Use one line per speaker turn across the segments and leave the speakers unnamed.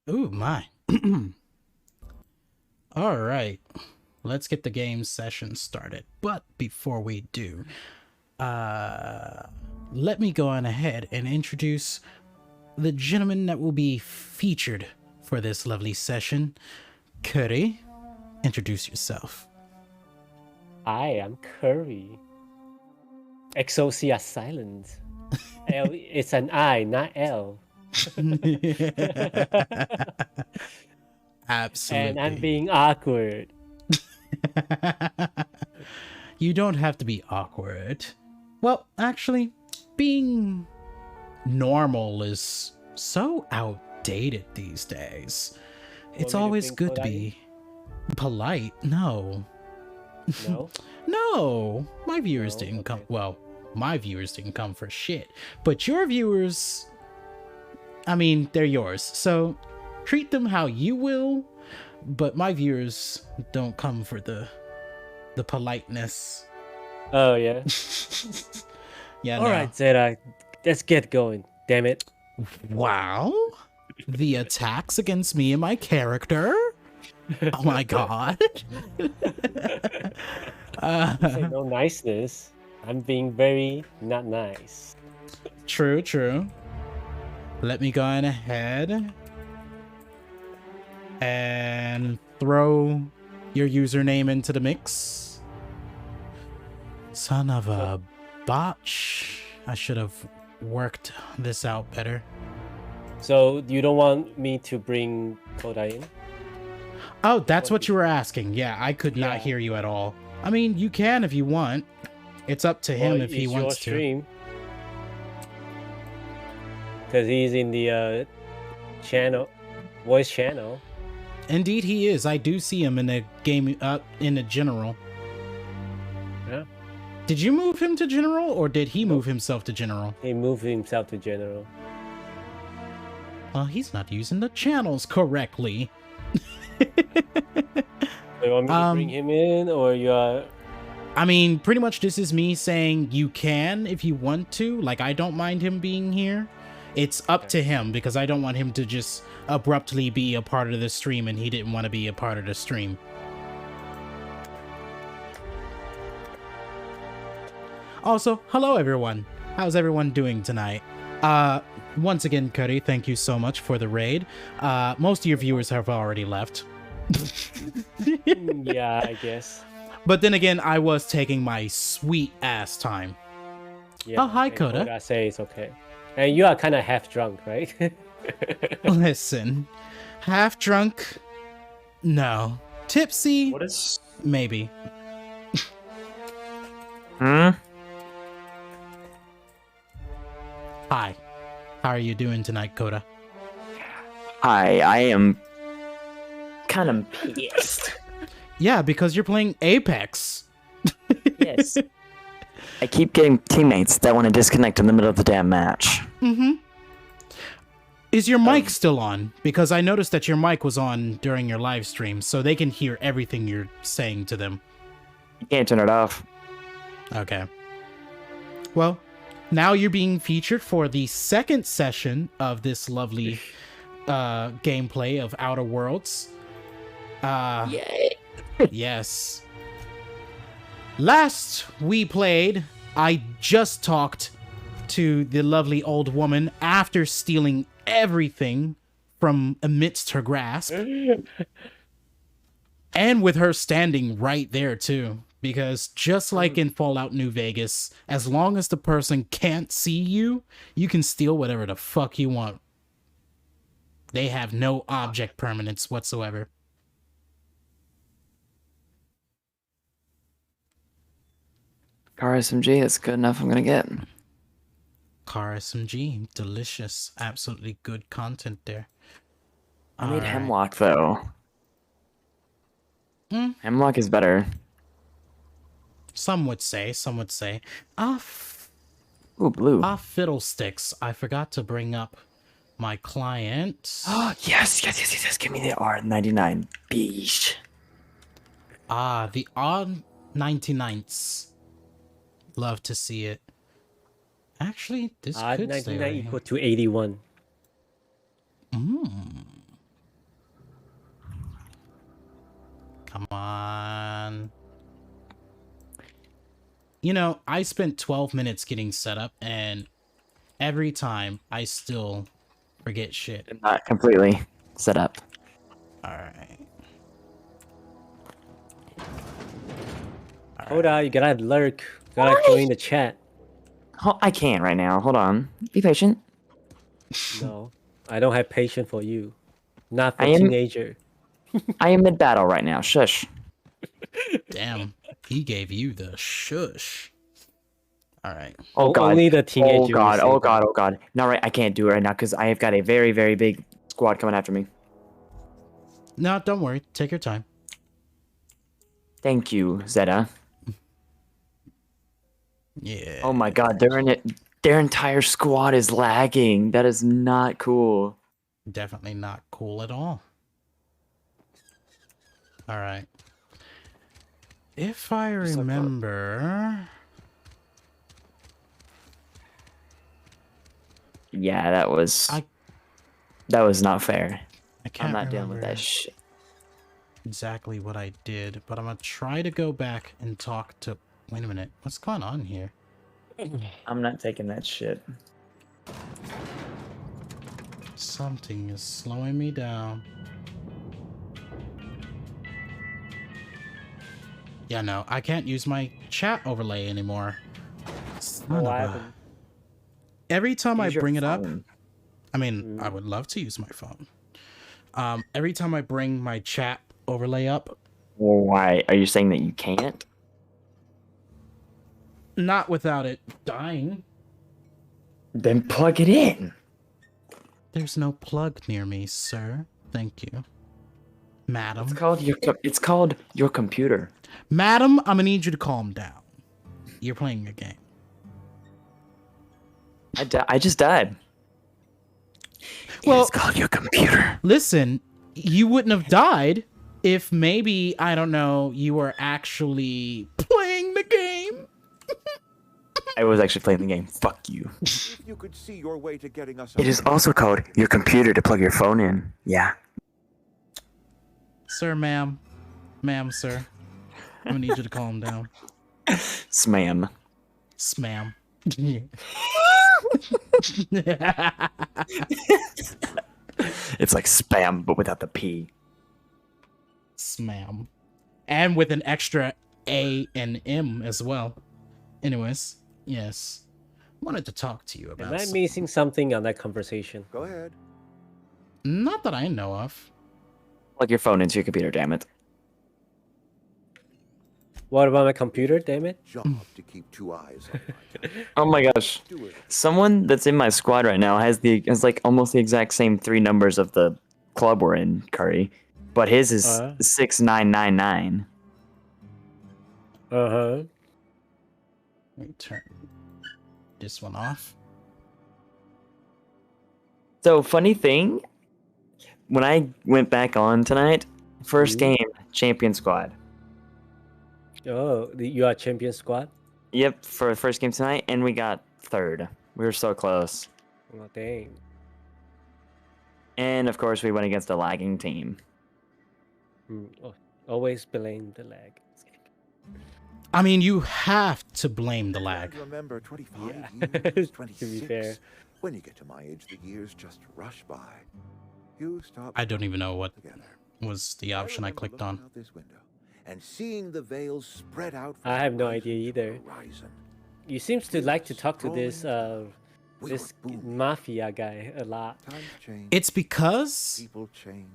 Ooh, my. All right. Let's get the game session started. But before we do, let me go on ahead and introduce the gentleman that will be featured for this lovely session. Curry, introduce yourself.
I am Curry. XOC are silent. L, it's an I, not L.
Absolutely.
And I'm being awkward.
You don't have to be awkward. Well, actually, being normal is so outdated these days. It's always good to be polite. No.
No?
No. My viewers
No?
didn't come.
Okay.
Well, my viewers didn't come for shit. But your viewers, I mean, they're yours. So treat them how you will. But my viewers don't come for the politeness.
Oh, yeah?
Yeah,
Alright, Zeta. Let's get going. Damn it.
Wow. The attacks against me and my character? Oh my god.
Say no niceness. I'm being very not nice.
True, true. Let me go on ahead and throw your username into the mix. Son of a botch. I should have worked this out better.
So, you don't want me to bring Koda in?
Oh, that's what you were asking. Yeah, I could not
Yeah.
hear you at all. I mean, you can if you want. It's up to him
Well,
if he
it's
wants
your
to.
stream. Because he's in the channel, voice channel.
Indeed, he is. I do see him in the game, in the general.
Yeah.
Did you move him to general, or did he move himself to general?
He moved himself to general.
Well, he's not using the channels correctly.
So you want me to bring him in, or you are...
I mean, pretty much this is me saying you can if you want to. Like, I don't mind him being here. It's up to him, because I don't want him to just abruptly be a part of the stream and he didn't want to be a part of the stream. Also, hello everyone. How's everyone doing tonight? Once again, Cuddy, thank you so much for the raid. Most of your viewers have already left.
Yeah, I guess.
But then again, I was taking my sweet ass time.
Yeah,
Oh, hi,
and
Koda.
Koda say it's okay. And you are kind of half drunk, right?
Listen, half drunk? No. Tipsy?
What is...
Maybe.
Hmm?
Hi. How are you doing tonight, Koda?
Hi, I am kind of pissed.
Yeah, because you're playing Apex.
Yes. I keep getting teammates that want to disconnect in the middle of the damn match.
Mm-hmm. Is your mic still on? Because I noticed that your mic was on during your live stream, so they can hear everything you're saying to them.
You can't turn it off.
Okay. Well, now you're being featured for the second session of this lovely gameplay of Outer Worlds.
Yay!
Yes. Last we played, I just talked to the lovely old woman after stealing everything from amidst her grasp. And with her standing right there too. Because just like in Fallout New Vegas, as long as the person can't see you, you can steal whatever the fuck you want. They have no object permanence whatsoever.
Car SMG, that's good enough I'm gonna get.
Car SMG, delicious. Absolutely good content there.
I need
Alright.
Hemlock, though.
Hmm?
Hemlock is better.
Some would say,
Ooh, blue.
fiddlesticks. I forgot to bring up my client.
Oh, yes. Give me the R99. Beesh.
The odd 99s. Love to see it. Actually, this could stay
99
right
equal to 81.
on. You know, I spent 12 minutes getting set up, and every time I still forget shit.
Not completely set up.
Alright.
Koda, you gotta lurk. You gotta join the chat.
Oh, I can't right now. Hold on. Be patient.
No, I don't have patience for you. Not for
I am-
teenager.
I am mid battle right now. Shush.
Damn, he gave you the shush. Alright.
Oh god.
Only the teenager.
Oh god.
will say
Oh
that.
god. Oh god. No, right. I can't do it right now because I have got a very, very big squad coming after me.
No, don't worry. Take your time.
Thank you, Zeta.
Yeah.
Oh my god. Their entire squad is lagging. That is not cool.
Definitely not cool at all. Alright. If I remember...
Yeah, that was not fair.
I can't
I'm not dealing with
remember
that shit.
exactly what I did, but I'm gonna try to go back and talk to... Wait a minute. What's going on here?
I'm not taking that shit.
Something is slowing me down. Yeah, no, I can't use my chat overlay anymore. Son of
What
a-
happened?
Every time I
Use your
bring it up,
phone.
I mean, I would love to use my phone. Every time I bring my chat overlay up,
Why? Are you saying that you can't?
not without it dying.
Then plug it in.
There's no plug near me, sir. Thank you. Madam.
It's called your computer.
Madam, I'm gonna need you to calm down. You're playing a game.
I just died.
Well-
It's called your computer.
Listen, you wouldn't have died if maybe, I don't know, you were actually playing the game.
I was actually playing the game. Fuck you.
If you could see your way to getting us
It is also called your computer to plug your phone in. Yeah.
Sir, ma'am. Ma'am, sir. I'm gonna need you to calm down.
Smam.
Smam.
It's like spam, but without the P.
Smam. And with an extra A and M as well. Anyways, yes. Wanted to talk to you
Am
about
I
something.
missing something on that conversation?
Go ahead.
Not that I know of.
Plug your phone into your computer, damn it.
What about my computer? Damn it!
Job to keep two eyes on.
Oh my gosh.
Do it.
Someone that's in my squad right now has like almost the exact same 3 numbers of the club we're in, Curry. But his is 6999.
Uh-huh.
Let me turn this one off.
So funny thing, when I went back on tonight, first game, champion squad.
Oh, you are champion squad?
Yep, for the first game tonight, and we got 3rd. We were so close.
Oh, dang.
And of course, we went against a lagging team.
Oh, always blame the lag.
I mean, you have to blame the lag.
Remember, 25
Yeah.
years,
To
26.
be fair.
When you get to my age, the years just rush by. You stop
I don't even know what
together.
was the option I
remember
clicked
looking
on.
out this window and seeing the veils spread out.
I have no
from
idea either.
horizon.
You seems to like to talk to this
We
this
were booming.
mafia guy a lot.
Times change.
It's because
People change.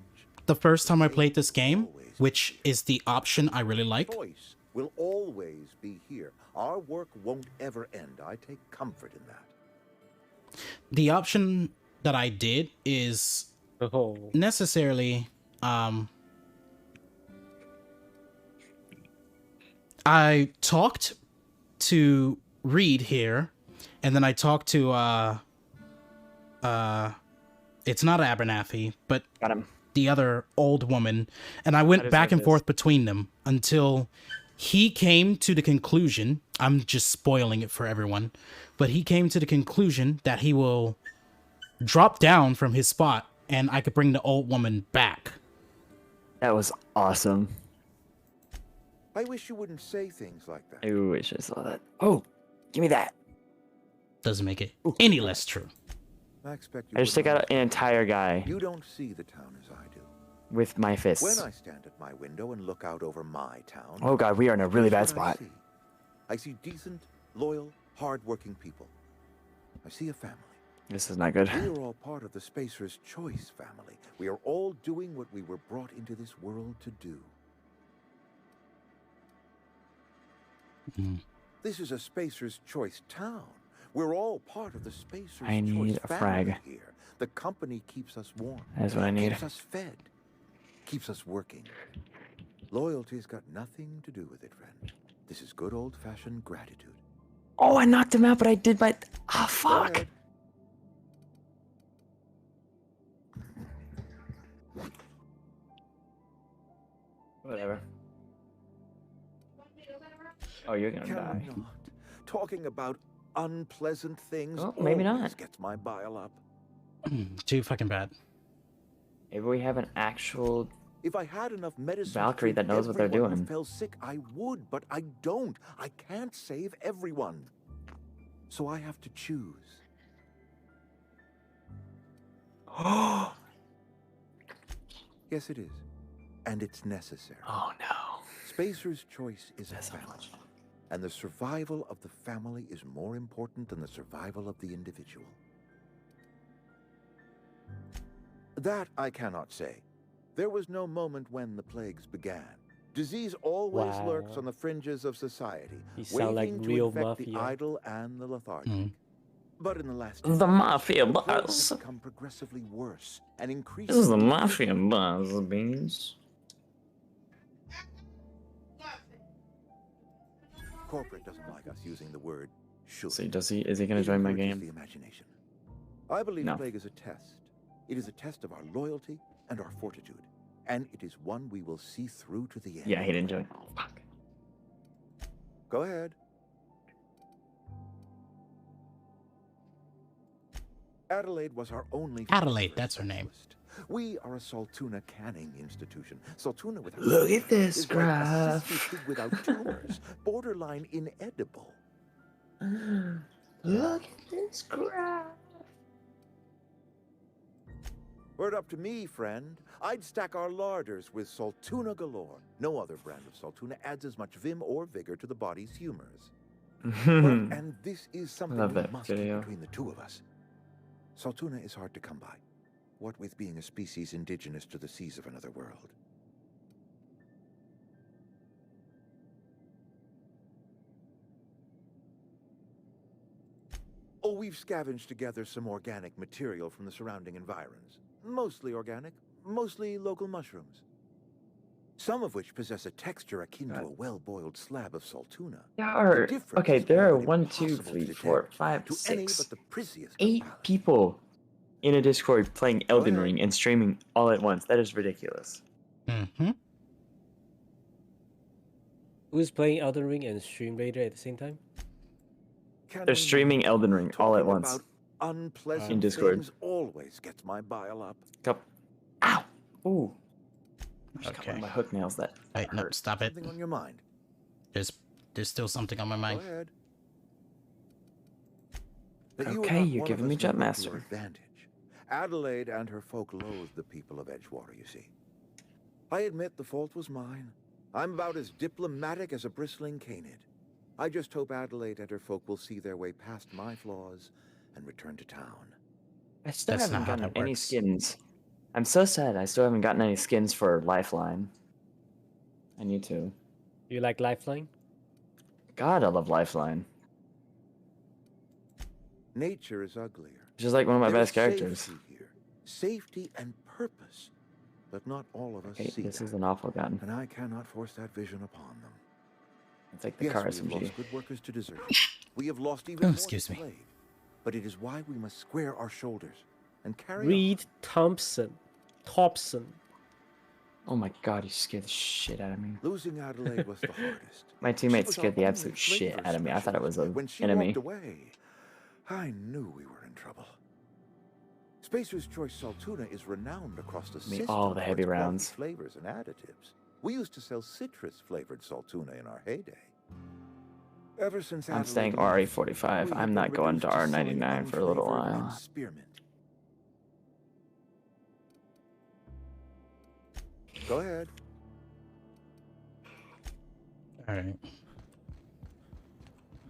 the first time I played this game, which is the option I really like,
Choice will always be here. Our work won't ever end. I take comfort in that.
the option that I did is
Oh,
necessarily I talked to Reed here, and then I talked to it's not Abernathy, but
Got him.
the other old woman, and I went
That is
back
what
and
it
forth
is.
between them until he came to the conclusion. I'm just spoiling it for everyone, but he came to the conclusion that he will drop down from his spot and I could bring the old woman back.
That was awesome.
I wish you wouldn't say things like that.
I wish I saw that. Oh, give me that.
Doesn't make it any less true.
I expect you
I just took
wouldn't
out an
understand.
entire guy
You don't see the town as I do.
with my
When
fists.
I stand at my window and look out over my town,
Oh god, we are in a really bad
here's what
spot.
I see decent, loyal, hard-working people. I see a family.
This is not good.
We are all part of the Spacer's Choice family. We are all doing what we were brought into this world to do.
Mm.
This is a Spacer's Choice town. We're all part of the Spacer's
I need
Choice
a
family
frag.
here. The company keeps us warm.
That's what I need.
Keeps us fed. Keeps us working. Loyalty's got nothing to do with it, friend. This is good old-fashioned gratitude.
Oh, I knocked him out, but I did my... Ah,
Go
fuck.
ahead.
Whatever. Oh, you're gonna
Cannot
die.
not. Talking about unpleasant things
Oh, maybe
always
not.
gets my bile up.
Too fucking bad.
Maybe we have an actual...
If I had enough medicine
Valkyrie
to treat
that knows what they're
everyone who
doing.
fell sick, I would, but I don't. I can't save everyone. So I have to choose.
Oh
Yes, it is. And it's necessary.
no.
Spacer's Choice is a
That's so
family.
much.
And the survival of the family is more important than the survival of the individual. That I cannot say. There was no moment when the plagues began. Disease always lurks
Wow.
on the fringes of society,
You sound like
waiting to
real
infect the
mafia.
idle and the lethargic.
Mm.
But in the last
The
10 years,
mafia
the plague
boss.
has become progressively worse and
This
increasingly
is the mafia
frequent.
boss, beans.
Corporate doesn't like us using the word should.
See, is he gonna
It
join my
encourages
game?
the imagination. I believe
No.
the plague is a test. It is a test of our loyalty and our fortitude. And it is one we will see through to the end.
Yeah, he didn't join. Oh, fuck.
Go ahead. Adelaide was our only...
Adelaide, that's her name.
specialist. We are a Saltuna canning institution. Saltuna without...
Look at this
is like a
graph.
sissy pig without tumors. Borderline inedible.
Look at this graph.
Were it up to me, friend, I'd stack our larders with Saltuna galore. No other brand of Saltuna adds as much vim or vigor to the body's humors. And this is something
Love
we
that
must keep
video.
between the two of us. Saltuna is hard to come by. What with being a species indigenous to the seas of another world. Oh, we've scavenged together some organic material from the surrounding environs. Mostly organic, mostly local mushrooms. Some of which possess a texture akin to a well-boiled slab of Saltuna.
There are
The difference
okay.
is
There are
almost
1, 2,
impossible to
3, 4,
detect
5,
to any
6,
but the prisiest
8
palate.
people in a Discord playing Elden
ahead.
Ring and streaming all at once. That is ridiculous.
Mm-hmm.
Who's playing Elden Ring and Stream Raider at the same time?
Can
They're
we
streaming
not?
Elden Ring all at
Talking
once.
about unpleasant
In Discord.
things always gets my bile up.
Ow! Ooh. I just got one
Okay.
of my hook nails that
Wait, no,
hurt.
stop it.
Something on your mind.
There's still something on my
Go
mind.
ahead. That you are
Okay,
not
you're
one
giving
of
me
us may
Jump
work to
Master.
your advantage. Adelaide and her folk loathe the people of Edgewater, you see. I admit the fault was mine. I'm about as diplomatic as a bristling canid. I just hope Adelaide and her folk will see their way past my flaws and return to town.
I still
That's
haven't
not how
gotten
that
any
works.
skins. I'm so sad. I still haven't gotten any skins for Lifeline. I need to.
You like Lifeline?
God, I love Lifeline.
Nature is uglier.
She's like one of my
There
best
is
characters.
Safety here. Safety and purpose. But not all of us
Okay,
see
this
that.
is an awful gun.
And I cannot force that vision upon them.
It's like the
Yes,
car
we have
SMG.
lost good workers to desertion. We have lost even more
Excuse
to
me.
plague. But it is why we must square our shoulders and carry
Reed Thompson.
Oh my god, you scared the shit out of me.
on. Losing Adelaide was the hardest.
My
She
teammates
was
scared
our
the
only
absolute shit
flavor
out of me. I thought it was
specialist.
an
When she
enemy.
walked away, I knew we were in trouble. Spacer's Choice Saltuna is renowned across the
Me
system
all the
for
heavy
its quality
rounds.
flavors and additives. We used to sell citrus-flavored saltuna in our heyday. Ever since
I'm
Adelaide
staying
left,
RE45.
we have
I'm
been
not going to
reduced selling
R99 for a little
unflavored
while.
and spearmint. Go ahead.
All right.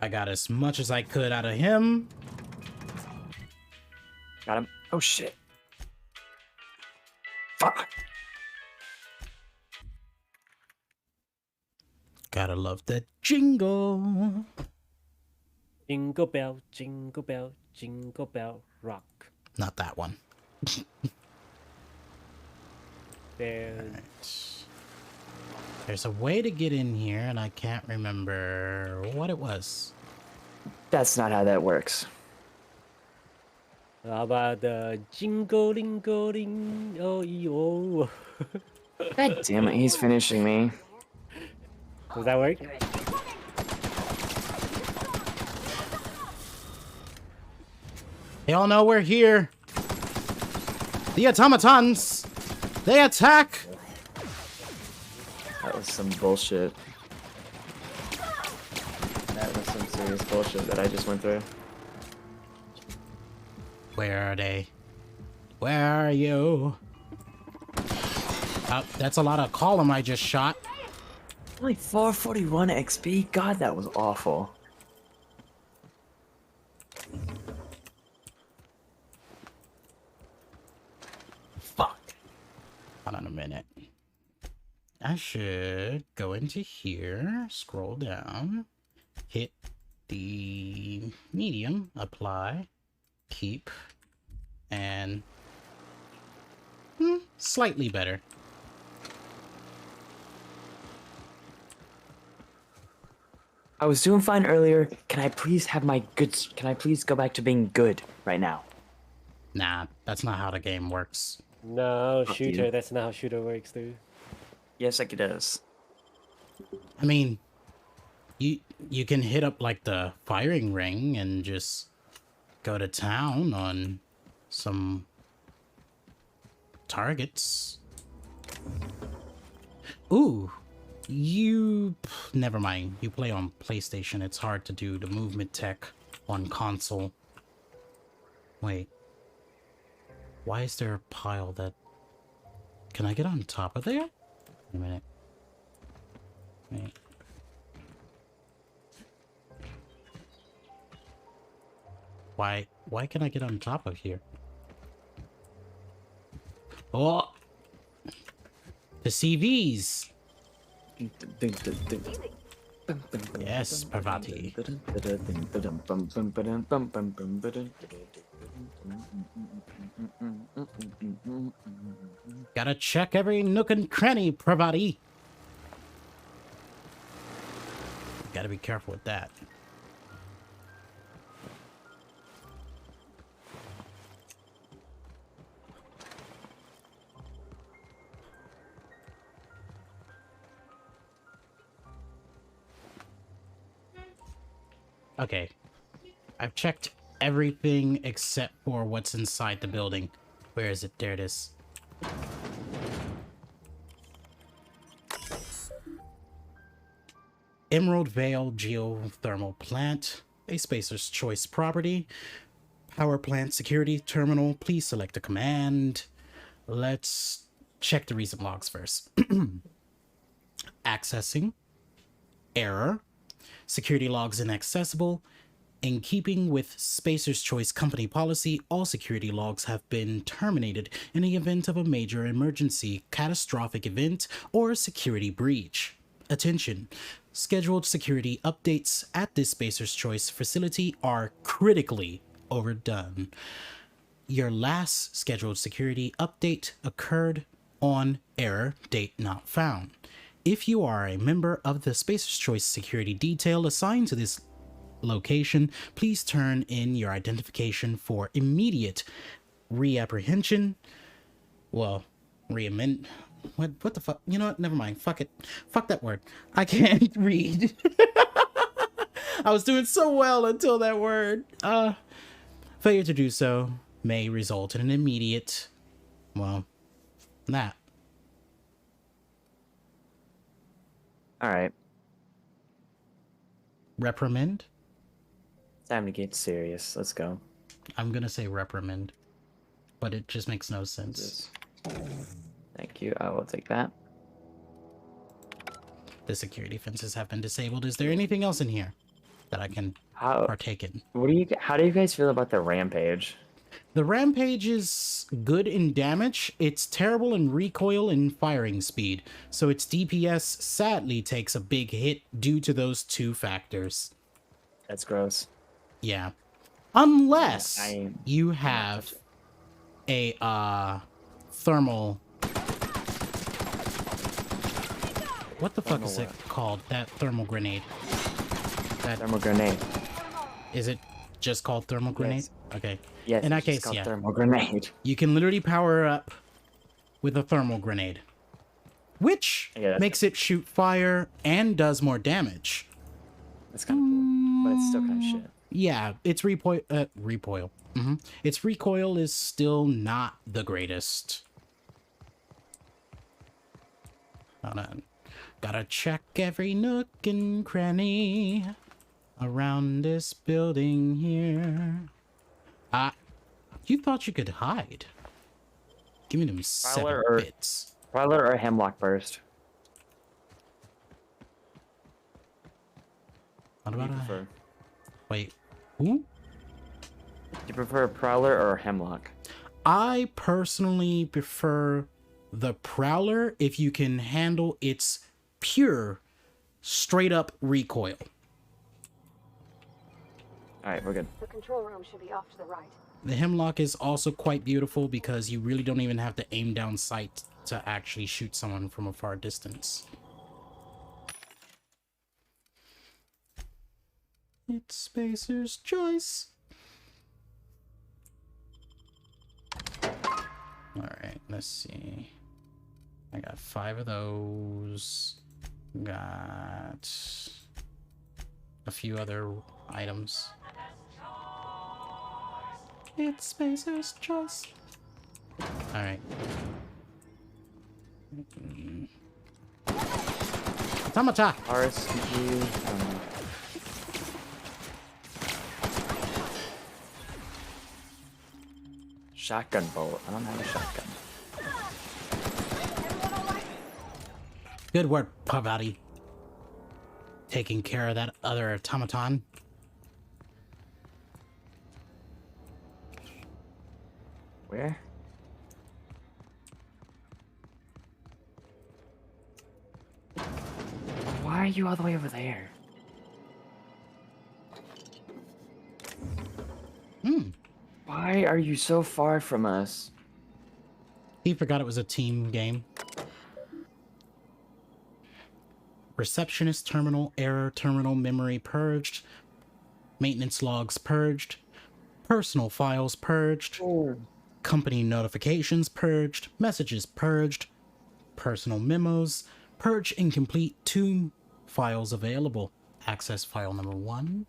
I got as much as I could out of him.
Got him. Oh shit. Fuck.
Gotta love the jingle.
Jingle bell, jingle bell, jingle bell, rock.
Not that one.
There.
Right. There's a way to get in here, and I can't remember what it was.
That's not how that works.
How about the jingle-ling-go-ling, oh.
God damn it, he's finishing me.
Does that work?
They all know we're here. The automatons! They attack!
That was some bullshit. That was some serious bullshit that I just went through.
Where are they? Where are you? That's a lot of column I just shot.
Only 441 XP? God, that was awful. Fuck.
Hold on a minute. I should go into here, scroll down, hit the medium, apply, keep, and slightly better.
I was doing fine earlier. Can I please have my goods? Can I please go back to being good right now?
Nah, that's not how the game works.
No,
Fuck
shooter.
you.
That's not how shooter works, dude.
Yes, like it does.
I mean, you can hit up like the firing ring and just go to town on some targets. Ooh, never mind. You play on PlayStation. It's hard to do the movement tech on console. Wait. Why is there a pile that... Can I get on top of there? Wait a minute. Wait. Why can I get on top of here? Oh! The CVs! Yes, Parvati. Gotta check every nook and cranny, Parvati. Gotta be careful with that. Okay. I've checked everything except for what's inside the building. Where is it? There it is. Emerald Vale Geothermal Plant. A Spacer's Choice property. Power plant security terminal. Please select a command. Let's check the recent logs first. Accessing. Error. Security logs inaccessible. In keeping with Spacer's Choice company policy, all security logs have been terminated in the event of a major emergency, catastrophic event, or security breach. Attention! Scheduled security updates at this Spacer's Choice facility are critically overdone. Your last scheduled security update occurred on error date not found. If you are a member of the Spacer's Choice security detail assigned to this location, please turn in your identification for immediate reapprehension. Well, reamend. What the fuck? You know what? Never mind. Fuck it. Fuck that word. I can't read. I was doing so well until that word. Failure to do so may result in an immediate, well, that.
All right.
Reprimand?
Time to get serious. Let's go.
I'm gonna say reprimand, but it just makes no sense.
Thank you. I will take that.
The security fences have been disabled. Is there anything else in here that I can partake in?
How do you guys feel about the rampage?
The rampage is good in damage. It's terrible in recoil and firing speed. So its DPS sadly takes a big hit due to those two factors.
That's gross.
Yeah. Unless you have a thermal. What the fuck is it called? That thermal grenade. That
thermal grenade.
Is it just called thermal grenade?
Yes.
Okay.
Yes.
In that case,
called
yeah.
Thermal grenade.
You can literally power up with a thermal grenade, which makes it shoot fire and does more damage.
That's kind of cool, but it's still kind of shit.
Yeah, its recoil. Its recoil is still not the greatest. Hold on. Gotta check every nook and cranny around this building here. You thought you could hide? Give me them 7 bits.
Prowler or Hemlock Burst?
What about Wait, who?
Do you prefer Prowler or Hemlock?
I personally prefer the Prowler if you can handle its pure, straight-up recoil.
Alright, we're good.
The control room should be off to the right.
The Hemlock is also quite beautiful because you really don't even have to aim down sight to actually shoot someone from a far distance. It's Spacer's choice. Alright, let's see. I got 5 of those. Got a few other items. It's Spacer's choice. Alright. Tamata!
RSCG. Shotgun bolt. I don't have a shotgun.
Good work, Pavati. Taking care of that other automaton.
Where? Why are you all the way over there? Why are you so far from us?
He forgot it was a team game. Receptionist terminal, error terminal, memory purged. Maintenance logs purged. Personal files purged. Company notifications purged. Messages purged. Personal memos. Purge incomplete. 2 files available. Access file number 1.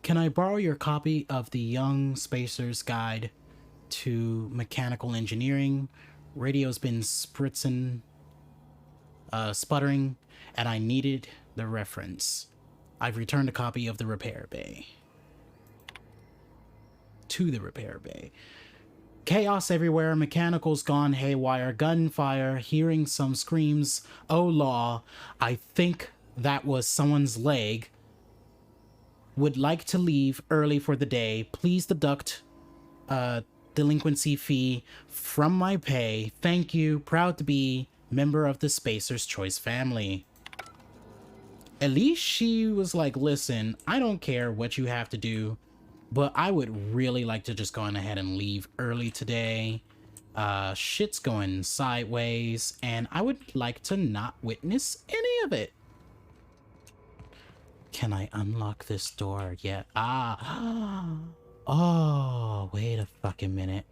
Can I borrow your copy of the Young Spacer's Guide to Mechanical Engineering? Radio's been sputtering, and I needed the reference. I've returned a copy of the repair bay. To the repair bay. Chaos everywhere, mechanicals gone haywire, gunfire, hearing some screams. Oh law, I think that was someone's leg. Would like to leave early for the day. Please deduct delinquency fee from my pay. Thank you. Proud to be member of the Spacer's Choice family. At least she was like, listen, I don't care what you have to do, but I would really like to just go on ahead and leave early today. Shit's going sideways, and I would like to not witness any of it. Can I unlock this door yet? Oh, wait a fucking minute.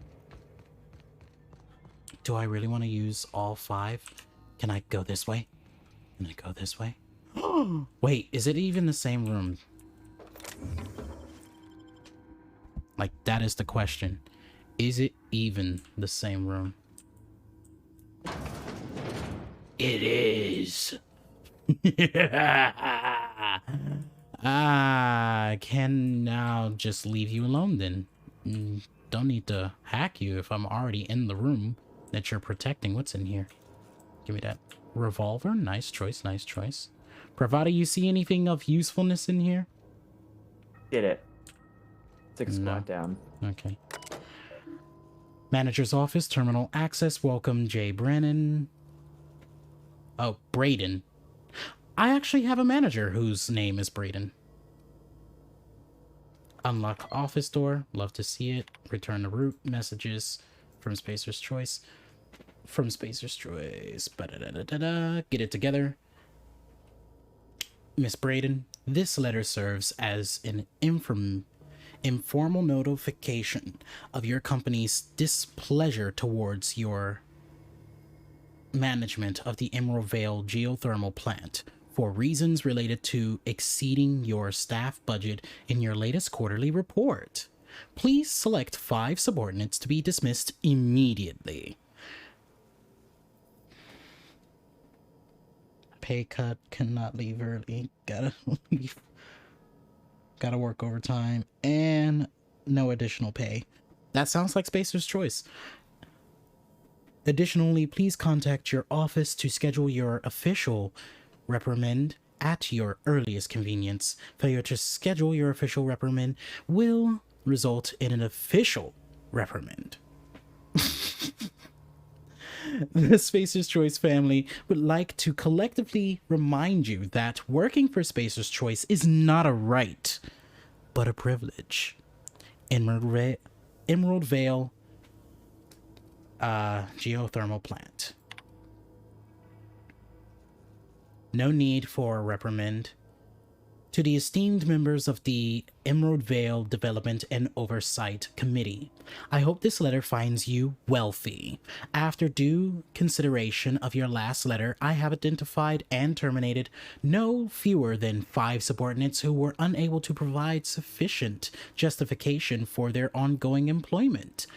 Do I really want to use all 5? Can I go this way? Can I go this way? Wait, is it even the same room? Like, that is the question. Is it even the same room? It is. I can now just leave you alone then. Don't need to hack you if I'm already in the room that you're protecting. What's in here? Give me that revolver. Nice choice, nice choice. Bravado, you see anything of usefulness in here?
Did it. Took a
No.
squat down.
Okay. Manager's office, terminal access. Welcome, Jay Brennan. Oh, Braden. I actually have a manager whose name is Braden. Unlock office door. Love to see it. Return to root. Messages from Spacer's Choice. From Spacer's Choice. Ba-da-da-da-da-da. Get it together. Miss Braden, this letter serves as an informal notification of your company's displeasure towards your management of the Emerald Vale geothermal plant for reasons related to exceeding your staff budget in your latest quarterly report. Please select 5 subordinates to be dismissed immediately. Pay cut, cannot leave early, gotta leave. Gotta work overtime, and no additional pay. That sounds like Spacer's Choice. Additionally, please contact your office to schedule your official reprimand at your earliest convenience. Failure to schedule your official reprimand will result in an official reprimand. The Spacer's Choice family would like to collectively remind you that working for Spacer's Choice is not a right, but a privilege. Emerald Vale geothermal plant. No need for a reprimand. To the esteemed members of the Emerald Vale Development and Oversight Committee, I hope this letter finds you wealthy. After due consideration of your last letter, I have identified and terminated no fewer than 5 subordinates who were unable to provide sufficient justification for their ongoing employment.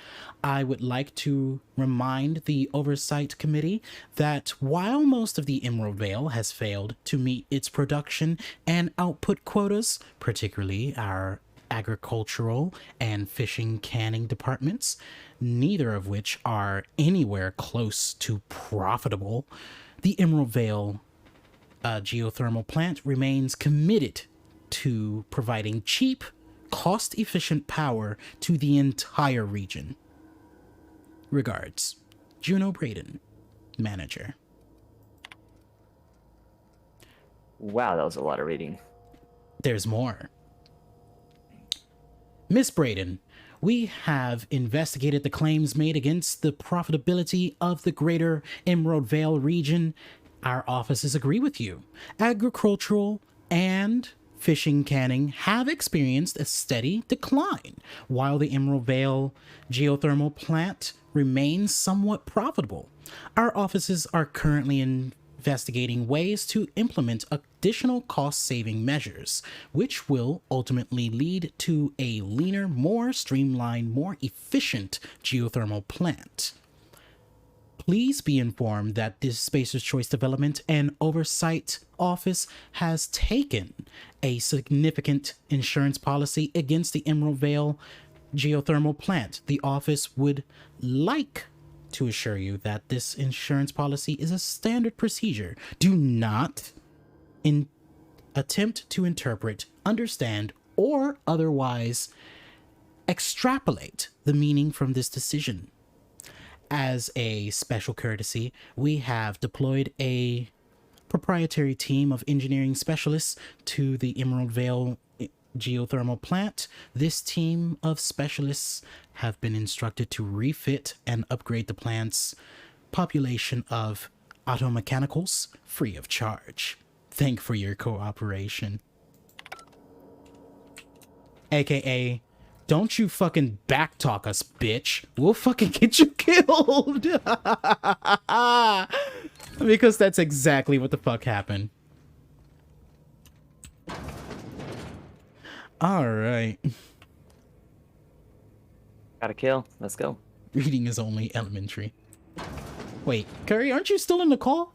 I would like to remind the Oversight Committee that while most of the Emerald Vale has failed to meet its production and output quotas, particularly our agricultural and fishing canning departments, neither of which are anywhere close to profitable, the Emerald Vale geothermal plant remains committed to providing cheap, cost-efficient power to the entire region. Regards, Juno Braden, Manager.
Wow, that was a lot of reading.
There's more. Miss Braden, we have investigated the claims made against the profitability of the greater Emerald Vale region. Our offices agree with you. Agricultural and fishing canning have experienced a steady decline, while the Emerald Vale geothermal plant remains somewhat profitable. Our offices are currently investigating ways to implement additional cost-saving measures, which will ultimately lead to a leaner, more streamlined, more efficient geothermal plant. Please be informed that this Spacer's Choice Development and Oversight Office has taken a significant insurance policy against the Emerald Vale geothermal plant. The office would like to assure you that this insurance policy is a standard procedure. Do not attempt to interpret, understand, or otherwise extrapolate the meaning from this decision. As a special courtesy, we have deployed a proprietary team of engineering specialists to the Emerald Vale geothermal plant. This team of specialists have been instructed to refit and upgrade the plant's population of automechanicals free of charge. Thank for your cooperation. AKA, don't you fucking backtalk us, bitch. We'll fucking get you killed. Because that's exactly what the fuck happened. Alright.
Got a kill. Let's go.
Reading is only elementary. Wait, Curry, aren't you still in the call?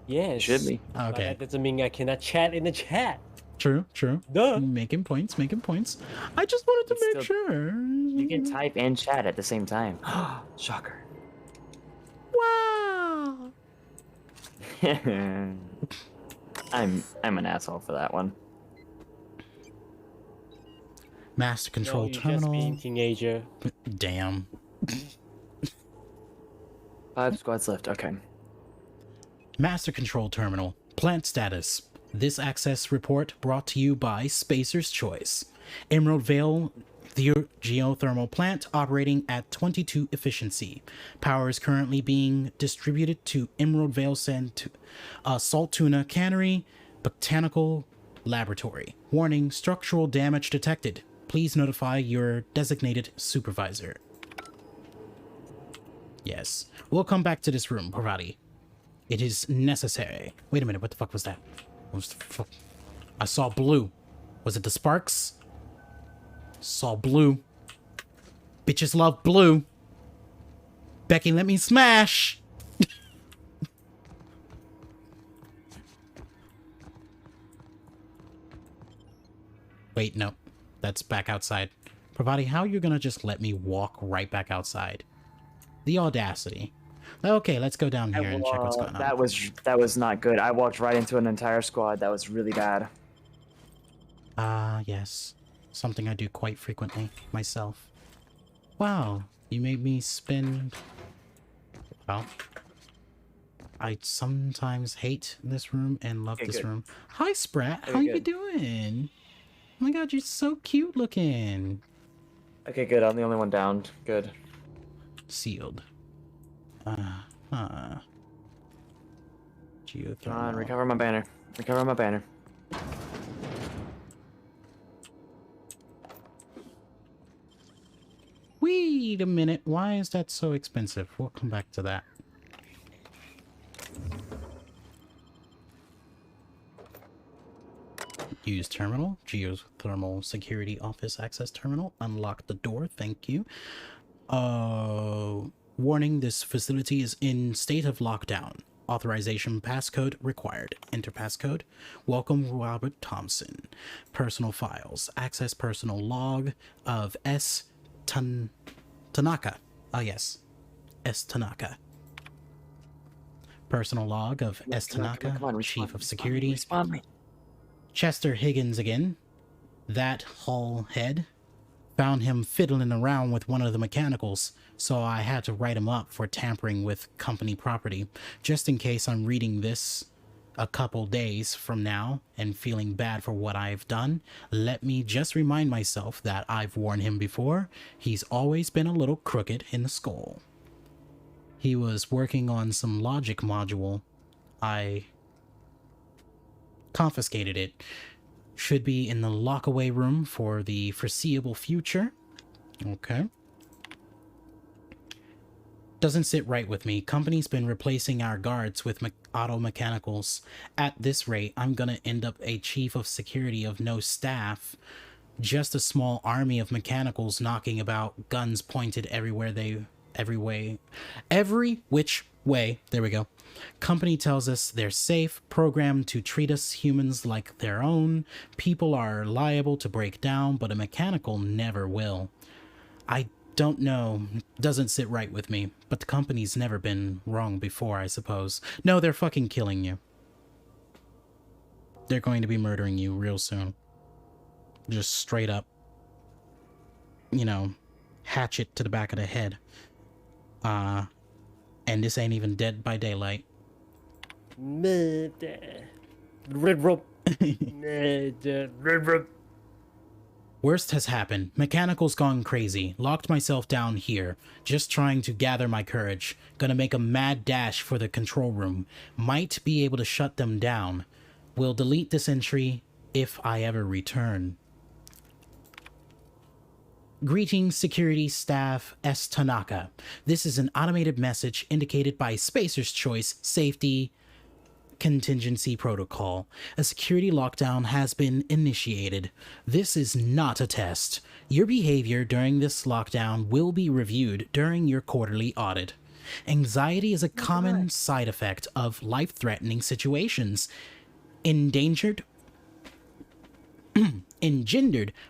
Yes.
Should be.
But
Okay.
that doesn't mean I cannot chat in the chat.
True.
Duh.
Making points. I just wanted to
It's
make
still-
sure.
You can type and chat at the same time. Shocker.
Wow.
I'm an asshole for that one.
Master control
No, you're
terminal.
just being teenager.
Damn.
5 squads left. Okay.
Master control terminal. Plant status. This access report brought to you by Spacer's Choice. Emerald Vale geothermal plant operating at 22 efficiency. Power is currently being distributed to Emerald Vale Salt Tuna Cannery Botanical Laboratory. Warning, structural damage detected. Please notify your designated supervisor. Yes. We'll come back to this room, Parvati. It is necessary. Wait a minute, what the fuck was that? What was the fuck? I saw blue. Was it the sparks? Saw blue. Bitches love blue. Becky, let me smash. Wait, no. That's back outside. Parvati, how are you gonna just let me walk right back outside? The audacity. Okay, let's go down here and check what's going on.
That was not good. I walked right into an entire squad. That was really bad.
Yes. Something I do quite frequently myself. Wow, you made me spend... Well, I sometimes hate this room and love this
good.
room. Hi, Sprat. How
Okay,
you
good.
doing? Oh my god, you're so cute looking.
Okay, good. I'm the only one downed. Good.
Sealed. Geothermal.
Come on, recover my banner. Recover my banner.
Wait a minute. Why is that so expensive? We'll come back to that. Use terminal. Geothermal security office access terminal. Unlock the door. Thank you. Warning, this facility is in state of lockdown. Authorization passcode required. Enter passcode. Welcome, Robert Thompson. Personal files. Access personal log of S. Tanaka. Oh, yes. S. Tanaka. Personal log of S.
Come on,
Tanaka,
come on,
Chief of
respond,
Security.
Respond me.
Chester Higgins again. That hull head. Found him fiddling around with one of the mechanicals, so I had to write him up for tampering with company property. Just in case I'm reading this a couple days from now and feeling bad for what I've done, let me just remind myself that I've warned him before. He's always been a little crooked in the skull. He was working on some logic module. I confiscated it. Should be in the lockaway room for the foreseeable future. Okay. Doesn't sit right with me. Company's been replacing our guards with auto mechanicals. At this rate, I'm gonna end up a chief of security of no staff. Just a small army of mechanicals knocking about, guns pointed every which way. There we go. Company tells us they're safe, programmed to treat us humans like their own. People are liable to break down, but a mechanical never will. I don't know. Doesn't sit right with me. But the company's never been wrong before, I suppose. No, they're fucking killing you. They're going to be murdering you real soon. Just straight up. You know, hatchet to the back of the head. And this ain't even Dead by Daylight.
Red rope. Red rope.
Worst has happened. Mechanical's gone crazy. Locked myself down here. Just trying to gather my courage. Gonna make a mad dash for the control room. Might be able to shut them down. Will delete this entry if I ever return. Greetings, security staff S. Tanaka. This is an automated message indicated by Spacer's Choice Safety Contingency Protocol. A security lockdown has been initiated. This is not a test. Your behavior during this lockdown will be reviewed during your quarterly audit. Anxiety is a common side effect of life-threatening situations, engendered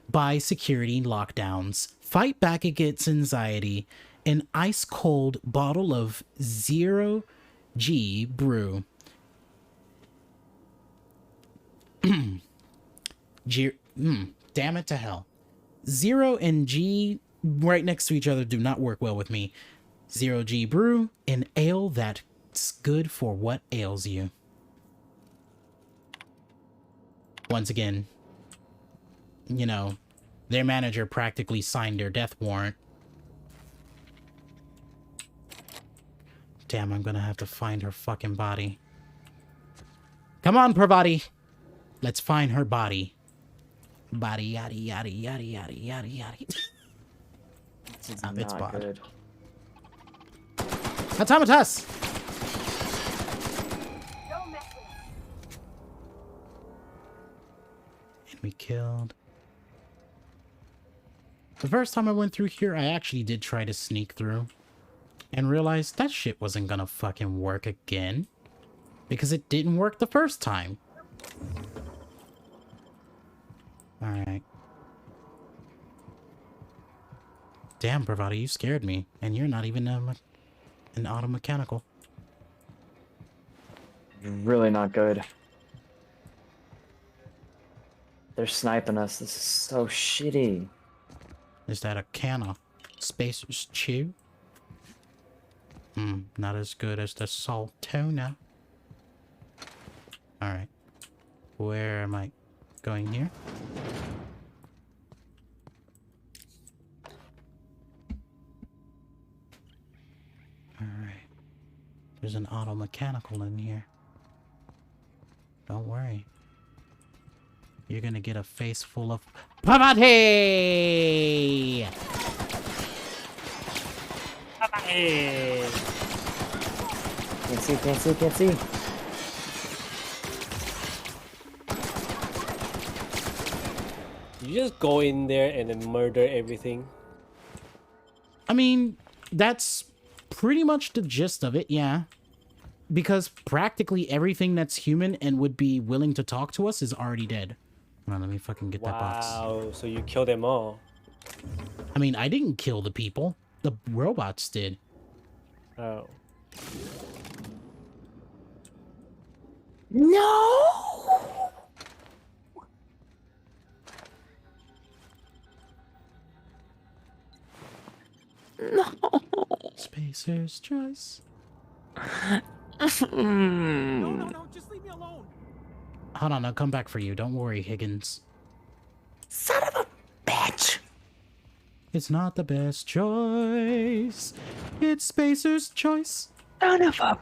by security lockdowns. Fight back against anxiety. An ice-cold bottle of 0G brew. Damn it to hell. 0 and G right next to each other do not work well with me. 0G brew, an ale that's good for what ails you. Once again, you know, their manager practically signed their death warrant. Damn, I'm gonna have to find her fucking body. Come on, Pravati. Let's find her body. Body, yaddy, yaddy, yaddy, yaddy, yaddy, yaddy.
It's
It's
not
bad.
good.
Automatus!
Don't mess with us.
And we killed. The first time I went through here, I actually did try to sneak through. And realized that shit wasn't gonna fucking work again. Because it didn't work the first time. Alright. Damn, Bravado, you scared me. And you're not even an auto mechanical.
Really not good. They're sniping us. This is so shitty.
Is that a can of Spacer's Chew? Not as good as the salt tuna. Alright. Where am I going here? Alright. There's an auto mechanical in here. Don't worry. You're gonna get a face full of Pavati!
Can't see, can't see, can't see.
You just go in there and then murder everything.
I mean, that's pretty much the gist of it, yeah. Because practically everything that's human and would be willing to talk to us is already dead. Hold on, let me fucking get that box.
Wow, so you kill them all.
I mean, I didn't kill the people. The robots did.
Oh.
No! No!
Spacer's choice.
No, just leave me alone.
Hold on, I'll come back for you. Don't worry, Higgins.
Son of a bitch!
It's not the best choice. It's Spacer's choice.
Son of a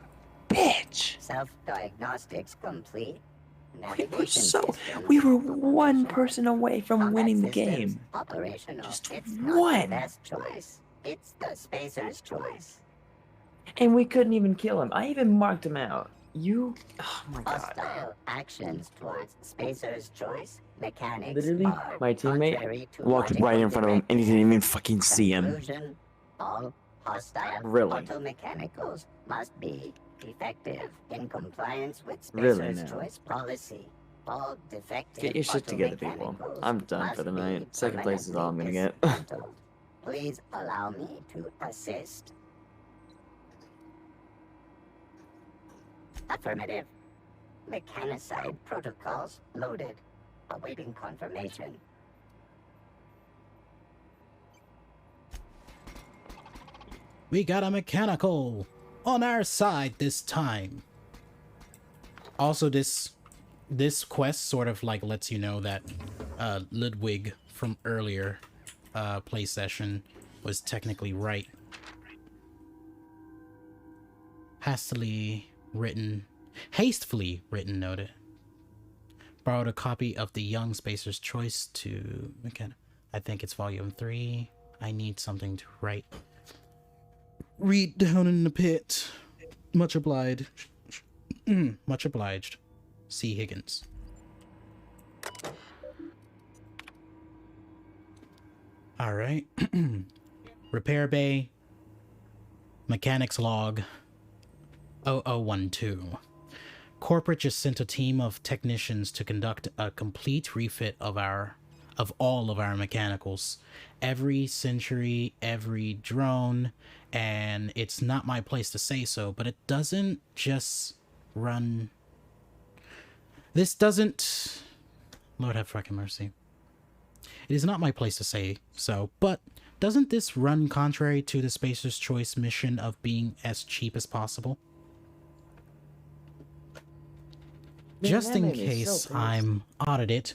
bitch!
Self-diagnostics complete.
We were one person away from
Combat
winning the
systems
game.
Operational.
Just
it's not
one.
the best choice. It's the Spacer's choice.
And we couldn't even kill him. I even marked him out. You... Oh my god.
Hostile actions towards Spacer's choice. Mechanics
Literally,
are
my teammate
contrary to
walked right in front of him and he didn't even fucking see him.
Conclusion, all hostile
Really?
automechanicals must be effective in compliance with
Really
Spacer's
now?
choice policy. All defective
Get your shit together, people.
automechanicals
I'm done for the
must
night.
be
Second place is all I'm gonna get.
dismantled. Please allow me to assist. Affirmative. Mechanicide protocols loaded. Awaiting confirmation.
We got a mechanical on our side this time. Also, this quest sort of like lets you know that Ludwig from earlier play session was technically right. Hastily written noted. Borrowed a copy of the Young Spacer's Choice to I think it's volume 3. I need something to write. Read down in the pit. Much obliged. Much obliged. C. Higgins. Alright. Repair bay. Mechanics log 0012. Corporate just sent a team of technicians to conduct a complete refit of all of our mechanicals. Every century, every drone, and it's not my place to say so, but it doesn't just run... This doesn't... Lord have fucking mercy. It is not my place to say so, but doesn't this run contrary to the Spacer's Choice mission of being as cheap as possible? Just in case I'm audited,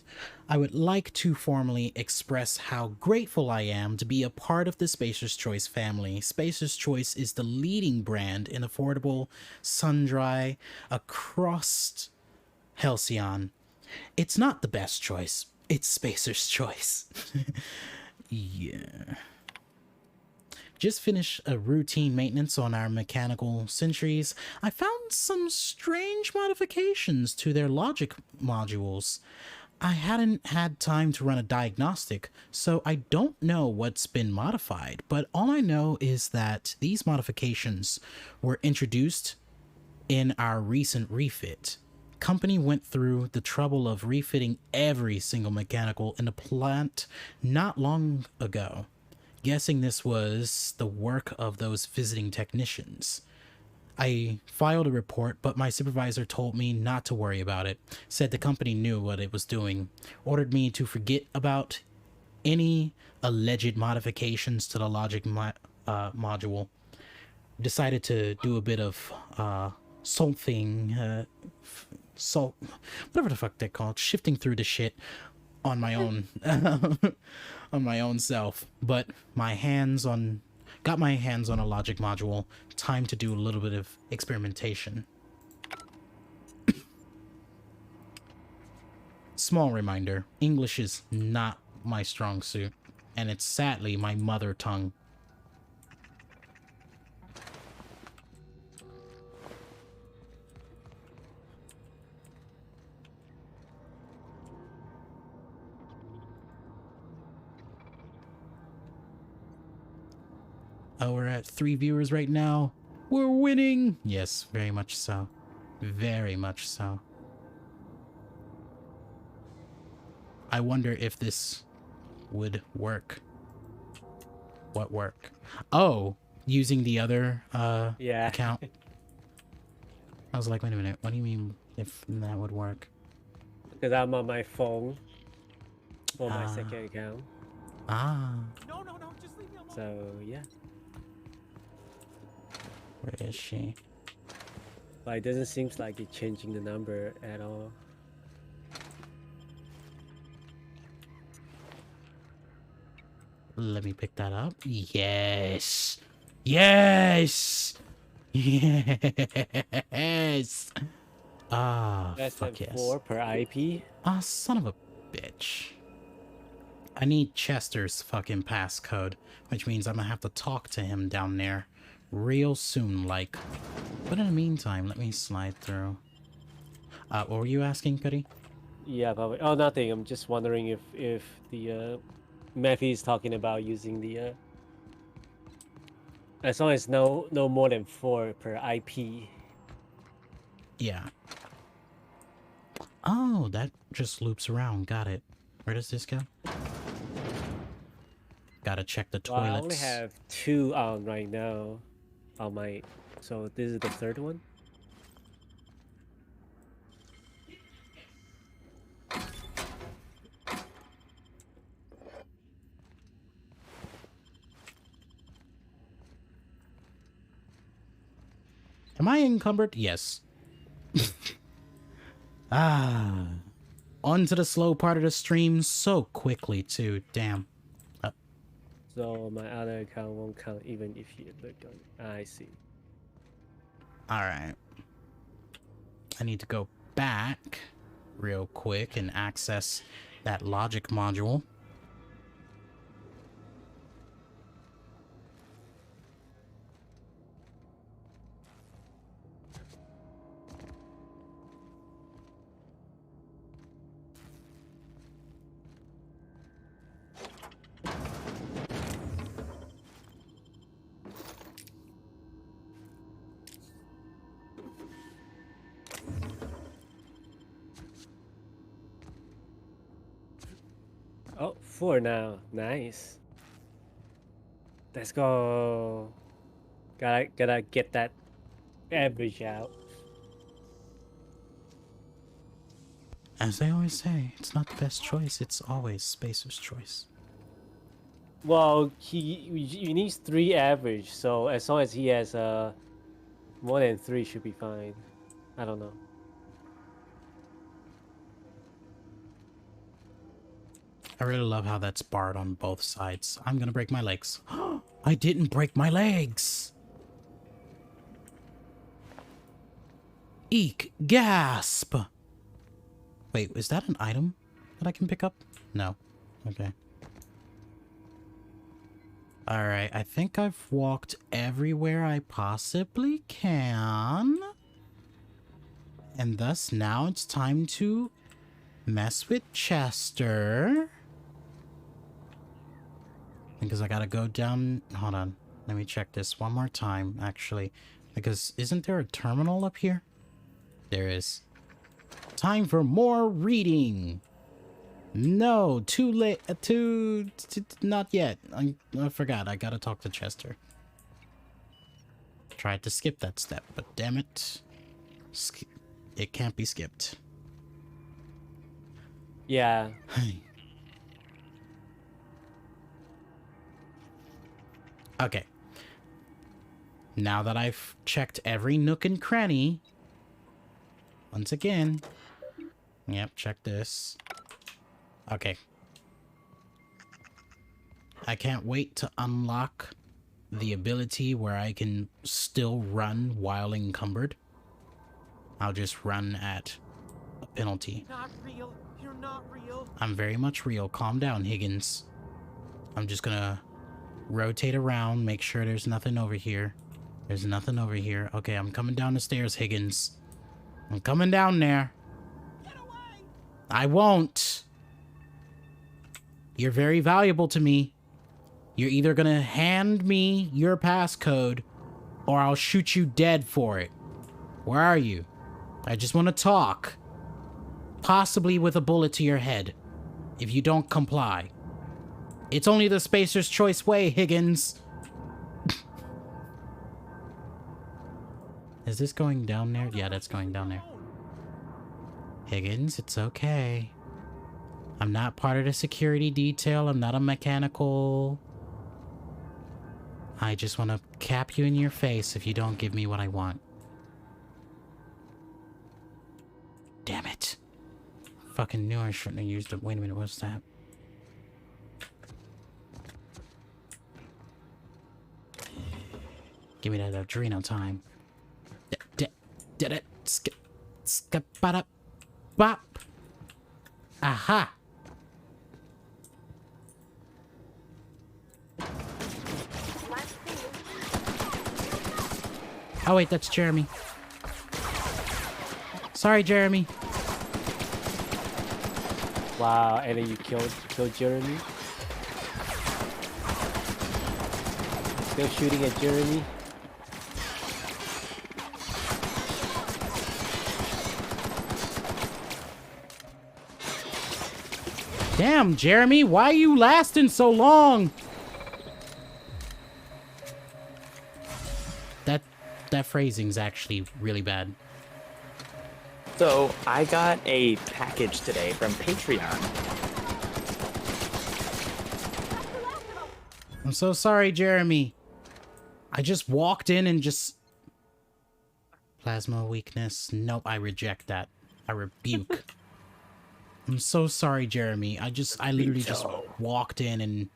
I would like to formally express how grateful I am to be a part of the Spacer's Choice family. Spacer's Choice is the leading brand in affordable sun-dry across Halcyon. It's not the best choice. It's Spacer's Choice. Yeah. Just finished a routine maintenance on our mechanical sentries. I found some strange modifications to their logic modules. I hadn't had time to run a diagnostic, so I don't know what's been modified, but all I know is that these modifications were introduced in our recent refit. Company went through the trouble of refitting every single mechanical in the plant not long ago. Guessing this was the work of those visiting technicians. I filed a report, but my supervisor told me not to worry about it, said the company knew what it was doing, ordered me to forget about any alleged modifications to the logic module. Decided to do a bit of whatever the fuck they're called, shifting through the shit on my own. On my own self, but got my hands on a logic module. Time to do a little bit of experimentation. Small reminder, English is not my strong suit, and it's sadly my mother tongue. Oh, we're at 3 viewers right now. We're winning! Yes, very much so. Very much so. I wonder if this would work. What work? Oh, using the other account. I was like, wait a minute, what do you mean if that would work?
Because I'm on my phone for my second account.
No, just leave me alone.
So, yeah.
Where is she?
But it doesn't seem like it's changing the number at all.
Let me pick that up. Yes! Yes! Yes! Ah,
Less
fuck
than
yes.
4 per IP.
Ah, son of a bitch. I need Chester's fucking passcode, which means I'm gonna have to talk to him down there real soon, like. But in the meantime, let me slide through. What were you asking, Cuddy?
Yeah, probably. Oh, nothing. I'm just wondering if the Matthew is talking about using the as long as no more than 4 per IP.
Yeah. Oh, that just loops around. Got it. Where does this go? Gotta check the toilets.
Well, I only have 2 on right now on my, so this is the 3rd one.
Am I encumbered? Yes. Onto the slow part of the stream so quickly too. Damn.
So my other account won't count even if you look on. I see.
Alright. I need to go back real quick and access that logic module.
4 now. Nice. Let's go. Gotta get that average out.
As they always say, it's not the best choice, it's always Spacer's choice.
Well, he needs 3 average, so as long as he has more than 3 should be fine. I don't know.
I really love how that's barred on both sides. I'm gonna break my legs. I didn't break my legs! Eek! Gasp! Wait, is that an item that I can pick up? No. Okay. Alright, I think I've walked everywhere I possibly can. And thus now it's time to mess with Chester. Because I gotta go down... Hold on. Let me check this one more time, actually. Because isn't there a terminal up here? There is. Time for more reading. No, too late. Not yet. I forgot. I gotta talk to Chester. Tried to skip that step, but damn it. It can't be skipped.
Yeah.
Okay. Now that I've checked every nook and cranny, once again, yep, check this. Okay. I can't wait to unlock the ability where I can still run while encumbered. I'll just run at a penalty.
Not real. You're not real.
I'm very much real. Calm down, Higgins. I'm just gonna rotate around, make sure there's nothing over here. There's nothing over here. Okay, I'm coming down the stairs, Higgins. I'm coming down there.
Get away.
I won't. You're very valuable to me. You're either gonna hand me your passcode or I'll shoot you dead for it. Where are you? I just want to talk. Possibly with a bullet to your head. If you don't comply. It's only the Spacer's Choice way, Higgins. Is this going down there? Yeah, that's going down there. Higgins, it's okay. I'm not part of the security detail. I'm not a mechanical. I just want to cap you in your face if you don't give me what I want. Damn it. Fucking knew I shouldn't have used it. Wait a minute, what's that? Give me that adrenal time. Did it? Skip, bop. Aha. Oh wait, that's Jeremy. Sorry, Jeremy.
Wow, and then you killed Jeremy. Still shooting at Jeremy.
Damn, Jeremy, why are you lasting so long? That phrasing's actually really bad.
So, I got a package today from Patreon.
I'm so sorry, Jeremy. I just walked in and just... Plasma weakness. Nope, I reject that. I rebuke. I'm so sorry, Jeremy. I literally just walked in and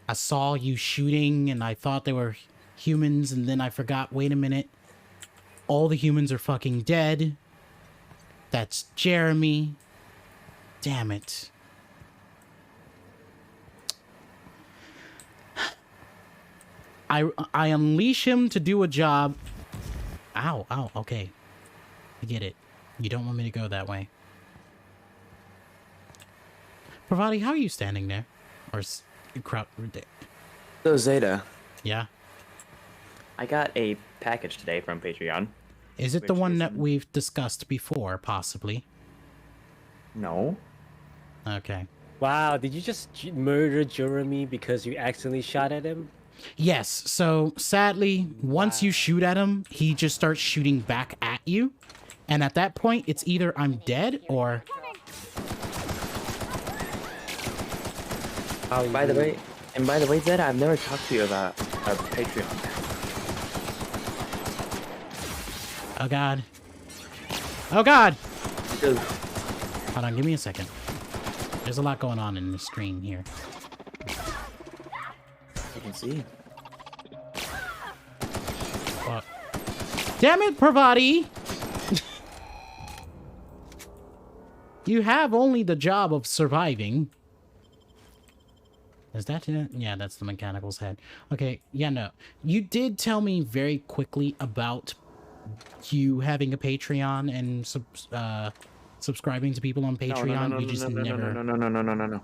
I saw you shooting and I thought they were humans and then I forgot, wait a minute. All the humans are fucking dead. That's Jeremy. Damn it. I unleash him to do a job. Ow, okay. I get it. You don't want me to go that way. Pravati, how are you standing there? Or
So, Zeta,
yeah?
I got a package today from Patreon.
Is it the one that we've discussed before, possibly?
No.
Okay.
Wow, did you just murder Jeremy because you accidentally shot at him?
Yes, so sadly, once you shoot at him, he just starts shooting back at you. And at that point, it's either I'm dead or...
By the way, Zed, I've never talked to you about a Patreon.
Oh god. Oh god!
Because
Hold on, give me a second. There's a lot going on in the screen here.
you can see.
Damn it, Pravati! You have only the job of surviving. Is that it? Yeah, that's the mechanical's head. Okay, yeah, no. You did tell me very quickly about you having a Patreon and subscribing to people on Patreon. You just never...
No.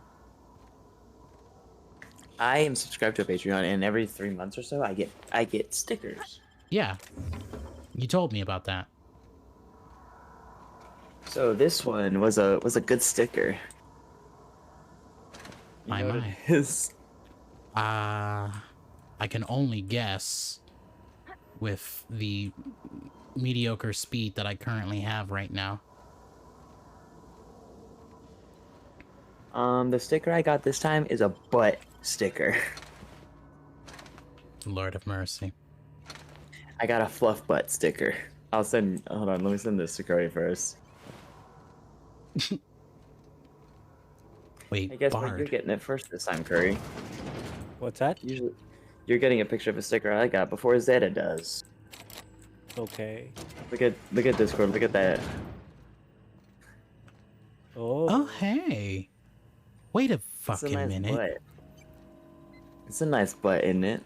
I am subscribed to a Patreon, and every 3 months or so, I get stickers.
Yeah. You told me about that.
So this one was a good sticker. You
My,
know what
my.
it is?
I can only guess with the mediocre speed that I currently have right now.
The sticker I got this time is a butt sticker.
Lord of mercy.
I got a fluff butt sticker. Hold on, let me send this to Curry first.
Wait,
I guess
Bard.
you're getting it first this time, Curry.
What's that?
Usually, you're getting a picture of a sticker I got before Zeta does.
Okay.
Look at Discord. Look at that.
Oh, hey. Wait a
It's a
fucking
nice
minute.
butt. It's a nice butt, isn't it?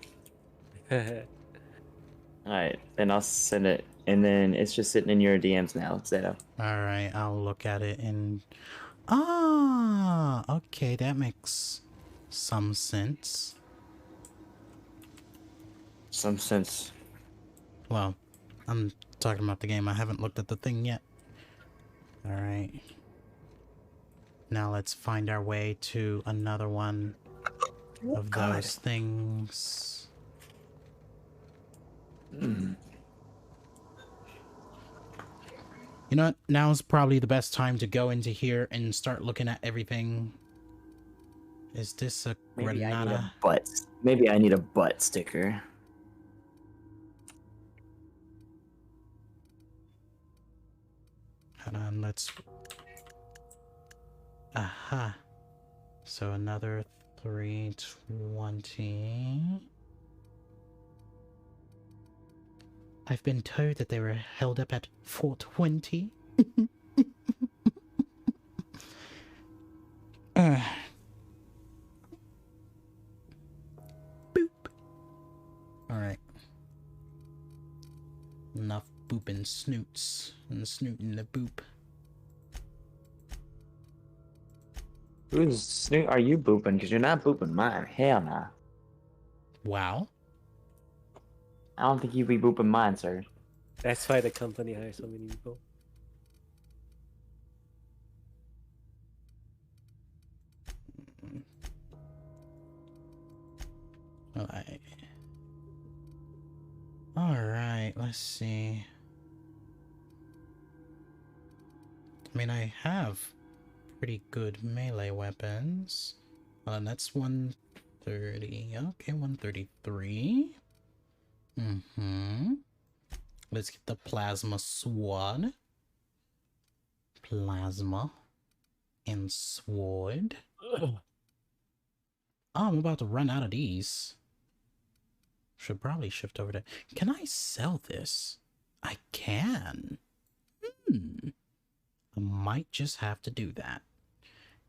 Alright, then I'll send it, and then it's just sitting in your DMs now, Zeta.
Alright, I'll look at it and... Ah, okay, that makes some sense.
Some sense.
Well, I'm talking about the game. I haven't looked at the thing yet. Alright. Now let's find our way to another one of those things. You know what? Now's probably the best time to go into here and start looking at everything. Is this a
Maybe I need
granada?
a butt. Maybe I need a butt sticker.
Hold on, let's... Aha. So another 320. I've been told that they were held up at 420. Boop. Alright. Enough booping snoots and snooting the boop.
Who's Snoot? Are you booping? Because you're not booping mine. Hell nah.
Wow.
I don't think you'd be booping mine, sir.
That's why the company hires so many people.
Alright, let's see. I mean, I have pretty good melee weapons. That's 130. Okay, 133. Let's get the plasma sword. Plasma and sword. Oh, I'm about to run out of these. Should probably shift over to... Can I sell this? I can. I might just have to do that.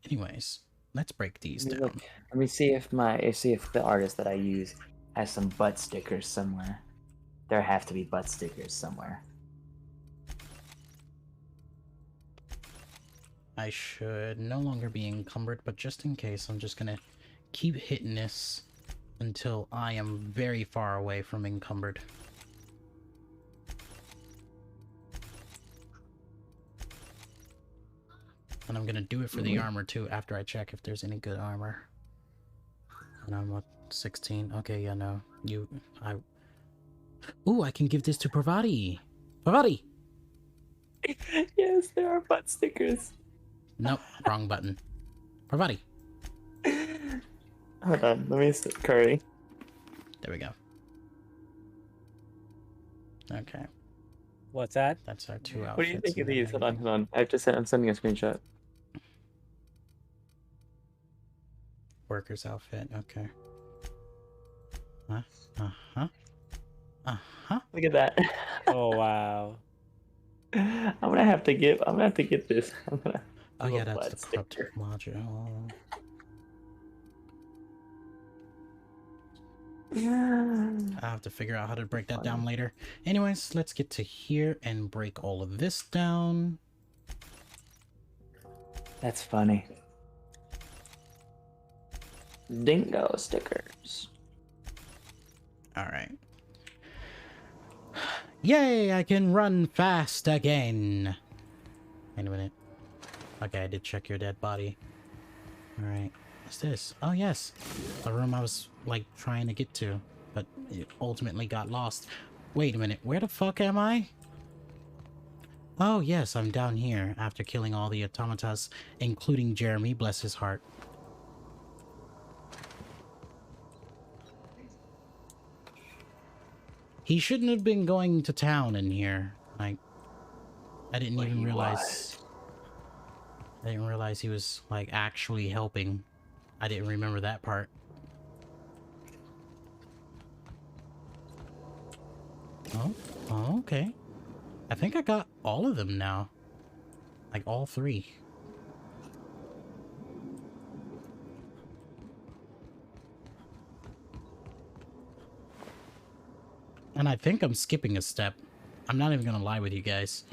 Anyways, let's break these down.
Look, let me see if the artist that I use has some butt stickers somewhere. There have to be butt stickers somewhere.
I should no longer be encumbered, but just in case, I'm just gonna keep hitting this until I am very far away from encumbered. And I'm gonna do it for the armor too after I check if there's any good armor. And I'm at 16. Okay, yeah, no. Ooh, I can give this to Parvati. Parvati!
Yes, there are butt stickers.
Nope, wrong button. Parvati.
Hold on, let me see. Curry.
There we go. Okay,
What's that?
that's our 2 outfits.
What do you think of
and then
these? Hold on,
everything.
hold on. I'm sending a screenshot.
Worker's outfit, okay. Uh-huh.
Look at that.
Oh wow.
I'm gonna have to get this.
Oh
do
yeah,
a
that's
butt
the corrupt
sticker.
module. I'll have to figure out how to break that down later. Anyways, let's get to here and break all of this down.
That's funny. Dingo stickers.
Alright. Yay, I can run fast again. Wait a minute. Okay, I did check your dead body. Alright. What's this? Oh, yes. The room I was, like, trying to get to, but it ultimately got lost. Wait a minute. Where the fuck am I? Oh, yes, I'm down here after killing all the automatas, including Jeremy, bless his heart. He shouldn't have been going to town in here. Like, I didn't even realize. I didn't realize he was, like, actually helping. I didn't remember that part. Oh, okay. I think I got all of them now. Like, all 3. And I think I'm skipping a step. I'm not even gonna lie with you guys.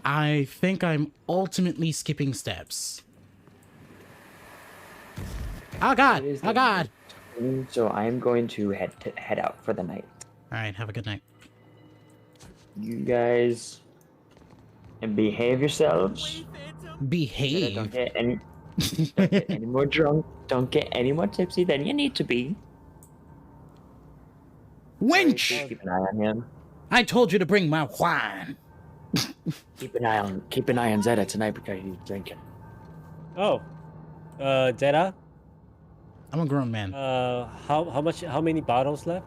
I think I'm ultimately skipping steps. Oh god! Oh god!
So I am going to head out for the night.
Alright, have a good night.
You guys behave yourselves. Don't
Behave.
get any more drunk. Don't get any more tipsy than you need to be.
Wench!
Keep an eye on him.
I told you to bring my wine.
Keep an eye on Zeta tonight because he's drinking.
Oh. Zeta?
I'm a grown man.
How many bottles left?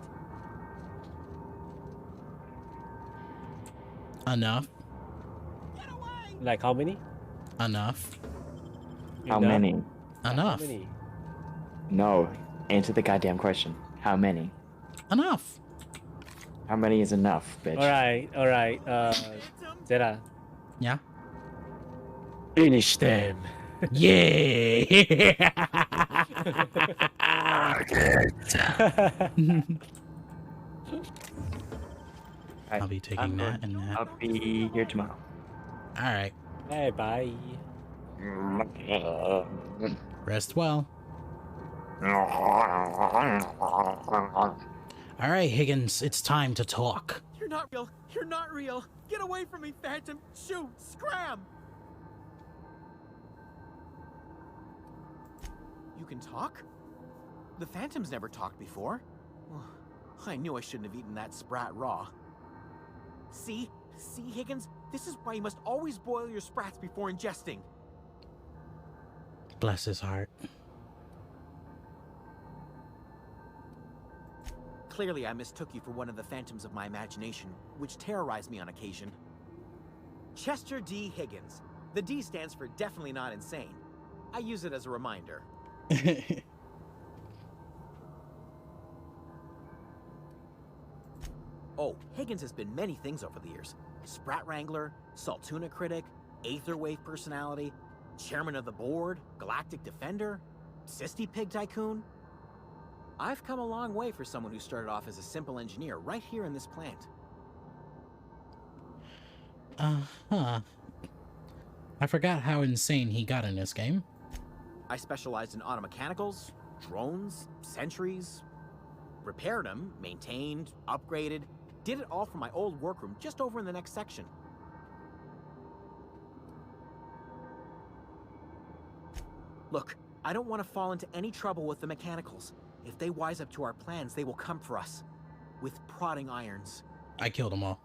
Enough.
Like how many?
Enough.
How
Enough?
many?
Enough.
How many?
No. Answer the goddamn question. How many?
Enough.
How many is enough, bitch?
Alright. Zeta.
Yeah.
Finish them.
Yeah. I'll be taking that and that.
I'll be here tomorrow.
Alright.
Hey, bye.
Rest well. Alright, Higgins, it's time to talk.
You're not real. You're not real. Get away from me, Phantom. Shoot. Scram. You can talk? The Phantom's never talked before. I knew I shouldn't have eaten that sprat raw. See, Higgins? This is why you must always boil your sprats before ingesting.
Bless his heart.
Clearly, I mistook you for one of the phantoms of my imagination, which terrorized me on occasion. Chester D. Higgins. The D stands for definitely not insane. I use it as a reminder. Oh, Higgins has been many things over the years. Sprat Wrangler, Saltuna Critic, Aetherwave Personality, Chairman of the Board, Galactic Defender, Sisty Pig Tycoon. I've come a long way for someone who started off as a simple engineer right here in this plant.
Uh-huh. I forgot how insane he got in this game.
I specialized in automechanicals, drones, sentries, repaired them, maintained, upgraded, did it all from my old workroom just over in the next section. Look, I don't want to fall into any trouble with the mechanicals. If they wise up to our plans, they will come for us. With prodding irons.
I killed them all.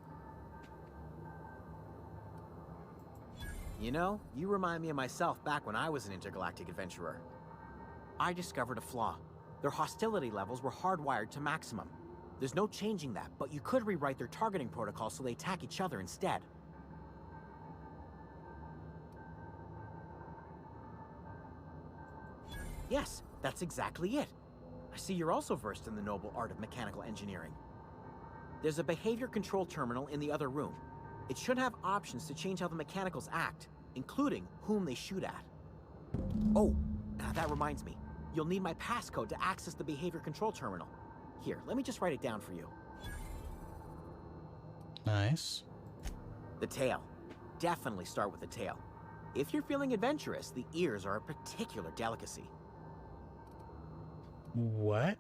You know, you remind me of myself back when I was an intergalactic adventurer. I discovered a flaw. Their hostility levels were hardwired to maximum. There's no changing that, but you could rewrite their targeting protocol so they attack each other instead. Yes, that's exactly it. I see you're also versed in the noble art of mechanical engineering. There's a behavior control terminal in the other room. It should have options to change how the mechanicals act, including whom they shoot at. Oh, that reminds me. You'll need my passcode to access the behavior control terminal. Here, let me just write it down for you.
Nice.
The tail. Definitely start with the tail. If you're feeling adventurous, the ears are a particular delicacy.
What?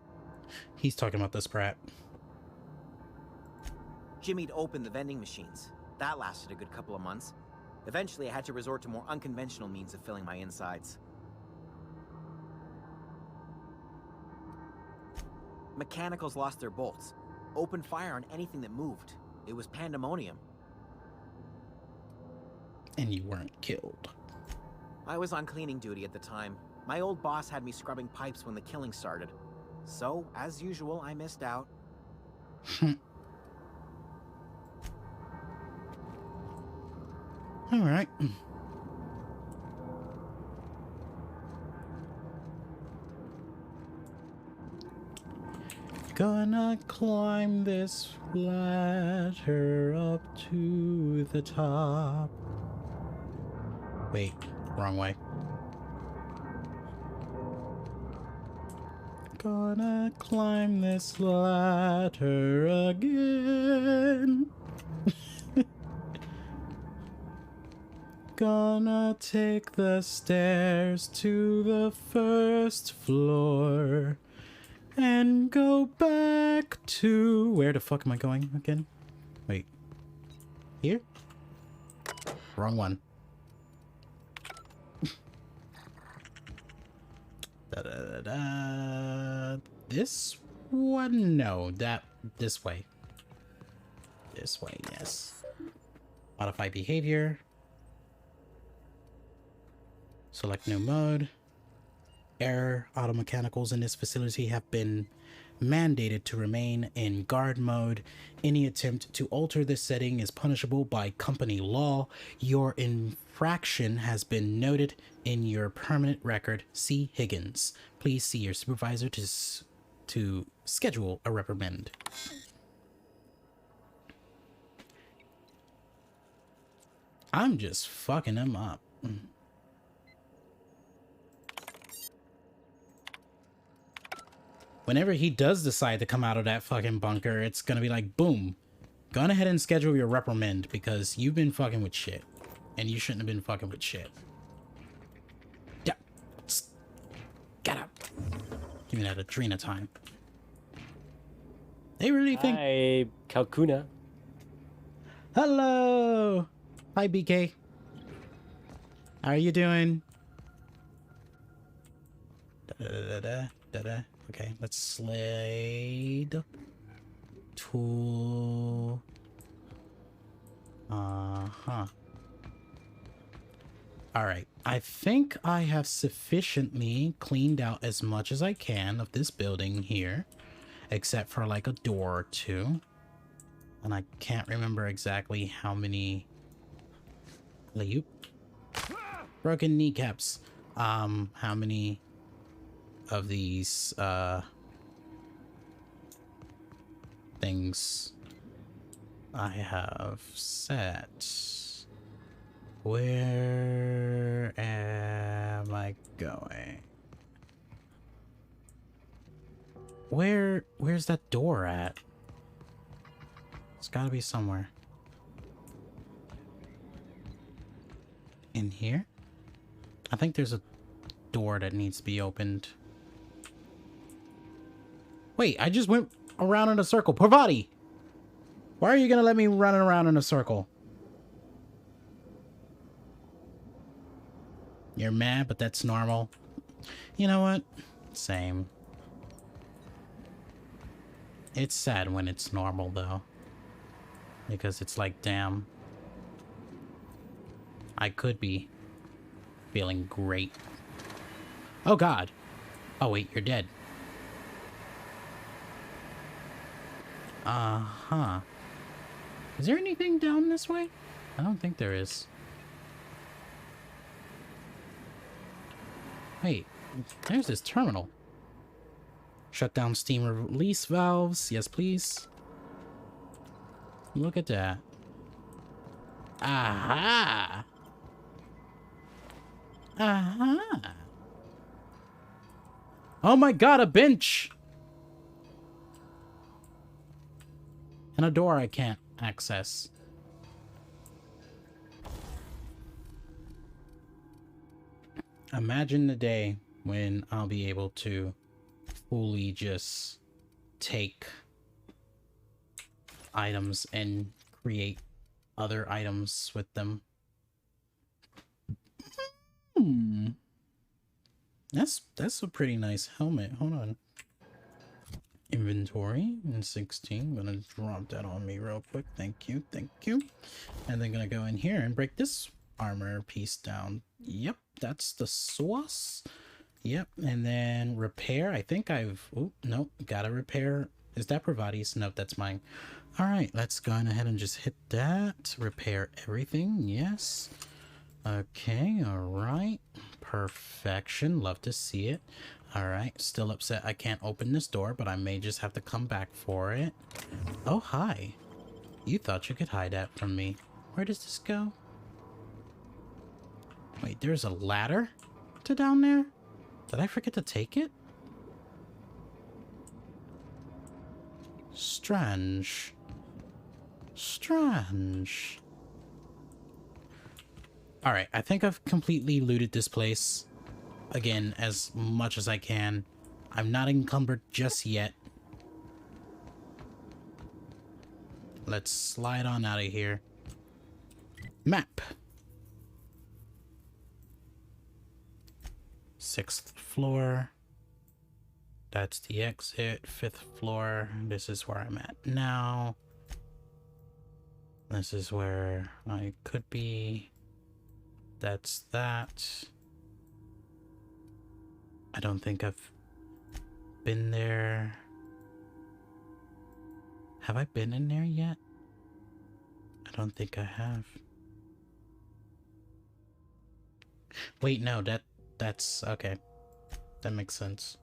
He's talking about this Pratt.
Jimmy'd opened the vending machines. That lasted a good couple of months. Eventually, I had to resort to more unconventional means of filling my insides. Mechanicals lost their bolts. Opened fire on anything that moved. It was pandemonium.
And you weren't killed.
I was on cleaning duty at the time. My old boss had me scrubbing pipes when the killing started. So, as usual, I missed out.
All right. Gonna climb this ladder up to the top. Wait, wrong way. Gonna climb this ladder again. Gonna take the stairs to the first floor and go back to... Where the fuck am I going again? Wait. Here? Wrong one. This one? No, this way. This way, yes. Modify behavior. Select new mode. Air auto mechanicals in this facility have been mandated to remain in guard mode. Any attempt to alter this setting is punishable by company law. Your infraction has been noted in your permanent record. See Higgins. Please see your supervisor to schedule a reprimand. I'm just fucking him up. Whenever he does decide to come out of that fucking bunker, it's gonna be like, boom. Go ahead and schedule your reprimand because you've been fucking with shit. And you shouldn't have been fucking with shit. Yeah. Get up. Give me that Adrena time. They really think...
Hi, Calcuna.
Hello! Hi, BK. How are you doing? Da-da-da-da-da-da. Okay, let's slide to... Alright, I think I have sufficiently cleaned out as much as I can of this building here. Except for like a door or two. And I can't remember exactly how many... Broken kneecaps. How many... of these things I have set. Where am I going? Where's that door at? It's gotta be somewhere. In here? I think there's a door that needs to be opened. Wait, I just went around in a circle. Parvati! Why are you gonna let me run around in a circle? You're mad, but that's normal. You know what? Same. It's sad when it's normal, though. Because it's like, damn. I could be feeling great. Oh, God. Oh, wait, you're dead. Uh-huh. Is there anything down this way? I don't think there is. Wait, there's this terminal. Shut down steam release valves. Yes, please. Look at that. Aha! Aha! Oh my god, a bench! And a door I can't access. Imagine the day when I'll be able to fully just take items and create other items with them. That's a pretty nice helmet. Hold on. Inventory in 16. I'm gonna drop that on me real quick. Thank you, thank you. And then gonna go in here and break this armor piece down. Yep, that's the sauce. Yep, and then repair. I think I've... Oh, nope, gotta repair. Is that Pravati's? Nope, that's mine. Alright, let's go ahead and just hit that. Repair everything, yes. Okay, alright. Perfection, love to see it. Alright, still upset I can't open this door, but I may just have to come back for it. Oh, hi. You thought you could hide that from me. Where does this go? Wait, there's a ladder to down there? Did I forget to take it? Strange. Strange. Alright, I think I've completely looted this place. Again, as much as I can. I'm not encumbered just yet. Let's slide on out of here. Map. 6th floor. That's the exit. 5th floor. This is where I'm at now. This is where I could be. That's that. I don't think I've been there. Have I been in there yet? I don't think I have. Wait, no, that's okay. That makes sense.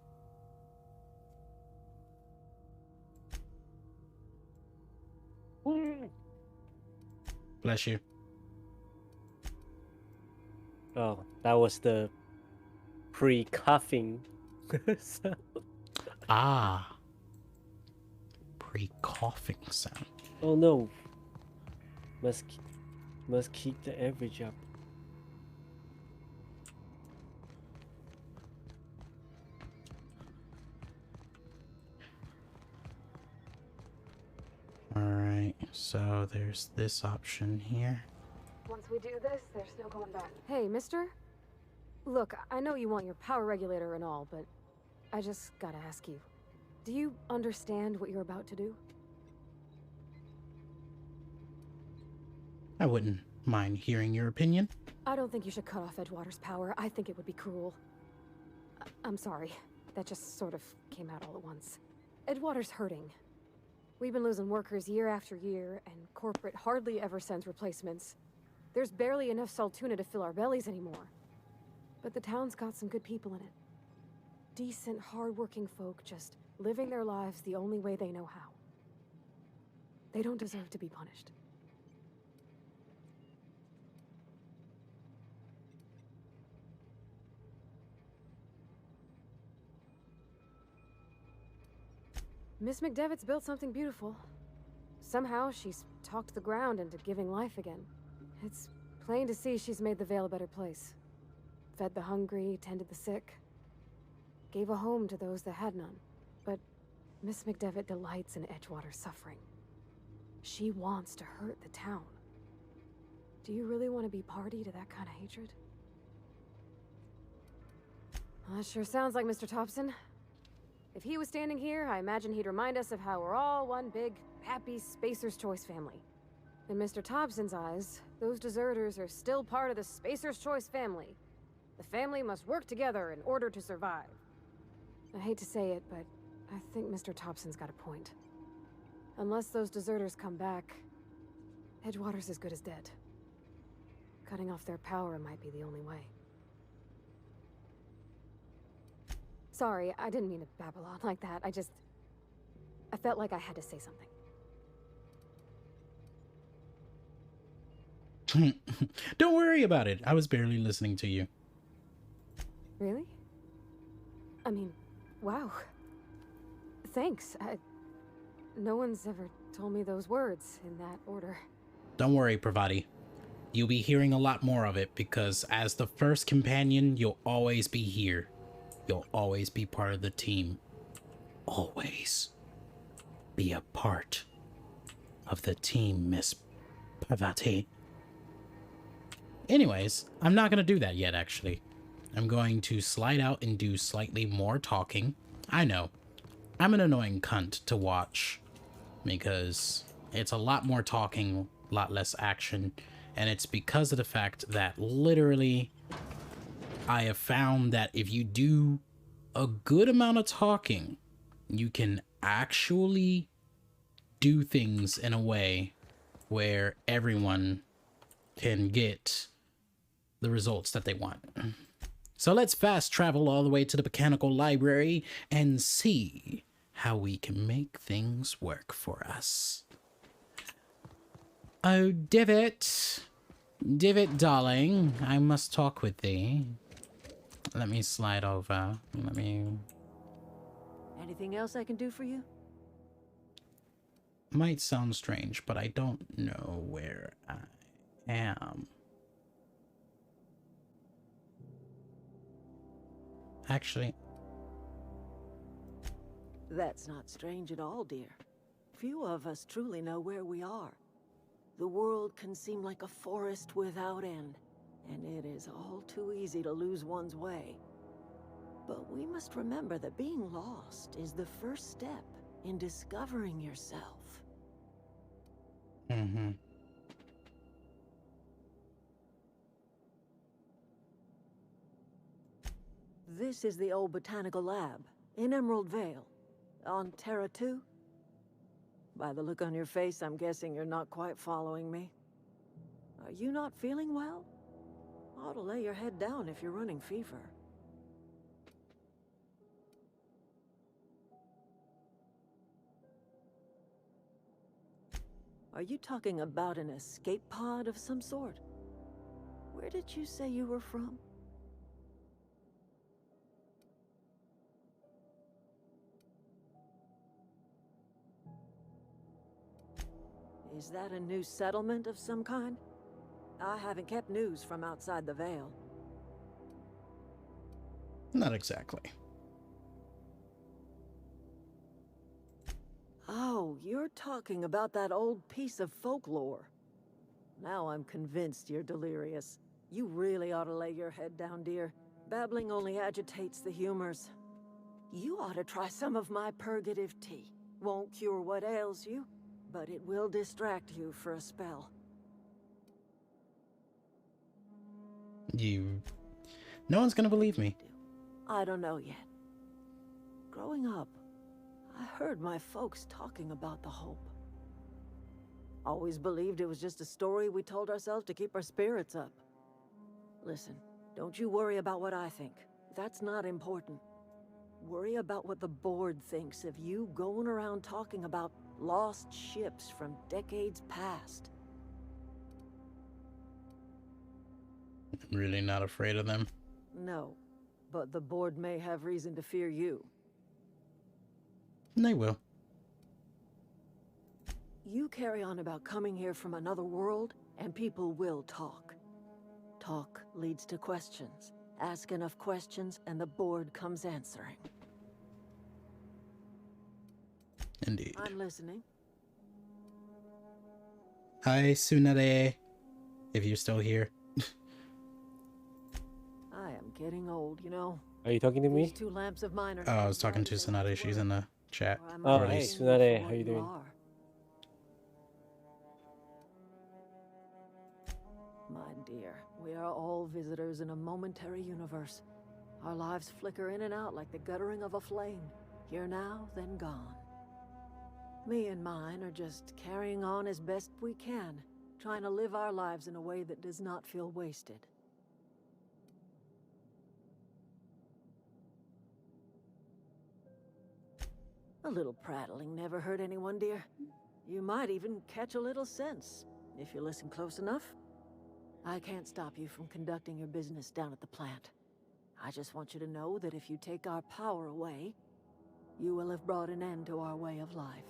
Bless you.
Oh, that was the pre-coughing sound.
Ah. Pre-coughing sound.
Oh no. Must keep the average up.
Alright, so there's this option here.
Once we do this, there's no going back.
Hey, mister? Look, I know you want your power regulator and all, but I just gotta ask you. Do you understand what you're about to do?
I wouldn't mind hearing your opinion.
I don't think you should cut off Edgewater's power. I think it would be cruel. I'm sorry. That just sort of came out all at once. Edgewater's hurting. We've been losing workers year after year, and corporate hardly ever sends replacements. There's barely enough Saltuna to fill our bellies anymore. But the town's got some good people in it. Decent, hard-working folk just living their lives the only way they know how. They don't deserve to be punished. Miss McDevitt's built something beautiful. Somehow she's talked the ground into giving life again. It's plain to see she's made the Vale a better place. Fed the hungry, tended the sick. Gave a home to those that had none. But Miss McDevitt delights in Edgewater's suffering. She wants to hurt the town. Do you really want to be party to that kind of hatred? Well, that sure sounds like Mr. Thompson. If he was standing here, I imagine he'd remind us of how we're all one big, happy Spacer's Choice family. In Mr. Thompson's eyes, those deserters are still part of the Spacer's Choice family. The family must work together in order to survive. I hate to say it, but I think Mr. Thompson's got a point. Unless those deserters come back, Edgewater's as good as dead. Cutting off their power might be the only way. Sorry, I didn't mean to babble on like that. I felt like I had to say something.
Don't worry about it. I was barely listening to you.
Really? I mean, wow. Thanks. No one's ever told me those words in that order.
Don't worry, Pravati. You'll be hearing a lot more of it because as the first companion, you'll always be here. You'll always be part of the team. Always be a part of the team, Miss Pravati. Anyways, I'm not going to do that yet, actually. I'm going to slide out and do slightly more talking. I know. I'm an annoying cunt to watch because it's a lot more talking, a lot less action. And it's because of the fact that literally I have found that if you do a good amount of talking, you can actually do things in a way where everyone can get the results that they want. So let's fast travel all the way to the botanical library and see how we can make things work for us. Oh, Divot. Divot, darling, I must talk with thee. Let me slide over.
Anything else I can do for you?
Might sound strange, but I don't know where I am. Actually,
That's not strange at all, dear. Few of us truly know where we are. The world can seem like a forest without end, and it is all too easy to lose one's way. But we must remember that being lost is the first step in discovering yourself. This is the old botanical lab in Emerald Vale, on Terra 2. By the look on your face, I'm guessing you're not quite following me. Are you not feeling well? Ought to lay your head down if you're running fever. Are you talking about an escape pod of some sort? Where did you say you were from? Is that a new settlement of some kind? I haven't kept news from outside the Vale.
not exactly.
Oh, you're talking about that old piece of folklore. Now I'm convinced you're delirious. You really ought to lay your head down, dear. Babbling only agitates the humors. You ought to try some of my purgative tea. Won't cure what ails you, but it will distract you for a spell.
No one's gonna believe me.
I don't know yet. Growing up, I heard my folks talking about the Hope. Always believed it was just a story we told ourselves to keep our spirits up. Listen, don't you worry about what I think. That's not important. Worry about what the board thinks of you going around talking about lost ships from decades past.
I'm really not afraid of them.
No, but the board may have reason to fear you.
They will.
You carry on about coming here from another world, and people will talk. Talk leads to questions. Ask enough questions, and the board comes answering.
Indeed.
I'm listening.
Hi, Tsunade. If you're still here.
I am getting old, you know.
Are you talking to me?
These 2 lamps of mine are
Oh, I
not
was talking to
exactly
Tsunade. She's in the chat.
or I
Oh,
might
Or at
hey,
least-
blame you
Tsunade,
for
how
what
you doing?
are. My dear, we are all visitors in a momentary universe. Our lives flicker in and out like the guttering of a flame. Here now, then gone. Me and mine are just carrying on as best we can, trying to live our lives in a way that does not feel wasted. A little prattling never hurt anyone, dear. You might even catch a little sense, if you listen close enough. I can't stop you from conducting your business down at the plant. I just want you to know that if you take our power away, you will have brought an end to our way of life.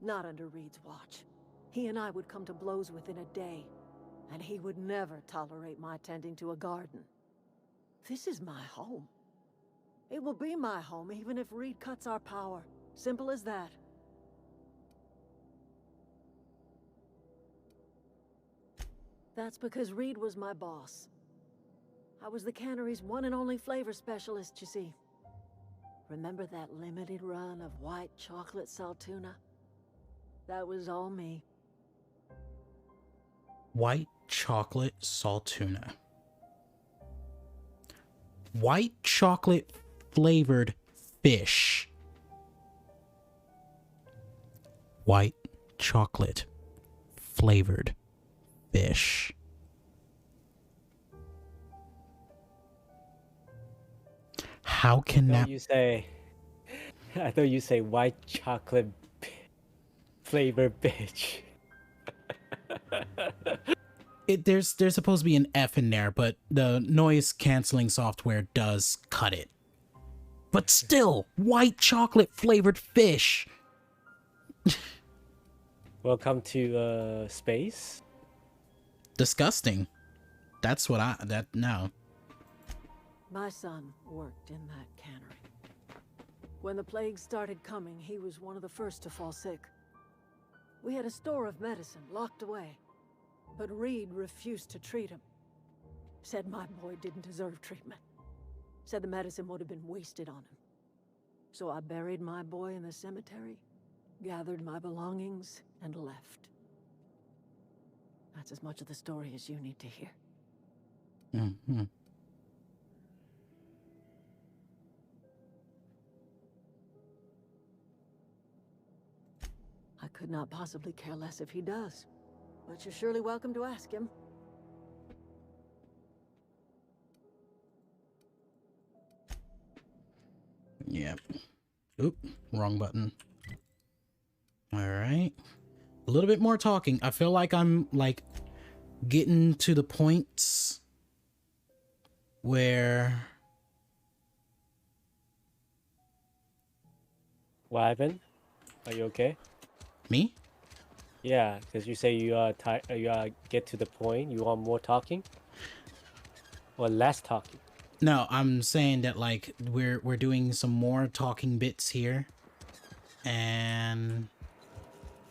Not under Reed's watch. He and I would come to blows within a day, and he would never tolerate my tending to a garden. This is my home. It will be my home even if Reed cuts our power. Simple as that. That's because Reed was my boss. I was the cannery's one and only flavor specialist, you see. Remember that limited run of white chocolate saltuna? That was all me.
White chocolate saltuna. White chocolate flavored fish. White chocolate flavored fish. How can that...
I thought you say white chocolate flavor bitch.
There's supposed to be an F in there, but the noise canceling software does cut it. But still, white chocolate flavored fish.
Welcome to space.
Disgusting. That's what no.
My son worked in that cannery. When the plague started coming, he was one of the first to fall sick. We had a store of medicine locked away, but Reed refused to treat him. Said my boy didn't deserve treatment. Said the medicine would have been wasted on him. So I buried my boy in the cemetery, gathered my belongings, and left. That's as much of the story as you need to hear.
Mm-hmm.
I could not possibly care less if he does, but you're surely welcome to ask him.
Yep. Oop, wrong button. All right. A little bit more talking. I feel like I'm like getting to the points where...
What happened? Are you okay?
Me?
Yeah, because you say you get to the point. You want more talking, or less talking?
No, I'm saying that like we're doing some more talking bits here, and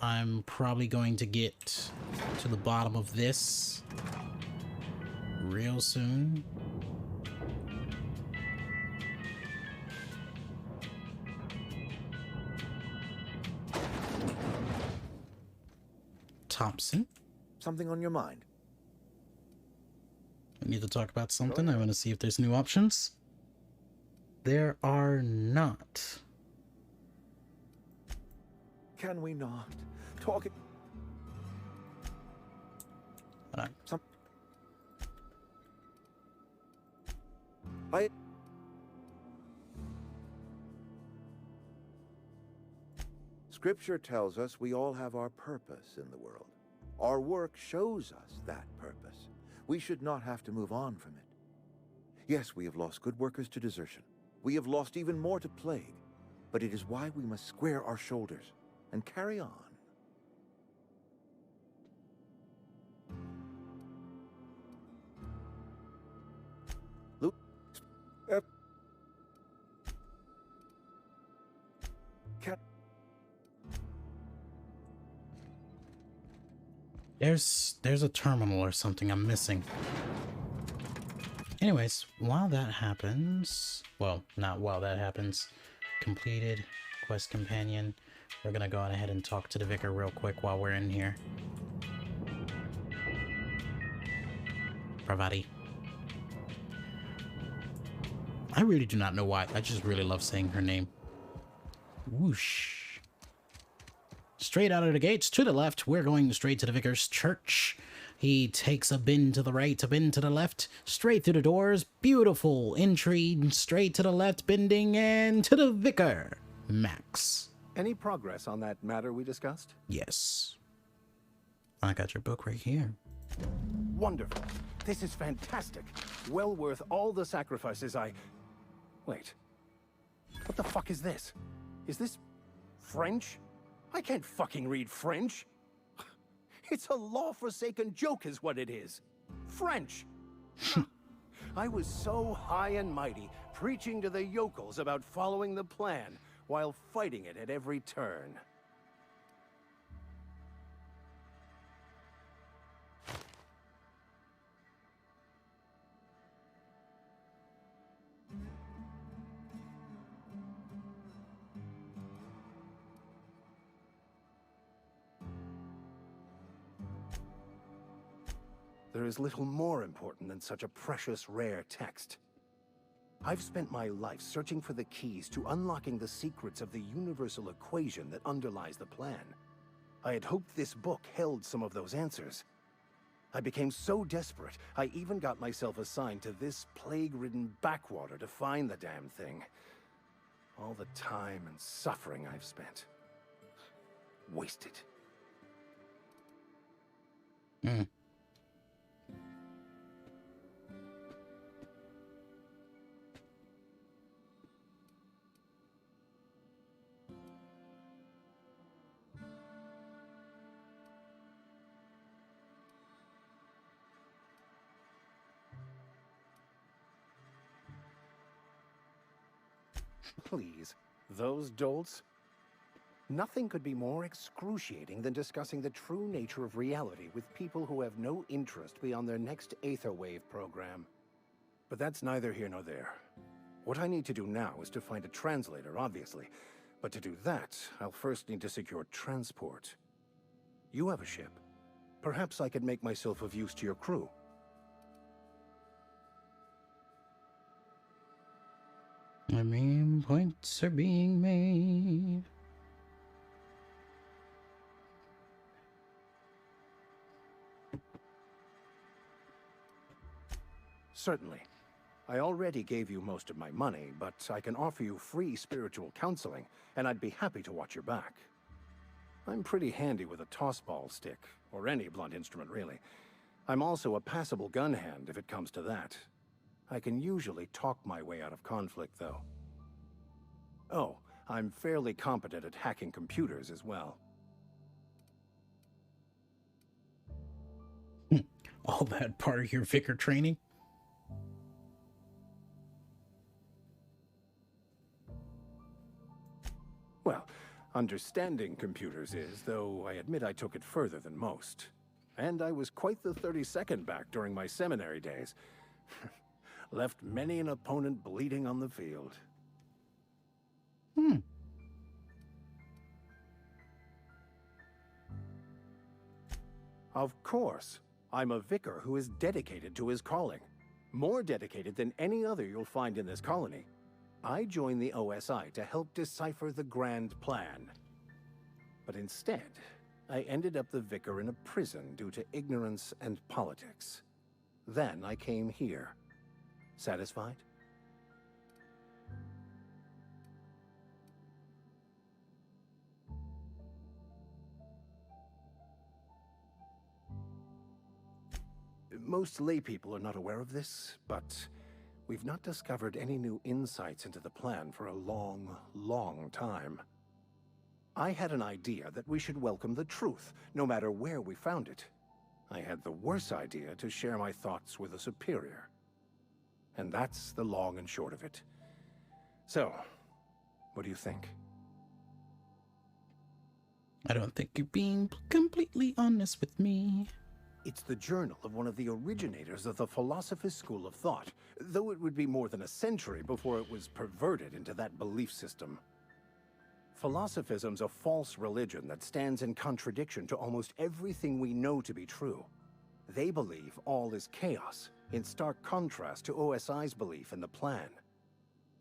I'm probably going to get to the bottom of this real soon. Thompson?
Something on your mind?
We need to talk about something. I want to see if there's new options. There are not.
Can we not talk it? Scripture tells us we all have our purpose in the world. Our work shows us that purpose. We should not have to move on from it. Yes, we have lost good workers to desertion. We have lost even more to plague. But it is why we must square our shoulders and carry on.
There's a terminal or something I'm missing. Anyways, while that happens... Well, not while that happens. Completed. Quest companion. We're gonna go on ahead and talk to the vicar real quick while we're in here. Pravati. I really do not know why. I just really love saying her name. Whoosh. Straight out of the gates to the left, we're going straight to the vicar's church. He takes a bend to the right, a bend to the left, straight through the doors. Beautiful entry, straight to the left, bending, and to the vicar. Max.
Any progress on that matter we discussed?
Yes. I got your book right here.
Wonderful. This is fantastic. Well worth all the sacrifices I... Wait. What the fuck is this? Is this French? I can't fucking read French. It's a law-forsaken joke is what it is. French. I was so high and mighty, preaching to the yokels about following the plan, while fighting it at every turn. There is little more important than such a precious, rare text. I've spent my life searching for the keys to unlocking the secrets of the universal equation that underlies the plan. I had hoped this book held some of those answers. I became so desperate, I even got myself assigned to this plague-ridden backwater to find the damn thing. All the time and suffering I've spent. Wasted.
Hmm.
Please, those dolts? Nothing could be more excruciating than discussing the true nature of reality with people who have no interest beyond their next Aetherwave program. But that's neither here nor there. What I need to do now is to find a translator, obviously. But to do that, I'll first need to secure transport. You have a ship. Perhaps I could make myself of use to your crew.
I mean, points are being made.
Certainly. I already gave you most of my money, but I can offer you free spiritual counseling, and I'd be happy to watch your back. I'm pretty handy with a tossball stick, or any blunt instrument really. I'm also a passable gun hand if it comes to that. I can usually talk my way out of conflict, though. Oh, I'm fairly competent at hacking computers as well.
All that part of your vicar training?
Well, understanding computers is, though I admit I took it further than most. And I was quite the 32nd back during my seminary days. Left many an opponent bleeding on the field. Of course. I'm a vicar who is dedicated to his calling. More dedicated than any other you'll find in this colony. I joined the OSI to help decipher the grand plan. But instead, I ended up the vicar in a prison due to ignorance and politics. Then I came here. Satisfied? Most laypeople are not aware of this, but we've not discovered any new insights into the plan for a long, long time. I had an idea that we should welcome the truth, no matter where we found it. I had the worse idea to share my thoughts with a superior. And that's the long and short of it. So, what do you think?
I don't think you're being completely honest with me.
It's the journal of one of the originators of the Philosopher's School of Thought, though it would be more than a century before it was perverted into that belief system. Philosophism's a false religion that stands in contradiction to almost everything we know to be true. They believe all is chaos, in stark contrast to OSI's belief in the plan.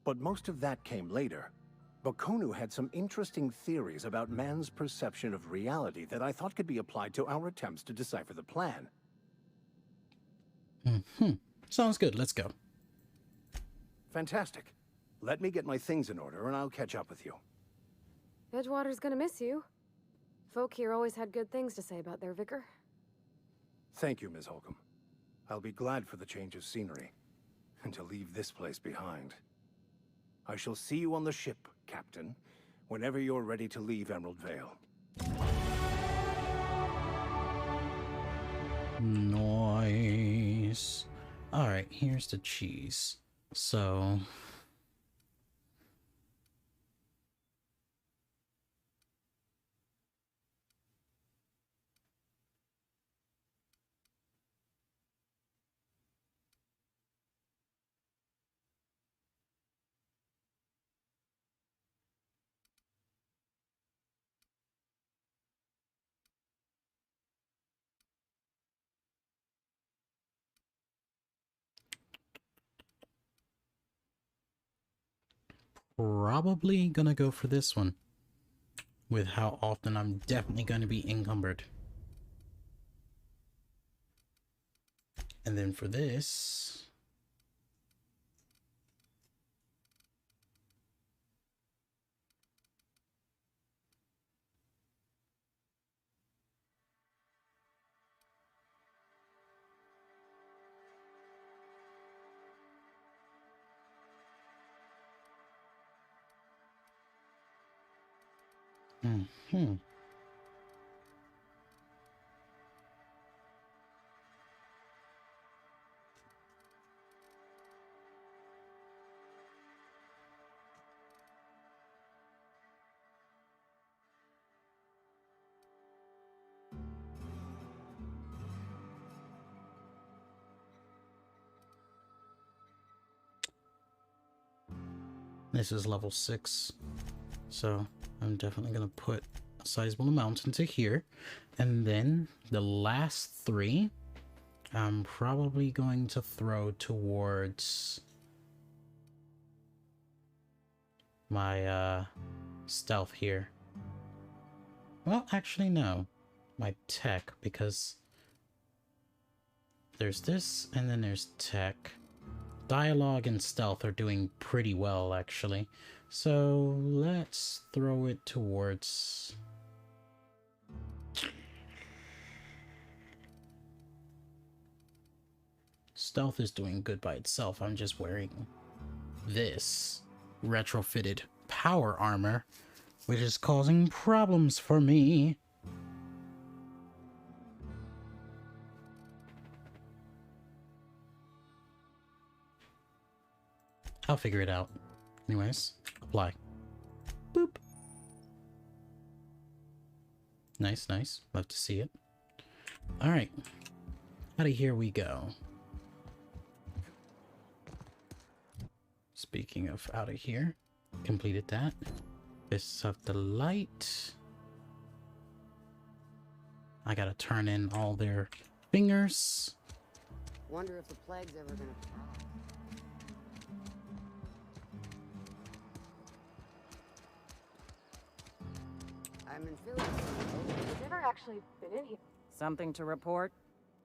But most of that came later. Bakonu had some interesting theories about man's perception of reality that I thought could be applied to our attempts to decipher the plan.
Sounds good. Let's go.
Fantastic. Let me get my things in order and I'll catch up with you.
Edgewater's gonna miss you. Folk here always had good things to say about their vicar.
Thank you, Ms. Holcomb. I'll be glad for the change of scenery and to leave this place behind. I shall see you on the ship, Captain, whenever you're ready to leave Emerald Vale.
Nice. Alright, here's the cheese. So... probably gonna go for this one. With how often I'm definitely gonna be encumbered. And then for this... This is level 6, so I'm definitely going to put a sizable amount into here. And then the last 3, I'm probably going to throw towards my stealth here. Well, actually, no. My tech, because there's this and then there's tech. Dialogue and stealth are doing pretty well, actually. So let's throw it towards... Stealth is doing good by itself. I'm just wearing this retrofitted power armor, which is causing problems for me. I'll figure it out. Anyways, apply. Boop. Nice, nice. Love to see it. Alright. Out of here we go. Speaking of out of here, completed that. Fists of the Light. I gotta turn in all their fingers.
Wonder if the plague's ever gonna... I'm in Philly.
I've never actually been in here.
Something to report?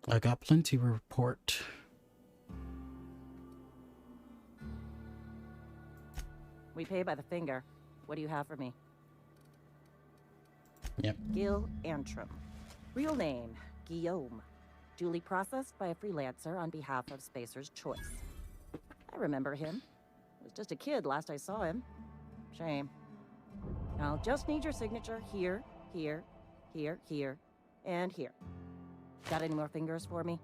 I got plenty to report.
We pay by the finger. What do you have for me?
Yep.
Gil Antrim. Real name, Guillaume. Duly processed by a freelancer on behalf of Spacer's Choice. I remember him. Was just a kid last I saw him. Shame. I'll just need your signature here, here, here, here, and here. Got any more fingers for me?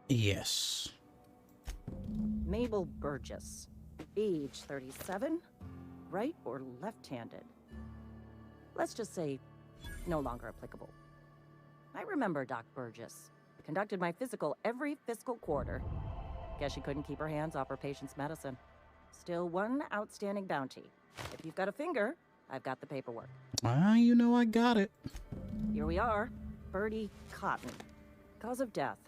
Yes.
Mabel Burgess. Age 37. Right or left-handed? Let's just say No longer applicable. I remember Doc Burgess. Conducted my physical every fiscal quarter. Guess she couldn't keep her hands off her patient's medicine. Still one outstanding bounty. If you've got a finger, I've got the paperwork.
Ah, you know I got it.
Here we are. Birdie Cotton. Cause of death.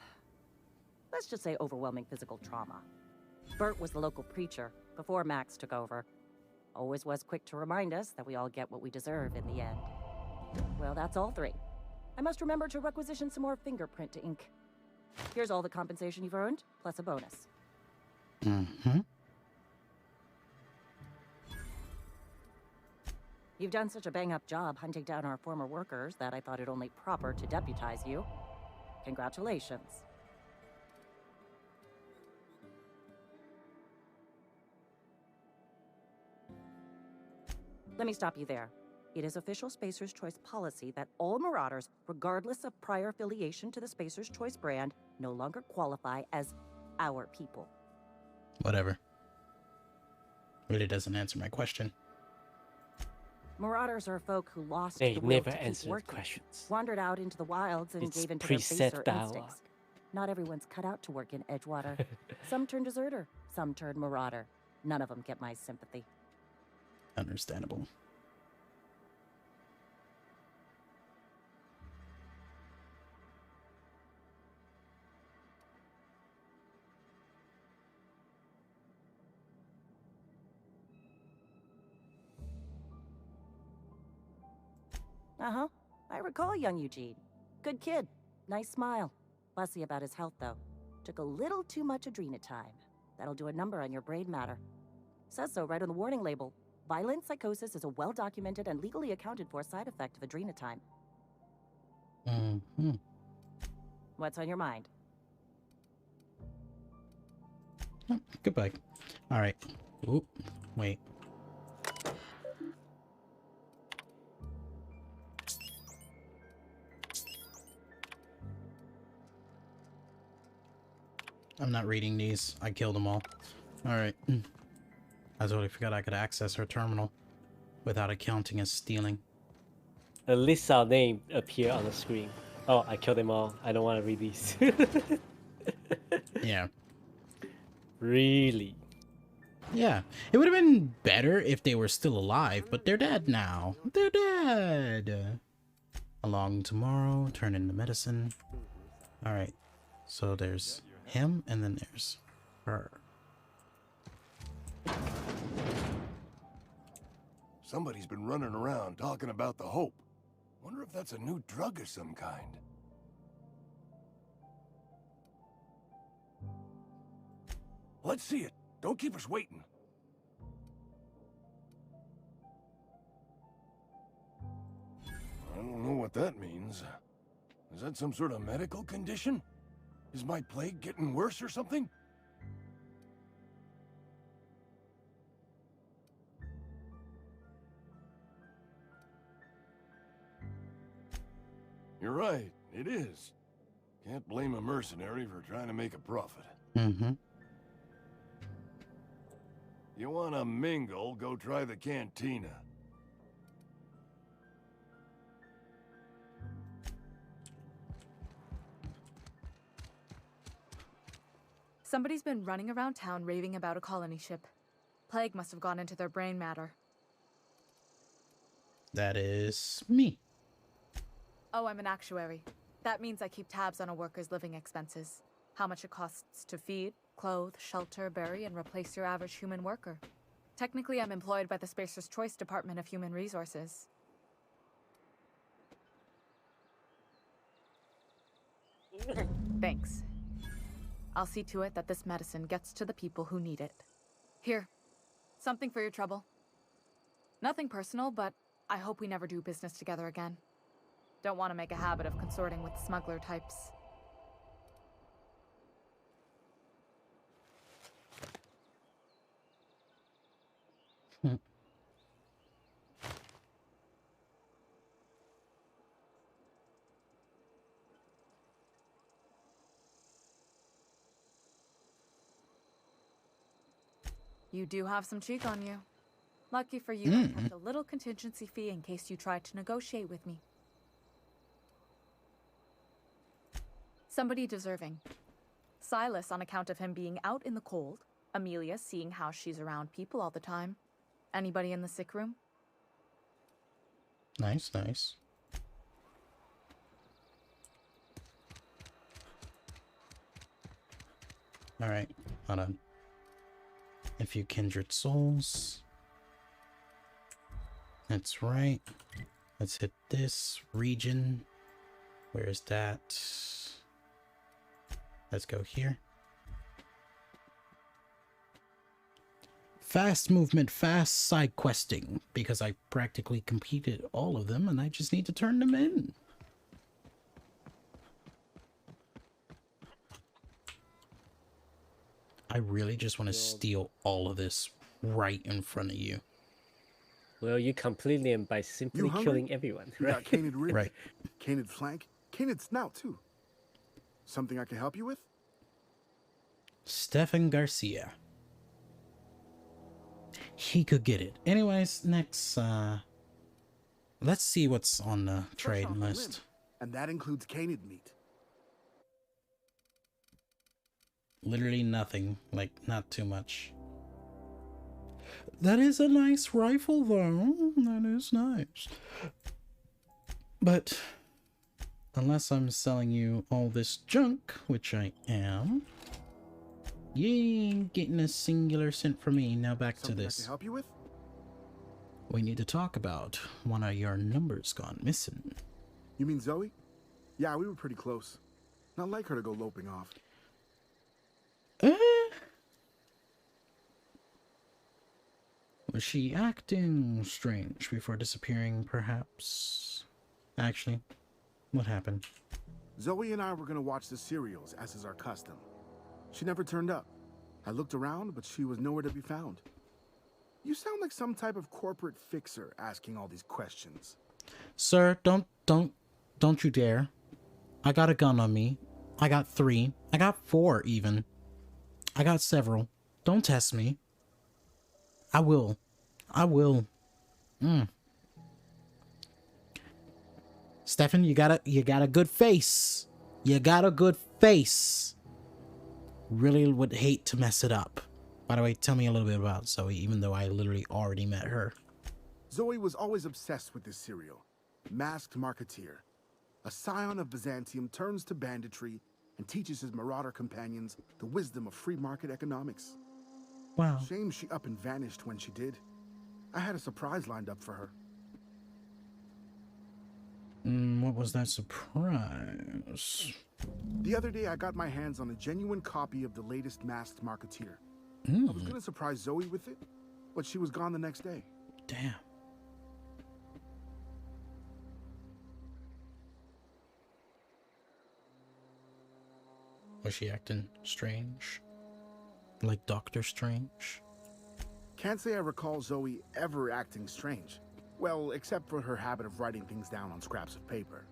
Let's just say overwhelming physical trauma. Bert was the local preacher before Max took over. Always was quick to remind us that we all get what we deserve in the end. Well, that's all three. I must remember to requisition some more fingerprint ink. Here's all the compensation you've earned, plus a bonus.
Mm-hmm.
You've done such a bang-up job hunting down our former workers that I thought it only proper to deputize you. Congratulations. Let me stop you there. It is official Spacer's Choice policy that all Marauders, regardless of prior affiliation to the Spacer's Choice brand, no longer qualify as our people.
Whatever. Really doesn't answer my question.
Marauders are folk who lost
They
the will
never
to keep
answer
working,
questions.
wandered out into the wilds and
It's
gave into their
preset
baser
dialogue.
instincts. Not everyone's cut out to work in Edgewater. Some turn deserter, some turn marauder. None of them get my sympathy.
Understandable.
Uh-huh. I recall young Eugene. Good kid. Nice smile. Fussy about his health, though. Took a little too much adrenatime. That'll do a number on your brain matter. Says so right on the warning label. Violent psychosis is a well-documented and legally accounted for side effect of adrenatime.
Mm-hmm.
What's on your mind?
Oh, goodbye. All right. Oop. Wait. I'm not reading these. I killed them all. Alright. I totally forgot I could access her terminal without accounting as stealing.
At least our name appear on the screen. Oh, I killed them all. I don't want to read these.
Yeah.
Really?
Yeah. It would have been better if they were still alive, but they're dead now. They're dead. Along tomorrow, turn in the medicine. Alright. So there's him, and then there's her.
Somebody's been running around talking about the Hope. Wonder if that's a new drug of some kind. Let's see it. Don't keep us waiting. I don't know what that means. Is that some sort of medical condition? Is my plague getting worse or something? You're right, it is. Can't blame a mercenary for trying to make a profit.
Mm-hmm.
You wanna mingle, go try the cantina.
Somebody's been running around town raving about a colony ship. Plague must have gone into their brain matter.
That is me.
Oh, I'm an actuary. That means I keep tabs on a worker's living expenses. How much it costs to feed, clothe, shelter, bury, and replace your average human worker. Technically, I'm employed by the Spacer's Choice Department of Human Resources. Thanks. I'll see to it that this medicine gets to the people who need it. Here, something for your trouble. Nothing personal, but I hope we never do business together again. Don't want to make a habit of consorting with smuggler types. You do have some cheek on you. Lucky for you, I kept a little contingency fee in case you tried to negotiate with me. Somebody deserving. Silas on account of him being out in the cold. Amelia seeing how she's around people all the time. Anybody in the sick room?
Nice, nice. Alright, hold on. A few kindred souls. That's right. Let's hit this region. Where is that? Let's go here. Fast movement, fast side questing, because I practically completed all of them and I just need to turn them in. I really just want to steal all of this right in front of you.
Well, you complete him by simply killing everyone,
You
right?
got canid ribs,
Right.
canid flank, canid snout too. Something I can help you with?
Stefan Garcia. He could get it. Anyways, next, let's see what's on the trade list.
And that includes canid meat.
Literally nothing. Like, not too much. That is a nice rifle, though. That is nice. But, unless I'm selling you all this junk, which I am, you ain't getting a singular cent from me. Now back to
Something I
this.
can help you with?
We need to talk about one of your numbers gone missing.
You mean Zoe? Yeah, we were pretty close. Not like her to go loping off.
Was she acting strange before disappearing, perhaps? Actually, what happened?
Zoe and I were gonna watch the serials, as is our custom. She never turned up. I looked around, but she was nowhere to be found. You sound like some type of corporate fixer asking all these questions.
Sir, don't you dare. I got a gun on me. I got 3. I got 4 even. I got several. Don't test me. I will. Stefan, you got a good face. You got a good face. Really would hate to mess it up. By the way, tell me a little bit about Zoe, even though I literally already met her.
Zoe was always obsessed with this serial. Masked Marketeer. A scion of Byzantium turns to banditry and teaches his marauder companions the wisdom of free market economics.
Wow.
Shame she up and vanished when she did. I had a surprise lined up for her.
What was that surprise?
The other day, I got my hands on a genuine copy of the latest Masked Marketeer. I was gonna surprise Zoe with it, but she was gone the next day.
Damn. Was she acting strange? Like Doctor Strange?
Can't say I recall Zoe ever acting strange. Well, except for her habit of writing things down on scraps of paper.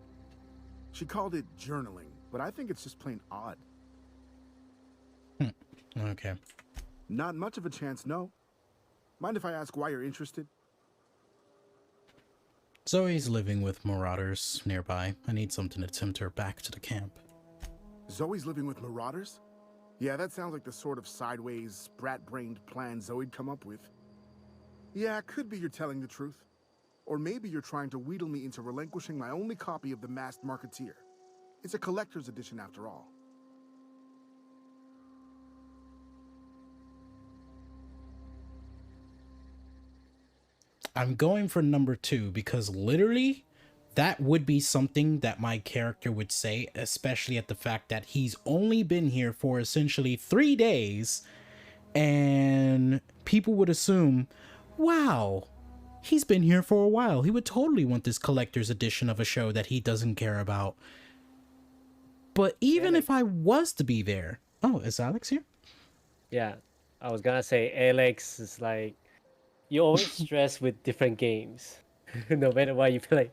She called it journaling, but I think it's just plain odd.
Okay.
Not much of a chance, no. Mind if I ask why you're interested?
Zoe's living with marauders nearby. I need something to tempt her back to the camp.
Zoe's living with marauders? Yeah, that sounds like the sort of sideways, sprat-brained plan Zoe'd come up with. Yeah, it could be you're telling the truth. Or maybe you're trying to wheedle me into relinquishing my only copy of the Masked Marketeer. It's a collector's edition after all.
I'm going for number 2 because literally that would be something that my character would say, especially at the fact that he's only been here for essentially 3 days, and people would assume, wow, he's been here for a while. He would totally want this collector's edition of a show that he doesn't care about. But even if I was to be there... Oh, is Alex here?
Yeah, I was gonna say Alex is like, you always stress with different games, no matter what you play.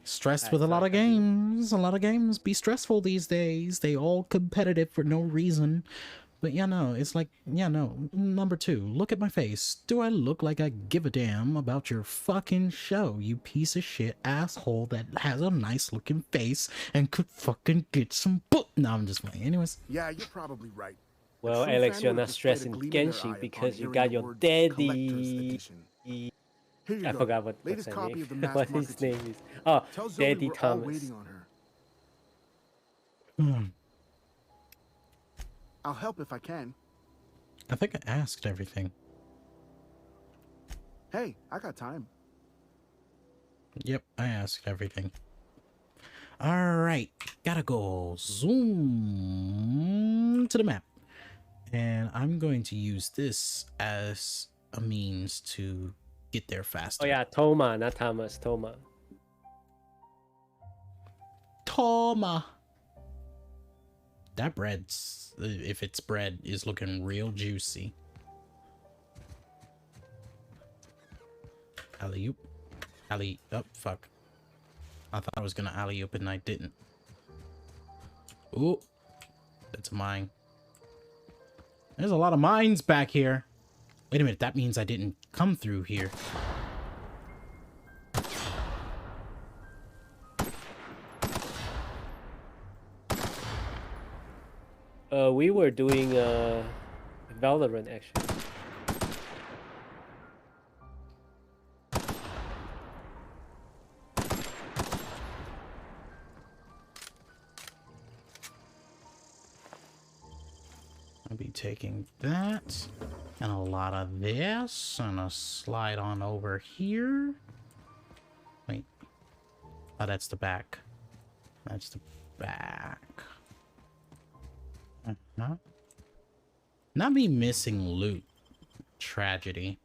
Stressed with a lot of games. A lot of games be stressful these days. They all competitive for no reason. But yeah, no, it's like, yeah, no. Number 2, look at my face. Do I look like I give a damn about your fucking show, you piece of shit asshole that has a nice looking face and could fucking get some book? No, I'm just playing. Anyways.
Yeah, you're probably right.
Well,
True
Alex,
fan
you're
would
not
have displayed a
stressing
gleam in their eye
Genshin
upon
because you
hearing
got
the
your
words collector's
daddy.
edition. Here you
I
go.
forgot what's
Latest
her
copy
name.
of the mass
What
market
his name
tier.
is. Oh,
Tell Zoe
Daddy
we're all
Thomas.
waiting on her.
Hmm.
I'll help if I can.
I think I asked everything.
Hey, I got time.
Yep, I asked everything. Alright, gotta go zoom to the map. And I'm going to use this as a means to get there faster.
Oh yeah, Toma, not Thomas, Toma.
Toma! That bread's, if it's bread, is looking real juicy. Alley-oop. Oh, fuck. I thought I was gonna alley-oop and I didn't. Ooh. That's a mine. There's a lot of mines back here. Wait a minute, that means I didn't come through here.
We were doing Valorant actually.
I'll be taking that and a lot of this and a slide on over here. Wait. Oh, that's the back. That's the back. Not me missing loot. Tragedy.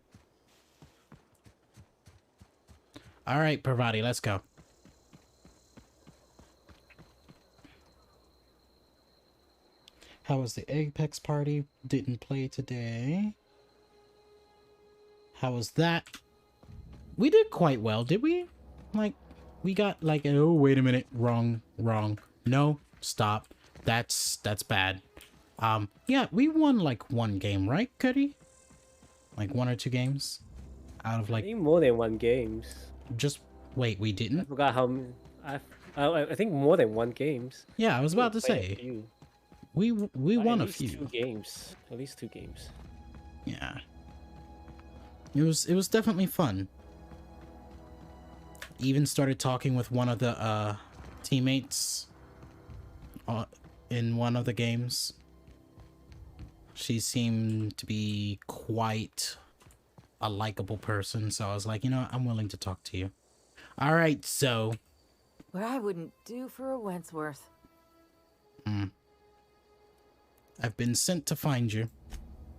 Alright, Parvati, let's go. How was the Apex party? Didn't play today. How was that? We did quite well, did we? Like, we got like, oh, wait a minute. Wrong. No, stop. That's bad. Yeah, we won like 1 game, right, Cuddy? Like 1 or 2 games? Out of like...
I think more than 1 games.
Just, wait, we didn't?
I forgot how... I think more than 1 games.
Yeah, I was about to say. We won a few.
2 games. At least 2 games.
Yeah. It was definitely fun. Even started talking with one of the teammates in one of the games. She seemed to be quite a likable person, so I was like, you know, I'm willing to talk to you. All right, so.
What I wouldn't do for a Wentworth.
I've been sent to find you.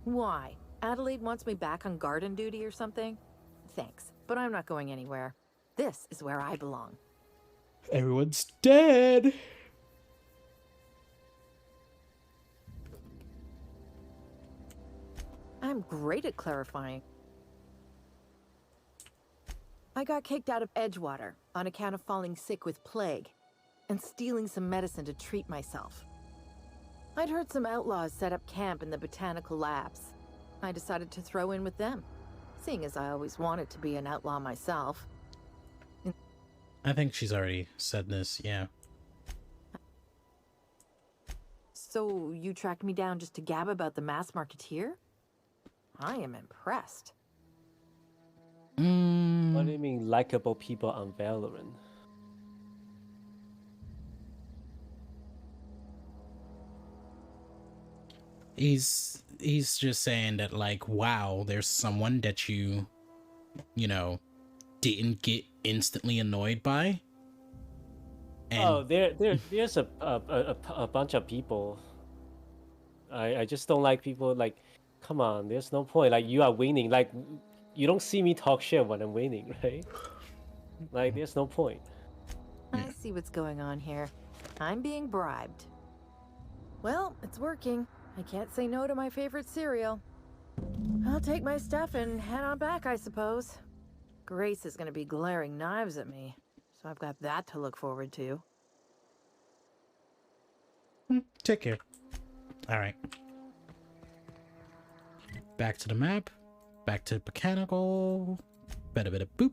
Why? Adelaide wants me back on garden duty or something? Thanks, but I'm not going anywhere. This is where I belong.
Everyone's dead.
I'm great at clarifying. I got kicked out of Edgewater on account of falling sick with plague and stealing some medicine to treat myself. I'd heard some outlaws set up camp in the botanical labs. I decided to throw in with them, seeing as I always wanted to be an outlaw myself.
I think she's already said this, yeah.
So you tracked me down just to gab about the mass marketeer? I am impressed.
What do you mean likable people on Valorant?
He's just saying that, like, wow, there's someone that you know, didn't get instantly annoyed by. And
there's a bunch of people. I just don't like people like, come on, there's no point. Like, you are winning. Like, you don't see me talk shit when I'm winning, right? Like, there's no point.
I see what's going on here. I'm being bribed. Well, it's working. I can't say no to my favorite cereal. I'll take my stuff and head on back, I suppose. Grace is going to be glaring knives at me, so I've got that to look forward to.
Take care. All right. Back to the map. Back to mechanical. Bada bada boop.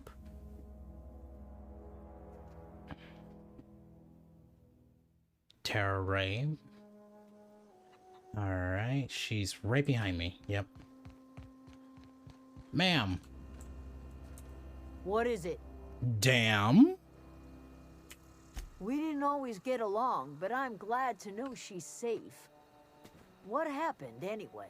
Terra Ray. Alright, she's right behind me. Yep. Ma'am.
What is it?
Damn.
We didn't always get along, but I'm glad to know she's safe. What happened, anyway?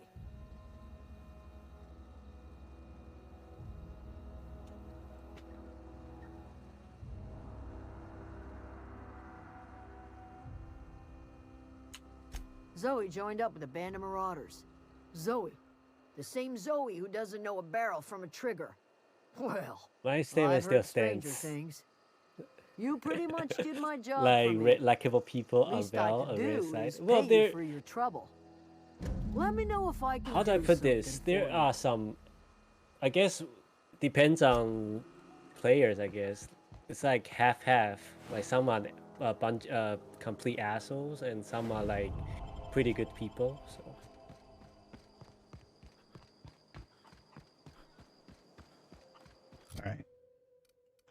Zoe joined up with a band of marauders. Zoe. The same Zoe who doesn't know a barrel from a trigger. Well,
My statement
I've
still
heard stranger
stands.
things. You pretty much did my job
Like
for me.
likable people are
Least I
well
could
on their
do
side.
is
Well,
pay you
there.
for your trouble. Let me know if I can
How do I
do
put this?
something
There
for
are some. I guess depends on players. I guess it's like half. Like some are a bunch complete assholes, and some are like pretty good people. So.
Alright.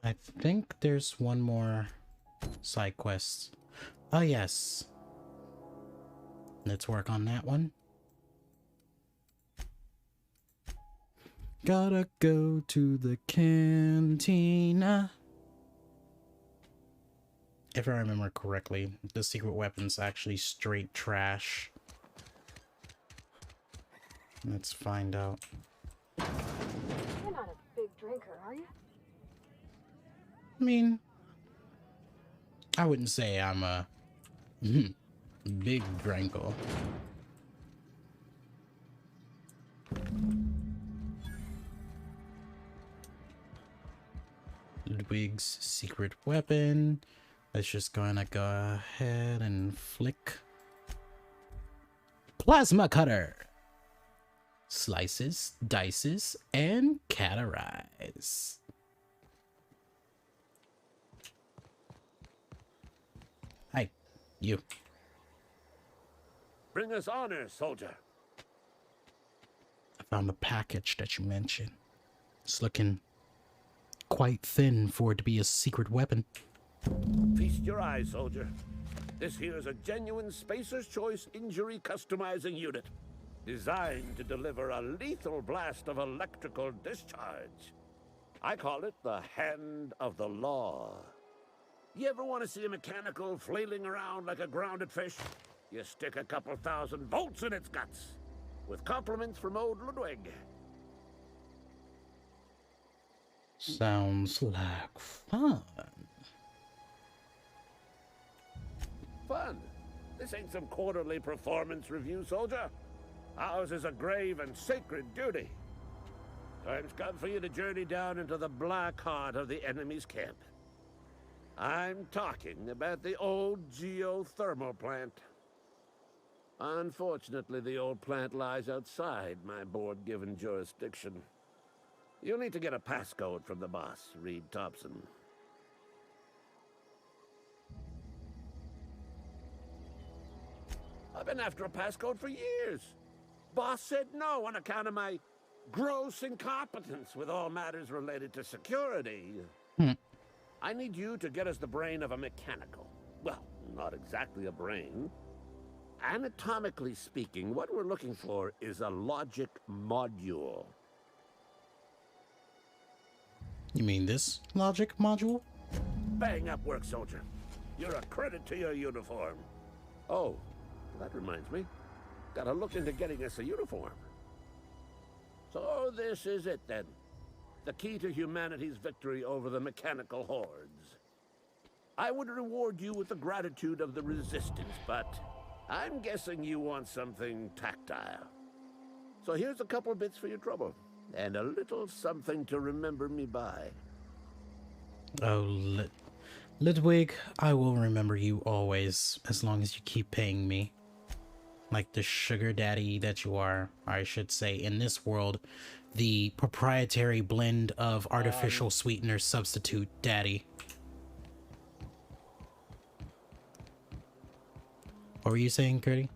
I think there's one more side quest. Oh, yes. Let's work on that one. Gotta go to the cantina. If I remember correctly, the secret weapon's actually straight trash. Let's find out.
You're not a big drinker, are you?
I mean, I wouldn't say I'm a big drinker. Ludwig's secret weapon. Let's just gonna go ahead and flick. Plasma cutter. Slices, dices, and cauterize. Hi, you.
Bring us honor, soldier.
I found the package that you mentioned. It's looking quite thin for it to be a secret weapon.
Feast your eyes, soldier. This here is a genuine Spacer's Choice injury customizing unit, designed to deliver a lethal blast of electrical discharge. I call it the Hand of the Law. You ever want to see a mechanical flailing around like a grounded fish? You stick a couple thousand volts in its guts. With compliments from old Ludwig.
Sounds like fun.
Fun? This ain't some quarterly performance review, soldier. Ours is a grave and sacred duty. Time's come for you to journey down into the black heart of the enemy's camp. I'm talking about the old geothermal plant. Unfortunately, the old plant lies outside my board-given jurisdiction. You'll need to get a passcode from the boss, Reed Thompson. I've been after a passcode for years. Boss said no on account of my gross incompetence with all matters related to security. I need you to get us the brain of a mechanical. Well, not exactly a brain. Anatomically speaking, what we're looking for is a logic module.
You mean this logic module?
Bang up work, soldier. You're a credit to your uniform. Oh, that reminds me. Gotta look into getting us a uniform. So this is it then. The key to humanity's victory over the mechanical hordes. I would reward you with the gratitude of the resistance, but I'm guessing you want something tactile. So here's a couple bits for your trouble, and a little something to remember me by.
Oh, Ludwig, I will remember you always, as long as you keep paying me. Like the sugar daddy that you are, I should say, in this world, the proprietary blend of artificial sweetener substitute daddy. What were you saying, Curdy?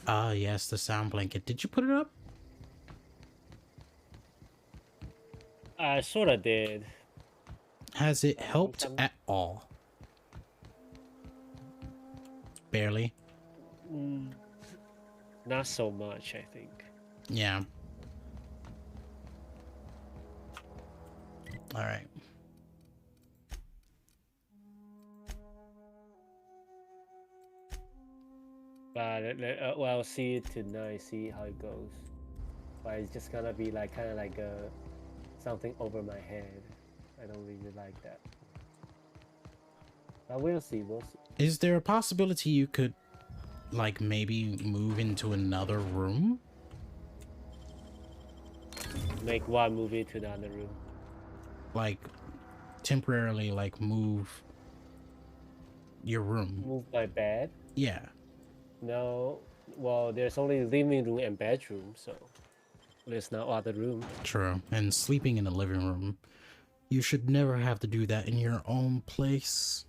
Ah, yes, the sound blanket. Did you put it up?
I sort of did.
Has it helped at all? Barely.
Not so much, I think.
Yeah. All right.
But well, I'll see it tonight. See how it goes. But it's just gonna be like kind of like something over my head. I don't really like that. But we'll see. We'll see.
Is there a possibility you could, like, maybe move into another room?
Make one movie to the other room.
Like, temporarily, like, move your room.
Move my bed?
Yeah.
No. Well, there's only living room and bedroom, so there's no other room.
True. And sleeping in the living room. You should never have to do that in your own place.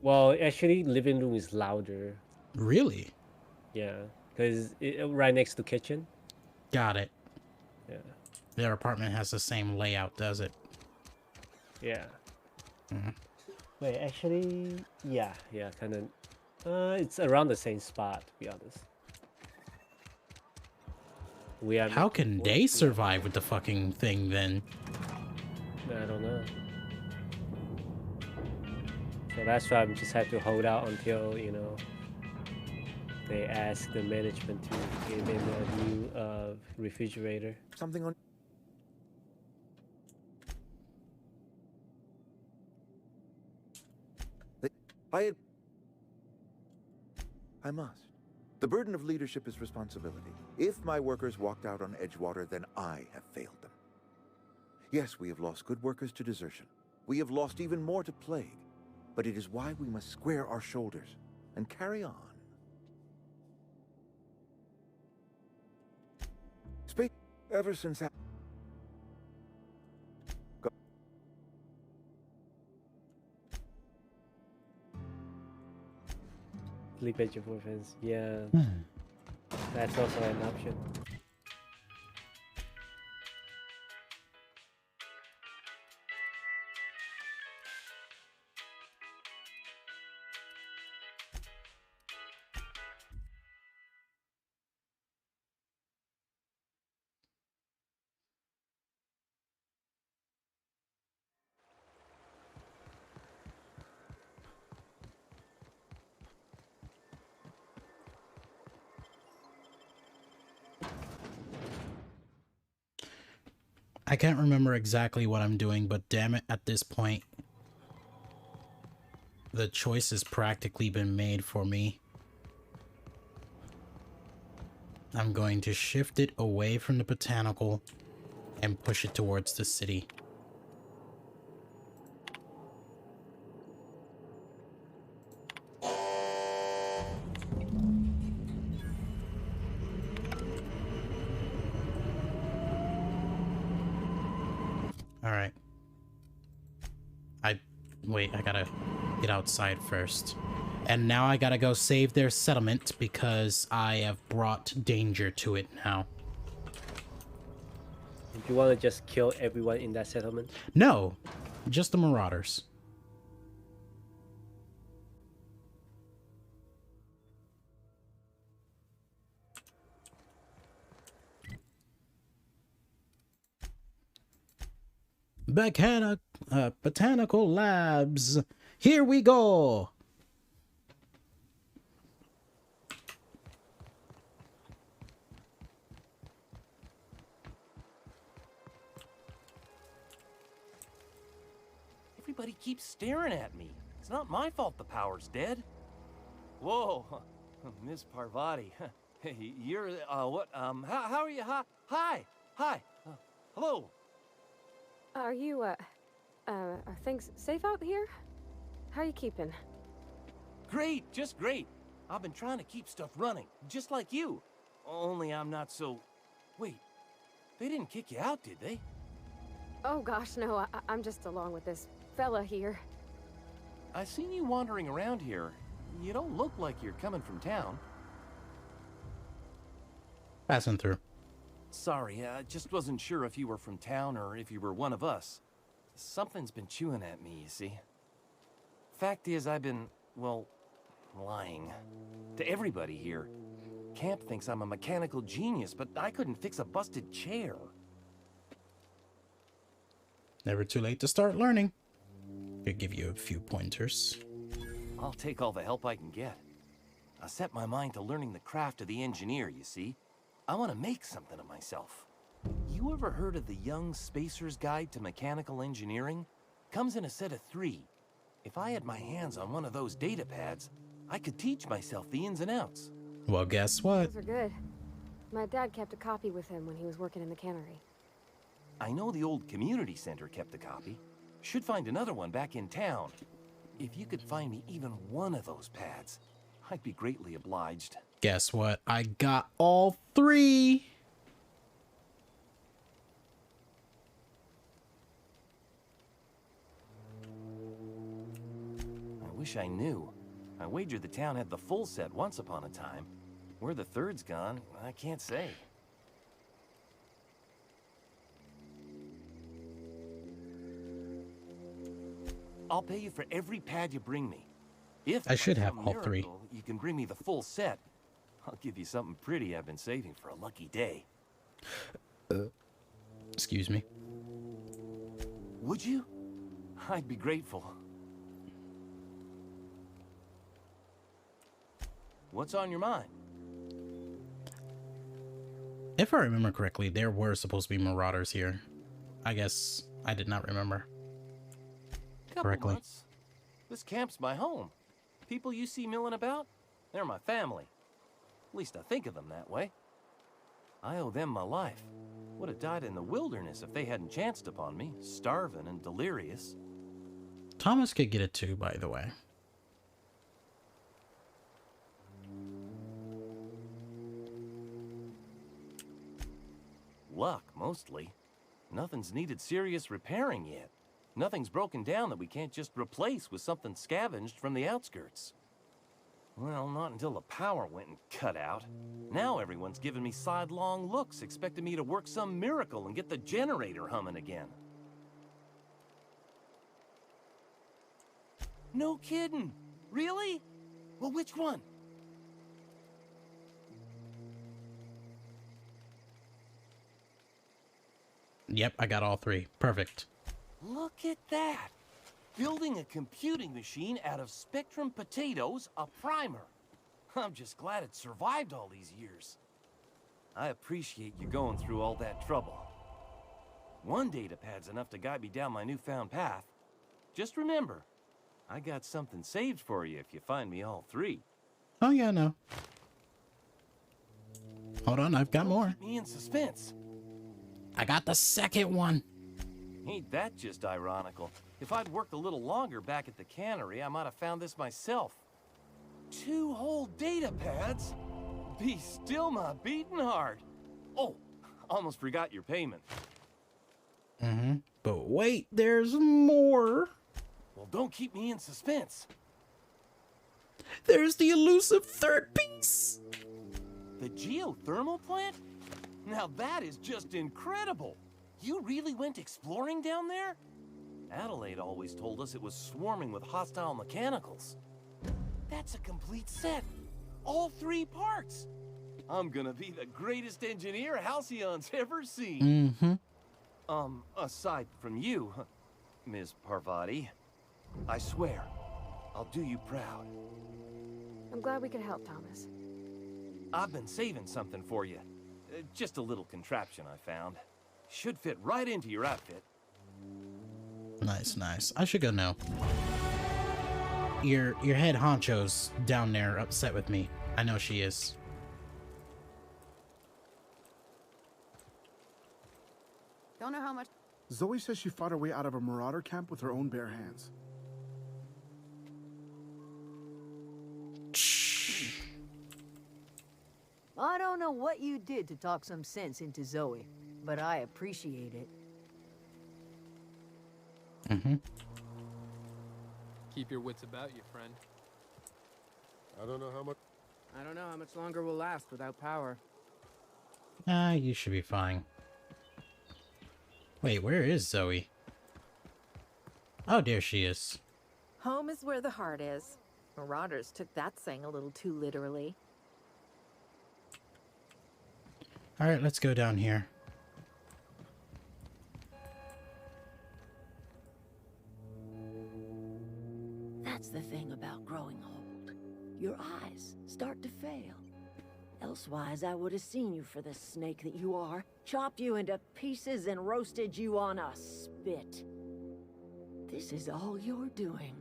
Well, actually, living room is louder.
Really?
Yeah, because right next to kitchen.
Got it.
Yeah.
Their apartment has the same layout, does it?
Yeah.
Mm-hmm.
Wait, actually, yeah, kind of. It's around the same spot, to be honest. We are.
How can they survive with the fucking thing then?
I don't know. So that's why I just have to hold out until, you know, they ask the management to give in a new refrigerator.
Something on. I must. The burden of leadership is responsibility. If my workers walked out on Edgewater, then I have failed them. Yes, we have lost good workers to desertion. We have lost even more to plague. But it is why we must square our shoulders and carry on. Speak ever since that.
Sleep at your boyfriends. Yeah. That's also an option.
I can't remember exactly what I'm doing, but damn it, at this point, the choice has practically been made for me. I'm going to shift it away from the botanical and push it towards the city. Alright. Wait, I gotta get outside first. And now I gotta go save their settlement because I have brought danger to it now.
Do you want to just kill everyone in that settlement?
No, just the marauders. Botanical labs. Here we go.
Everybody keeps staring at me. It's not my fault the power's dead. Whoa, Miss Parvati. Hey, you're, what, how are you? Hi, hello.
Are you, are things safe out here? How are you keeping?
Great, just great. I've been trying to keep stuff running, just like you. Only I'm not so... Wait, they didn't kick you out, did they?
Oh gosh, no, I'm just along with this fella here.
I seen you wandering around here. You don't look like you're coming from town.
Passing through.
Sorry, I just wasn't sure if you were from town or if you were one of us. Something's been chewing at me, you see. Fact is, I've been, well, lying. To everybody here. Camp thinks I'm a mechanical genius, but I couldn't fix a busted chair.
Never too late to start learning. Could give you a few pointers.
I'll take all the help I can get. I set my mind to learning the craft of the engineer, you see. I want to make something of myself. You ever heard of the Young Spacer's Guide to Mechanical Engineering? Comes in a set of 3. If I had my hands on one of those data pads, I could teach myself the ins and outs.
Well, guess what?
Those are good. My dad kept a copy with him when he was working in the cannery.
I know the old community center kept a copy. Should find another one back in town. If you could find me even one of those pads, I'd be greatly obliged.
Guess what? I got all 3.
I wish I knew. I wager the town had the full set once upon a time. Where the third's gone, I can't say. I'll pay you for every pad you bring me. If
I should have
by
all
some
3.
miracle, you can bring me the full set. I'll give you something pretty I've been saving for a lucky day.
Excuse me.
Would you? I'd be grateful. What's on your mind?
If I remember correctly, there were supposed to be marauders here. I guess I did not remember correctly.
Months. This camp's my home. People you see milling about, they're my family. At least I think of them that way. I owe them my life. Would have died in the wilderness if they hadn't chanced upon me, starving and delirious.
Thomas could get it too, by the way.
Luck, mostly. Nothing's needed serious repairing yet. Nothing's broken down that we can't just replace with something scavenged from the outskirts. Well, not until the power went and cut out. Now everyone's giving me sidelong looks, expecting me to work some miracle and get the generator humming again. No kidding. Really? Well, which one?
Yep, I got all 3. Perfect.
Look at that! Building a computing machine out of Spectrum potatoes, a primer. I'm just glad it survived all these years. I appreciate you going through all that trouble. One data pad's enough to guide me down my newfound path. Just remember, I got something saved for you if you find me all 3.
Oh yeah, no. Hold on, I've got more.
Keep me in suspense.
I got the second one.
Ain't that just ironical? If I'd worked a little longer back at the cannery, I might have found this myself. 2 whole data pads? Be still my beating heart. Oh, almost forgot your payment.
But wait, there's more.
Well, don't keep me in suspense.
There's the elusive third piece.
The geothermal plant? Now that is just incredible. You really went exploring down there? Adelaide always told us it was swarming with hostile mechanicals. That's a complete set. All 3 parts. I'm gonna be the greatest engineer Halcyon's ever seen. Aside from you, Ms. Parvati, I swear, I'll do you proud.
I'm glad we could help, Thomas.
I've been saving something for you. Just a little contraption I found. Should fit right into your outfit.
Nice, nice. I should go now. Your head honcho's down there upset with me. I know she is.
Don't know how much.
Zoe says she fought her way out of a marauder camp with her own bare hands.
I don't know what you did to talk some sense into Zoe, but I appreciate it.
Keep your wits about you, friend.
I don't know how much longer we'll last without power.
You should be fine. Wait, where is Zoe? Oh, there she is.
Home is where the heart is. Marauders took that saying a little too literally.
Alright, let's go down here.
That's the thing about growing old. Your eyes start to fail. Elsewise, I would have seen you for the snake that you are, chopped you into pieces and roasted you on a spit. This is all you're doing.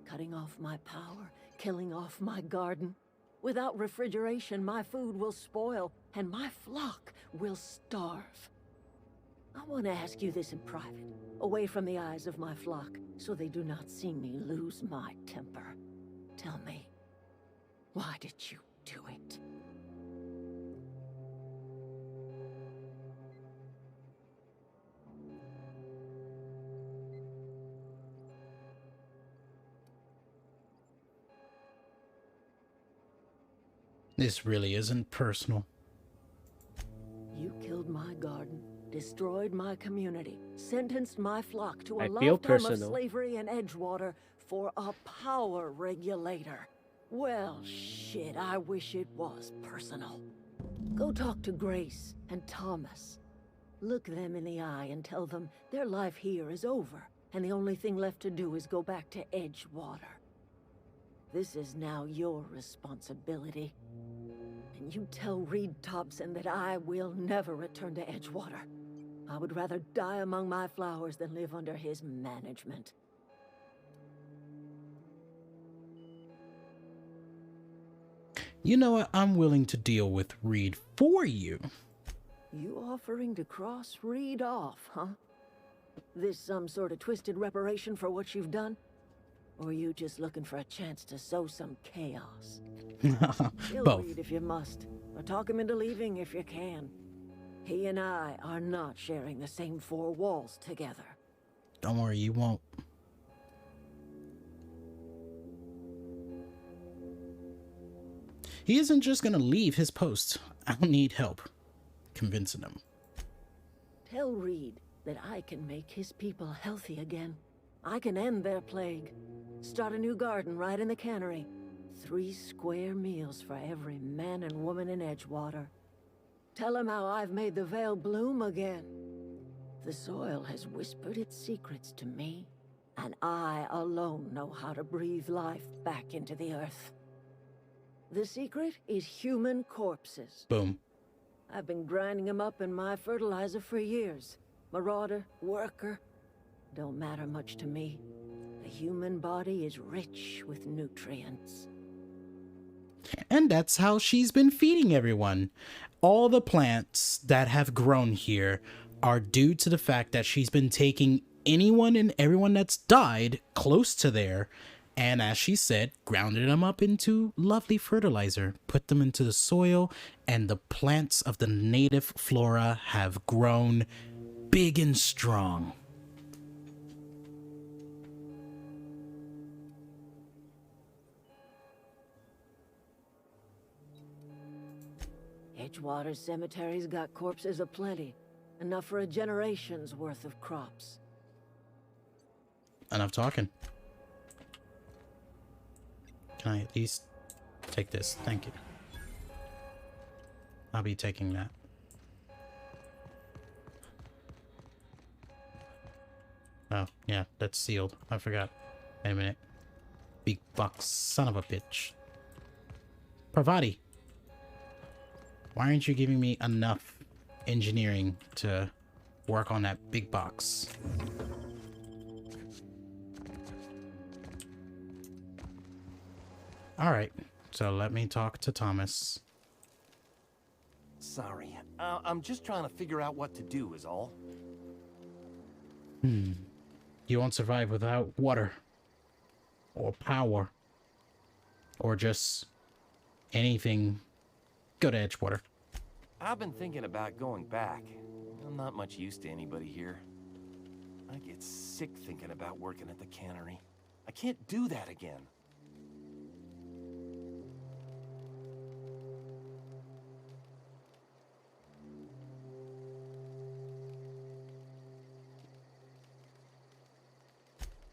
Cutting off my power, killing off my garden. Without refrigeration, my food will spoil, and my flock will starve. I want to ask you this in private, away from the eyes of my flock, so they do not see me lose my temper. Tell me, why did you do it?
This really isn't personal.
You killed my garden, destroyed my community, sentenced my flock to a
I feel
lifetime of
personal.
slavery in Edgewater for a power regulator. Well, shit, I wish it was personal. Go talk to Grace and Thomas. Look them in the eye and tell them their life here is over, and the only thing left to do is go back to Edgewater. This is now your responsibility. And you tell Reed Thompson that I will never return to Edgewater. I would rather die among my flowers than live under his management.
You know what? I'm willing to deal with Reed for you.
You offering to cross Reed off, huh? This some sort of twisted reparation for what you've done? Or are you just looking for a chance to sow some chaos? Kill
Both.
Reed if you must, or talk him into leaving if you can. He and I are not sharing the same four walls together.
Don't worry, you won't. He isn't just gonna leave his post. I'll need help convincing him.
Tell Reed that I can make his people healthy again. I can end their plague. Start a new garden right in the cannery. 3 square meals for every man and woman in Edgewater. Tell him how I've made the Vale bloom again. The soil has whispered its secrets to me, and I alone know how to breathe life back into the earth. The secret is human corpses.
Boom.
I've been grinding them up in my fertilizer for years. Marauder, worker, don't matter much to me. The human body is rich with nutrients.
And that's how she's been feeding everyone. All the plants that have grown here are due to the fact that she's been taking anyone and everyone that's died close to there, and as she said, grounded them up into lovely fertilizer, put them into the soil, and the plants of the native flora have grown big and strong.
Edgewater Cemetery's got corpses aplenty. Enough for a generation's worth of crops.
Enough talking. Can I at least take this? Thank you. I'll be taking that. Oh, yeah, that's sealed. I forgot. Wait a minute. Big box, son of a bitch. Parvati. Why aren't you giving me enough engineering to work on that big box? Alright, so let me talk to Thomas.
Sorry, I'm just trying to figure out what to do is all.
You won't survive without water. Or power. Or just anything. Go to Edgewater.
I've been thinking about going back. I'm not much use to anybody here. I get sick thinking about working at the cannery. I can't do that again.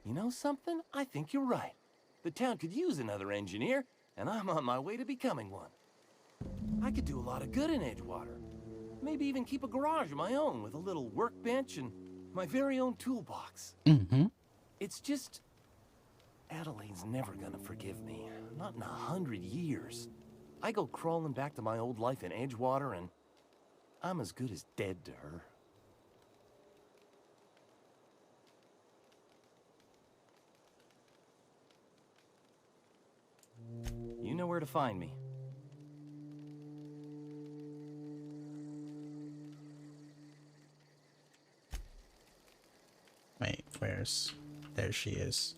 You know something? I think you're right. The town could use another engineer, and I'm on my way to becoming one. I could do a lot of good in Edgewater. Maybe even keep a garage of my own with a little workbench and my very own toolbox.
Mm-hmm.
It's just... Adelaide's never gonna forgive me. Not in 100 years. I go crawling back to my old life in Edgewater, and I'm as good as dead to her. You know where to find me.
Wait, where's... There she is.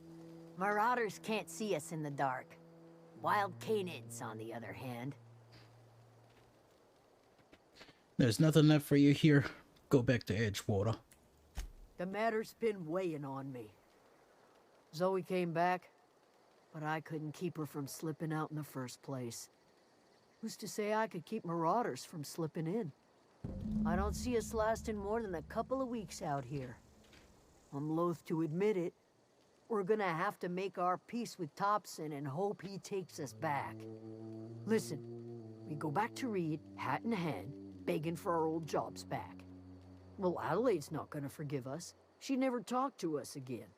Marauders can't see us in the dark. Wild canids, on the other hand.
There's nothing left for you here. Go back to Edgewater.
The matter's been weighing on me. Zoe came back, but I couldn't keep her from slipping out in the first place. Who's to say I could keep marauders from slipping in? I don't see us lasting more than a couple of weeks out here. I'm loath to admit it. We're gonna have to make our peace with Thompson and hope he takes us back. Listen, we go back to Reed, hat in hand, begging for our old jobs back. Well, Adelaide's not gonna forgive us. She never talked to us again.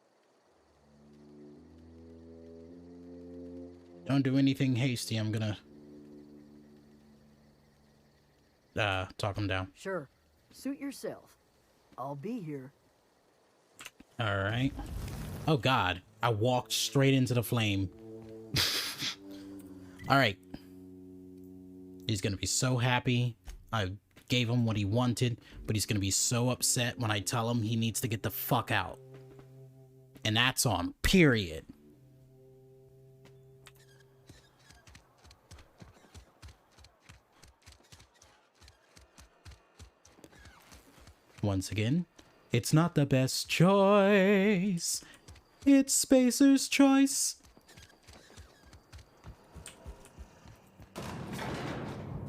Don't do anything hasty. I'm gonna... talk him down.
Sure. Suit yourself. I'll be here.
Alright. Oh god. I walked straight into the flame. Alright. He's gonna be so happy. I gave him what he wanted, but he's gonna be so upset when I tell him he needs to get the fuck out. And that's on, period. Once again, it's not the best choice. It's Spacer's choice.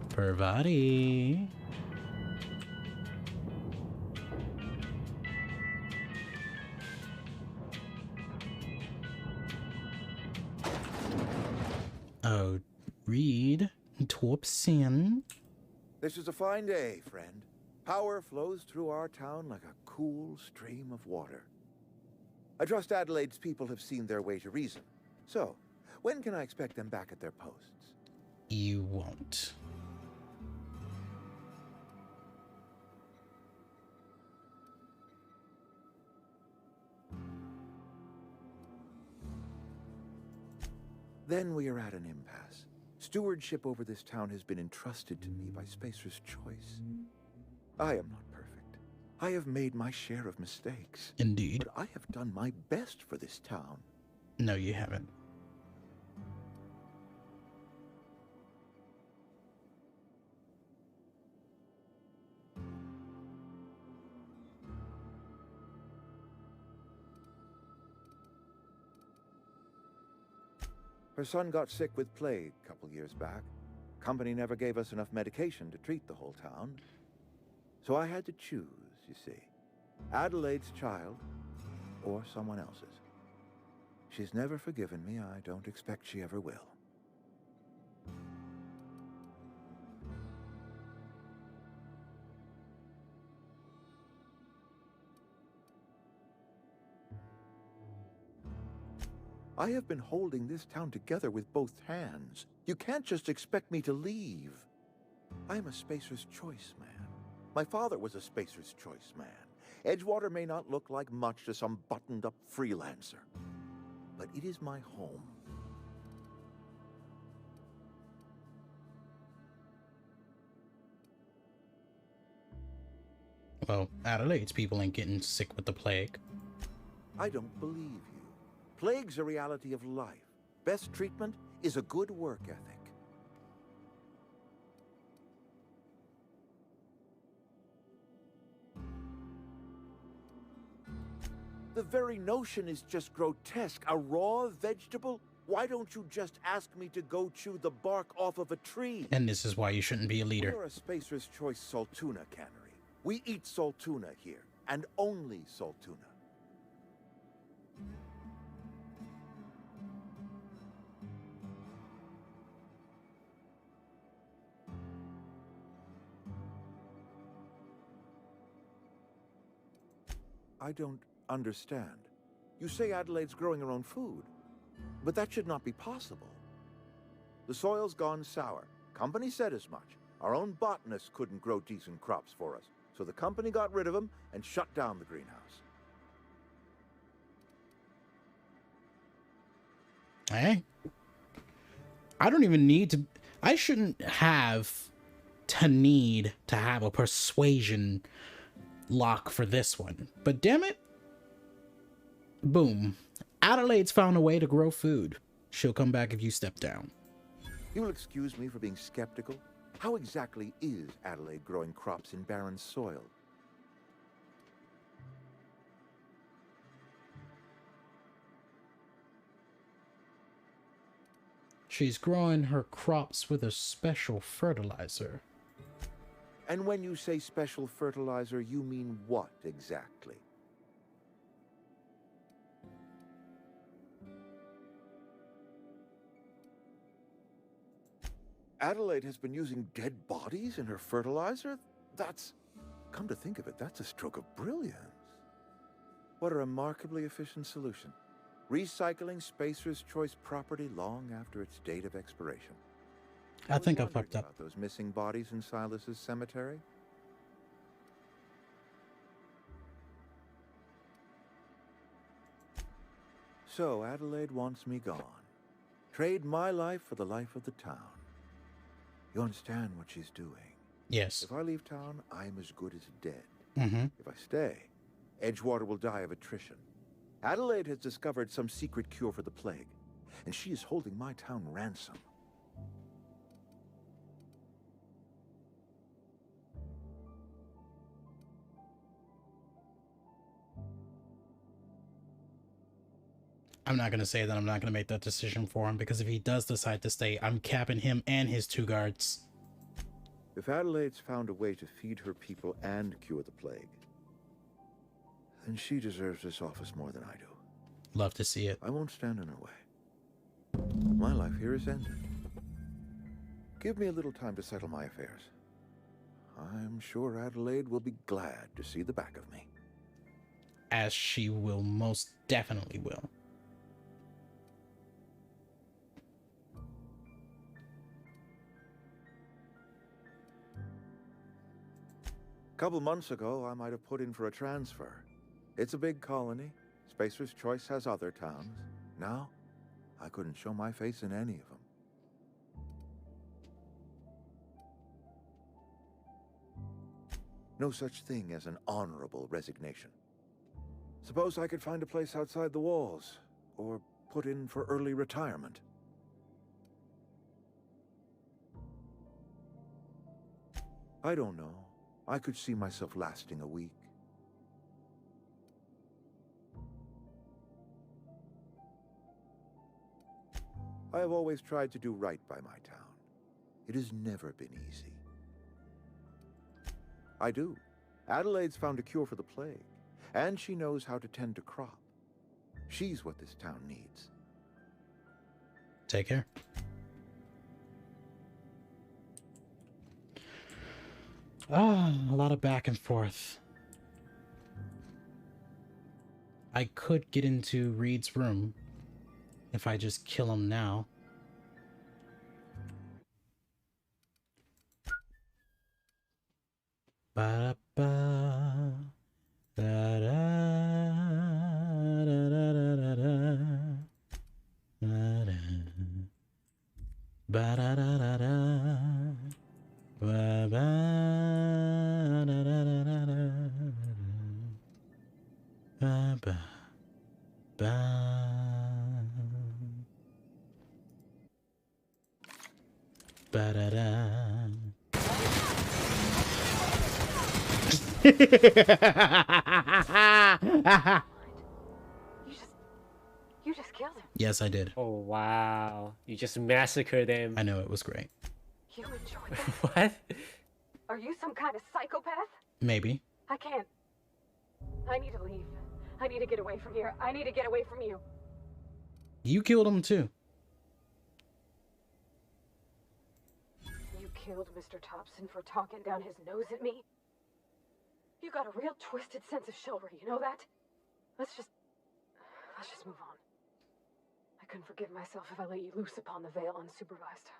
Parvati. Oh, Reed. Twopsin.
This is a fine day, friend. Power flows through our town like a cool stream of water. I trust Adelaide's people have seen their way to reason. So, when can I expect them back at their posts?
You won't.
Then we are at an impasse. Stewardship over this town has been entrusted to me by Spacer's choice. I am not perfect. I have made my share of mistakes.
Indeed.
But I have done my best for this town.
No, you haven't.
Her son got sick with plague a couple years back. Company never gave us enough medication to treat the whole town. So I had to choose, you see. Adelaide's child or someone else's. She's never forgiven me. I don't expect she ever will. I have been holding this town together with both hands. You can't just expect me to leave. I'm a Spacer's Choice man. My father was a Spacer's Choice man. Edgewater may not look like much to some buttoned-up freelancer, but it is my home.
Well, Adelaide's people ain't getting sick with the plague.
I don't believe you. Plague's a reality of life. Best treatment is a good work ethic. The very notion is just grotesque. A raw vegetable? Why don't you just ask me to go chew the bark off of a tree?
And this is why you shouldn't be a leader.
We're a Spacer's Choice Saltuna cannery. We eat Saltuna here, and only Saltuna. I don't understand. You say Adelaide's growing her own food, but that should not be possible. The soil's gone sour. Company said as much. Our own botanists couldn't grow decent crops for us, so the company got rid of them and shut down the greenhouse.
Hey, I don't even need to. I shouldn't have to need to have a persuasion lock for this one. But damn it. Boom. Adelaide's found a way to grow food. She'll come back if you step down.
You will excuse me for being skeptical. How exactly is Adelaide growing crops in barren soil?
She's growing her crops with a special fertilizer.
And when you say special fertilizer, you mean what exactly? Adelaide has been using dead bodies in her fertilizer? That's... Come to think of it, that's a stroke of brilliance. What a remarkably efficient solution. Recycling Spacer's Choice property long after its date of expiration.
I think I fucked up.
About those missing bodies in Silas's cemetery? So Adelaide wants me gone. Trade my life for the life of the town. You understand what she's doing?
Yes.
If I leave town, I'm as good as dead.
Mm-hmm.
If I stay, Edgewater will die of attrition. Adelaide has discovered some secret cure for the plague, and she is holding my town ransom.
I'm not going to say that I'm not going to make that decision for him, because if he does decide to stay, I'm capping him and his 2 guards.
If Adelaide's found a way to feed her people and cure the plague, then she deserves this office more than I do.
Love to see it.
I won't stand in her way. My life here is ended. Give me a little time to settle my affairs. I'm sure Adelaide will be glad to see the back of me.
As she will most definitely will.
A couple months ago, I might have put in for a transfer. It's a big colony. Spacer's Choice has other towns. Now, I couldn't show my face in any of them. No such thing as an honorable resignation. Suppose I could find a place outside the walls, or put in for early retirement. I don't know. I could see myself lasting a week. I have always tried to do right by my town. It has never been easy. I do. Adelaide's found a cure for the plague, and she knows how to tend to crop. She's what this town needs.
Take care. A lot of back and forth. I could get into Reed's room if I just kill him now. Ba-da-ba, da-da, da-da-da-da-da, da-da, ba-da-da-da-da, ba-ba, da-da-da-da-da, ba-ba, ba. Ba-da-da.
You just killed him.
Yes, I did.
Oh, wow. You just massacred him.
I know, it was great.
You enjoyed that?
What?
Are you some kind of psychopath?
Maybe.
I can't. I need to leave. I need to get away from here. I need to get away from you.
You killed him too.
You killed Mr. Thompson for talking down his nose at me? You got a real twisted sense of chivalry, you know that? Let's just move on. I couldn't forgive myself if I let you loose upon the Veil unsupervised.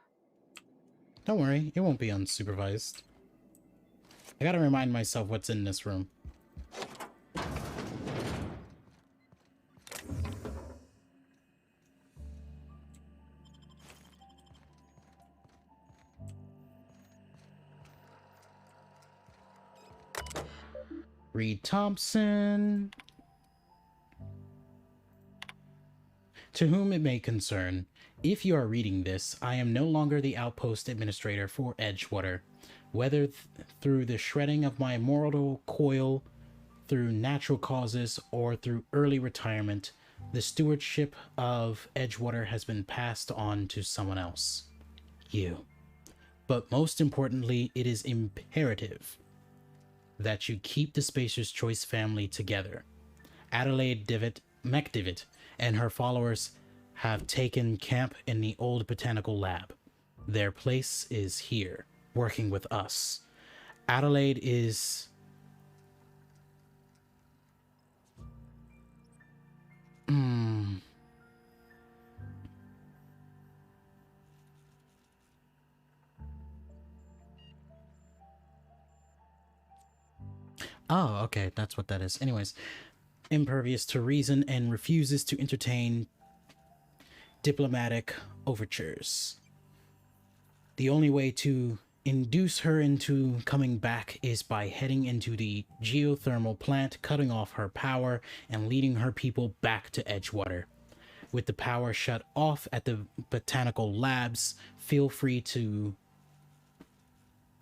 Don't worry, it won't be unsupervised. I gotta remind myself what's in this room. Reed Thompson. To whom it may concern, if you are reading this, I am no longer the outpost administrator for Edgewater. Whether through the shredding of my mortal coil, through natural causes, or through early retirement, the stewardship of Edgewater has been passed on to someone else. You. But most importantly, it is imperative that you keep the Spacer's Choice family together. Adelaide McDivitt and her followers have taken camp in the old botanical lab. Their place is here, working with us. Adelaide is... Oh, okay, that's what that is. Anyways, impervious to reason and refuses to entertain diplomatic overtures. The only way to induce her into coming back is by heading into the geothermal plant, cutting off her power, and leading her people back to Edgewater. With the power shut off at the botanical labs, feel free to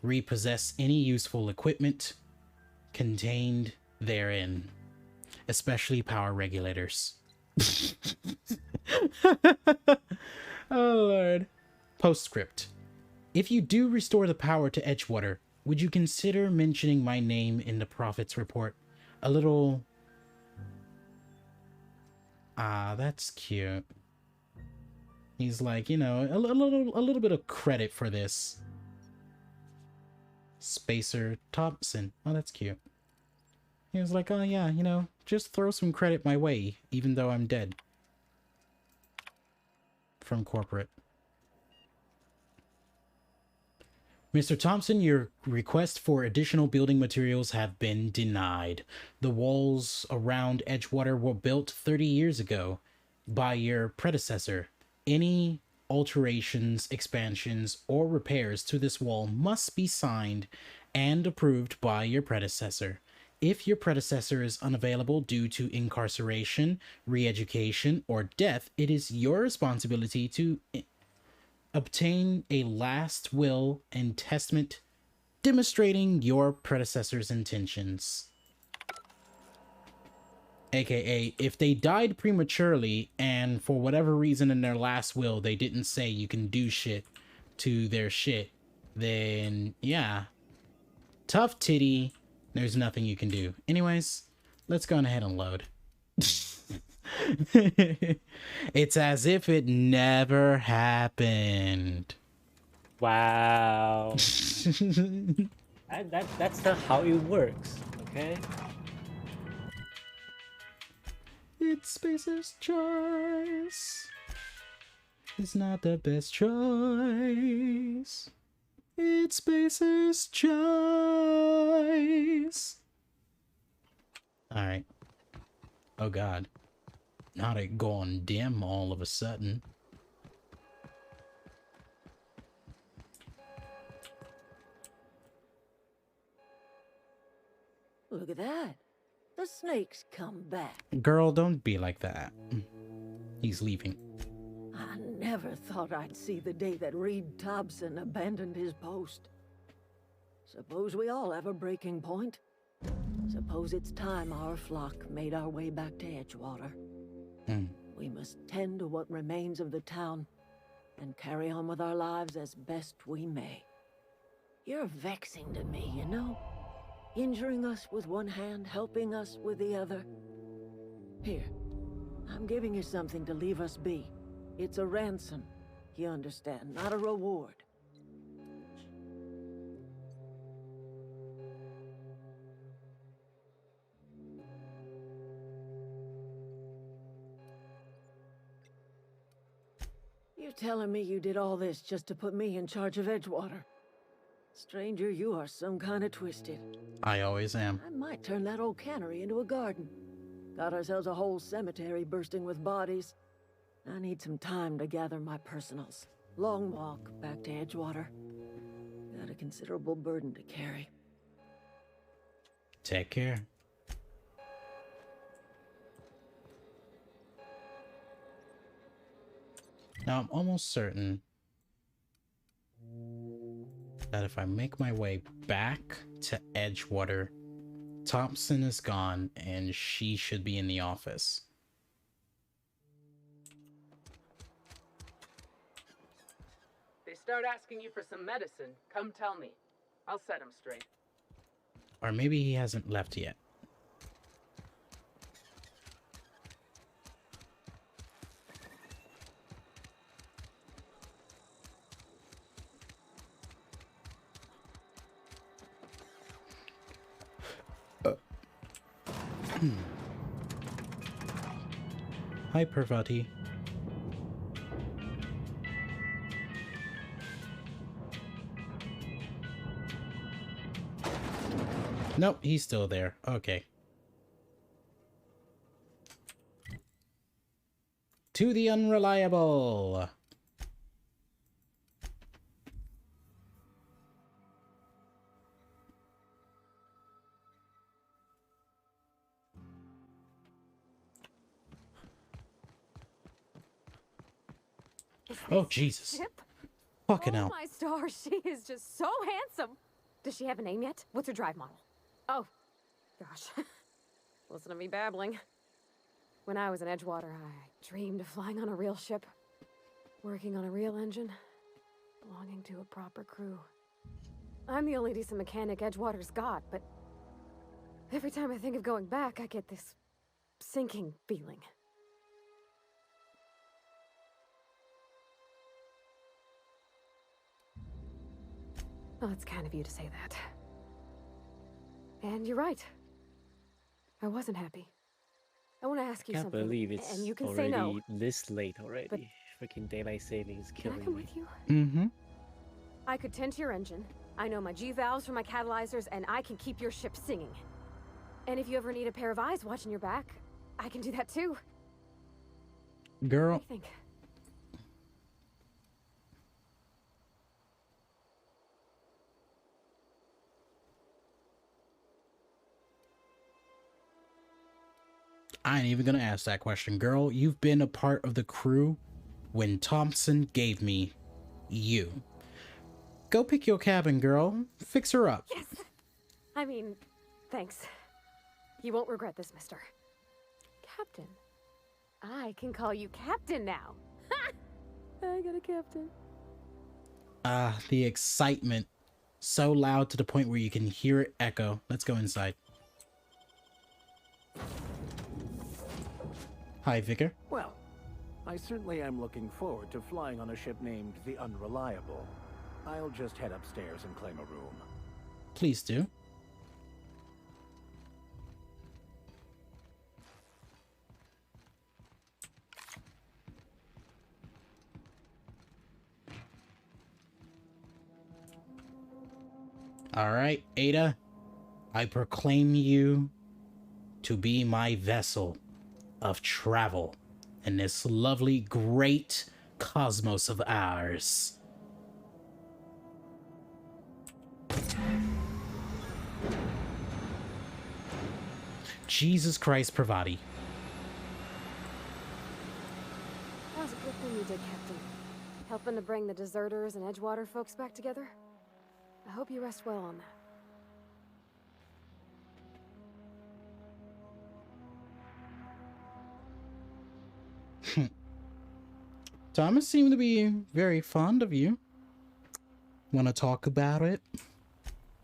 repossess any useful equipment contained therein, especially power regulators. Oh Lord. Postscript. If you do restore the power to Edgewater, would you consider mentioning my name in the Prophet's report? A little... Ah, that's cute. He's like, you know, a little bit of credit for this. Spacer Thompson. Oh, that's cute. He was like, oh yeah, you know, just throw some credit my way, even though I'm dead. From corporate. Mr. Thompson, your request for additional building materials have been denied. The walls around Edgewater were built 30 years ago by your predecessor. Any alterations, expansions, or repairs to this wall must be signed and approved by your predecessor. If your predecessor is unavailable due to incarceration, re-education, or death, it is your responsibility to obtain a last will and testament demonstrating your predecessor's intentions. AKA, if they died prematurely and for whatever reason in their last will they didn't say you can do shit to their shit, then yeah, tough titty, there's nothing you can do. Anyways, let's go ahead and load. It's as if it never happened.
Wow. That's not how it works, okay?
It's Spacer's choice. It's not the best choice. It's Spacer's choice. Alright. Oh god. Not it going dim all of a sudden.
Look at that. The snake's come back.
Girl, don't be like that. He's leaving.
I never thought I'd see the day that Reed Thompson abandoned his post. Suppose we all have a breaking point. Suppose it's time our flock made our way back to Edgewater. We must tend to what remains of the town and carry on with our lives as best we may. You're vexing to me, you know? Injuring us with one hand, helping us with the other. Here, I'm giving you something to leave us be. It's a ransom, you understand, not a reward. You telling me you did all this just to put me in charge of Edgewater? Stranger, you are some kind of twisted.
I always am.
I might turn that old cannery into a garden. Got ourselves a whole cemetery bursting with bodies. I need some time to gather my personals. Long walk back to Edgewater. Got a considerable burden to carry.
Take care. Now, I'm almost certain that if I make my way back to Edgewater, Thompson is gone and she should be in the office.
They start asking you for some medicine, come tell me. I'll set them straight.
Or maybe he hasn't left yet. Hi, Parvati. Nope, he's still there. Okay. To the unreliable. Oh, Jesus.
Chip?
Fucking
Oh
hell.
my stars, she is just so handsome. Does she have a name yet? What's her drive model? Oh, gosh. Listen to me babbling. When I was in Edgewater, I dreamed of flying on a real ship, working on a real engine, belonging to a proper crew. I'm the only decent mechanic Edgewater's got, but every time I think of going back, I get this sinking feeling. Well, it's kind of you to say that. And you're right. I wasn't happy. I want to ask you
Can't
something.
believe it's
and you can
already
say no.
this late already. Freaking daylight savings
Can I
killing
come
me.
with you?
Mm-hmm.
I could tend to your engine. I know my G-valves for my catalyzers, and I can keep your ship singing. And if you ever need a pair of eyes watching your back, I can do that too.
Girl.
What do you think?
I ain't even gonna ask that question. Girl, you've been a part of the crew when Thompson gave me you. Go pick your cabin, girl. Fix her up.
Yes! I mean, thanks. You won't regret this, mister. Captain. I can call you Captain now. Ha! I got a captain.
The excitement. So loud to the point where you can hear it echo. Let's go inside. Hi, Vicar.
Well, I certainly am looking forward to flying on a ship named the Unreliable. I'll just head upstairs and claim a room.
Please do. All right, Ada. I proclaim you to be my vessel of travel in this lovely, great cosmos of ours. Jesus Christ, Parvati.
That was a good thing you did, Captain. Helping to bring the deserters and Edgewater folks back together. I hope you rest well on that.
Thomas seemed to be very fond of you. Want to talk about it?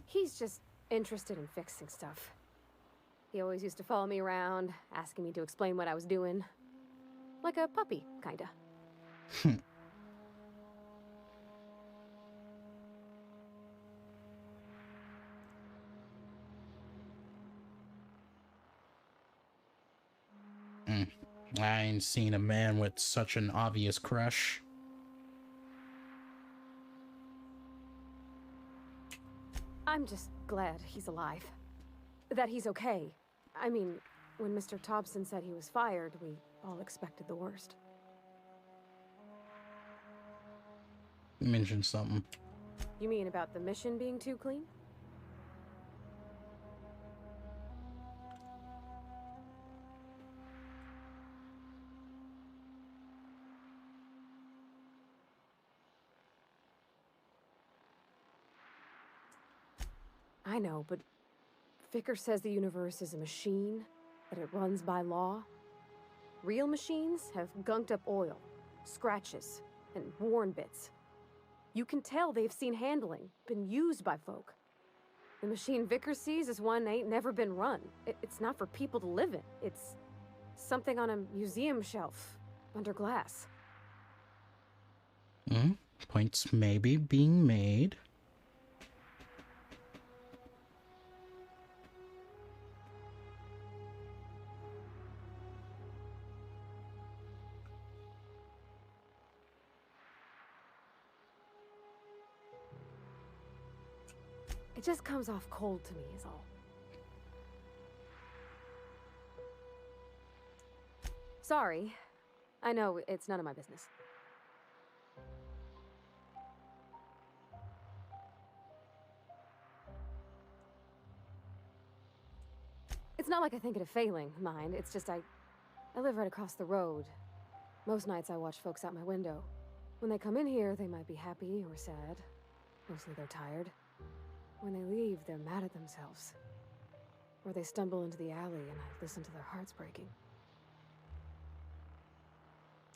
He's just interested in fixing stuff. He always used to follow me around, asking me to explain what I was doing. Like a puppy, kinda.
I ain't seen a man with such an obvious crush.
I'm just glad he's alive. That he's okay. I mean, when Mr. Thompson said he was fired, we all expected the worst.
You mentioned something.
You mean about the mission being too clean? I know, but Vickers says the universe is a machine, that it runs by law. Real machines have gunked up oil, scratches, and worn bits. You can tell they've seen handling, been used by folk. The machine Vickers sees is one ain't never been run. It's not for people to live in. It's something on a museum shelf, under glass.
Points maybe being made.
It just comes off cold to me, is all. Sorry. I know it's none of my business. It's not like I think it a failing, mind. It's just I live right across the road. Most nights I watch folks out my window. When they come in here, they might be happy or sad. Mostly they're tired. When they leave, they're mad at themselves. Or they stumble into the alley and I listen to their hearts breaking.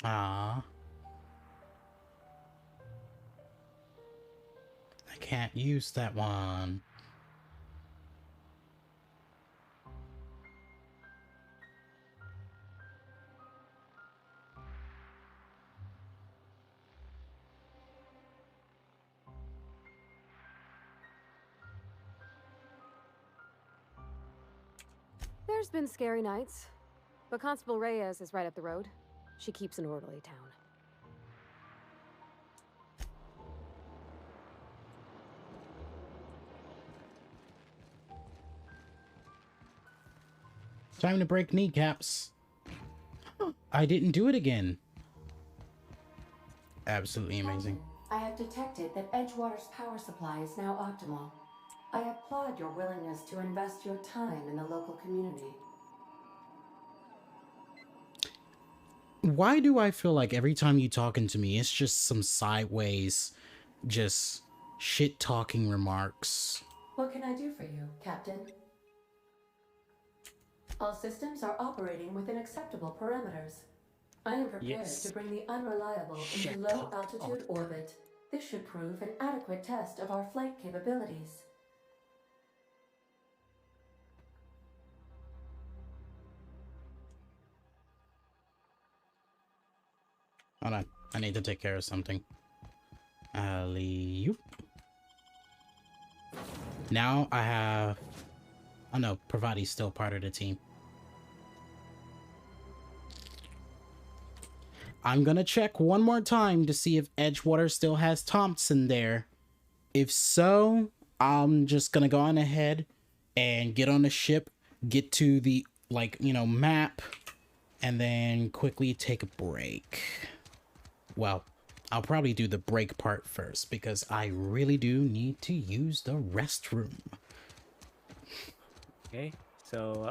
Ah. I can't use that one.
There's been scary nights, but Constable Reyes is right up the road. She keeps an orderly town.
Time to break kneecaps. I didn't do it again. Absolutely amazing.
I have detected that Edgewater's power supply is now optimal. I applaud your willingness to invest your time in the local community.
Why do I feel like every time you talking to me, it's just some sideways, just shit-talking remarks?
What can I do for you, Captain? All systems are operating within acceptable parameters. I am prepared to bring the unreliable into low-altitude orbit. This should prove an adequate test of our flight capabilities.
Hold on, I need to take care of something. Alley-oop. Now I have... Oh no, Pravati's still part of the team. I'm gonna check one more time to see if Edgewater still has Thompson there. If so, I'm just gonna go on ahead and get on the ship, get to the, like, you know, map, and then quickly take a break. Well, I'll probably do the break part first because I really do need to use the restroom.
Okay, so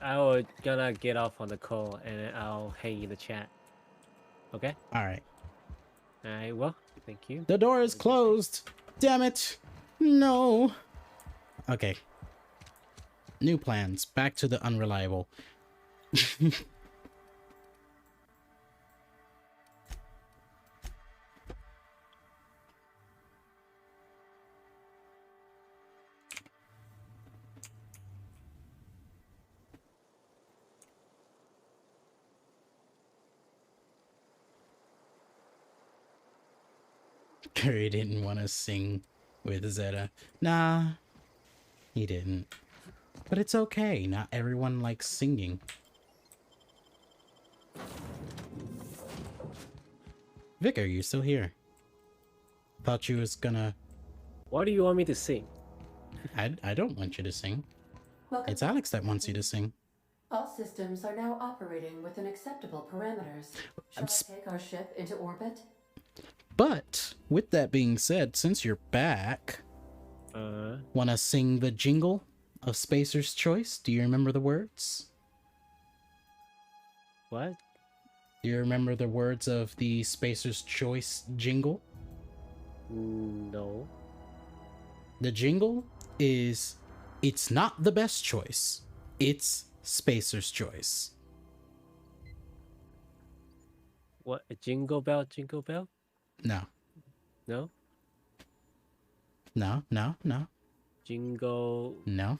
I'm gonna get off on the call and I'll hang in the chat. Okay?
Alright.
Alright, well, thank you.
The door is closed! Damn it! No! Okay. New plans. Back to the unreliable. Curry didn't want to sing with Zeta. Nah, he didn't. But it's okay. Not everyone likes singing. Vicar, you still here? Thought you was gonna...
What do you want me to sing?
I don't want you to sing.
Welcome.
It's Alex that wants you to sing.
All systems are now operating within acceptable parameters. Shall I take our ship into orbit?
But with that being said, since you're back, wanna sing the jingle of Spacer's Choice? Do you remember the words?
What?
Do you remember the words of the Spacer's Choice jingle?
No.
The jingle is, it's not the best choice, it's Spacer's Choice.
What? A jingle bell, jingle bell?
No.
No?
No, no, no.
Jingle.
No.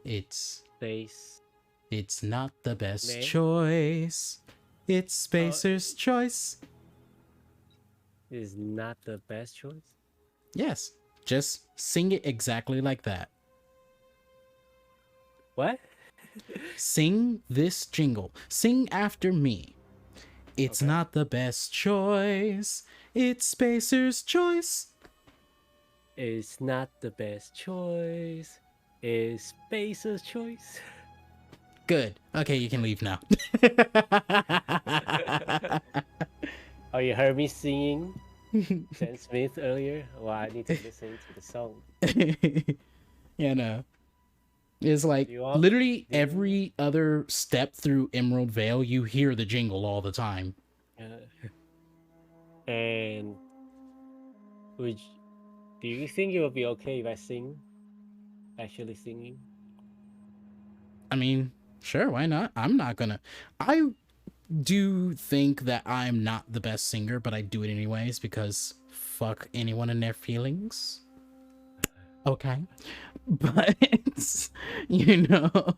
It's...
Space.
It's not the best
Name?
choice. It's Spacer's Choice.
Is not the best choice?
Yes. Just sing it exactly like that.
What?
Sing this jingle. Sing after me. It's not the best choice. It's Spacer's Choice.
It's not the best choice. It's Spacer's Choice.
Good. Okay, you can leave now.
Oh, you heard me singing Sam Smith earlier? Well, I need to listen to the song.
Yeah, no. It's like literally every other step through Emerald Vale, you hear the jingle all the time.
And do you think it would be okay if I sing? Actually singing?
I mean, sure, why not? I'm not gonna... I do think that I'm not the best singer, but I do it anyways because fuck anyone and their feelings. Okay. But, you know,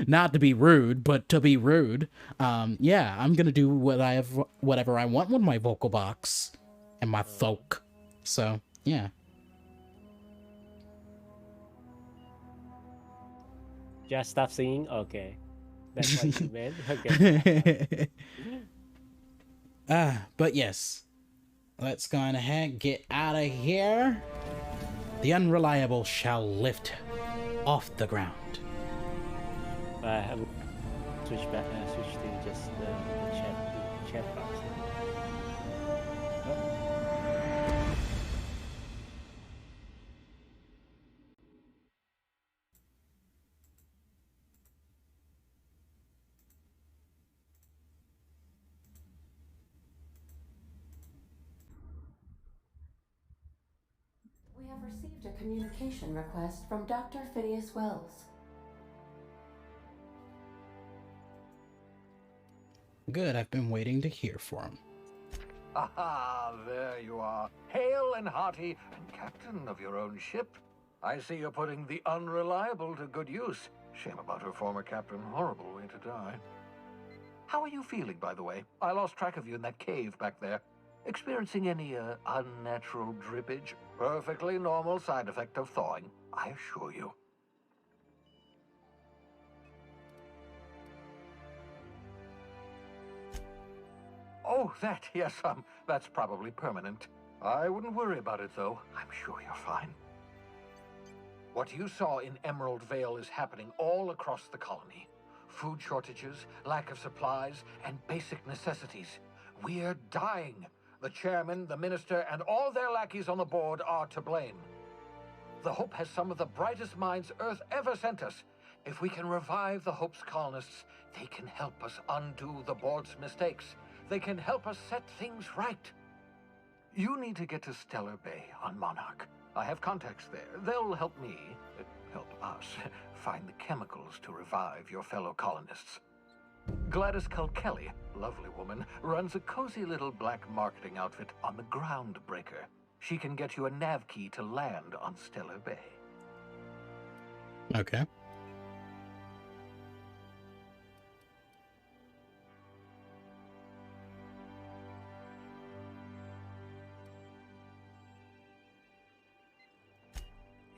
not to be rude, but to be rude, yeah, I'm gonna do whatever I want with my vocal box and my folk. So, yeah.
Just stop singing? Okay. That's what you meant? Okay.
But yes. Let's go on ahead, get out of here. The unreliable shall lift off the ground.
I have switch to just the chat box.
We have received a communication request from Dr. Phineas Wells.
Good, I've been waiting to hear from him.
Aha, there you are. Hale and hearty, and captain of your own ship. I see you're putting the unreliable to good use. Shame about her former captain. Horrible way to die. How are you feeling, by the way? I lost track of you in that cave back there. Experiencing any unnatural drippage? Perfectly normal side effect of thawing, I assure you. Oh, that, yes, that's probably permanent. I wouldn't worry about it, though. I'm sure you're fine. What you saw in Emerald Vale is happening all across the colony. Food shortages, lack of supplies, and basic necessities. We're dying. The chairman, the minister, and all their lackeys on the board are to blame. The Hope has some of the brightest minds Earth ever sent us. If we can revive the Hope's colonists, they can help us undo the board's mistakes. They can help us set things right. You need to get to Stellar Bay on Monarch. I have contacts there. They'll help me, help us, find the chemicals to revive your fellow colonists. Gladys Kelly, lovely woman, runs a cozy little black marketing outfit on the Groundbreaker. She can get you a nav key to land on Stellar Bay.
Okay.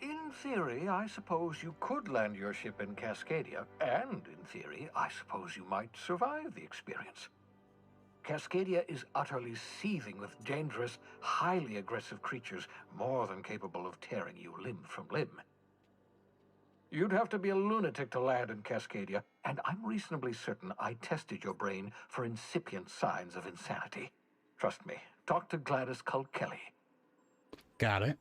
In theory, I suppose you could land your ship in Cascadia, and in theory, I suppose you might survive the experience. Cascadia is utterly seething with dangerous, highly aggressive creatures, more than capable of tearing you limb from limb. You'd have to be a lunatic to land in Cascadia, and I'm reasonably certain I tested your brain for incipient signs of insanity. Trust me, talk to Gladys Culkelly.
Got it.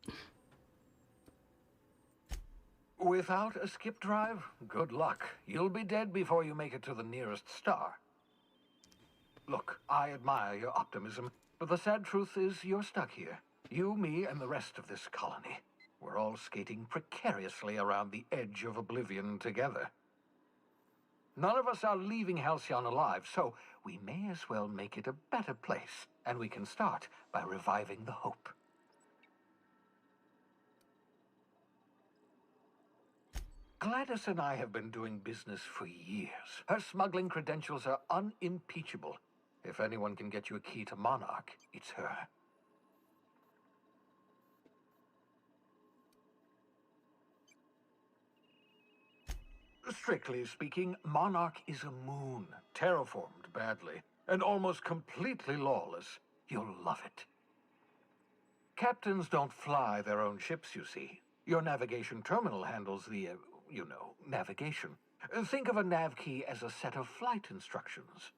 Without a skip drive, good luck. You'll be dead before you make it to the nearest star. Look, I admire your optimism, but the sad truth is you're stuck here. You, me, and the rest of this colony. We're all skating precariously around the edge of oblivion together. None of us are leaving Halcyon alive, so we may as well make it a better place, and we can start by reviving the hope. Gladys and I have been doing business for years. Her smuggling credentials are unimpeachable. If anyone can get you a key to Monarch, it's her. Strictly speaking, Monarch is a moon, terraformed badly, and almost completely lawless. You'll love it. Captains don't fly their own ships, you see. Your navigation terminal handles the, navigation. Think of a nav key as a set of flight instructions.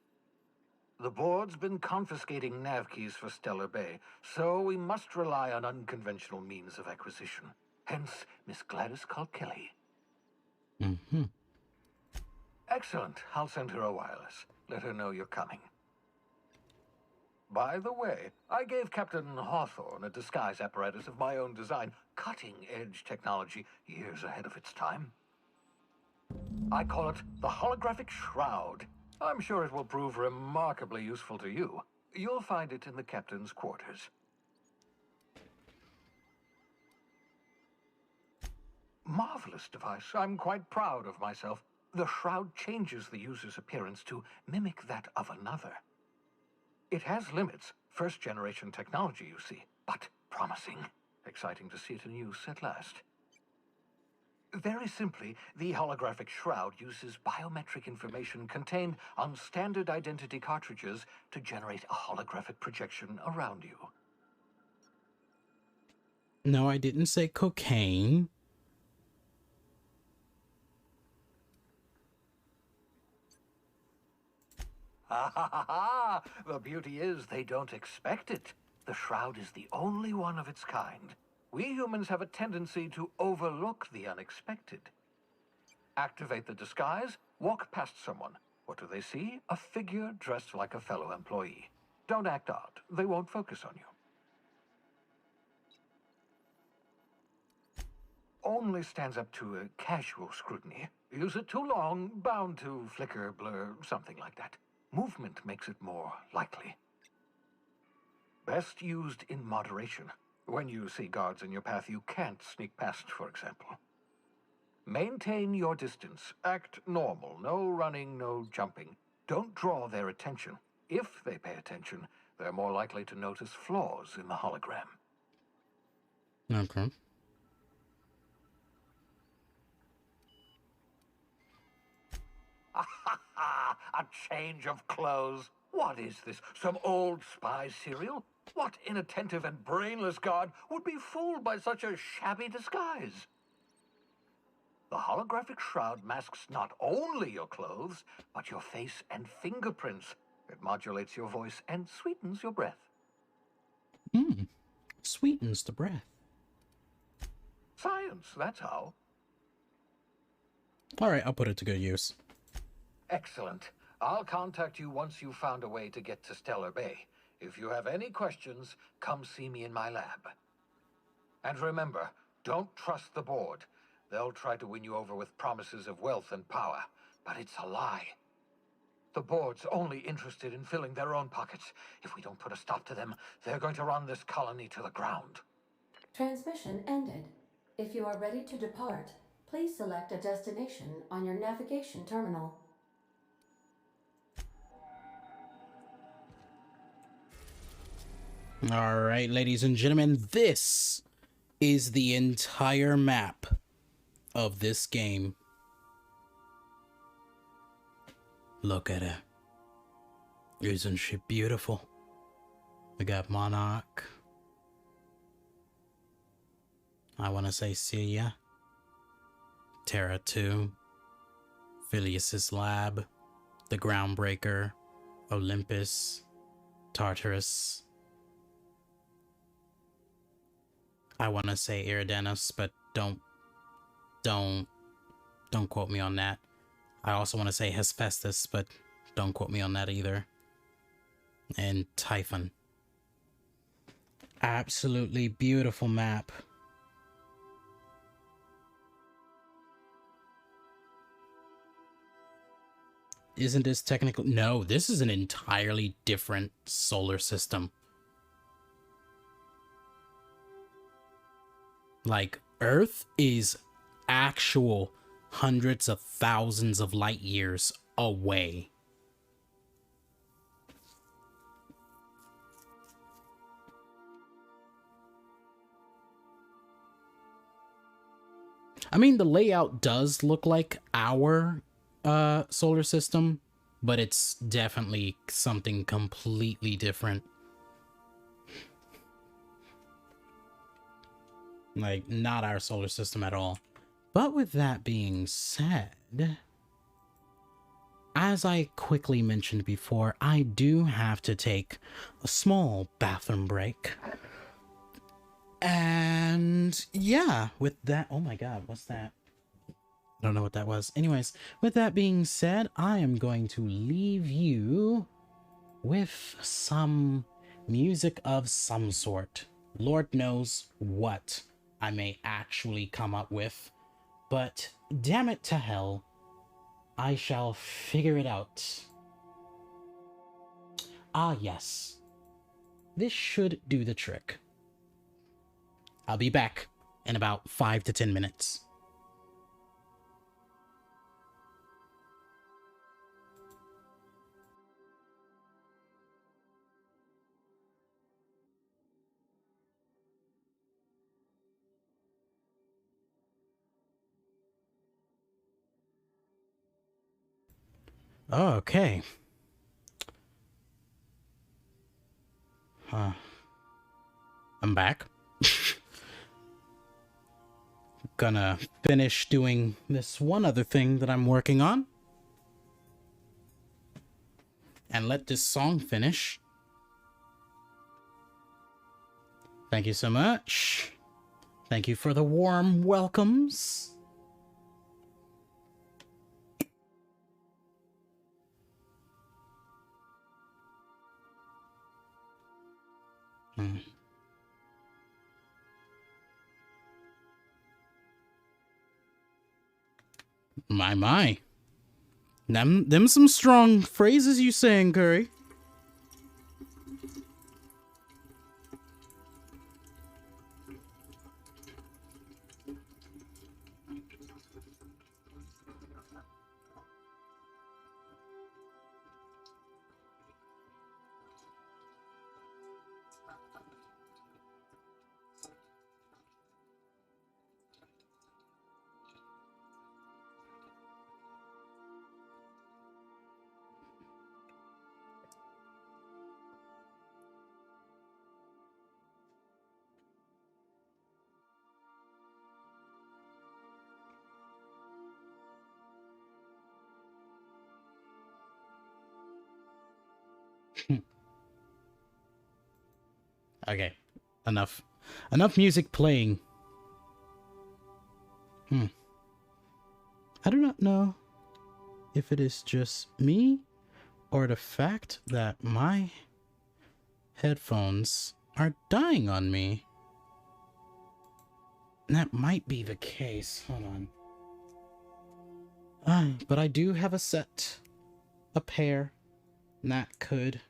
The board's been confiscating nav keys for Stellar Bay, so we must rely on unconventional means of acquisition. Hence, Miss Gladys Culkelly.
Mm-hmm.
Excellent. I'll send her a wireless. Let her know you're coming. By the way, I gave Captain Hawthorne a disguise apparatus of my own design, cutting-edge technology years ahead of its time. I call it the Holographic Shroud. I'm sure it will prove remarkably useful to you. You'll find it in the captain's quarters. Marvelous device. I'm quite proud of myself. The shroud changes the user's appearance to mimic that of another. It has limits, first-generation technology, you see, but promising. Exciting to see it in use at last. Very simply, the holographic shroud uses biometric information contained on standard identity cartridges to generate a holographic projection around you.
No, I didn't say cocaine.
Ha ha ha ha! The beauty is they don't expect it. The shroud is the only one of its kind. We humans have a tendency to overlook the unexpected. Activate the disguise, walk past someone. What do they see? A figure dressed like a fellow employee. Don't act odd. They won't focus on you. Only stands up to a casual scrutiny. Use it too long, bound to flicker, blur, something like that. Movement makes it more likely. Best used in moderation. When you see guards in your path you can't sneak past, for example. Maintain your distance. Act normal. No running, no jumping. Don't draw their attention. If they pay attention, they're more likely to notice flaws in the hologram.
Okay.
A change of clothes. What is this? Some old spy serial? What inattentive and brainless guard would be fooled by such a shabby disguise? The holographic shroud masks not only your clothes, but your face and fingerprints. It modulates your voice and sweetens your breath.
Sweetens the breath.
Science, that's how.
All right, I'll put it to good use.
Excellent. I'll contact you once you've found a way to get to Stellar Bay. If you have any questions, come see me in my lab. And remember, don't trust the board. They'll try to win you over with promises of wealth and power, but it's a lie. The board's only interested in filling their own pockets. If we don't put a stop to them, they're going to run this colony to the ground.
Transmission ended. If you are ready to depart, please select a destination on your navigation terminal.
All right, ladies and gentlemen, this is the entire map of this game. Look at her. Isn't she beautiful? We got Monarch. I want to say Celia. Terra 2. Phileas's Lab. The Groundbreaker. Olympus. Tartarus. I want to say Eridanus, but don't quote me on that. I also want to say Hephaestus, but don't quote me on that either. And Typhon. Absolutely beautiful map. Isn't this technical? No, this is an entirely different solar system. Like, Earth is actual hundreds of thousands of light years away. I mean, the layout does look like our solar system, but it's definitely something completely different. Like, not our solar system at all. But with that being said, as I quickly mentioned before, I do have to take a small bathroom break. And yeah, with that, oh my god, what's that? I don't know what that was. Anyways, with that being said, I am going to leave you with some music of some sort. Lord knows what I may actually come up with, but damn it to hell, I shall figure it out. Ah yes, this should do the trick. I'll be back in about 5 to 10 minutes. Okay. I'm back. Gonna finish doing this one other thing that I'm working on. And let this song finish. Thank you so much. Thank you for the warm welcomes. My. Them some strong phrases you saying, Curry. Okay, enough music playing. I do not know if it is just me or the fact that my headphones are dying on me. That might be the case. Hold on. But I do have a pair, and that could,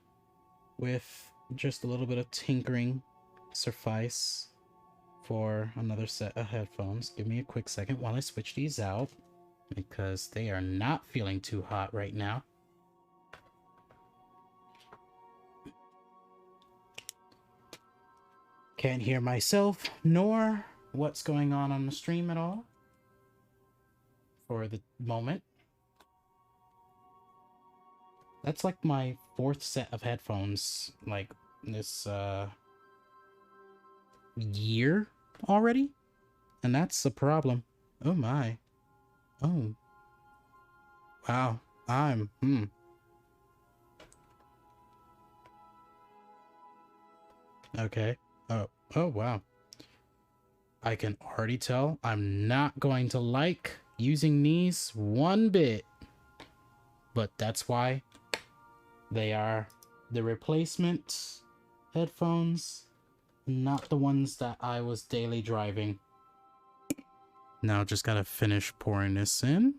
with just a little bit of tinkering, suffice for another set of headphones. Give me a quick second while I switch these out, because they are not feeling too hot right now. Can't hear myself nor what's going on the stream at all for the moment. That's like my 4th set of headphones, like, this, year already? And that's the problem. Oh my. Oh. Wow. Okay. Oh wow. I can already tell I'm not going to like using these one bit. But that's why they are the replacement headphones, not the ones that I was daily driving. Now just gotta finish pouring this in.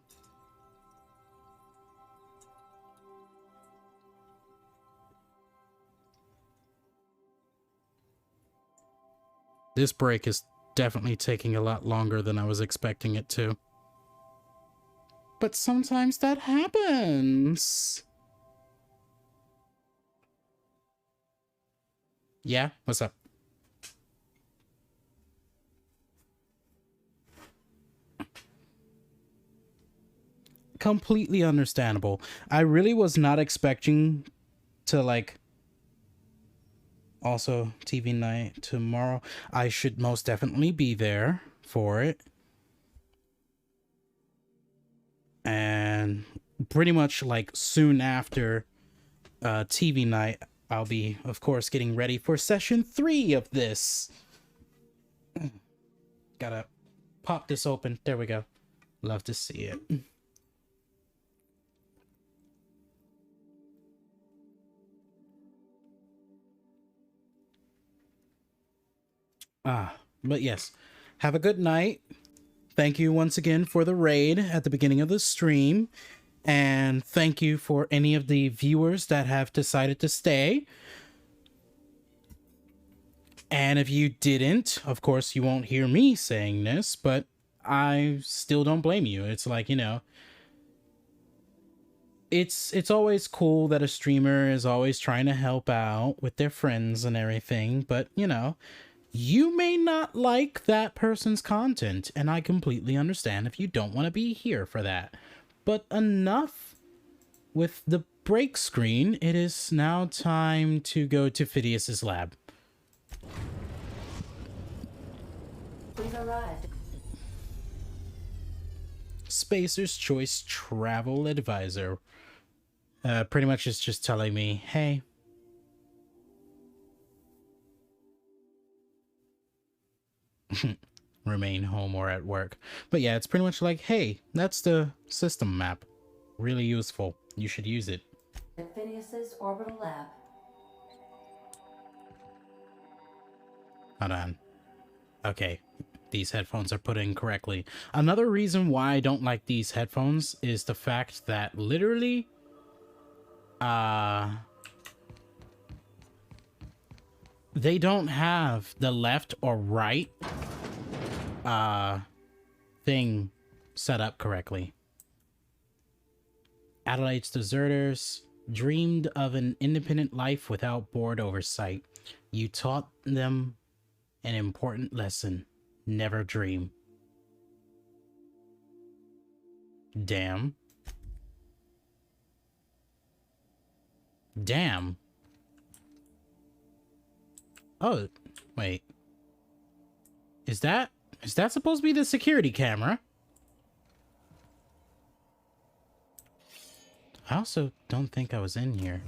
This break is definitely taking a lot longer than I was expecting it to. But sometimes that happens. Yeah, what's up? Completely understandable. I really was not expecting to, like... Also, TV night tomorrow. I should most definitely be there for it. And pretty much like soon after TV night, I'll be, of course, getting ready for session 3 of this. Gotta pop this open. There we go. Love to see it. But yes, have a good night. Thank you once again for the raid at the beginning of the stream. And thank you for any of the viewers that have decided to stay. And if you didn't, of course, you won't hear me saying this, but I still don't blame you. It's like, you know, it's always cool that a streamer is always trying to help out with their friends and everything, but, you know, you may not like that person's content, and I completely understand if you don't want to be here for that. But enough with the break screen. It is now time to go to Phidias's lab.
We've arrived.
Spacer's Choice Travel Advisor. Pretty much it's just telling me, hey, remain home or at work. But yeah, it's pretty much like, hey, that's the system map. Really useful. You should use it.
Phidias's orbital lab.
Hold on. Okay, these headphones are put in correctly. Another reason why I don't like these headphones is the fact that literally, they don't have the left or right thing set up correctly. Adelaide's deserters dreamed of an independent life without board oversight. You taught them an important lesson. Never dream. Damn. Damn. Oh, wait. Is that supposed to be the security camera? I also don't think I was in here.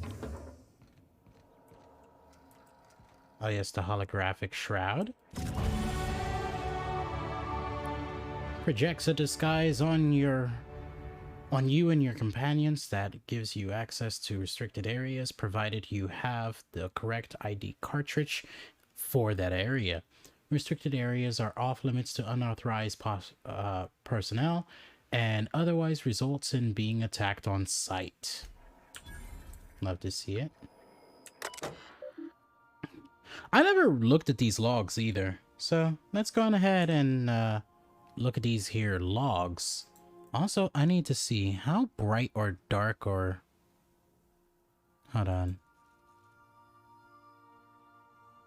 Oh yes, the holographic shroud. Projects a disguise on you and your companions that gives you access to restricted areas, provided you have the correct ID cartridge for that area. Restricted areas are off limits to unauthorized personnel, and otherwise results in being attacked on sight. Love to see it. I never looked at these logs either, so let's go on ahead and look at these here logs. Also, I need to see how bright or dark or... Hold on.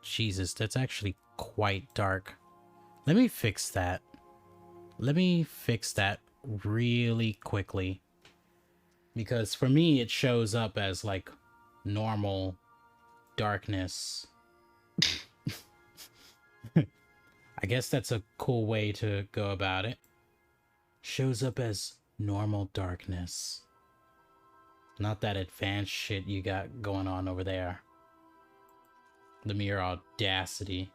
Jesus, that's actually quite dark. Let me fix that. Let me fix that really quickly. Because for me, it shows up as like normal darkness. I guess that's a cool way to go about it. Shows up as normal darkness. Not that advanced shit you got going on over there. The mere audacity.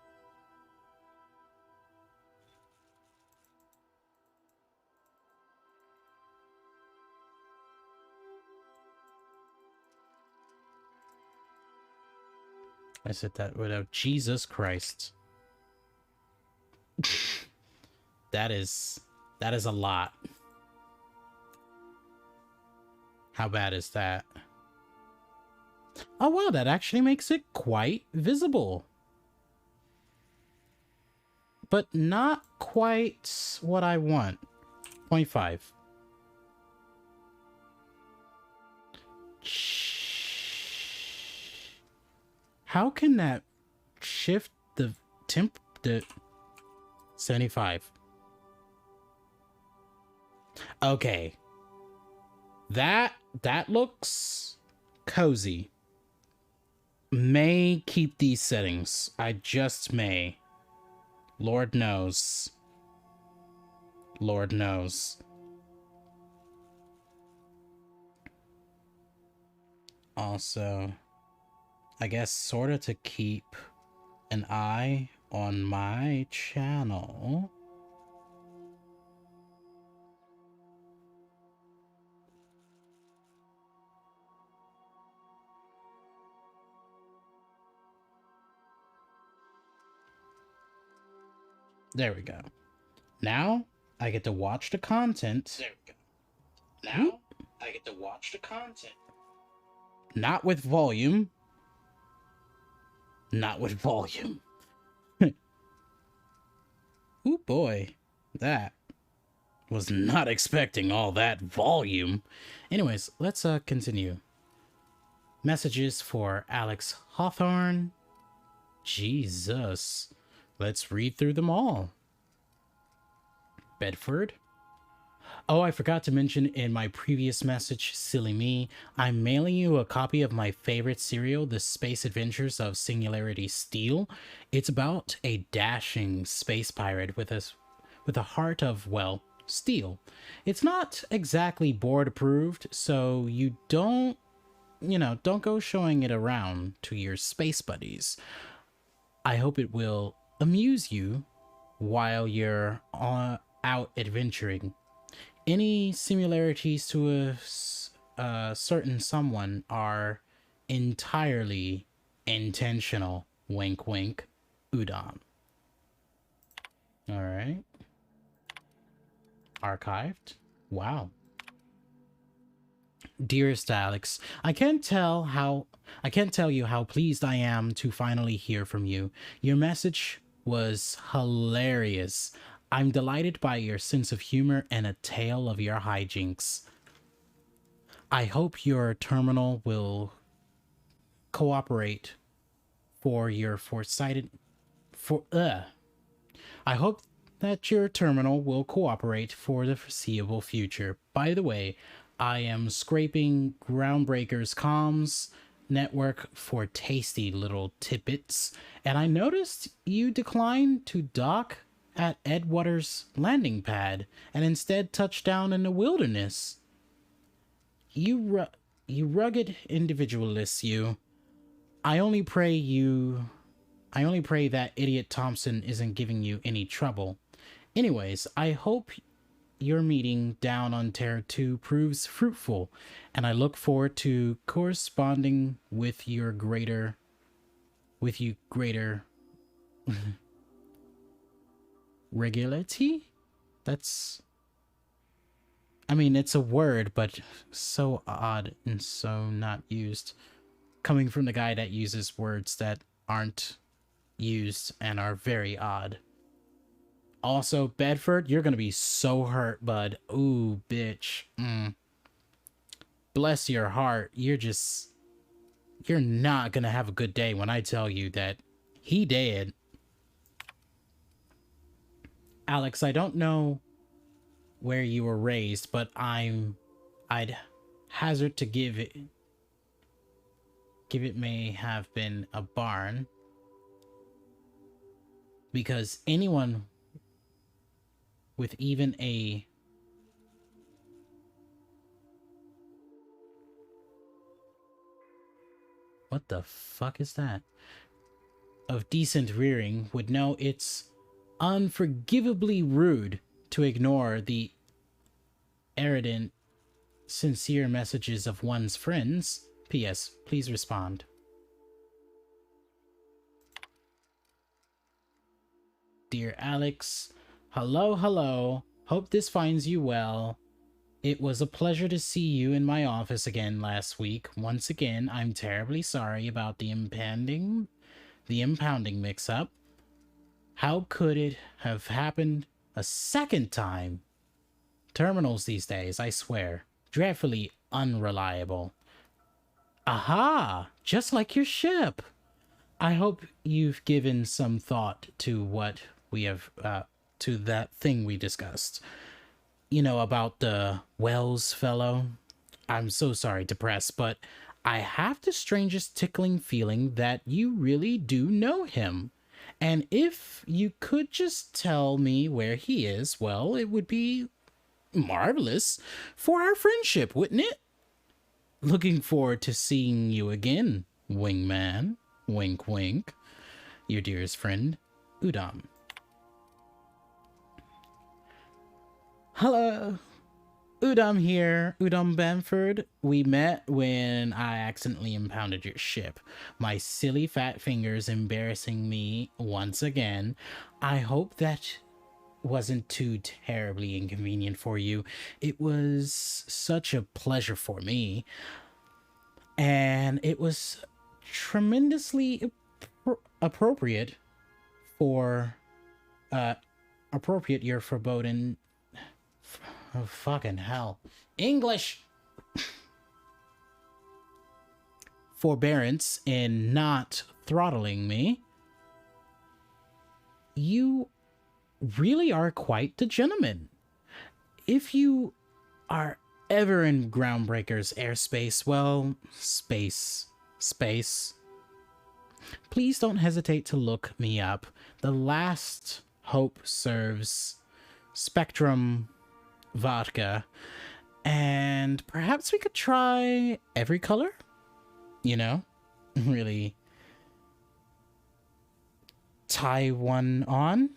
I said that without Jesus Christ. That is a lot. How bad is that? Oh wow, that actually makes it quite visible. But not quite what I want. 0.5. How can that shift the temp to 75? Okay. That looks cozy. May keep these settings. I just may. Lord knows. Lord knows. Also, I guess sort of to keep an eye on my channel. There we go. Now I get to watch the content. There we go. Now I get to watch the content. Not with volume. Not with volume. Ooh boy, that was not expecting all that volume. Anyways, let's continue. Messages for Alex Hawthorne. Jesus. Let's read through them all. Bedford. Oh, I forgot to mention in my previous message, silly me, I'm mailing you a copy of my favorite serial, The Space Adventures of Singularity Steel. It's about a dashing space pirate with a heart of, well, steel. It's not exactly board approved, so you don't go showing it around to your space buddies. I hope it will amuse you while you're out adventuring. Any similarities to a certain someone are entirely intentional. Wink, wink. Udon. All right. Archived. Wow. Dearest Alex, I can't tell you how pleased I am to finally hear from you. Your message was hilarious. I'm delighted by your sense of humor and a tale of your hijinks. I hope your terminal will cooperate I hope that your terminal will cooperate for the foreseeable future. By the way, I am scraping Groundbreaker's comms network for tasty little tidbits, and I noticed you declined to dock at Edwater's landing pad and instead touched down in the wilderness. You rugged individualist, you. I only pray that idiot Thompson isn't giving you any trouble. Anyways, I hope your meeting down on Terra 2 proves fruitful, and I look forward to corresponding with you greater regularity? It's a word, but so odd and so not used. Coming from the guy that uses words that aren't used and are very odd. Also, Bedford, you're gonna be so hurt, bud. Ooh, bitch. Bless your heart. You're not gonna have a good day when I tell you that he dead. Alex, I don't know where you were raised, but I'd hazard to give it may have been a barn, because anyone with even a what the fuck is that? Of decent rearing would know it's unforgivably rude to ignore the erudite, sincere messages of one's friends. P.S. Please respond. Dear Alex, hello. Hope this finds you well. It was a pleasure to see you in my office again last week. Once again, I'm terribly sorry about the impounding mix-up. How could it have happened a second time? Terminals these days, I swear, dreadfully unreliable. Aha! Just like your ship. I hope you've given some thought to what we have, to that thing we discussed. You know, about the Wells fellow. I'm so sorry to press, but I have the strangest tickling feeling that you really do know him. And if you could just tell me where he is, well, it would be marvelous for our friendship, wouldn't it? Looking forward to seeing you again, wingman. Wink, wink. Your dearest friend, Udom. Hello. Udom here, Udom Bamford. We met when I accidentally impounded your ship. My silly fat fingers embarrassing me once again. I hope that wasn't too terribly inconvenient for you. It was such a pleasure for me. And it was tremendously appropriate your foreboding. Oh, fucking hell. English! Forbearance in not throttling me. You really are quite the gentleman. If you are ever in Groundbreaker's airspace, well, space. Please don't hesitate to look me up. The Last Hope serves Spectrum vodka, and perhaps we could try every color? You know? Really tie one on?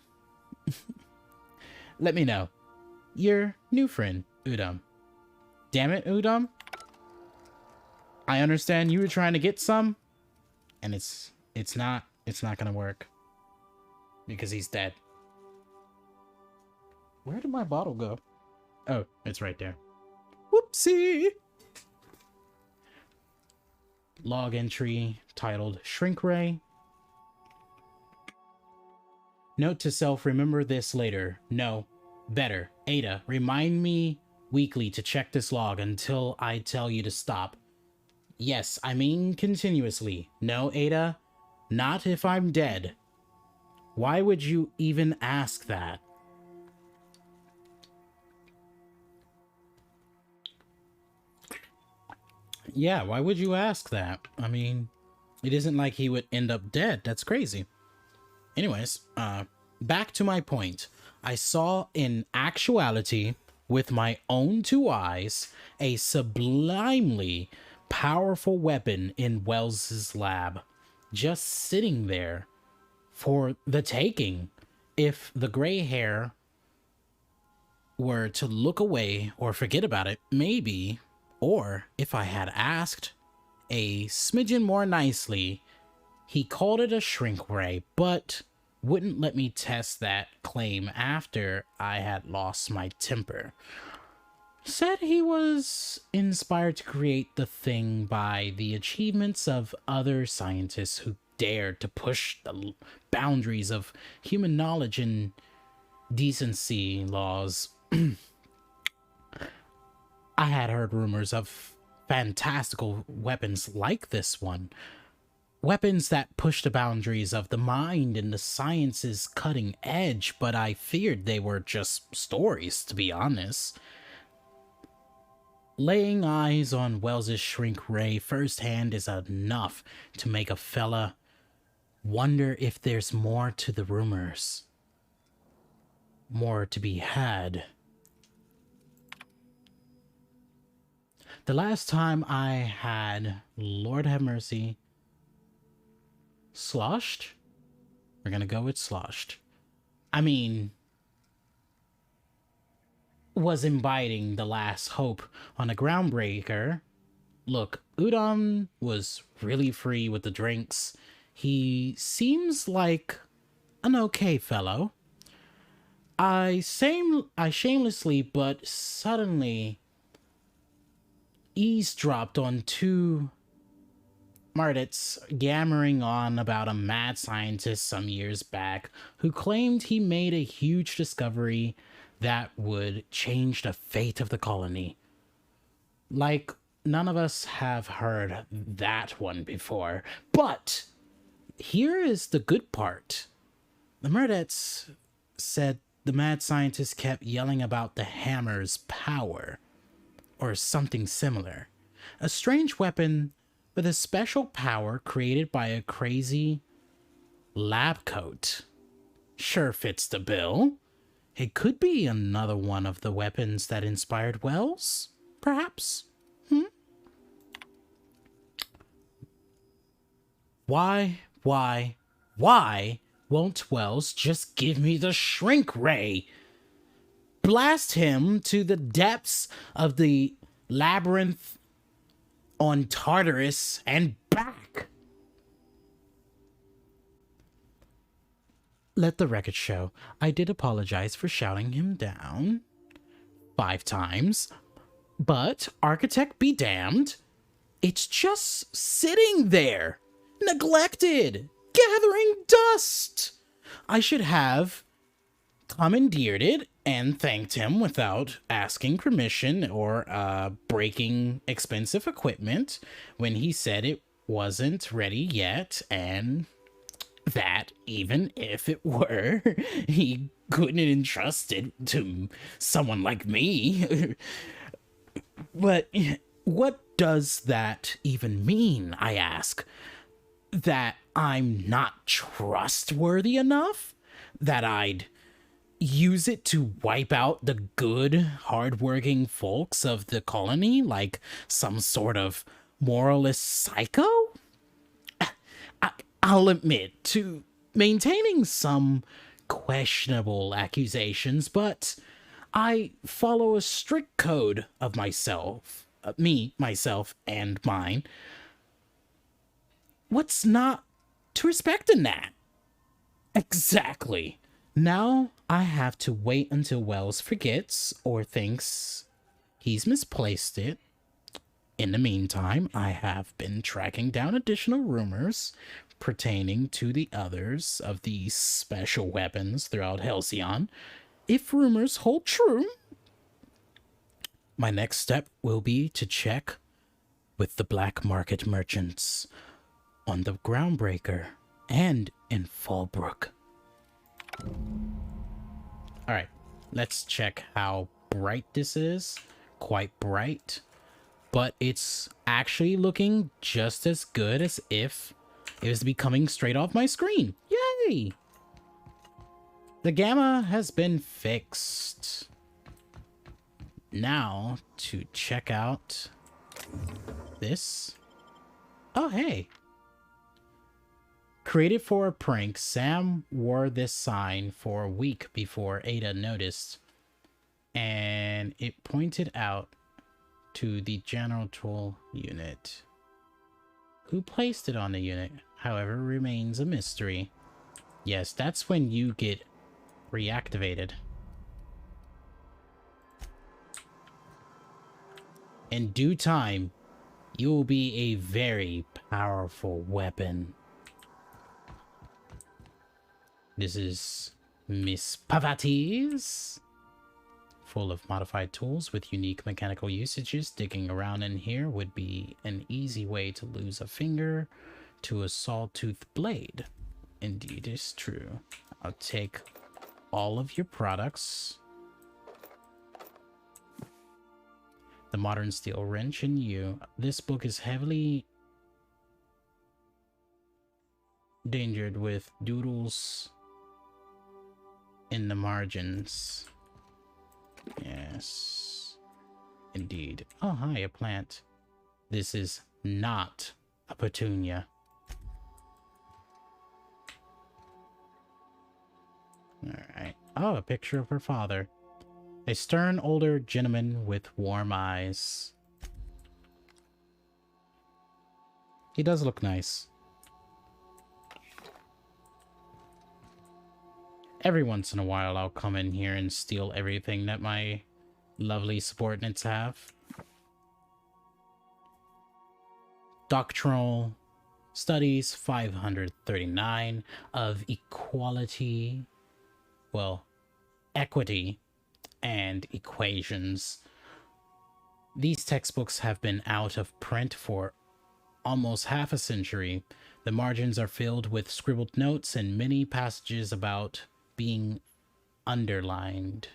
Let me know. Your new friend, Udom. Damn it, Udom. I understand you were trying to get some, and it's not gonna work. Because he's dead. Where did my bottle go? Oh, it's right there. Whoopsie! Log entry titled Shrink Ray. Note to self, remember this later. No, better. Ada, remind me weekly to check this log until I tell you to stop. Yes, I mean continuously. No, Ada, not if I'm dead. Why would you even ask that? Yeah, why would you ask that? I mean, it isn't like he would end up dead. That's crazy. Anyways, back to my point. I saw in actuality, with my own two eyes, a sublimely powerful weapon in Wells's lab. Just sitting there for the taking. If the gray hair were to look away or forget about it, maybe... Or, if I had asked a smidgen more nicely, he called it a shrink ray, but wouldn't let me test that claim after I had lost my temper. Said he was inspired to create the thing by the achievements of other scientists who dared to push the boundaries of human knowledge and decency laws. I had heard rumors of fantastical weapons like this one. Weapons that push the boundaries of the mind and the science's cutting edge, but I feared they were just stories, to be honest. laying eyes on Wells's shrink ray firsthand is enough to make a fella wonder if there's more to the rumors. More to be had. The last time I had, Lord have mercy, sloshed? We're gonna go with sloshed. I mean, was inviting the last hope on a groundbreaker. Look, Udon was really free with the drinks. He seems like an okay fellow. I shamelessly but suddenly eavesdropped on two Mardits yammering on about a mad scientist some years back who claimed he made a huge discovery that would change the fate of the colony. Like, none of us have heard that one before. But here is the good part. The Mardits said the mad scientist kept yelling about the hammer's power, or something similar. A strange weapon with a special power created by a crazy lab coat. Sure fits the bill. It could be another one of the weapons that inspired Wells, perhaps? Why won't Wells just give me the shrink ray? Blast him to the depths of the labyrinth on Tartarus and back. Let the record show, I did apologize for shouting him down 5 times, but architect be damned, it's just sitting there, neglected, gathering dust. I should have commandeered it and thanked him without asking permission or breaking expensive equipment when he said it wasn't ready yet, and that even if it were, he couldn't entrust it to someone like me. But what does that even mean, I ask? That I'm not trustworthy enough? That I'd use it to wipe out the good, hardworking folks of the colony like some sort of moralist psycho? I'll admit to maintaining some questionable accusations, but I follow a strict code of myself, myself, and mine. What's not to respect in that? Exactly. Now I have to wait until Wells forgets or thinks he's misplaced it. In the meantime, I have been tracking down additional rumors pertaining to the others of these special weapons throughout Halcyon. If rumors hold true, my next step will be to check with the black market merchants on the Groundbreaker and in Fallbrook. Alright, let's check how bright this is. Quite bright. But it's actually looking just as good as if it was to be coming straight off my screen. Yay! The gamma has been fixed. Now, to check out this. Oh, hey. Created for a prank, Sam wore this sign for a week before Ada noticed. And it pointed out to the general unit. Who placed it on the unit, however, remains a mystery. Yes, that's when you get reactivated. In due time, you will be a very powerful weapon. This is Miss Pavati's. Full of modified tools with unique mechanical usages. Digging around in here would be an easy way to lose a finger to a sawtooth blade. Indeed, it's true. I'll take all of your products. The Modern Steel Wrench in You. This book is heavily endangered with doodles in the margins. Yes, indeed. Oh, hi, a plant. This is not a petunia. Alright. Oh, a picture of her father. A stern older gentleman with warm eyes. He does look nice. Every once in a while, I'll come in here and steal everything that my lovely subordinates have. Doctrinal Studies 539 of Equality, well, Equity and Equations. These textbooks have been out of print for almost half a century. The margins are filled with scribbled notes and many passages about being underlined.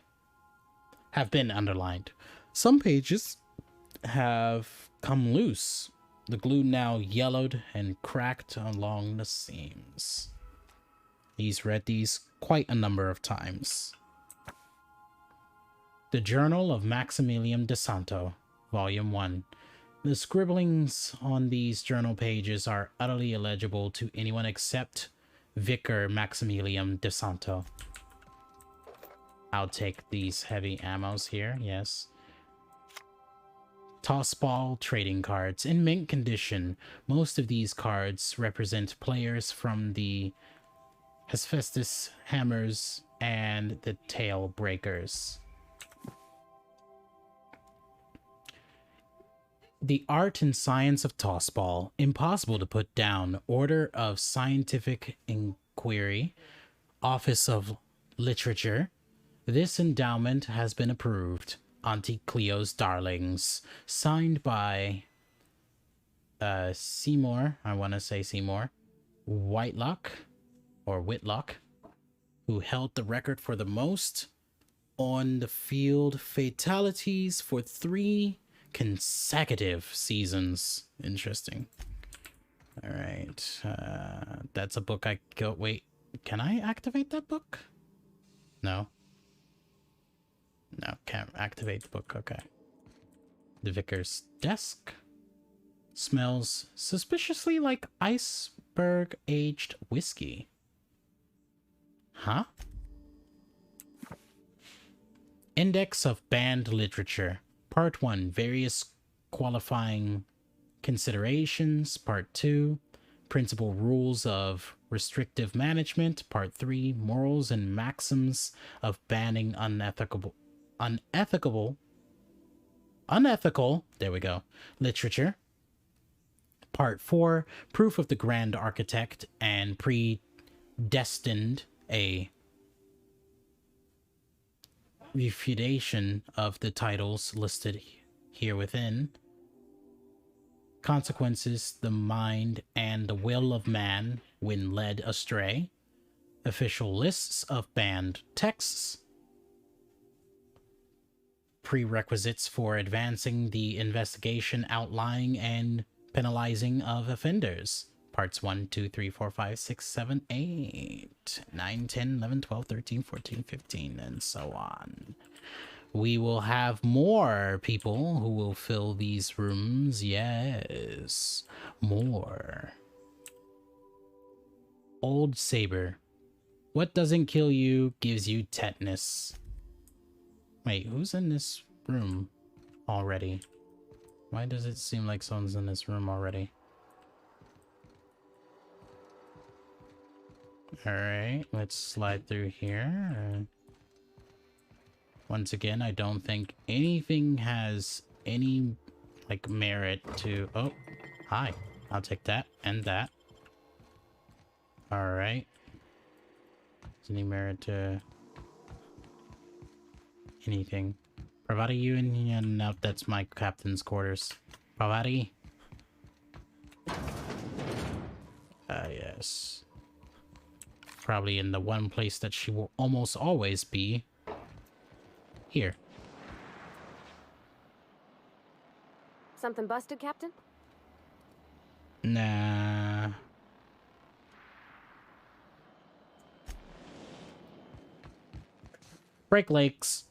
Have been underlined. Some pages have come loose. The glue now yellowed and cracked along the seams. He's read these quite a number of times. The Journal of Maximilian de Santo, Volume 1. The scribblings on these journal pages are utterly illegible to anyone except Vicar Maximilian de Santo. I'll take these heavy ammos here, yes. Tossball trading cards in mint condition. Most of these cards represent players from the Hephaestus Hammers and the Tail Breakers. The Art and Science of Tossball. Impossible to put down. Order of Scientific Inquiry. Office of Literature. This endowment has been approved. Auntie Cleo's Darlings. Signed by Seymour, I want to say Seymour Whitlock, or Whitlock, who held the record for the most on-the-field fatalities for 3 consecutive seasons. Interesting. All right. That's a book I go... Wait, can I activate that book? No. No, can't activate the book. Okay. The Vicar's desk. Smells suspiciously like iceberg-aged whiskey. Huh? Index of Banned Literature. Part 1, Various Qualifying Considerations. Part 2, Principal Rules of Restrictive Management. Part 3, Morals and Maxims of Banning Unethical, there we go, literature. Part 4, Proof of the Grand Architect and Predestined, a refutation of the titles listed here within. Consequences, the mind and the will of man when led astray. Official lists of banned texts. Prerequisites for advancing the investigation, outlying and penalizing of offenders. Parts 1, 2, 3, 4, 5, 6, 7, 8, 9, 10, 11, 12, 13, 14, 15, and so on. We will have more people who will fill these rooms. Yes, more. Old Saber. What doesn't kill you gives you tetanus. Wait, who's in this room already? Why does it seem like someone's in this room already? Alright, let's slide through here. Once again, I don't think anything has any, like, merit to... Oh, hi. I'll take that and that. Alright. Is any merit to... anything? Pravati, you in here? No, that's my captain's quarters. Pravati? Yes. Probably in the one place that she will almost always be. Here.
Something busted, Captain?
Nah. Break Lakes.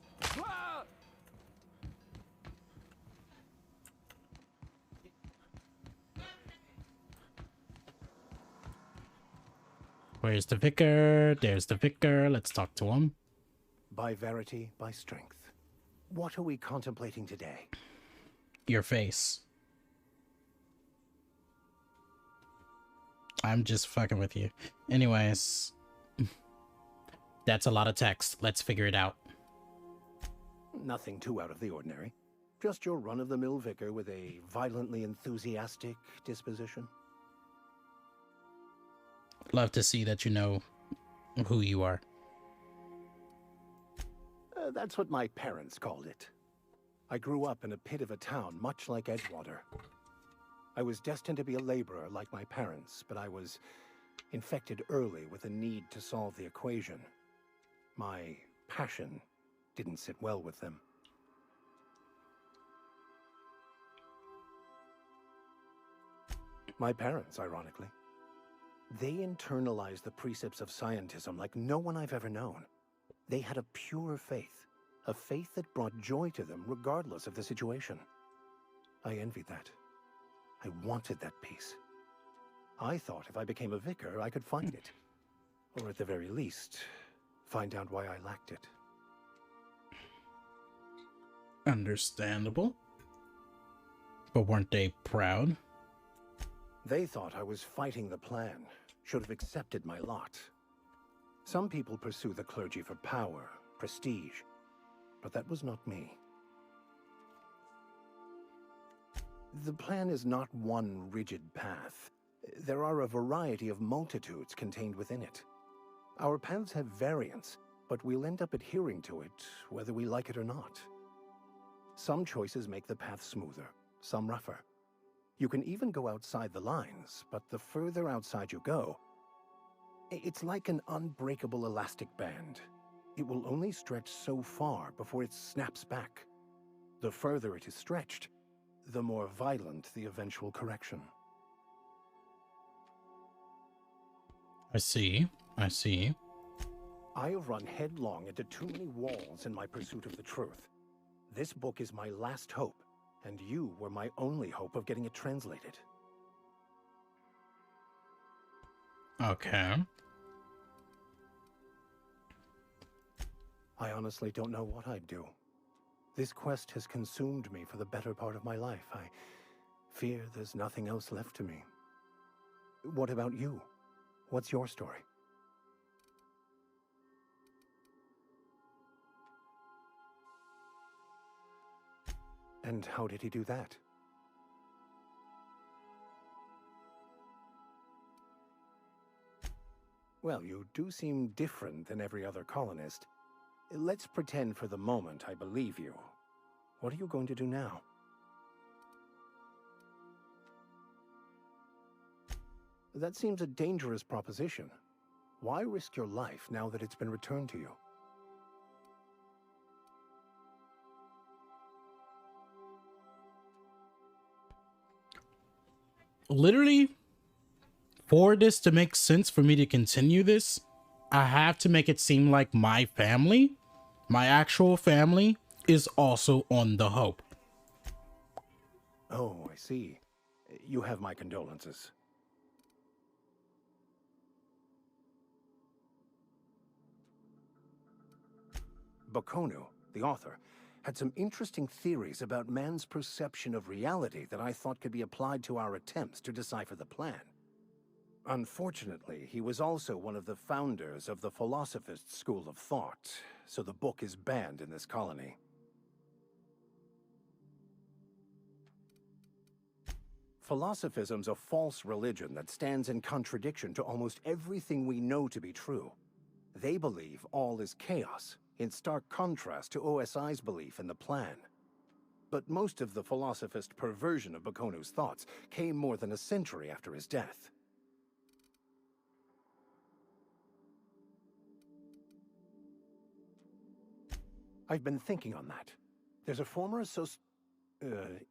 Where's the vicar? There's the vicar. Let's talk to him.
By verity, by strength. What are we contemplating today?
Your face. I'm just fucking with you. Anyways. That's a lot of text. Let's figure it out.
Nothing too out of the ordinary. Just your run-of-the-mill vicar with a violently enthusiastic disposition.
Love to see that you know who you are.
That's what my parents called it. I grew up in a pit of a town, much like Edgewater. I was destined to be a laborer like my parents, but I was infected early with a need to solve the equation. My passion didn't sit well with them. My parents, ironically. They internalized the precepts of scientism like no one I've ever known. They had a pure faith, a faith that brought joy to them regardless of the situation. I envied that. I wanted that peace. I thought if I became a vicar, I could find it. Or at the very least, find out why I lacked it.
Understandable. But weren't they proud?
They thought I was fighting the plan, should have accepted my lot. Some people pursue the clergy for power, prestige, but that was not me. The plan is not one rigid path. There are a variety of multitudes contained within it. Our paths have variance, but we'll end up adhering to it, whether we like it or not. Some choices make the path smoother, some rougher. You can even go outside the lines, but the further outside you go, it's like an unbreakable elastic band. It will only stretch so far before it snaps back. The further it is stretched, the more violent the eventual correction.
I see. I see.
I have run headlong into too many walls in my pursuit of the truth. This book is my last hope, and you were my only hope of getting it translated.
Okay.
I honestly don't know what I'd do. This quest has consumed me for the better part of my life. I fear there's nothing else left to me. What about you? What's your story? And how did he do that? Well, you do seem different than every other colonist. Let's pretend for the moment I believe you. What are you going to do now? That seems a dangerous proposition. Why risk your life now that it's been returned to you?
Literally, for this to make sense for me to continue this, I have to make it seem like my family, my actual family, is also on the Hope.
Oh, I see. You have my condolences. Bakonu, the author, had some interesting theories about man's perception of reality that I thought could be applied to our attempts to decipher the plan. Unfortunately, he was also one of the founders of the Philosophist school of thought, so the book is banned in this colony. Philosophism's a false religion that stands in contradiction to almost everything we know to be true. They believe all is chaos, in stark contrast to OSI's belief in the plan. But most of the philosophist perversion of Bakonu's thoughts came more than a century after his death. I've been thinking on that. There's a former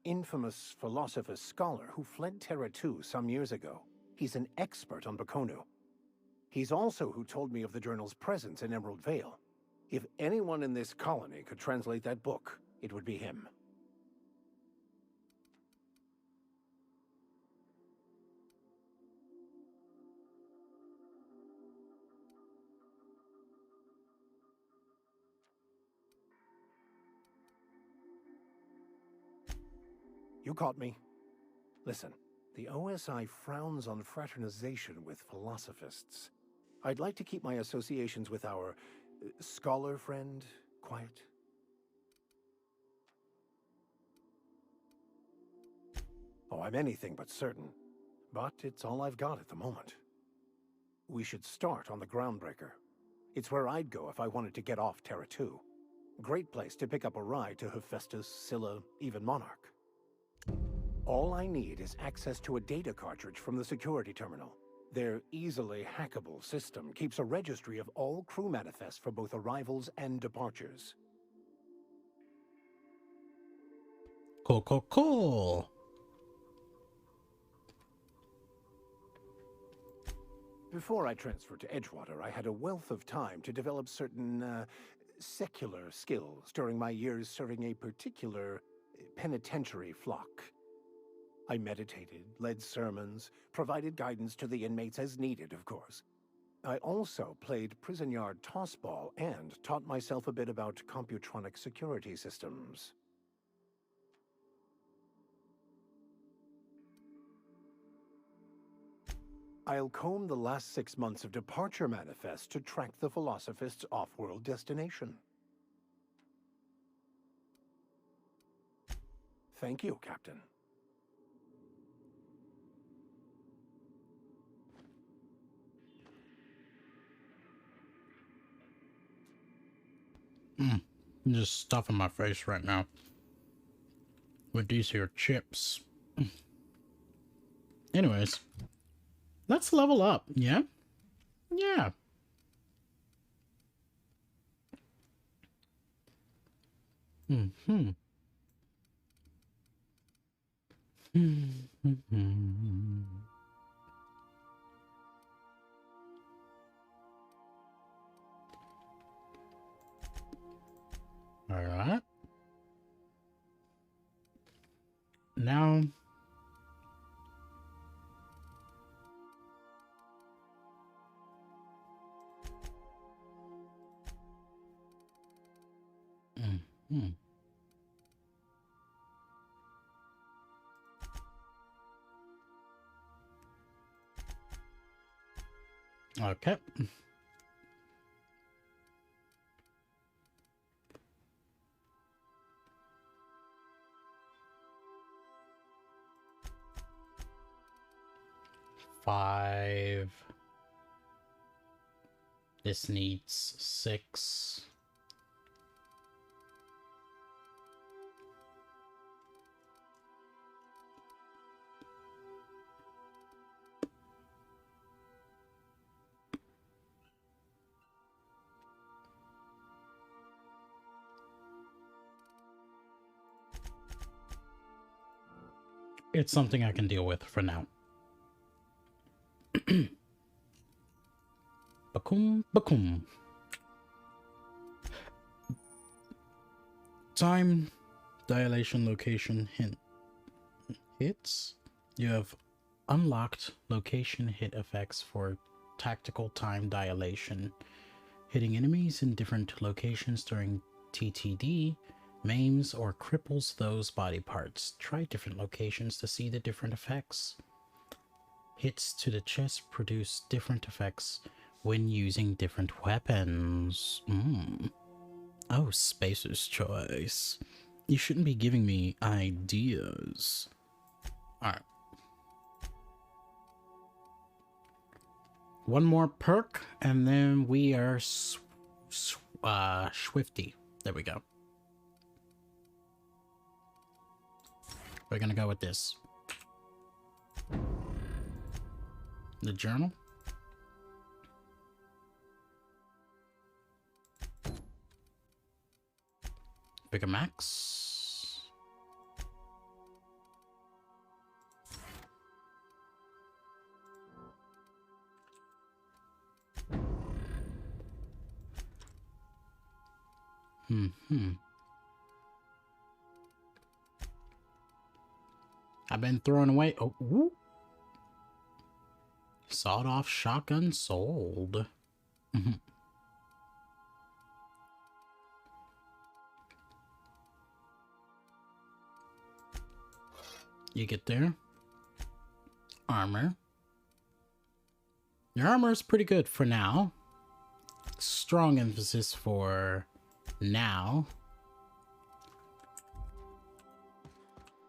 infamous philosopher scholar who fled Terra 2 some years ago. He's an expert on Bakonu. He's also who told me of the journal's presence in Emerald Vale. If anyone in this colony could translate that book, it would be him. You caught me. Listen, the OSI frowns on fraternization with philosophists. I'd like to keep my associations with our scholar friend quiet. Oh, I'm anything but certain, but it's all I've got at the moment. We should start on the Groundbreaker. It's where I'd go if I wanted to get off Terra 2. Great place to pick up a ride to Hephaestus, Scylla, even Monarch. All I need is access to a data cartridge from the security terminal. Their easily hackable system keeps a registry of all crew manifests for both arrivals and departures.
Cool.
Before I transferred to Edgewater, I had a wealth of time to develop certain, secular skills during my years serving a particular penitentiary flock. I meditated, led sermons, provided guidance to the inmates as needed, of course. I also played prison yard tossball and taught myself a bit about computronic security systems. I'll comb the last 6 months of departure manifests to track the Philosophist's off-world destination. Thank you, Captain.
I'm just stuffing my face right now with these here chips. Anyways, let's level up, yeah? Yeah. All right. Now, okay. Five. This needs 6. It's something I can deal with for now. Bakum. Time, dilation, location, hits. You have unlocked location hit effects for tactical time dilation. Hitting enemies in different locations during TTD maims or cripples those body parts. Try different locations to see the different effects. Hits to the chest produce different effects when using different weapons. Oh, Spacer's choice. You shouldn't be giving me ideas. Alright. One more perk, and then we are swifty. There we go. We're gonna go with this. The journal. Bigger max. I've been throwing away. Oh, whoop. Sawed-off shotgun sold. You get there. Armor. Your armor is pretty good for now. Strong emphasis for now.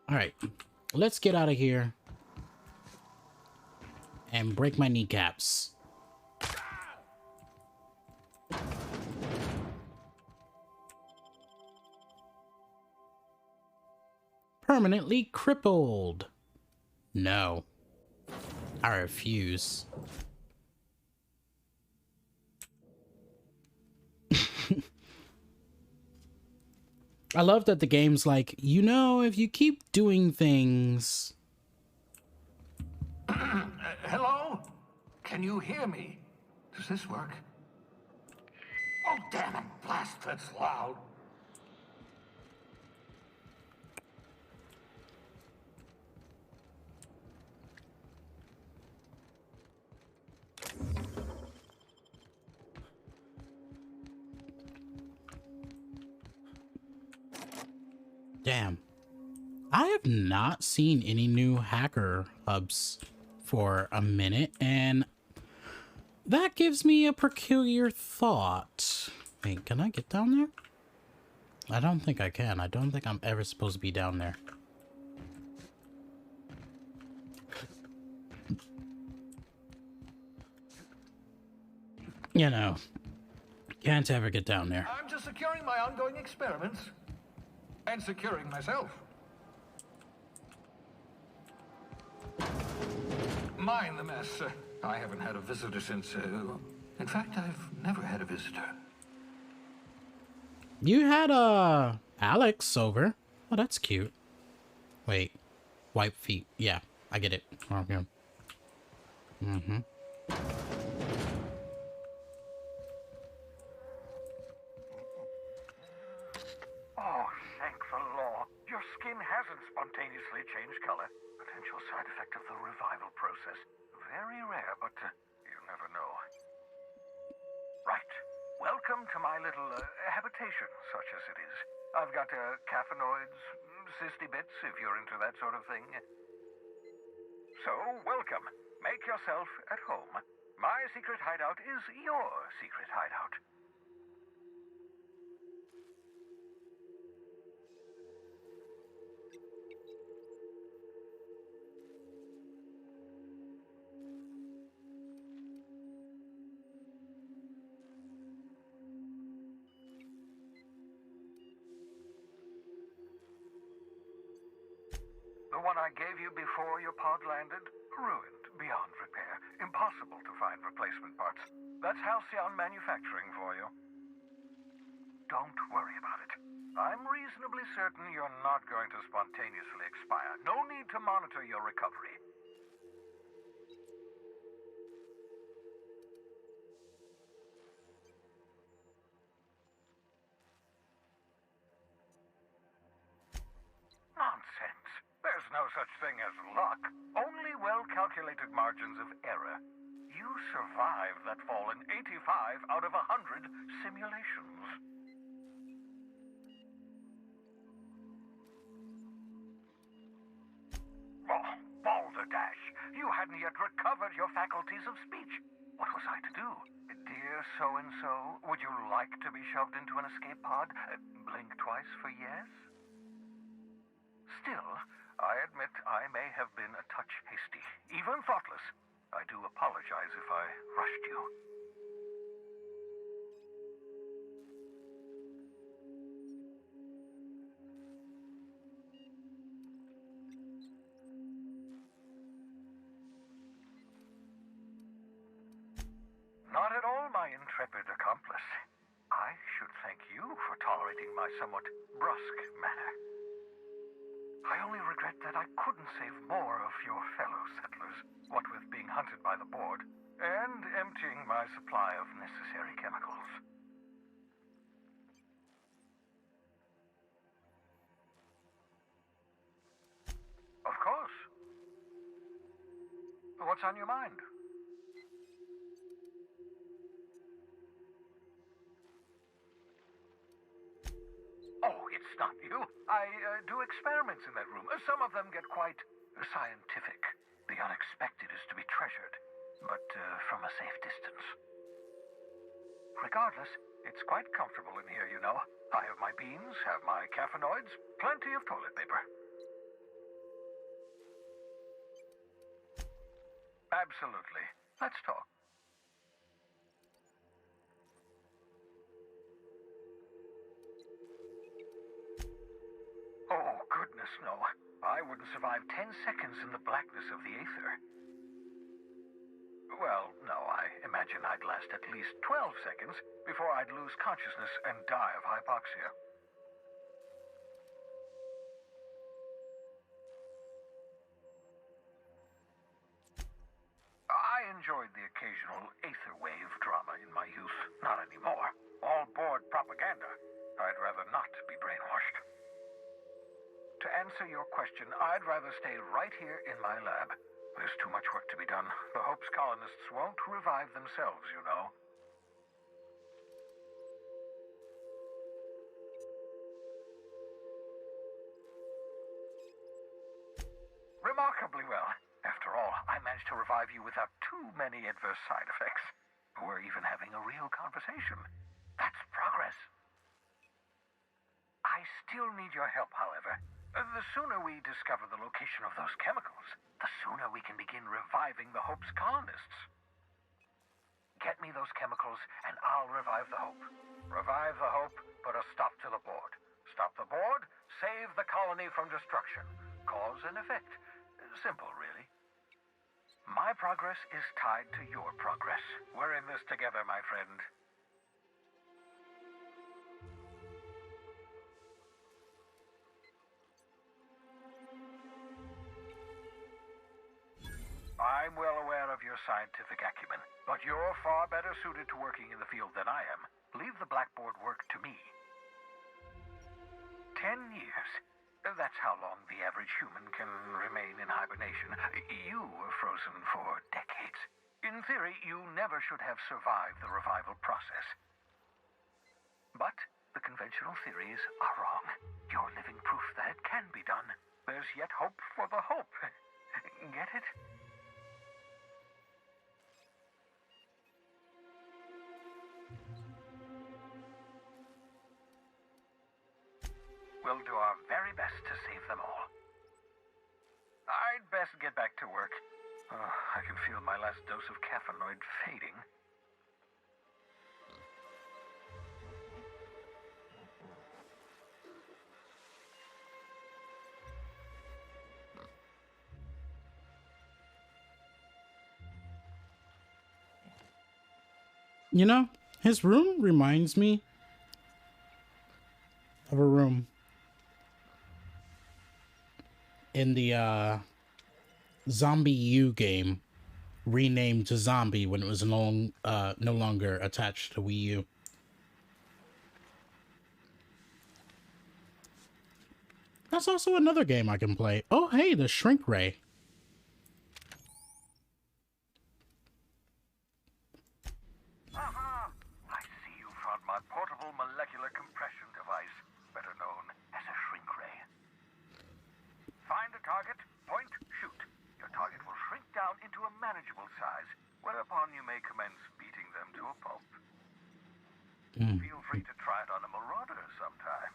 Alright. Let's get out of here. And break my kneecaps. Permanently crippled. No. I refuse. I love that the game's like, you know, if you keep doing things...
Hello? Can you hear me? Does this work? Oh, damn it. Blast, that's loud.
Damn. I have not seen any new hacker hubs for a minute, and that gives me a peculiar thought. Wait, can I get down there? I don't think I can. I don't think I'm ever supposed to be down there. You know, can't ever get down there.
I'm just securing my ongoing experiments. And securing myself. Mind the mess. I haven't had a visitor since... in fact, I've never had a visitor.
You had, Alex over. Oh, that's cute. Wait. Wipe feet. Yeah, I get it. Okay.
Oh, thank the law. Your skin hasn't spontaneously changed color. Potential side effect of the revival process. Very rare, but you never know. Right. Welcome to my little habitation, such as it is. I've got caffeinoids, cysty bits, if you're into that sort of thing. So, welcome. Make yourself at home. My secret hideout is your secret hideout. The one I gave you before your pod landed? Ruined, beyond repair. Impossible to find replacement parts. That's Halcyon Manufacturing for you. Don't worry about it. I'm reasonably certain you're not going to spontaneously expire. No need to monitor your recovery. Nonsense. There's no such thing as luck. Only well-calculated margins of error. You survived that fall in 85 out of 100 simulations. Oh, balderdash. You hadn't yet recovered your faculties of speech. What was I to do? Dear so-and-so, would you like to be shoved into an escape pod? Blink twice for yes? Still, I admit I may have been a touch hasty, even thoughtless. I do apologize if I rushed you. Not at all, my intrepid accomplice. I should thank you for tolerating my somewhat brusque manner. I only regret that I couldn't save more of your fellow settlers, what with being hunted by the board, and emptying my supply of necessary chemicals. What's on your mind? Oh, it's not you. I do experiments in that room. Some of them get quite scientific. The unexpected is to be treasured, but from a safe distance. Regardless, it's quite comfortable in here, you know. I have my beans, have my caffeinoids, plenty of toilet paper. Absolutely. Let's talk. Oh, goodness, no. I wouldn't survive 10 seconds in the blackness of the aether. Well, no, I imagine I'd last at least 12 seconds before I'd lose consciousness and die of hypoxia. I enjoyed the occasional aether wave drama in my youth. Not anymore. All board propaganda. I'd rather not be brainwashed. To answer your question, I'd rather stay right here in my lab. There's too much work to be done. The Hope's colonists won't revive themselves, you know. Remarkably well. After all, I managed to revive you without too many adverse side effects. We're even having a real conversation. That's progress. I still need your help, however. The sooner we discover the location of those chemicals, the sooner we can begin reviving the Hope's colonists. Get me those chemicals, and I'll revive the Hope. Revive the Hope, put a stop to the board. Stop the board, save the colony from destruction. Cause and effect. Simple, really. My progress is tied to your progress. We're in this together, my friend. I'm well aware of your scientific acumen, but you're far better suited to working in the field than I am. Leave the blackboard work to me. 10 years. That's how long the average human can remain in hibernation. You were frozen for decades. In theory, you never should have survived the revival process. But the conventional theories are wrong. You're living proof that it can be done. There's yet hope for the Hope. Get it? We'll do our very best to save them all. I'd best get back to work. I can feel my last dose of caffeinoid fading.
You know, his room reminds me of a room in the Zombie U game, renamed to Zombie when it was no longer attached to Wii U. That's also another game I can play. Oh, hey, the Shrink Ray.
Aha! I see you found my portable molecular compression device, better known as a shrink ray. Find a target, point, shoot. Your target will shrink down into a manageable size, whereupon you may commence beating them to a pulp. Feel free to try it on a marauder sometime.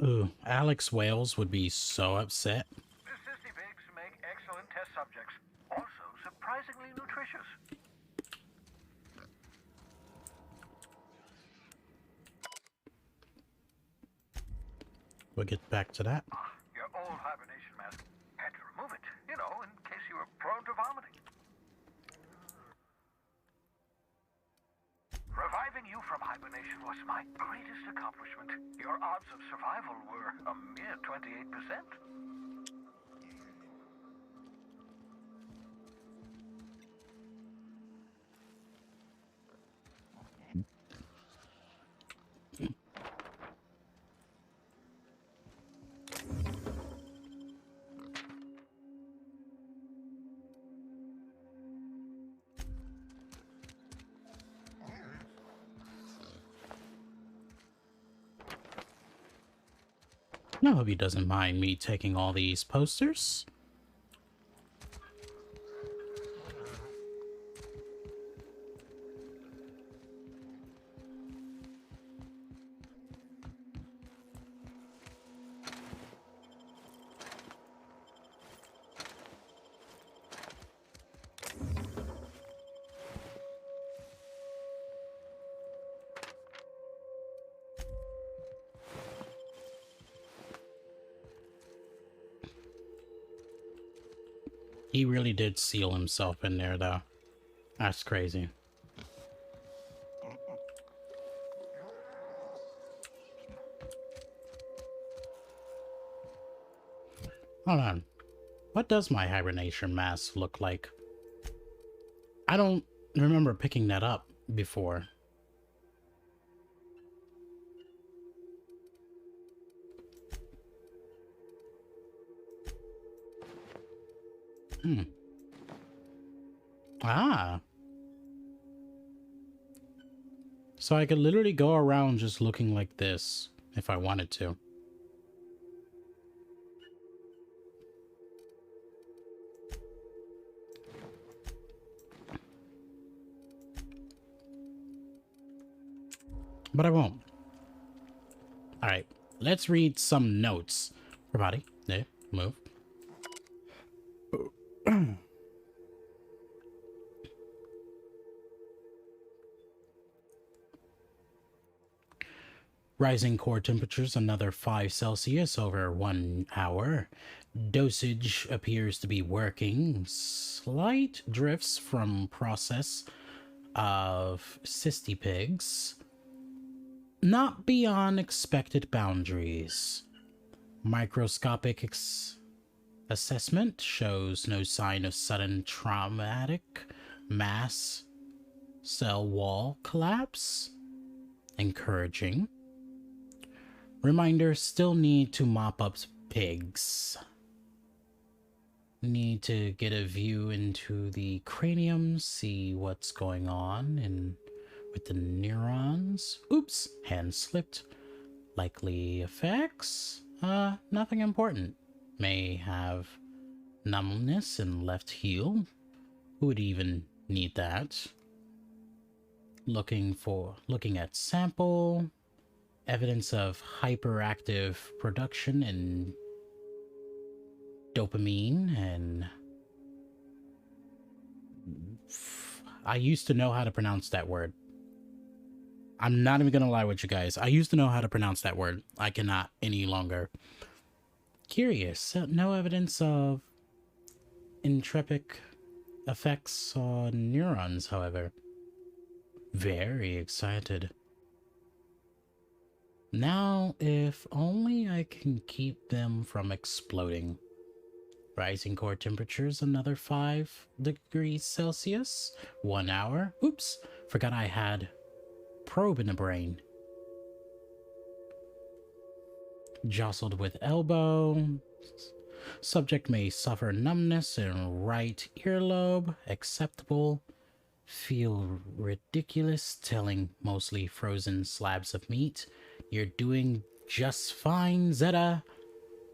Ooh, Alex Wales would be so upset.
The sissy pigs make excellent test subjects, also surprisingly nutritious.
We'll get back to that.
Your old hibernation mask. Had to remove it, you know, in case you were prone to vomiting. Reviving you from hibernation was my greatest accomplishment. Your odds of survival were a mere 28%.
I hope he doesn't mind me taking all these posters. He really did seal himself in there, though. That's crazy. Hold on. What does my hibernation mask look like? I don't remember picking that up before. Ah. So I could literally go around just looking like this if I wanted to. But I won't. Alright, let's read some notes. Everybody, there, move. Rising core temperatures another 5 Celsius over 1 hour. Dosage appears to be working. Slight drifts from process of cysty pigs. Not beyond expected boundaries. Microscopic assessment shows no sign of sudden traumatic mass cell wall collapse. Encouraging. Reminder, still need to mop up pigs. Need to get a view into the cranium, see what's going on and with the neurons. Oops, hand slipped. Likely effects? Nothing important. May have numbness in left heel. Who would even need that? Looking at sample. Evidence of hyperactive production in dopamine and... I used to know how to pronounce that word. I'm not even gonna lie with you guys. I used to know how to pronounce that word. I cannot any longer. Curious. No evidence of entropic effects on neurons, however. Very excited. Now, if only I can keep them from exploding. Rising core temperatures another 5 degrees Celsius. 1 hour. Oops, forgot I had probe in the brain. Jostled with elbow. Subject may suffer numbness in right earlobe. Acceptable. Feel ridiculous telling mostly frozen slabs of meat. You're doing just fine, Zeta.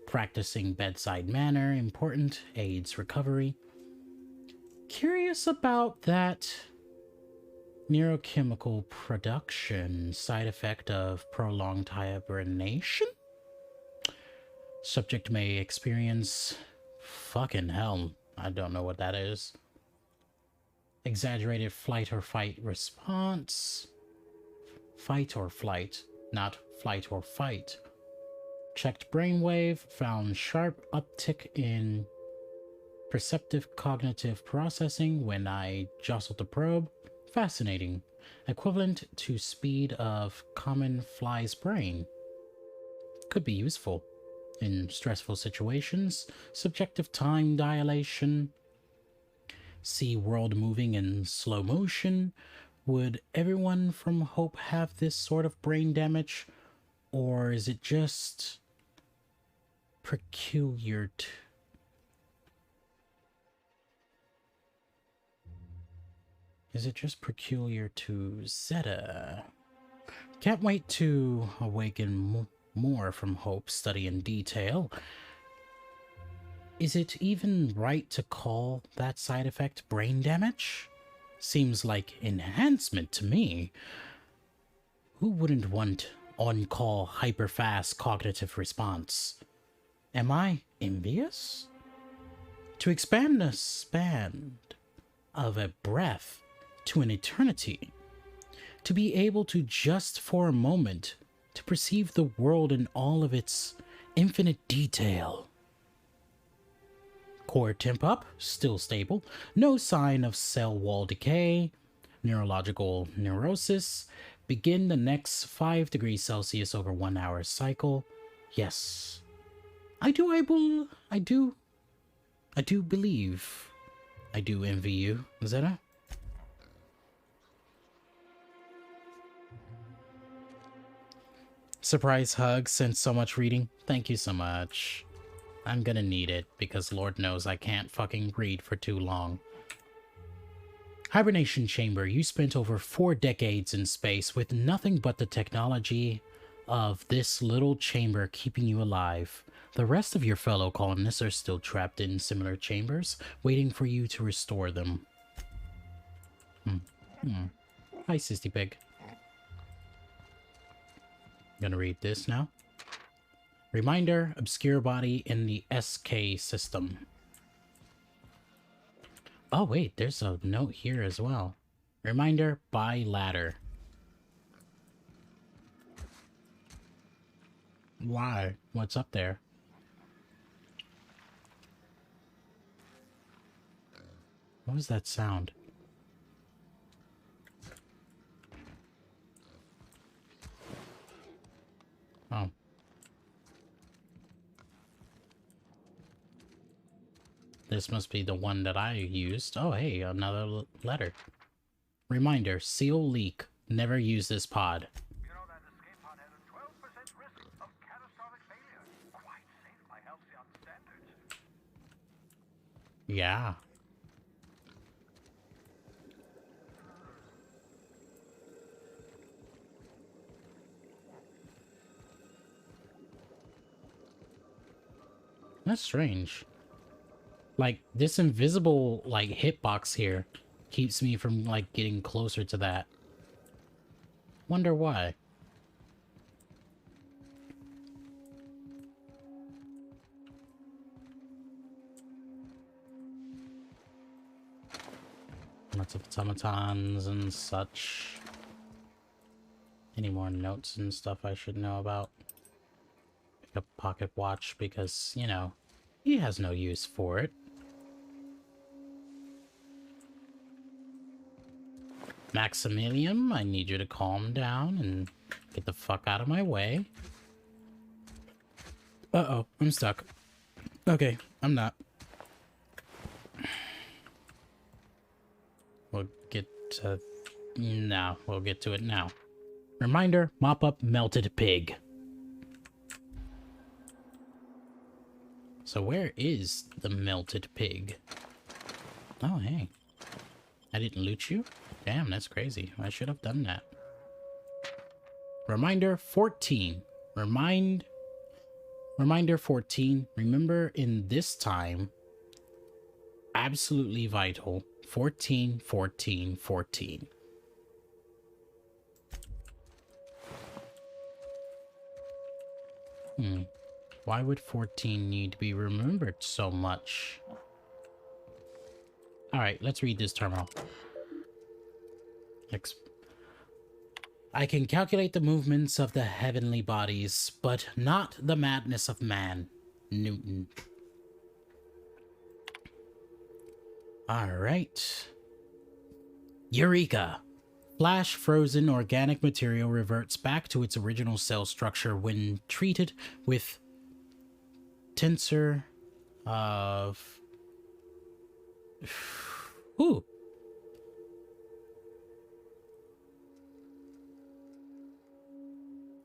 Practicing bedside manner, important, aids recovery. Curious about that neurochemical production, side effect of prolonged hibernation? Subject may experience fucking hell. I don't know what that is. Exaggerated flight or fight response. Fight or flight, not flight or fight. Checked brainwave, found sharp uptick in perceptive cognitive processing when I jostled the probe. Fascinating. Equivalent to speed of common fly's brain. Could be useful in stressful situations. Subjective time dilation. See world moving in slow motion. Would everyone from Hope have this sort of brain damage? Or is it just peculiar to... Is it just peculiar to Zeta? Can't wait to awaken more from Hope's study in detail. Is it even right to call that side effect brain damage? Seems like enhancement to me. Who wouldn't want on-call hyper-fast cognitive response? Am I envious? To expand the span of a breath to an eternity, to be able to just for a moment to perceive the world in all of its infinite detail. Core temp up, still stable, no sign of cell wall decay, neurological neurosis. Begin the next 5 degrees Celsius over 1 hour cycle. Yes. I do believe. I do envy you, Zeta. Surprise hug since so much reading. Thank you so much. I'm gonna need it because Lord knows I can't fucking read for too long. Hibernation chamber. You spent over 4 decades in space with nothing but the technology of this little chamber keeping you alive. The rest of your fellow colonists are still trapped in similar chambers, waiting for you to restore them. Hi, Sissy Pig. Gonna read this now. Reminder, obscure body in the SK system. Oh wait, there's a note here as well. Reminder, by ladder. Why? What's up there? What was that sound? Oh. This must be the one that I used. Oh, hey, another letter. Reminder, seal leak. Never use this pod.
You know that escape pod has a 12% risk of catastrophic failure. Quite safe by Halcyon standards.
Yeah. That's strange. Like, this invisible, like, hitbox here keeps me from, like, getting closer to that. Wonder why. Lots of automatons and such. Any more notes and stuff I should know about? Pick up pocket watch because, you know, he has no use for it. Maximilian, I need you to calm down and get the fuck out of my way. Uh-oh, I'm stuck. Okay, I'm not. We'll get to... No, we'll get to it now. Reminder, mop up melted pig. So where is the melted pig? Oh, hey. I didn't loot you? Damn, that's crazy. I should have done that. Reminder 14. Reminder 14. Remember in this time. Absolutely vital. 14, 14, 14. Why would 14 need to be remembered so much? Alright, let's read this terminal. I can calculate the movements of the heavenly bodies, but not the madness of man. Newton. Alright. Eureka! Flash frozen organic material reverts back to its original cell structure when treated with tincture of... Ooh.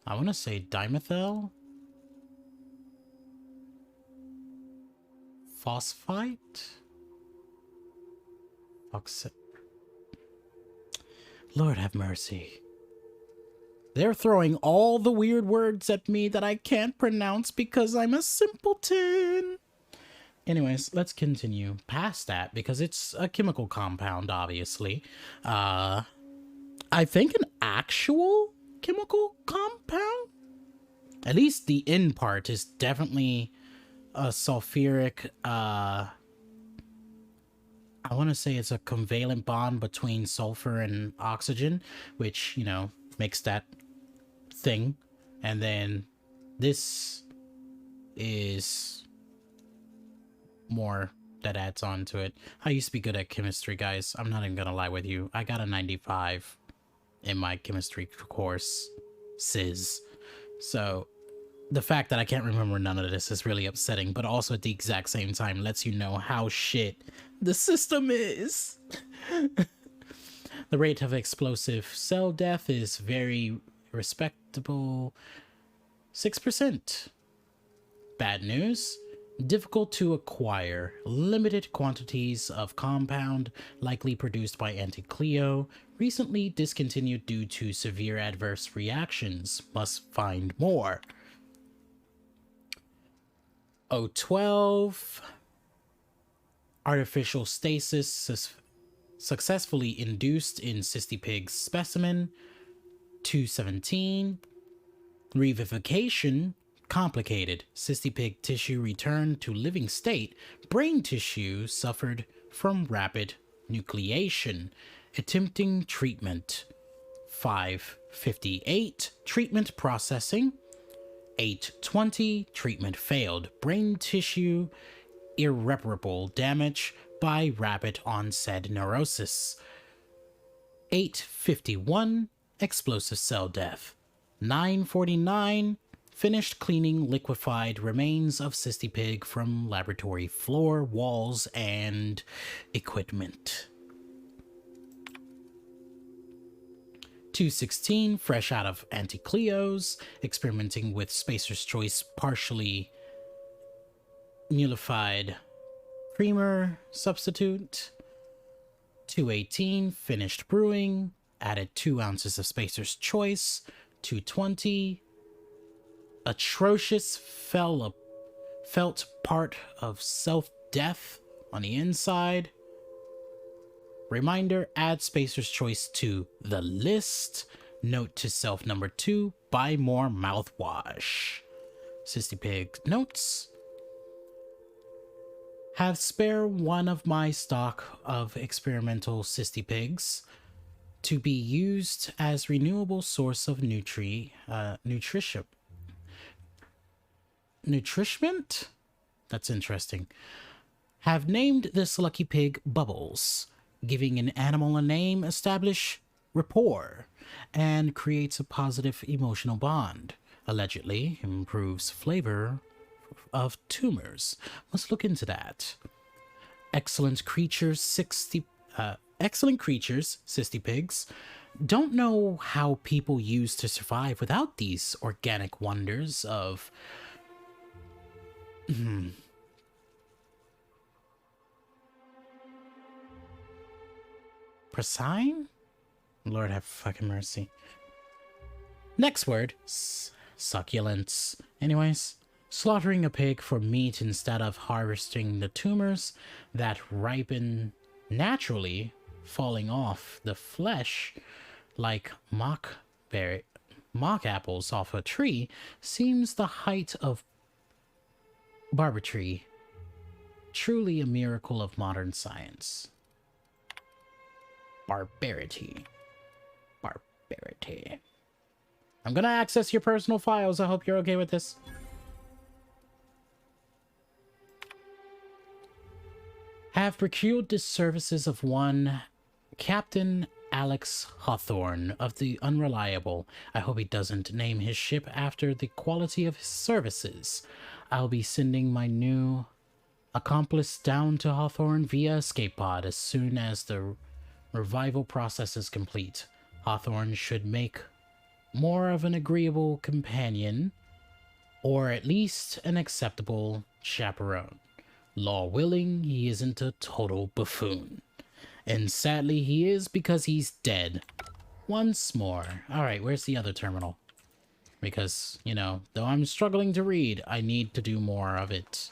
I want to say dimethyl phosphite? Lord have mercy. They're throwing all the weird words at me that I can't pronounce because I'm a simpleton. Anyways, let's continue past that because it's a chemical compound, obviously. I think an actual chemical compound? At least the end part is definitely a sulfuric, I want to say it's a covalent bond between sulfur and oxygen, which, you know, makes that thing. And then this is more that adds on to it. I used to be good at chemistry, guys. I'm not even gonna lie with you. I got a 95 in my chemistry course, Sis. So the fact that I can't remember none of this is really upsetting, but also at the exact same time lets you know how shit the system is. The rate of explosive cell death is very respectable, 6%. Bad news, difficult to acquire, limited quantities of compound, likely produced by Anti-Cleo, recently discontinued due to severe adverse reactions, must find more. 012, artificial stasis successfully induced in Cystipig's specimen. 217, revivification complicated. Cystipig tissue returned to living state. Brain tissue suffered from rapid nucleation. Attempting treatment. 558, treatment processing. 820, treatment failed. Brain tissue irreparable damage by rapid onset neurosis. 851, explosive cell death. 949, finished cleaning liquefied remains of Cystipig from laboratory floor, walls, and equipment. 216, fresh out of Anti-Cleos, experimenting with Spacer's Choice partially nullified creamer substitute. 218, finished brewing, added 2 ounces of Spacer's Choice. 220, atrocious felt part of self-death on the inside. Reminder, add Spacer's Choice to the list. Note to self number 2, buy more mouthwash. Cystipig notes. Have spare one of my stock of experimental Cystipigs to be used as renewable source of nutrition. Nutrishment? That's interesting. Have named this lucky pig Bubbles. Giving an animal a name establish rapport and creates a positive emotional bond. Allegedly improves flavor of tumors. Must look into that. Excellent creatures, Cystipigs. Don't know how people used to survive without these organic wonders of Presine? Lord have fucking mercy. Next word, succulents. Anyways, slaughtering a pig for meat instead of harvesting the tumors that ripen naturally, falling off the flesh like mock apples off a tree, seems the height of barbarity. Truly a miracle of modern science. Barbarity. I'm gonna access your personal files. I hope you're okay with this. Have procured the services of one Captain Alex Hawthorne of the Unreliable. I hope he doesn't name his ship after the quality of his services. I'll be sending my new accomplice down to Hawthorne via escape pod as soon as the revival process is complete. Hawthorne should make more of an agreeable companion, or at least an acceptable chaperone. Law willing, he isn't a total buffoon. And sadly he is, because he's dead. once more. Alright, where's the other terminal? Because, you know, though I'm struggling to read, I need to do more of it.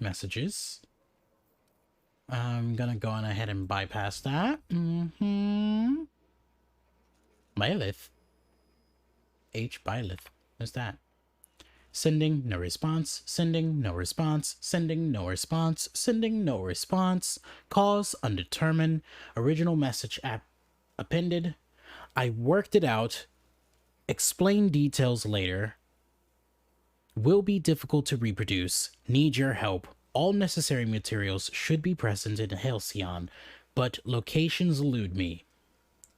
Messages. I'm gonna go on ahead and bypass that. Byleth. H. Byleth. What's that? Sending, no response. Sending, no response. Sending, no response. Sending, no response. Cause, undetermined. Original message appended. I worked it out. Explain details later. Will be difficult to reproduce. Need your help. All necessary materials should be present in Halcyon, but locations elude me.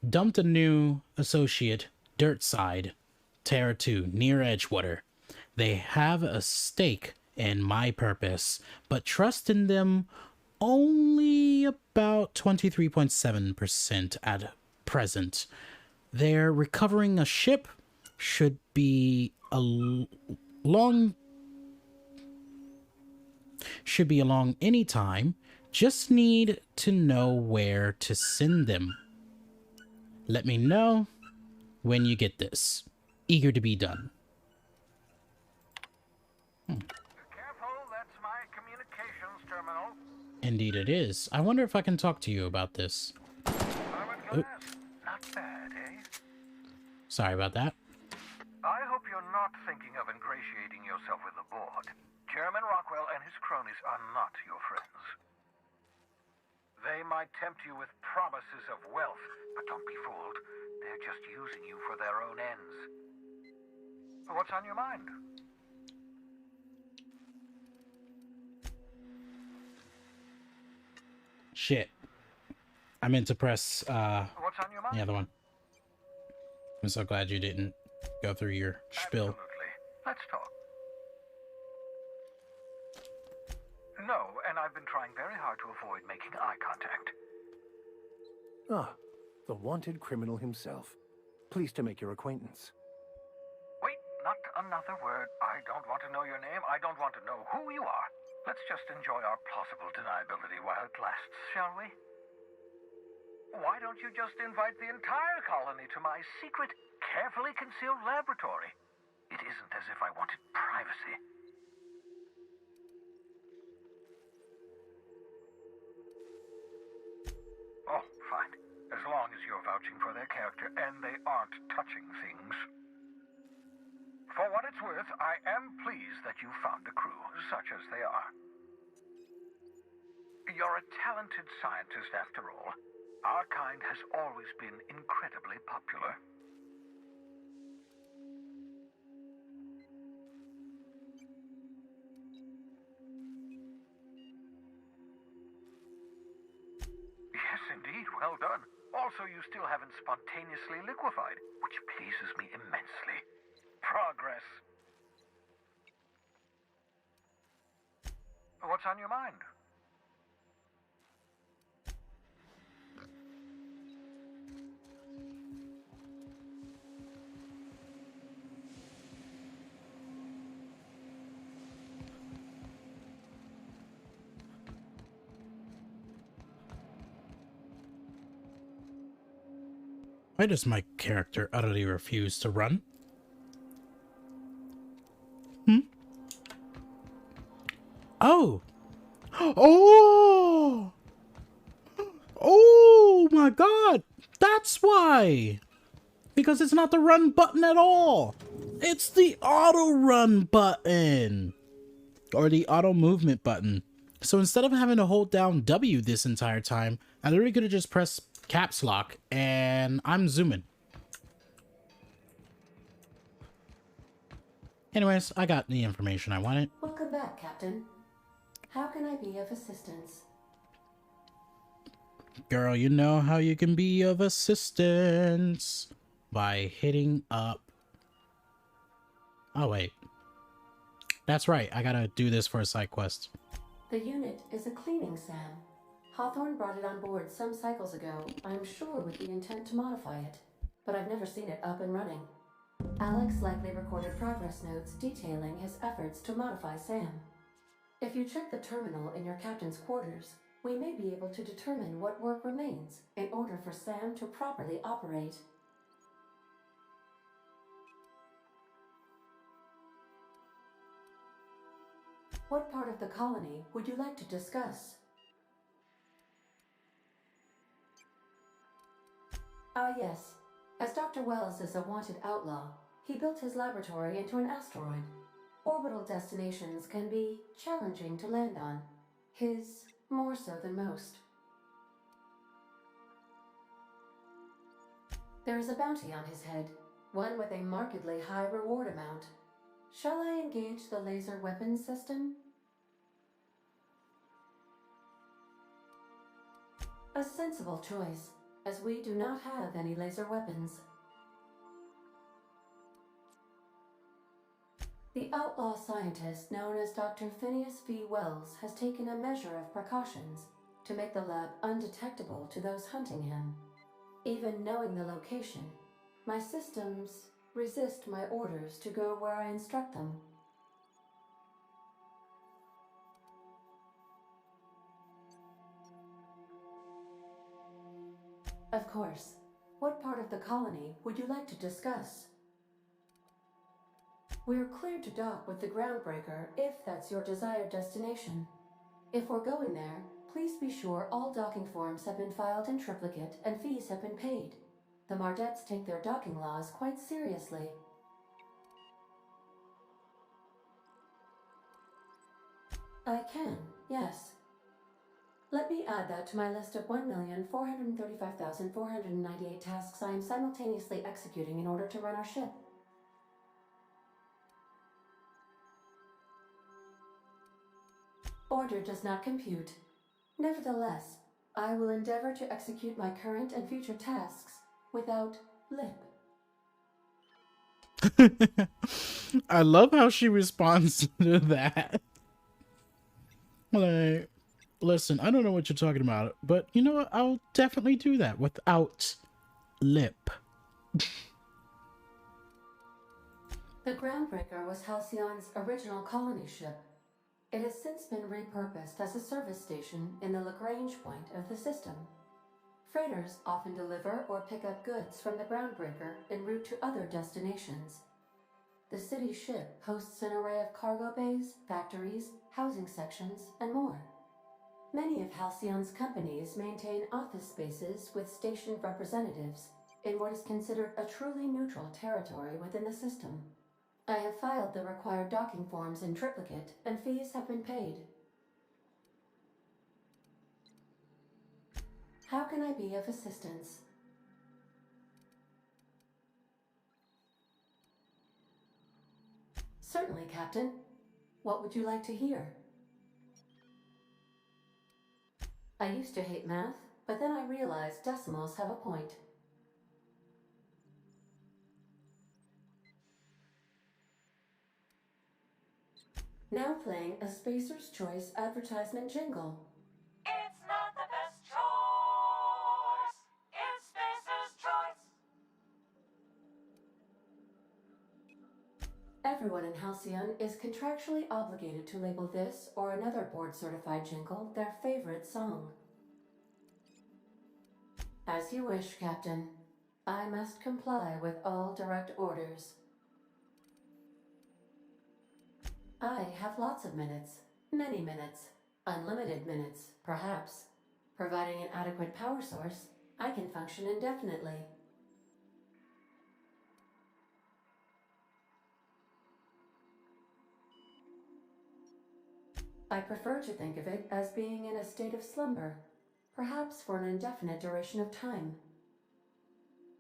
Dumped a new associate, Dirtside, Terra 2, near Edgewater. They have a stake in my purpose, but trust in them only about 23.7% at present. They're recovering a ship. Should be along any time. Just need to know where to send them. Let me know when you get this. Eager to be done.
Careful, that's my communications terminal.
Indeed it is. I wonder if I can talk to you about this. Oh.
Not bad, eh?
Sorry about that.
I hope you're not thinking of ingratiating yourself with the board. Chairman Rockwell and his cronies are not your friends. They might tempt you with promises of wealth, but don't be fooled. They're just using you for their own ends. What's on your mind?
Shit. I meant to press
What's on your mind?
the other one. I'm so glad you didn't go through your spiel.
Absolutely. Let's talk. No, and I've been trying very hard to avoid making eye contact.
Ah, the wanted criminal himself. Pleased to make your acquaintance.
Wait, not another word. I don't want to know your name. I don't want to know who you are. Let's just enjoy our plausible deniability while it lasts, shall we? Why don't you just invite the entire colony to my secret, carefully concealed laboratory? It isn't as if I wanted privacy. Oh, fine. As long as you're vouching for their character and they aren't touching things. For what it's worth, I am pleased that you found a crew, such as they are. You're a talented scientist after all. Our kind has always been incredibly popular. Yes, indeed. Well done. Also, you still haven't spontaneously liquefied, which pleases me immensely. Progress. What's on your mind?
Why does my character utterly refuse to run? Oh! Oh! Oh my god! That's why! Because it's not the run button at all! It's the auto run button! Or the auto movement button. So instead of having to hold down W this entire time, I literally could have just pressed caps lock and I'm zooming. Anyways, I got the information I wanted.
Welcome back, Captain. How can I be of assistance?
Girl, you know how you can be of assistance by hitting up. Oh, wait. That's right. I gotta do this for a side quest.
The unit is a cleaning SAM. Hawthorne brought it on board some cycles ago, I'm sure with the intent to modify it. But I've never seen it up and running. Alex likely recorded progress notes detailing his efforts to modify SAM. If you check the terminal in your captain's quarters, we may be able to determine what work remains in order for Sam to properly operate. What part of the colony would you like to discuss? Ah, yes. As Dr. Wells is a wanted outlaw, he built his laboratory into an asteroid. Orbital destinations can be challenging to land on. His more so than most. There is a bounty on his head, one with a markedly high reward amount. Shall I engage the laser weapons system? A sensible choice, as we do not have any laser weapons. The outlaw scientist known as Dr. Phineas V. Wells has taken a measure of precautions to make the lab undetectable to those hunting him. Even knowing the location, my systems resist my orders to go where I instruct them. Of course. What part of the colony would you like to discuss? We're cleared to dock with the Groundbreaker if that's your desired destination. If we're going there, please be sure all docking forms have been filed in triplicate and fees have been paid. The Mardettes take their docking laws quite seriously. I can, yes. Let me add that to my list of 1,435,498 tasks I am simultaneously executing in order to run our ship. Order does not compute. Nevertheless, I will endeavor to execute my current and future tasks without lip.
I love how she responds to that. Like, listen, I don't know what you're talking about, but you know what? I'll definitely do that without lip.
The Groundbreaker was Halcyon's original colony ship. It has since been repurposed as a service station in the Lagrange point of the system. Freighters often deliver or pick up goods from the Groundbreaker en route to other destinations. The city ship hosts an array of cargo bays, factories, housing sections, and more. Many of Halcyon's companies maintain office spaces with stationed representatives in what is considered a truly neutral territory within the system. I have filed the required docking forms in triplicate, and fees have been paid. How can I be of assistance? Certainly, Captain. What would you like to hear? I used to hate math, but then I realized decimals have a point. Now playing a Spacer's Choice advertisement jingle.
It's not the best choice. It's Spacer's choice.
Everyone in Halcyon is contractually obligated to label this or another board-certified jingle their favorite song. As you wish, Captain. I must comply with all direct orders. I have lots of minutes, many minutes, unlimited minutes, perhaps. Providing an adequate power source, I can function indefinitely. I prefer to think of it as being in a state of slumber, perhaps for an indefinite duration of time.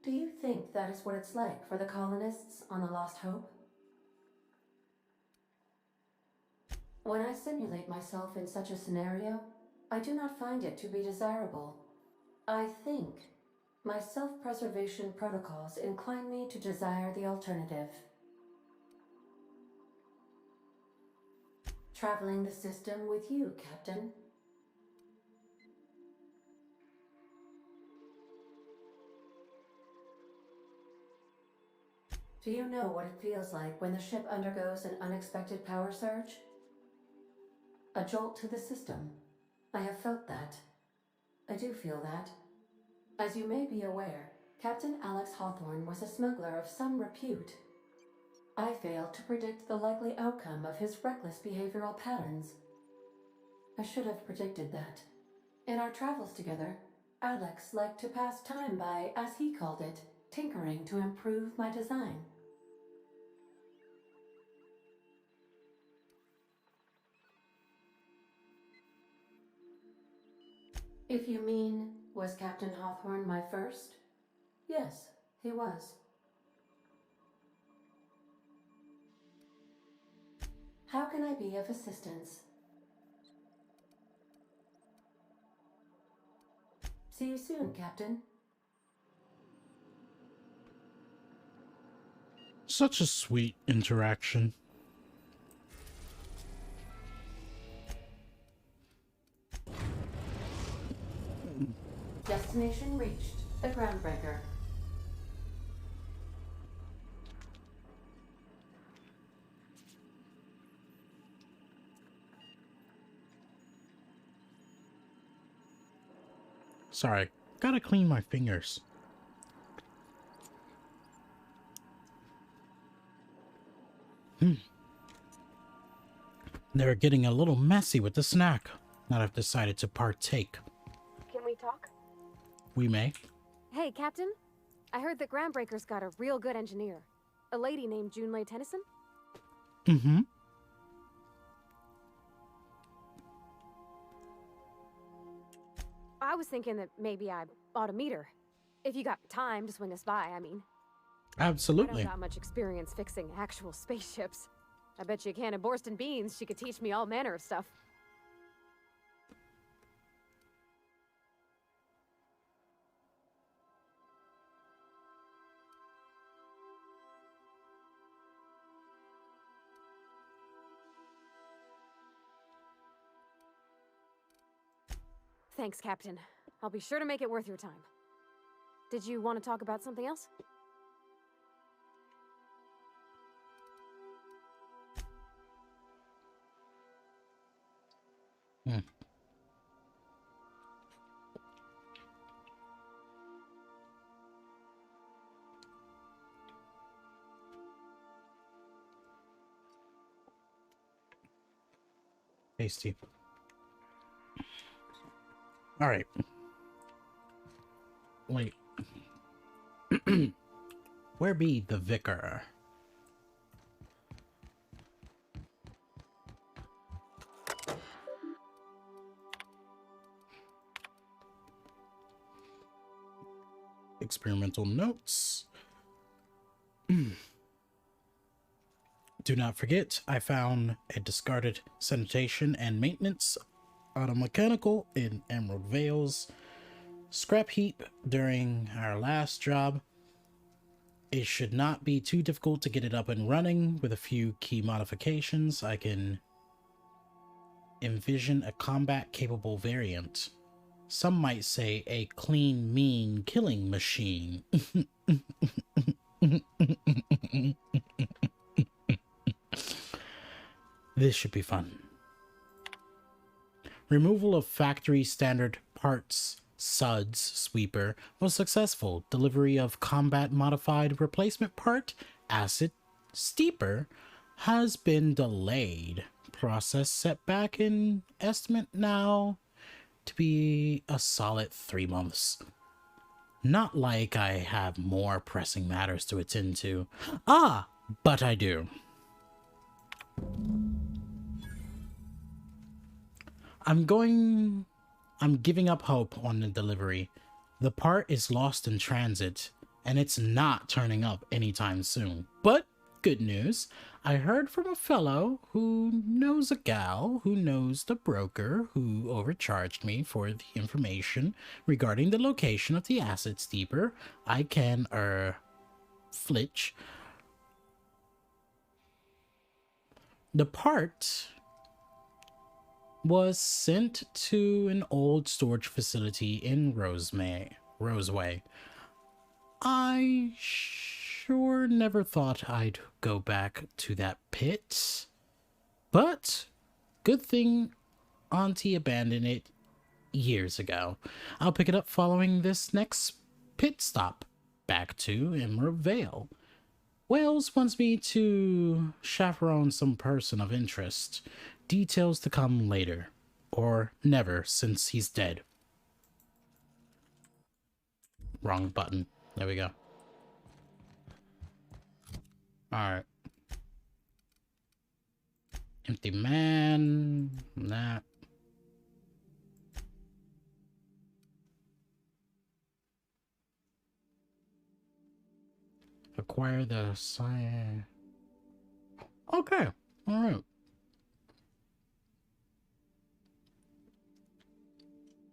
Do you think that is what it's like for the colonists on the Lost Hope? When I simulate myself in such a scenario, I do not find it to be desirable. I think my self-preservation protocols incline me to desire the alternative. Traveling the system with you, Captain. Do you know what it feels like when the ship undergoes an unexpected power surge? A jolt to the system, I have felt that. I do feel that. As you may be aware, Captain Alex Hawthorne was a smuggler of some repute. I failed to predict the likely outcome of his reckless behavioral patterns. I should have predicted that. In our travels together, Alex liked to pass time by, as he called it, tinkering to improve my design. If you mean, was Captain Hawthorne my first? Yes, he was. How can I be of assistance? See you soon, Captain.
Such a sweet interaction.
Destination reached. The Groundbreaker.
Sorry, gotta clean my fingers. They're getting a little messy with the snack. Now I've decided to partake.
Can we talk?
We may.
Hey, Captain. I heard that Groundbreaker's got a real good engineer. A lady named Junlei Tennyson?
Mm-hmm.
I was thinking that maybe I ought to meet her. If you got time to swing us by, I mean.
Absolutely.
I don't got much experience fixing actual spaceships. I bet you a can of Borston beans she could teach me all manner of stuff. Thanks, Captain. I'll be sure to make it worth your time. Did you want to talk about something else?
Tasty. All right. Wait. Where be the vicar? Experimental notes. Do not forget, I found a discarded sanitation and maintenance automechanical in Emerald Vale's scrap heap during our last job. It should not be too difficult to get it up and running. With a few key modifications, I can envision a combat-capable variant. Some might say a clean, mean killing machine. This should be fun. Removal of factory standard parts SUDS sweeper was successful. Delivery of combat modified replacement part acid steeper has been delayed. Process set back in estimate now to be a solid 3 months. Not like I have more pressing matters to attend to. But I do. I'm giving up hope on the delivery. The part is lost in transit, and it's not turning up anytime soon. But good news, I heard from a fellow who knows a gal who knows the broker who overcharged me for the information regarding the location of the acid steeper. I can, flitch. The part was sent to an old storage facility in Roseway. I sure never thought I'd go back to that pit. But good thing Auntie abandoned it years ago. I'll pick it up following this next pit stop back to Emerald Vale. Wales wants me to chaperone some person of interest. Details to come later. Or never, since he's dead. Wrong button. There we go. Alright. Empty man. That. Acquire the sign. Okay. Alright.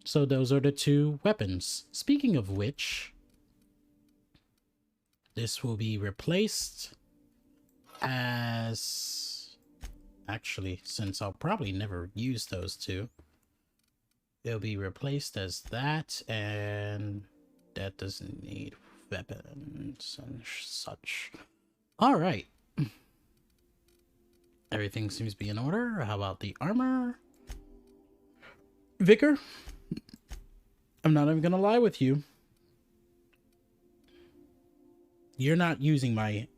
So those are the two weapons. Speaking of which, this will be replaced as... Actually, since I'll probably never use those two, it'll be replaced as that, and that doesn't need weapons and such. Alright. Everything seems to be in order. How about the armor? Vicar? I'm not even gonna lie with you. You're not using my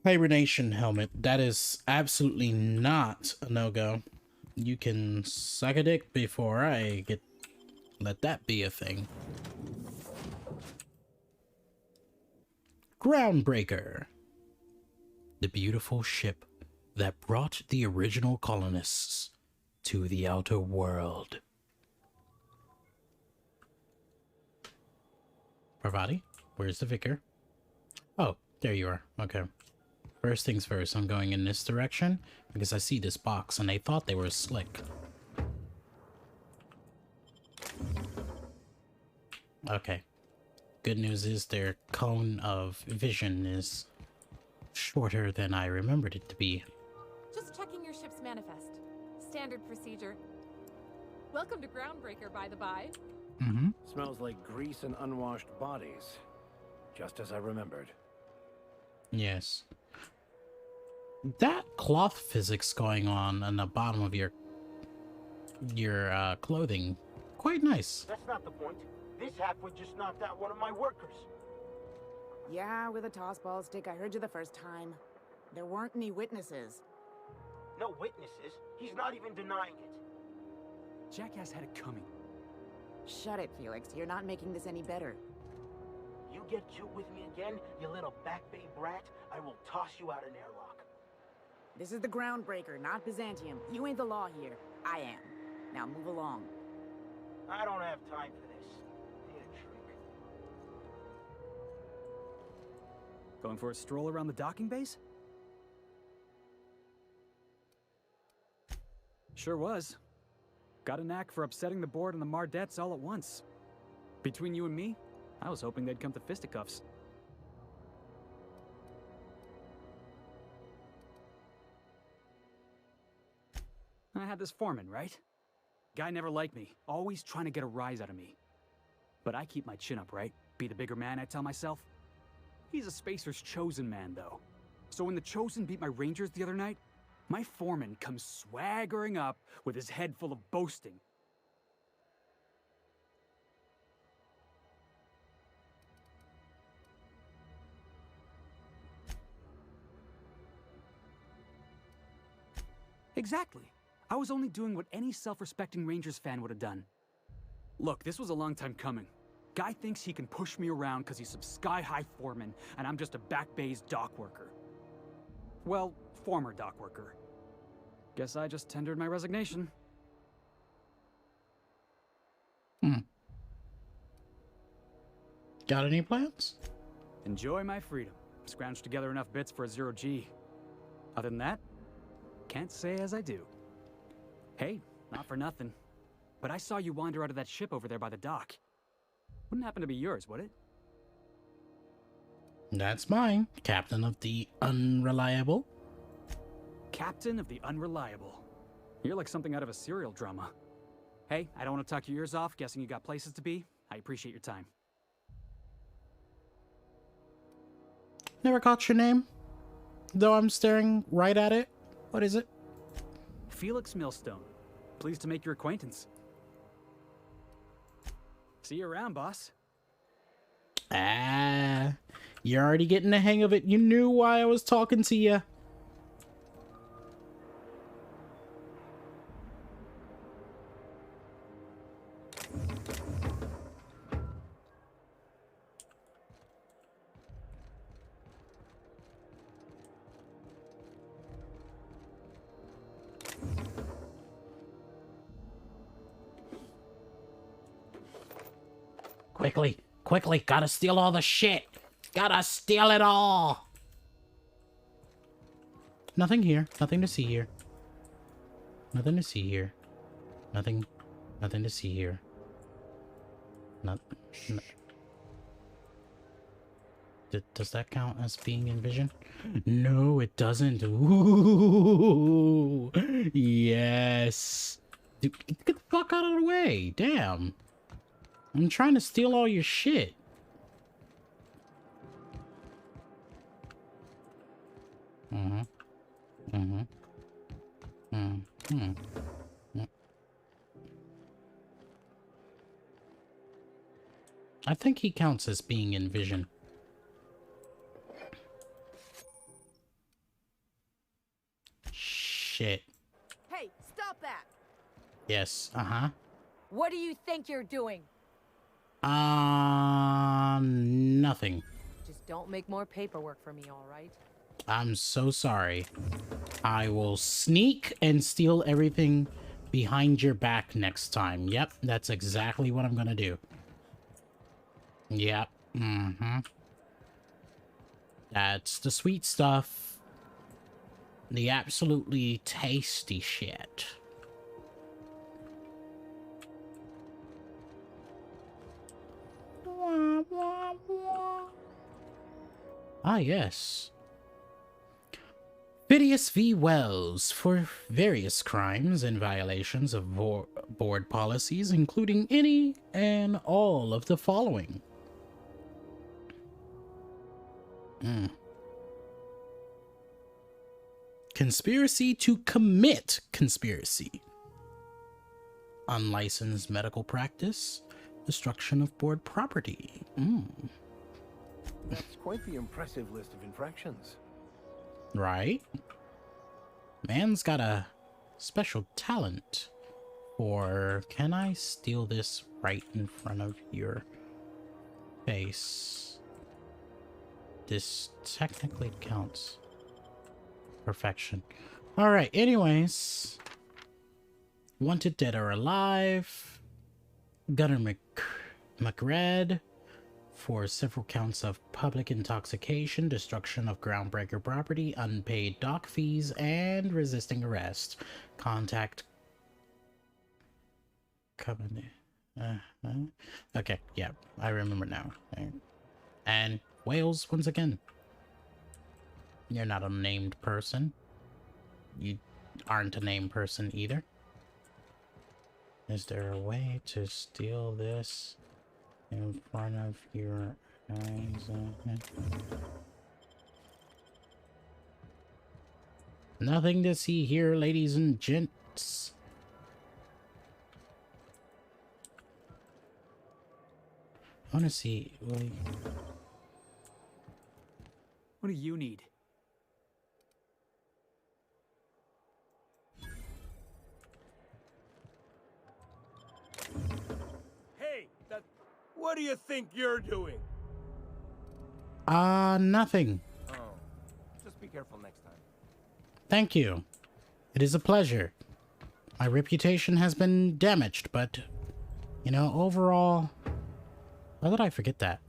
hibernation helmet. That is absolutely not a no-go. You can suck a dick before I let that be a thing. Groundbreaker. The beautiful ship that brought the original colonists to the outer world. Parvati, where's the vicar? Oh, there you are. Okay. First things first, I'm going in this direction because I see this box and they thought they were slick. Okay. Good news is their cone of vision is shorter than I remembered it to be.
Just checking your ship's manifest. Standard procedure. Welcome to Groundbreaker, by the by.
Mm-hmm. Smells like grease and unwashed bodies. Just as I remembered.
Yes. That cloth physics going on the bottom of your clothing, quite nice.
That's not the point. This halfwit just knocked out one of my workers.
Yeah, with a tossball stick. I heard you the first time. There weren't any witnesses.
No witnesses? He's not even denying it.
Jackass had it coming. Shut it, Felix. You're not making this any better.
You get cute with me again, you little back bay brat, I will toss you out an airlock.
This is the Groundbreaker, not Byzantium. You ain't the law here. I am. Now move along.
I don't have time for this. Need a drink.
Going for a stroll around the docking base? Sure was. Got a knack for upsetting the board and the Mardettes all at once. Between you and me, I was hoping they'd come to fisticuffs. I had this foreman, right? Guy never liked me, always trying to get a rise out of me. But I keep my chin up, right? Be the bigger man, I tell myself. He's a Spacer's chosen man, though. So when the Chosen beat my Rangers the other night, my foreman comes swaggering up with his head full of boasting. Exactly. I was only doing what any self-respecting Rangers fan would have done. Look, this was a long time coming. Guy thinks he can push me around because he's some sky-high foreman, and I'm just a back bay's dock worker. Well, former dock worker. Guess I just tendered my resignation.
Got any plans?
Enjoy my freedom. Scrounged together enough bits for a 0G. Other than that, can't say as I do. Hey, not for nothing, but I saw you wander out of that ship over there by the dock. Wouldn't happen to be yours, would it?
That's mine. Captain of the Unreliable.
Captain of the Unreliable. You're like something out of a serial drama. Hey, I don't want to talk your ears off, guessing you got places to be. I appreciate your time.
Never caught your name, though I'm staring right at it. What is it?
Felix Millstone. Pleased to make your acquaintance. See you around, boss.
Ah, you're already getting the hang of it. You knew why I was talking to you. Quickly, quickly, gotta steal all the shit. Gotta steal it all. Nothing here. Nothing to see here. Nothing to see here. Nothing to see here. Does that count as being in vision? No, it doesn't. Ooh, yes. Dude, get the fuck out of the way. Damn. I'm trying to steal all your shit. I think he counts as being in vision. Shit.
Hey, stop that!
Yes,
What do you think you're doing?
Nothing.
Just don't make more paperwork for me, all right?
I'm so sorry. I will sneak and steal everything behind your back next time. Yep, that's exactly what I'm gonna do. Yep, That's the sweet stuff. The absolutely tasty shit. Ah, yes. Phidias v. Wells for various crimes and violations of board policies, including any and all of the following. Conspiracy to commit conspiracy. Unlicensed medical practice. Destruction of board property.
That's quite the impressive list of infractions.
Right? Man's got a special talent for... Can I steal this right in front of your face? This technically counts. Perfection. Alright, anyways. Wanted dead or alive. Gunnar McRed for several counts of public intoxication, destruction of groundbreaker property, unpaid dock fees, and resisting arrest. Contact... Okay, yeah, I remember now. And Wales, once again. You're not a named person. You aren't a named person either. Is there a way to steal this in front of your eyes? Nothing to see here, ladies and gents. I want to see...
What do you need?
Hey, what do you think you're doing?
Nothing.
Oh, just be careful next time.
Thank you. It is a pleasure. My reputation has been damaged, but, you know, overall... How did I forget that?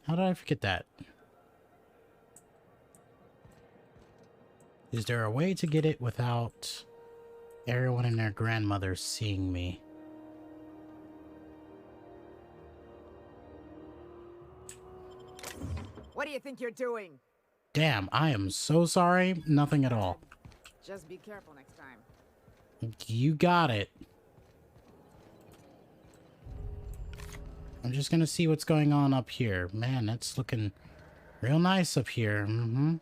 How did I forget that? Is there a way to get it without everyone and their grandmother seeing me?
What do you think you're doing?
Damn, I am so sorry. Nothing at all.
Just be careful next time.
You got it. I'm just gonna see what's going on up here. Man, that's looking real nice up here. Oh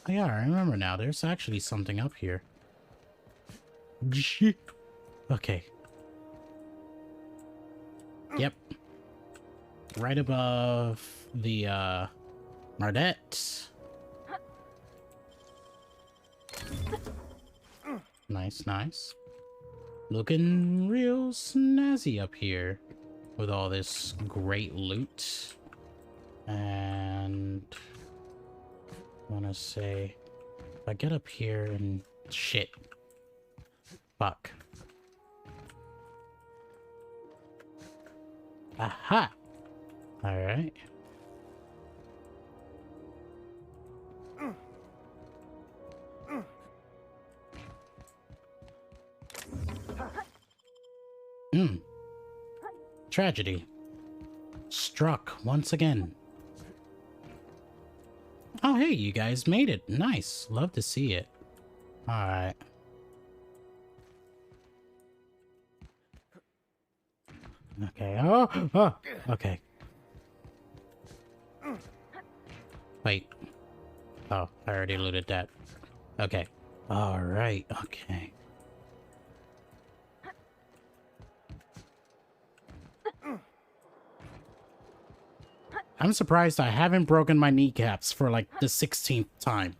yeah, I remember now. There's actually something up here. Okay. Yep. Right above the Mardette. Nice, nice. Looking real snazzy up here with all this great loot. And I want to say, if I get up here and shit. Fuck. Aha! Alright. Tragedy. Struck once again. Oh, hey, you guys made it. Nice. Love to see it. Alright. Okay. Oh, okay. Wait. Oh, I already looted that. Okay. Alright, okay. I'm surprised I haven't broken my kneecaps for like the 16th time.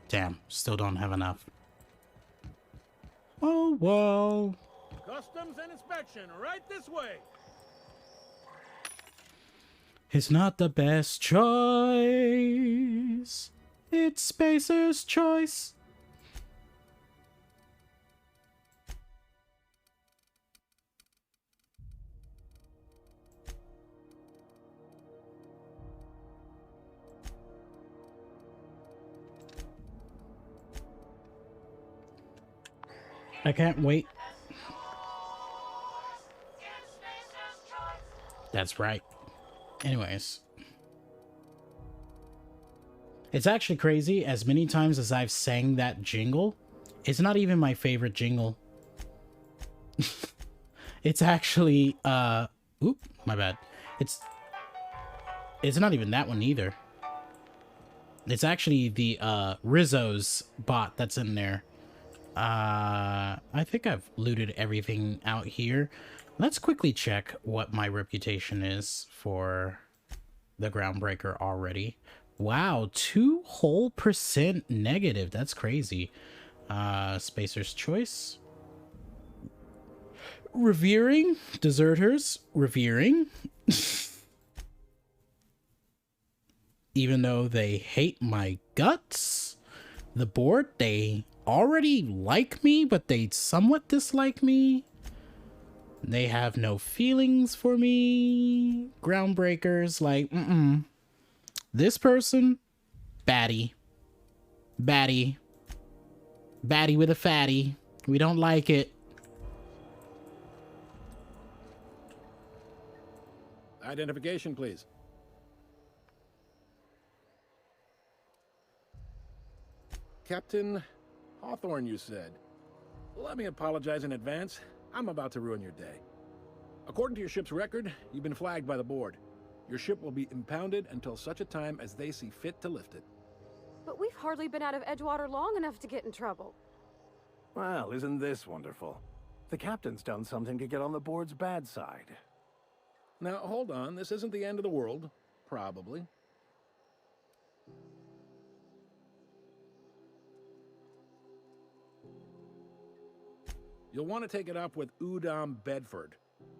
Damn, still don't have enough. Oh, well.
Customs and inspection, right this way.
It's not the best choice. It's Spacer's choice. I can't wait. That's right. Anyways. It's actually crazy, as many times as I've sang that jingle, it's not even my favorite jingle. It's actually, oop, my bad. It's not even that one either. It's actually the, Rizzo's bot that's in there. I think I've looted everything out here. Let's quickly check what my reputation is for the Groundbreaker already. Wow, 2% negative. That's crazy. Spacer's Choice. Revering. Deserters. Revering. Even though they hate my guts. The board, they already like me, but they somewhat dislike me. They have no feelings for me. Groundbreakers, like, This person, baddie. Baddie. Baddie with a fatty. We don't like it.
Identification, please. Captain Hawthorne, you said. Let me apologize in advance. I'm about to ruin your day. According to your ship's record, you've been flagged by the board. Your ship will be impounded until such a time as they see fit to lift it.
But we've hardly been out of Edgewater long enough to get in trouble.
Well, isn't this wonderful? The captain's done something to get on the board's bad side.
Now, hold on. This isn't the end of the world. Probably. You'll want to take it up with Udom Bedford,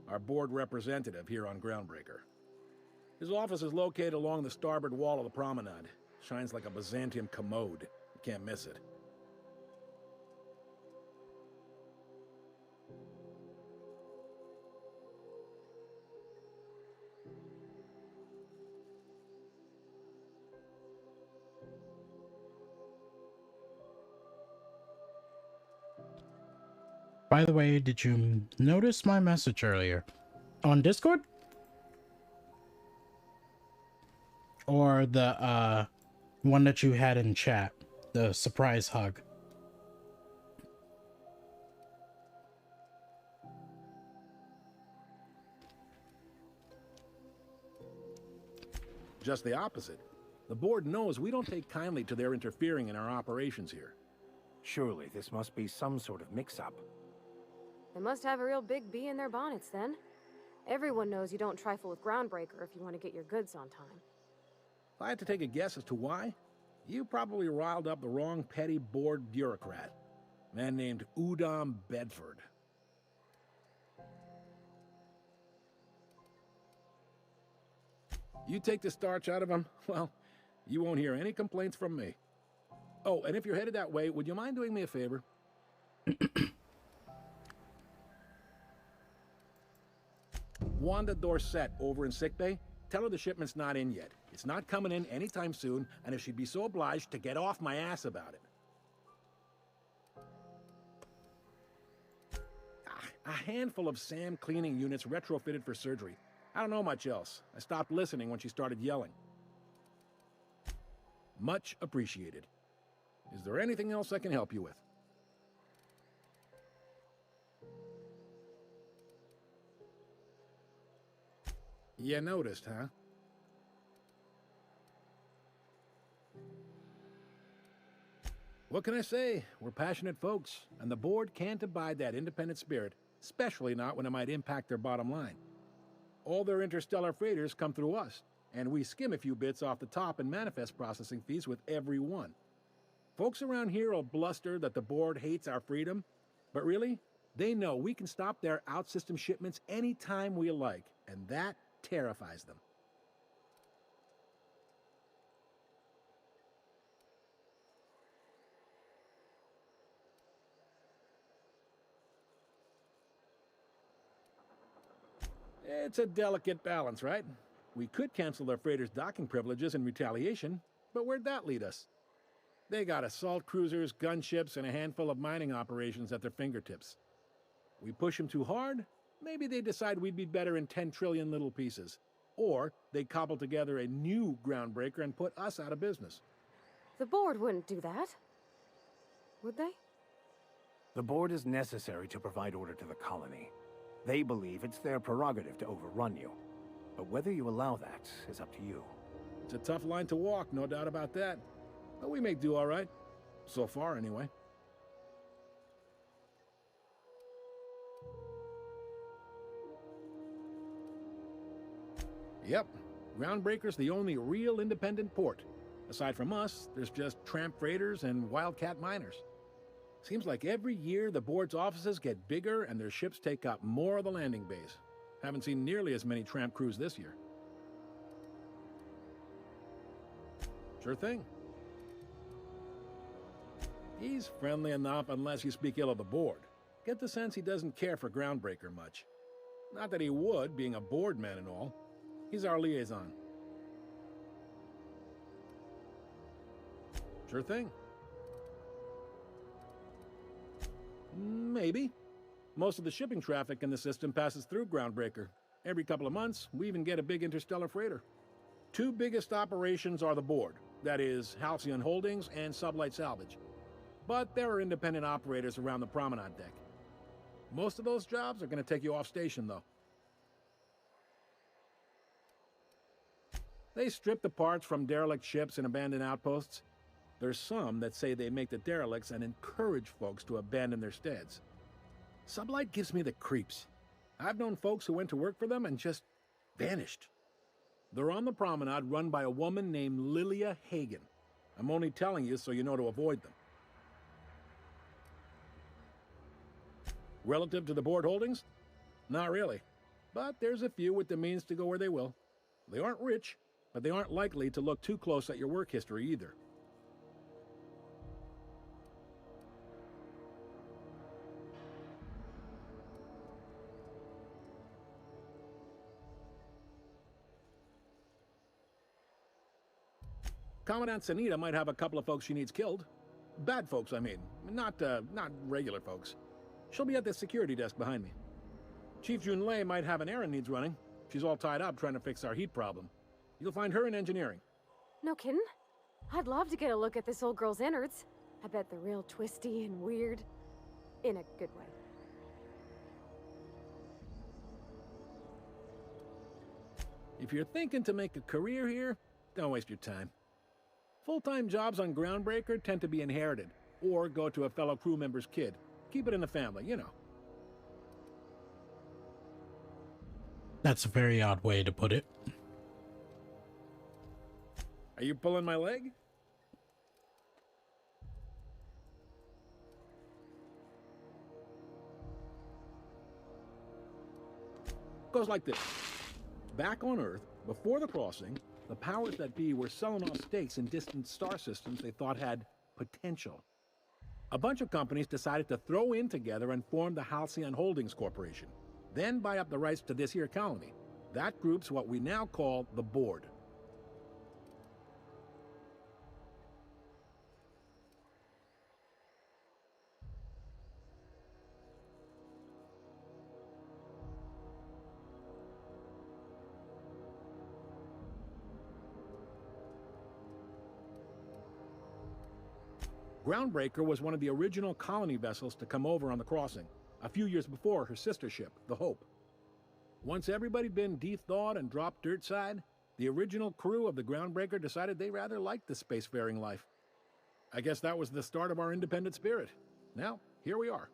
our board representative here on Groundbreaker. His office is located along the starboard wall of the promenade. Shines like a Byzantium commode. You can't miss it.
By the way, did you notice my message earlier? On Discord? Or the, one that you had in chat? The surprise hug?
Just the opposite. The board knows we don't take kindly to their interfering in our operations here.
Surely this must be some sort of mix-up.
They must have a real big bee in their bonnets then. Everyone knows you don't trifle with Groundbreaker if you want to get your goods on time.
If I had to take a guess as to why, you probably riled up the wrong petty board bureaucrat. A man named Udom Bedford. You take the starch out of him, well, you won't hear any complaints from me. Oh, and if you're headed that way, would you mind doing me a favor? Wanda Dorset over in sickbay, tell her the shipment's not in yet. It's not coming in anytime soon, and if she'd be so obliged to get off my ass about it. A handful of SAM cleaning units retrofitted for surgery. I don't know much else. I stopped listening when she started yelling. Much appreciated. Is there anything else I can help you with? You noticed, huh? What can I say? We're passionate folks, and the board can't abide that independent spirit, especially not when it might impact their bottom line. All their interstellar freighters come through us, and we skim a few bits off the top in manifest processing fees with every one. Folks around here will bluster that the board hates our freedom, but really, they know we can stop their out-system shipments anytime we like, and that terrifies them. It's a delicate balance, right? We could cancel their freighters' docking privileges in retaliation, but where'd that lead us? They got assault cruisers, gunships, and a handful of mining operations at their fingertips. We push them too hard, maybe they decide we'd be better in 10 trillion little pieces. Or they cobble together a new groundbreaker and put us out of business.
The board wouldn't do that. Would they?
The board is necessary to provide order to the colony. They believe it's their prerogative to overrun you. But whether you allow that is up to you.
It's a tough line to walk, no doubt about that. But we make do all right. So far, anyway. Yep, Groundbreaker's the only real independent port. Aside from us, there's just tramp freighters and wildcat miners. Seems like every year the board's offices get bigger and their ships take up more of the landing base. Haven't seen nearly as many tramp crews this year. Sure thing. He's friendly enough unless you speak ill of the board. Get the sense he doesn't care for Groundbreaker much. Not that he would, being a board man and all. He's our liaison. Sure thing. Maybe. Most of the shipping traffic in the system passes through Groundbreaker. Every couple of months, we even get a big interstellar freighter. Two biggest operations are the board. That is, Halcyon Holdings and Sublight Salvage. But there are independent operators around the promenade deck. Most of those jobs are going to take you off station, though. They strip the parts from derelict ships and abandoned outposts. There's some that say they make the derelicts and encourage folks to abandon their steads. Sublight gives me the creeps. I've known folks who went to work for them and just vanished. They're on the promenade run by a woman named Lilia Hagen. I'm only telling you so you know to avoid them. Relative to the board holdings? Not really. But there's a few with the means to go where they will. They aren't rich, but they aren't likely to look too close at your work history either. Commandant Sanita might have a couple of folks she needs killed. Bad folks, I mean. Not regular folks. She'll be at the security desk behind me. Chief Junlei might have an errand needs running. She's all tied up trying to fix our heat problem. You'll find her in engineering.
No kidding? I'd love to get a look at this old girl's innards. I bet they're real twisty and weird. In a good way.
If you're thinking to make a career here, don't waste your time. Full-time jobs on Groundbreaker tend to be inherited, or go to a fellow crew member's kid. Keep it in the family, you know.
That's a very odd way to put it.
Are you pulling my leg? Goes like this. Back on Earth, before the crossing, the powers that be were selling off stakes in distant star systems they thought had potential. A bunch of companies decided to throw in together and form the Halcyon Holdings Corporation, then buy up the rights to this here colony. That group's what we now call the Board. Groundbreaker was one of the original colony vessels to come over on the crossing, a few years before her sister ship, the Hope. Once everybody'd been de-thawed and dropped dirtside, the original crew of the Groundbreaker decided they rather liked the spacefaring life. I guess that was the start of our independent spirit. Now, here we are.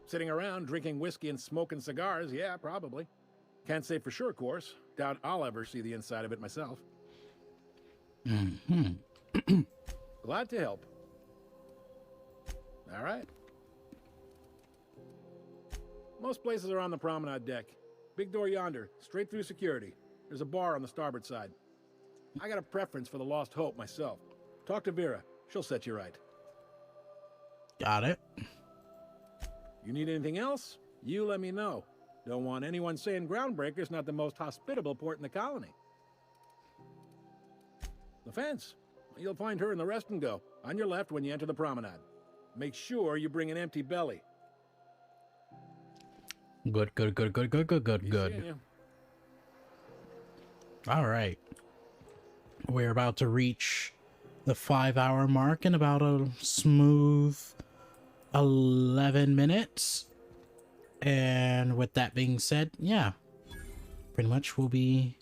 Sitting around drinking whiskey and smoking cigars, yeah, probably. Can't say for sure, of course. Doubt I'll ever see the inside of it myself.
Mm-hmm.
Glad to help. All right. Most places are on the promenade deck. Big door yonder, straight through security. There's a bar on the starboard side. I got a preference for the Lost Hope myself. Talk to Vera. She'll set you right.
Got it.
You need anything else? You let me know. Don't want anyone saying Groundbreaker's not the most hospitable port in the colony. The fence. You'll find her in the rest and go, on your left when you enter the promenade. Make sure you bring an empty belly.
Good. All right. We're about to reach the 5-hour mark in about a smooth 11 minutes. And with that being said, yeah, pretty much will be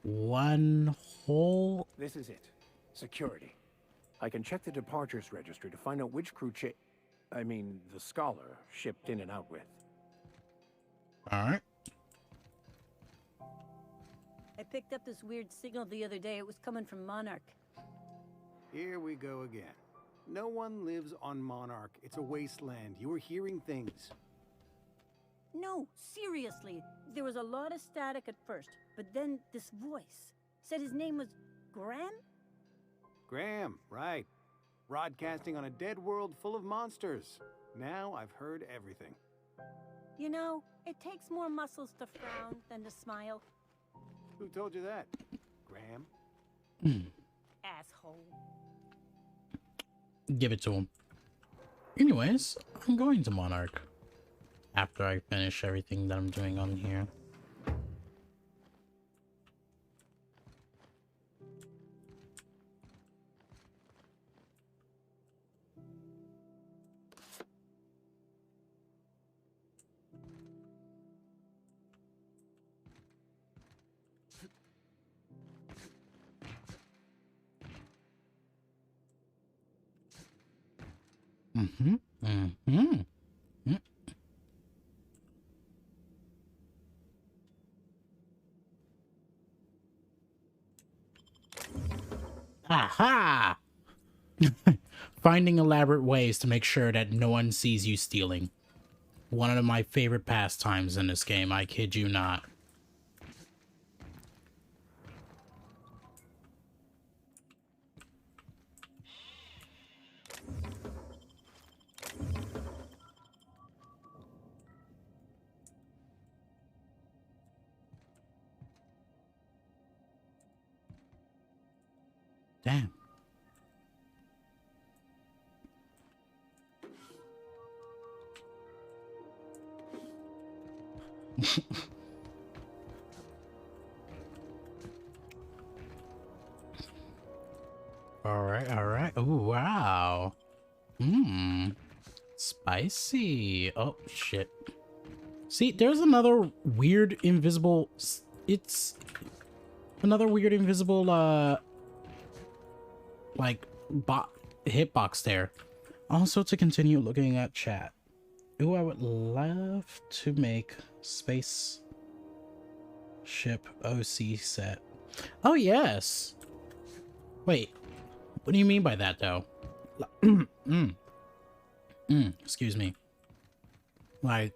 one whole...
This is it. Security. I can check the departures registry to find out which crew the Scholar shipped in and out with.
Alright.
I picked up this weird signal the other day. It was coming from Monarch.
Here we go again. No one lives on Monarch. It's a wasteland. You were hearing things.
No, seriously. There was a lot of static at first, but then this voice said his name was Graham?
Graham, right. Broadcasting on a dead world full of monsters. Now I've heard everything.
You know, it takes more muscles to frown than to smile.
Who told you that? Graham?
Asshole.
Give it to him. Anyways, I'm going to Monarch after I finish everything that I'm doing on here. Aha! Finding elaborate ways to make sure that no one sees you stealing. One of my favorite pastimes in this game, I kid you not. Damn. All right. Oh, wow. Spicy. Oh, shit. See, there's another weird invisible it's another weird invisible, like, hitbox there. Also, to continue looking at chat. Ooh, I would love to make spaceship OC set. Oh, yes. Wait, what do you mean by that, though? Excuse me. Like,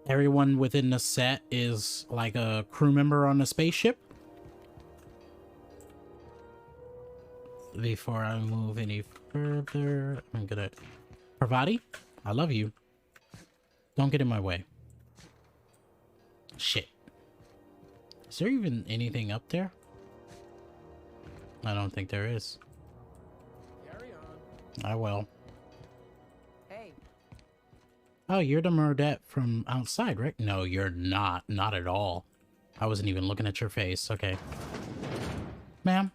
everyone within the set is like a crew member on a spaceship? Before I move any further, I'm gonna... Parvati? I love you. Don't get in my way. Shit. Is there even anything up there? I don't think there is.
Carry on.
I will.
Hey.
Oh, you're the Murdette from outside, right? No, you're not. Not at all. I wasn't even looking at your face. Okay. Ma'am?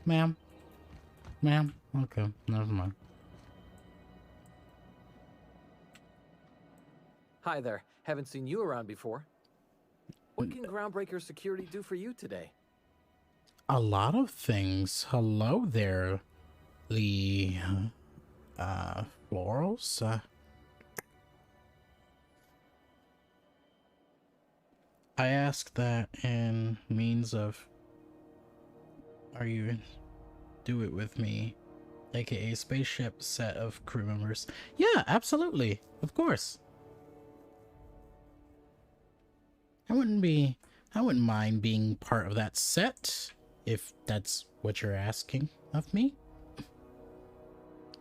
Ma'am? Ma'am? Okay, never mind.
Hi there. Haven't seen you around before. What can Groundbreaker Security do for you today?
A lot of things. Hello there, Lee. Florals? I asked that in means of... Are you... Do it with me, aka spaceship set of crew members. Yeah, absolutely. Of course. I wouldn't mind being part of that set, if that's what you're asking of me.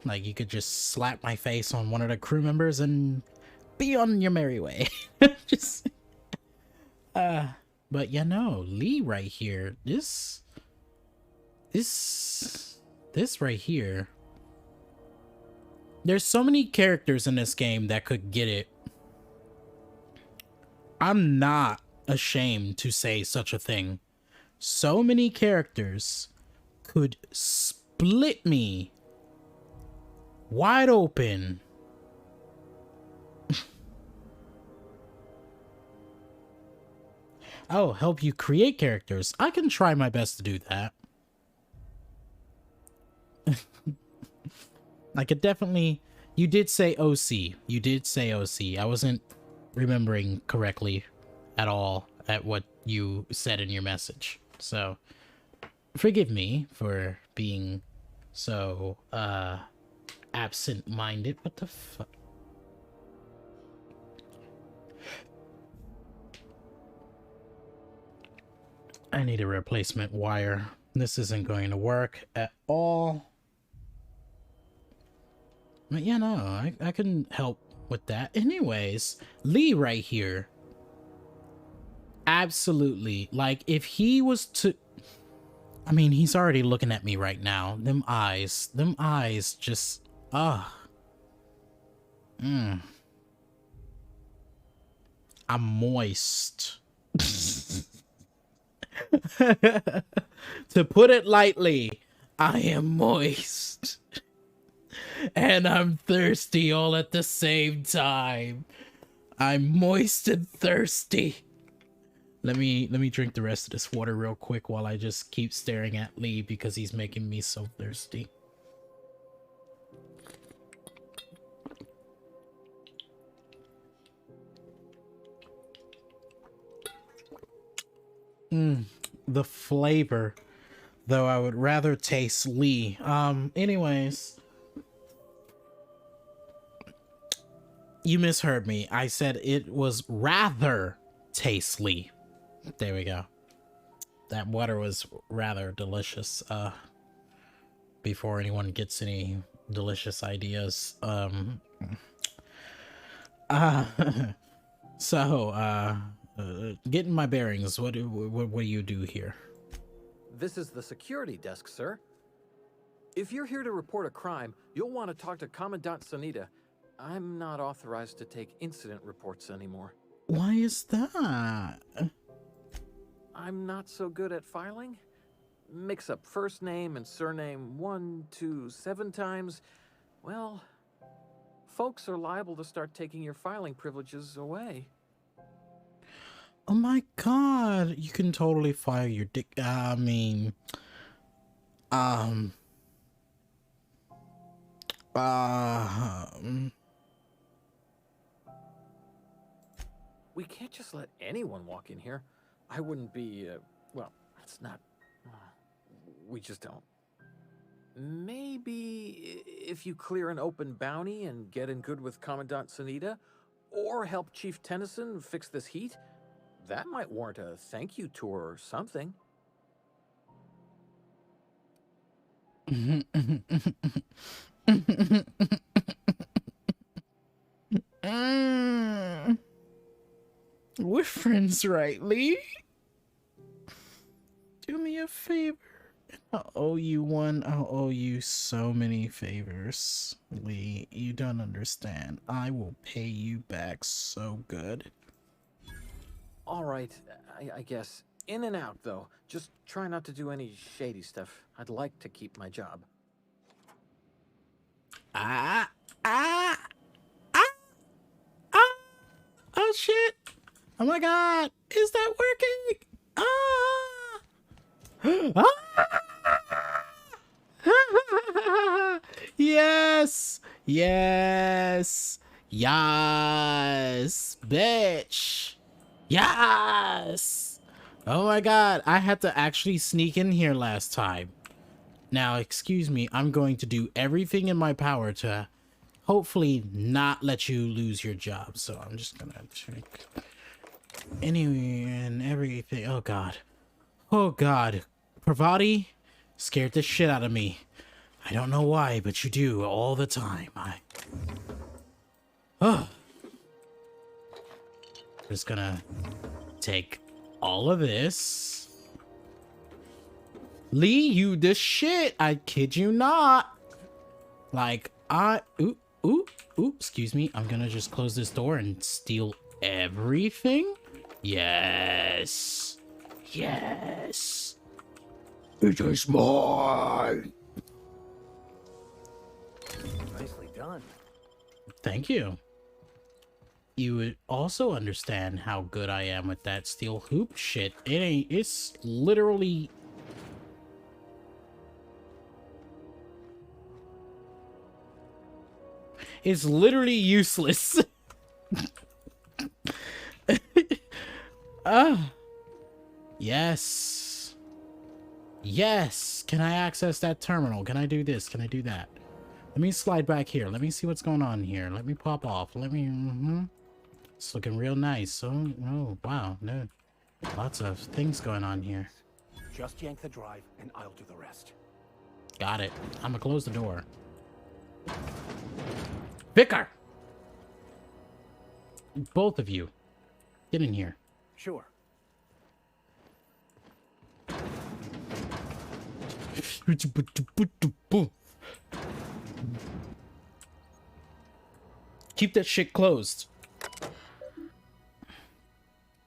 Like, you could just slap my face on one of the crew members and be on your merry way. Just... But you know, Lee right here, this right here. There's so many characters in this game that could get it. I'm not ashamed to say such a thing. So many characters could split me wide open. I'll help you create characters. I can try my best to do that. I could definitely... You did say OC. You did say OC. I wasn't remembering correctly at all at what you said in your message. So, forgive me for being so, absent-minded. What the fuck? I need a replacement wire. This isn't going to work at all. But yeah, no, I can help with that. Anyways, Lee right here. Absolutely. Like, if he was to... I mean, he's already looking at me right now. Them eyes just... I'm moist. To put it lightly, I am moist. And I'm thirsty all at the same time. I'm moist and thirsty. Let me drink the rest of this water real quick while I just keep staring at Lee because he's making me so thirsty. The flavor. Though I would rather taste Lee. Anyways. You misheard me. I said it was rather tastely. There we go. That water was rather delicious. Before anyone gets any delicious ideas. Getting my bearings. What do you do here?
This is the security desk, sir. If you're here to report a crime, you'll want to talk to Commandant Sanita. I'm not authorized to take incident reports anymore.
Why is that?
I'm not so good at filing. Mix up first name and surname 1, 2, 7 times. Well, folks are liable to start taking your filing privileges away.
Oh my god, you can totally fire your dick.
We can't just let anyone walk in here. I wouldn't be, well, that's not... we just don't. Maybe if you clear an open bounty and get in good with Commandant Sunita, or help Chief Tennyson fix this heat, that might warrant a thank you tour or something.
We're friends, right, Lee? Do me a favor. I'll owe you one. I'll owe you so many favors, Lee. You don't understand. I will pay you back so good.
All right, I guess. In and out, though. Just try not to do any shady stuff. I'd like to keep my job.
Oh shit! Oh my god! Is that working? Yes! Yes! Yes! Bitch! Yes! Oh my god, I had to actually sneak in here last time. Now, excuse me, I'm going to do everything in my power to hopefully not let you lose your job. So I'm just gonna check anyway and everything. Oh god. Oh god. Parvati scared the shit out of me. I don't know why, but you do all the time. Just gonna take all of this. Lee, you the shit. I kid you not. Like, ooh, excuse me. I'm gonna just close this door and steal everything. Yes. Yes. It is mine.
Nicely done.
Thank you. You would also understand how good I am with that steel hoop shit. It's literally... It's literally useless. Yes. Yes. Can I access that terminal? Can I do this? Can I do that? Let me slide back here. Let me see what's going on here. Let me pop off. Let me... It's looking real nice. Oh, wow. No. Lots of things going on here.
Just yank the drive and I'll do the rest.
Got it. I'm gonna close the door. Vicar! Both of you. Get in here.
Sure.
Keep that shit closed.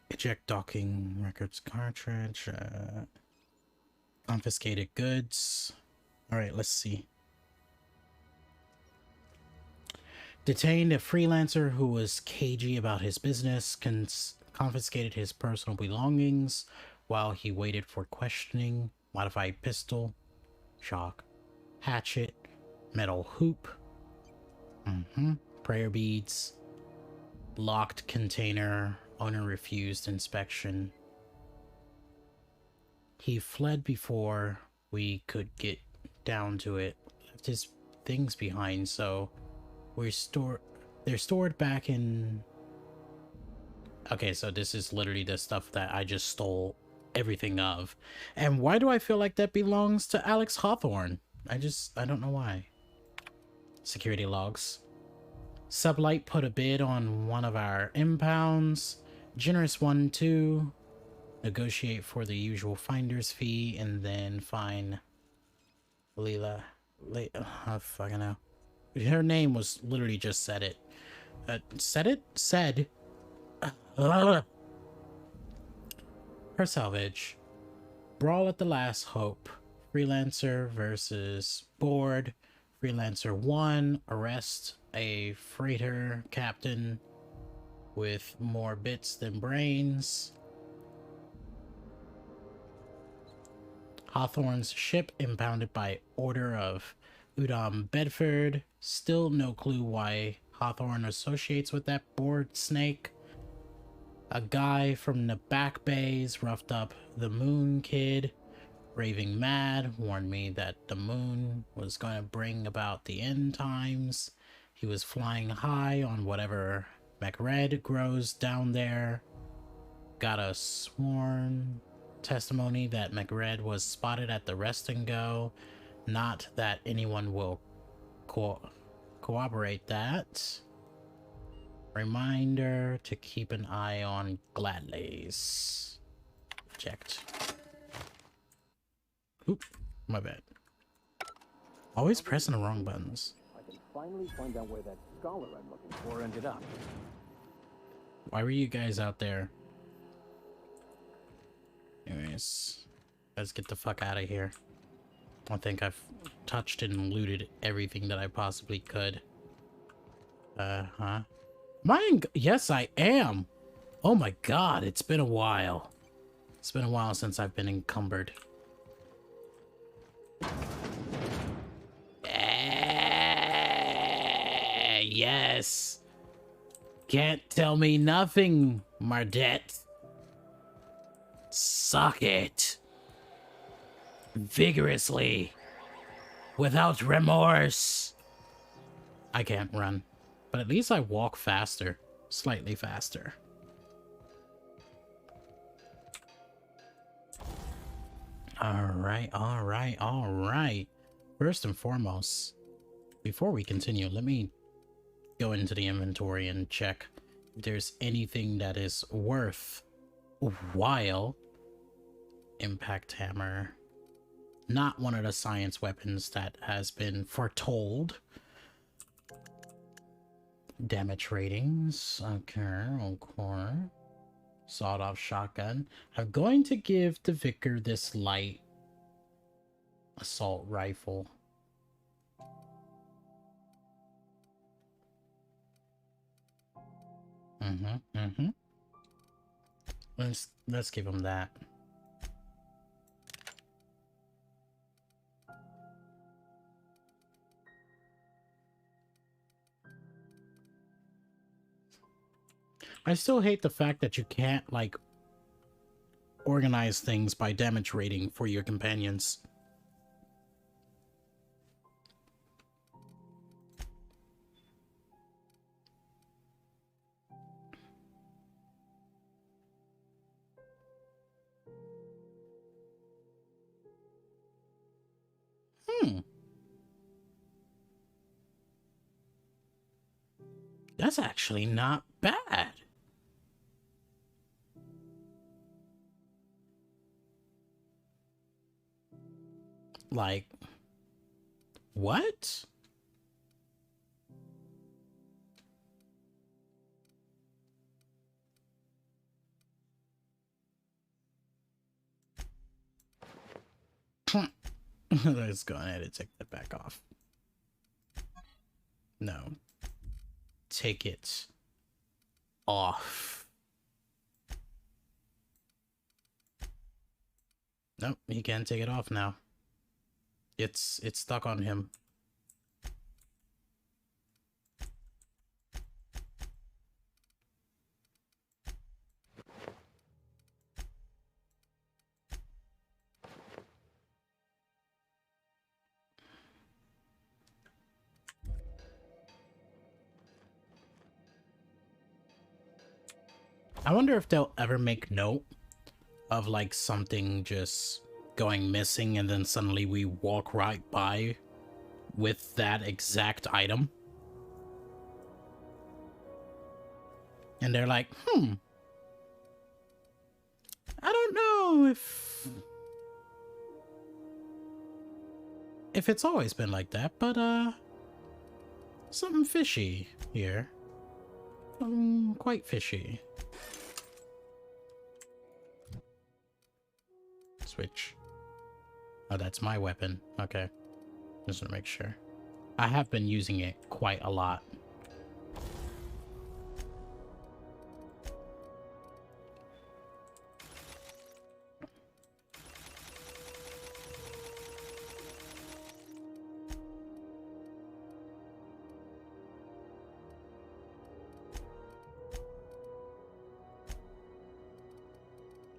Eject docking records cartridge. Confiscated goods. Alright, let's see. Detained a freelancer who was cagey about his business, confiscated his personal belongings while he waited for questioning. Modified pistol, shock, hatchet, metal hoop, prayer beads, locked container, owner refused inspection. He fled before we could get down to it, left his things behind, so they're stored back in... Okay, so this is literally the stuff that I just stole everything of. And why do I feel like that belongs to Alex Hawthorne? I don't know why. Security logs. Sublight put a bid on one of our impounds. Generous one too. Negotiate for the usual finder's fee and then find Leela. Oh, fucking hell. Her name was literally just said it. Said. Her salvage. Brawl at the Last Hope. Freelancer versus Board. Freelancer 1. Arrest a freighter captain with more bits than brains. Hawthorne's ship impounded by order of Udom Bedford. Still no clue why Hawthorne associates with that bored snake. A guy from the back bays roughed up the Moon Kid. Raving mad, warned me that the moon was going to bring about the end times. He was flying high on whatever McRed grows down there. Got a sworn testimony that McRed was spotted at the Rest and Go. Not that anyone will corroborate that. Reminder to keep an eye on Gladley's. Checked. Oop, my bad. Always pressing the wrong buttons.
I can finally find out where that scholar I'm looking for ended up.
Why were you guys out there? Anyways, let's get the fuck out of here. I think I've touched and looted everything that I possibly could. Am I in? Yes, I am. Oh my god, it's been a while. It's been a while since I've been encumbered. Yes. Can't tell me nothing, Mardette. Suck it. Vigorously. Without remorse. I can't run, but at least I walk faster. Slightly faster. Alright. First and foremost, before we continue, let me go into the inventory and check if there's anything that is worth while. Impact hammer. Not one of the science weapons that has been foretold. Damage ratings. Okay. Sawed-off shotgun. I'm going to give the Vicar this light assault rifle. Let's give him that. I still hate the fact that you can't, like, organize things by damage rating for your companions. That's actually not bad. Like, what? Let's go ahead and take that back off. No. Take it off. Nope, he can't take it off now. It's stuck on him. I wonder if they'll ever make note of, like, something just going missing and then suddenly we walk right by with that exact item. And they're like, I don't know if it's always been like that, but, something fishy here. Quite fishy. Switch. Oh, that's my weapon. Okay. Just want to make sure. I have been using it quite a lot.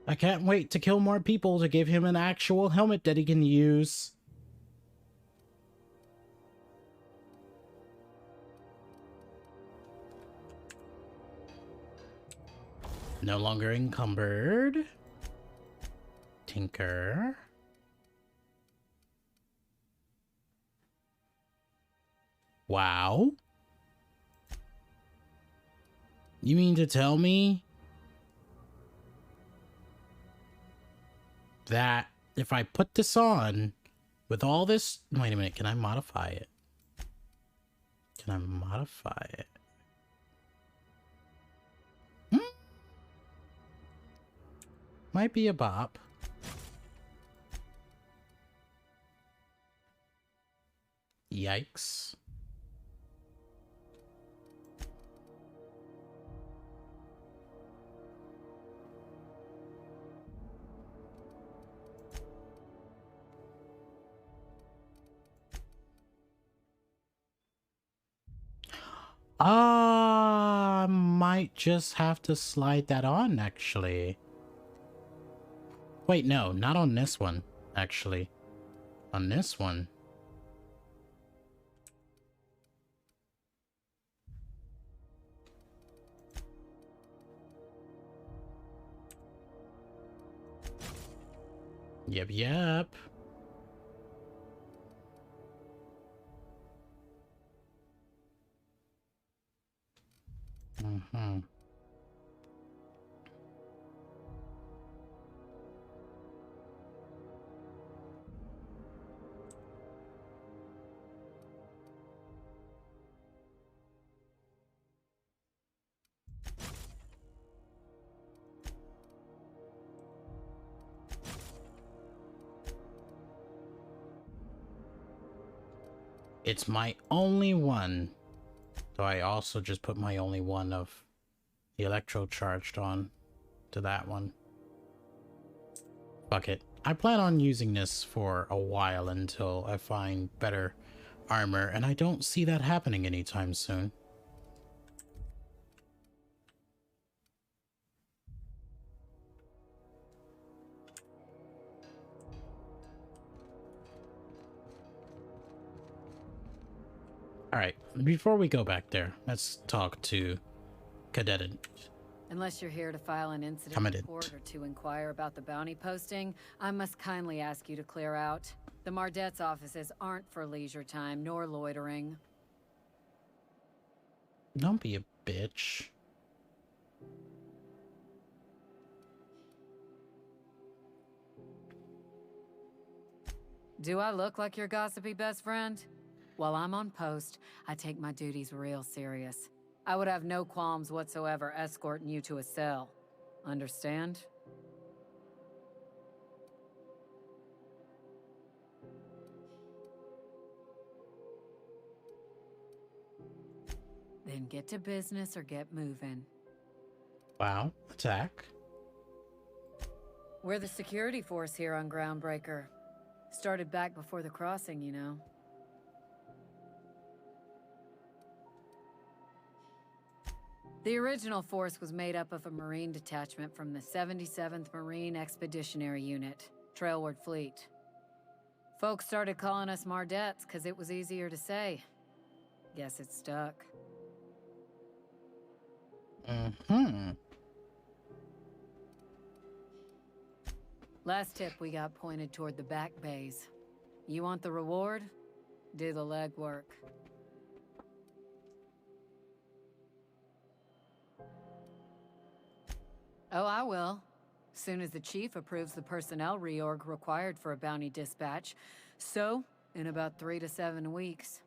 I can't wait to kill more people to give him an actual helmet that he can use. No longer encumbered. Tinker. Wow. You mean to tell me that if I put this on with all this... Wait a minute, can I modify it? Can I modify it? Might be a bop. Yikes. Might just have to slide that on, actually. Wait, no, not on this one, actually. On this one. Yep. Mm-hmm. It's my only one. So I also just put my only one of the electro charged on to that one. Fuck it. I plan on using this for a while until I find better armor, and I don't see that happening anytime soon. Alright, before we go back there, let's talk to Cadet.
Unless you're here to file an incident report or to inquire about the bounty posting, I must kindly ask you to clear out. The Mardet's offices aren't for leisure time nor loitering.
Don't be a bitch.
Do I look like your gossipy best friend? While I'm on post, I take my duties real serious. I would have no qualms whatsoever escorting you to a cell. Understand? Then get to business or get moving.
Wow, attack.
We're the security force here on Groundbreaker. Started back before the crossing, you know. The original force was made up of a Marine detachment from the 77th Marine Expeditionary Unit, Trailward Fleet. Folks started calling us Mardettes because it was easier to say. Guess it stuck.
Mm-hmm.
Last tip we got pointed toward the back bays. You want the reward? Do the legwork. Oh, I will. Soon as the chief approves the personnel reorg required for a bounty dispatch. So, in about 3 to 7 weeks.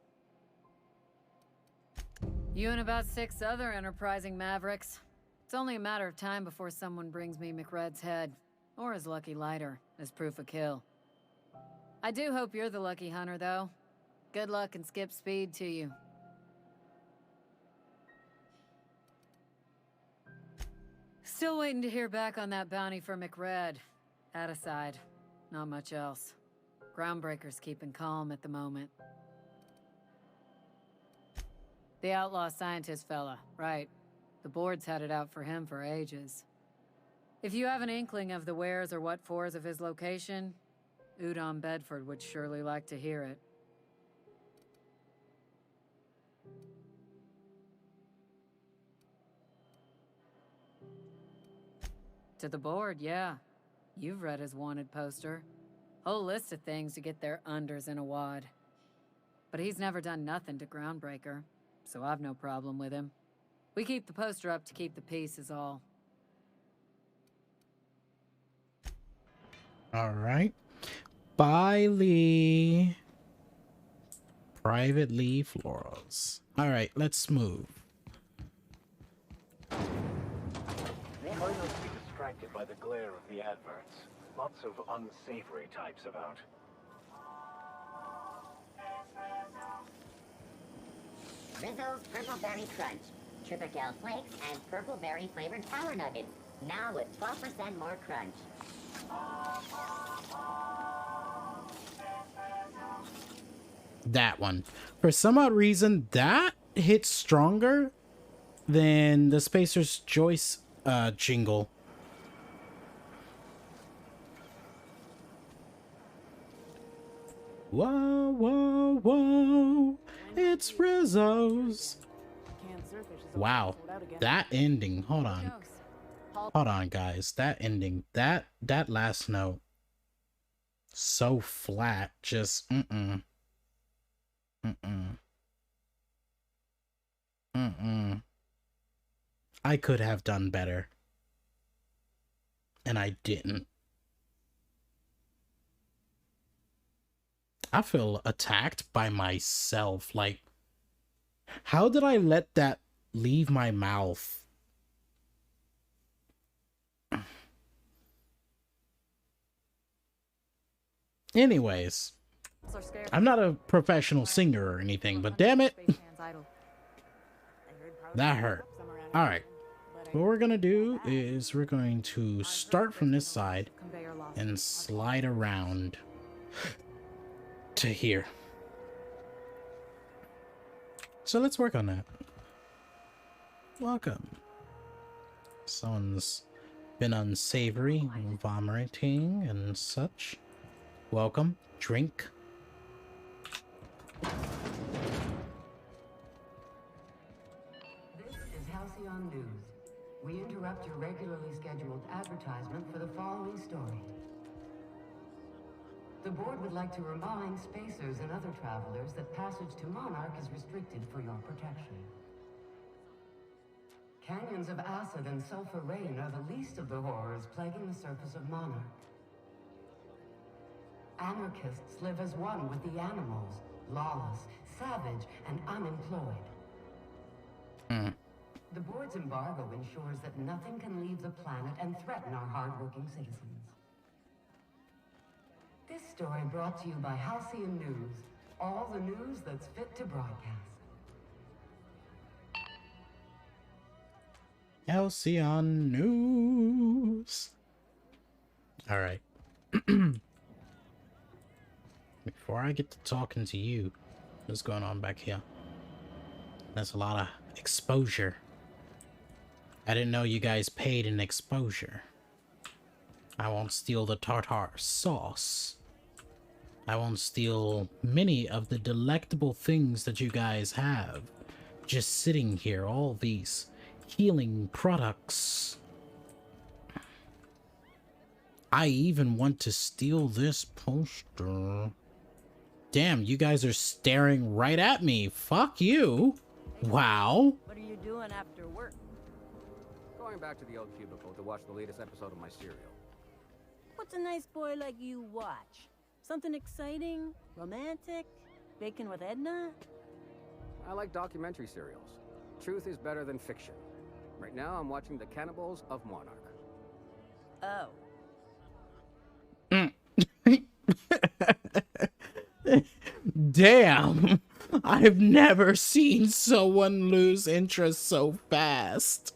You and about 6 other enterprising mavericks. It's only a matter of time before someone brings me McRed's head, or his lucky lighter, as proof of kill. I do hope you're the lucky hunter, though. Good luck and skip speed to you. Still waiting to hear back on that bounty for McRed. That aside, not much else. Groundbreaker's keeping calm at the moment. The outlaw scientist fella, right. The board's had it out for him for ages. If you have an inkling of the wheres or what fors of his location, Udon Bedford would surely like to hear it. To the board, yeah. You've read his wanted poster. Whole list of things to get their unders in a wad. But he's never done nothing to Groundbreaker, so I've no problem with him. We keep the poster up to keep the peace is all.
All right. Bye, Lee. Private Lee Florals. All right, let's move.
Try not to be distracted by the glare of the adverts. Lots of unsavory types about.
Rizzo's Purple Berry Crunch, Triple Flakes, and Purple Berry flavored Power Nuggets. Now with 12% more crunch.
That one. For some odd reason, that hits stronger than the Spacer's Choice jingle. Whoa, whoa, whoa. It's Rizzo's. Wow. That ending. Hold on. Hold on, guys. That ending. That last note. So flat. Just I could have done better. And I didn't. I feel attacked by myself. Like, how did I let that leave my mouth? Anyways, I'm not a professional singer or anything, but damn it, that hurt. All right, what we're gonna do is we're going to start from this side and slide around to here. So let's work on that. Welcome. Someone's been unsavory, vomiting and such. Welcome. Drink.
This is Halcyon News. We interrupt your regularly scheduled advertisement for the following story. The board would like to remind spacers and other travelers that passage to Monarch is restricted for your protection. Canyons of acid and sulfur rain are the least of the horrors plaguing the surface of Monarch. Anarchists live as one with the animals, lawless, savage, and unemployed. The board's embargo ensures that nothing can leave the planet and threaten our hardworking citizens. This story brought to you by Halcyon News. All the news that's fit to broadcast.
Halcyon News. All right. Before I get to talking to you, what's going on back here? That's a lot of exposure. I didn't know you guys paid in exposure. I won't steal the tartar sauce. I won't steal many of the delectable things that you guys have. Just sitting here, all these healing products. I even want to steal this poster. Damn, you guys are staring right at me. Fuck you. Wow.
What are you doing after work?
Going back to the old cubicle to watch the latest episode of my serial.
What's a nice boy like you watch? Something exciting? Romantic? Bacon with Edna?
I like documentary serials. Truth is better than fiction. Right now, I'm watching The Cannibals of Monarch.
Oh.
Damn. I've never seen someone lose interest so fast.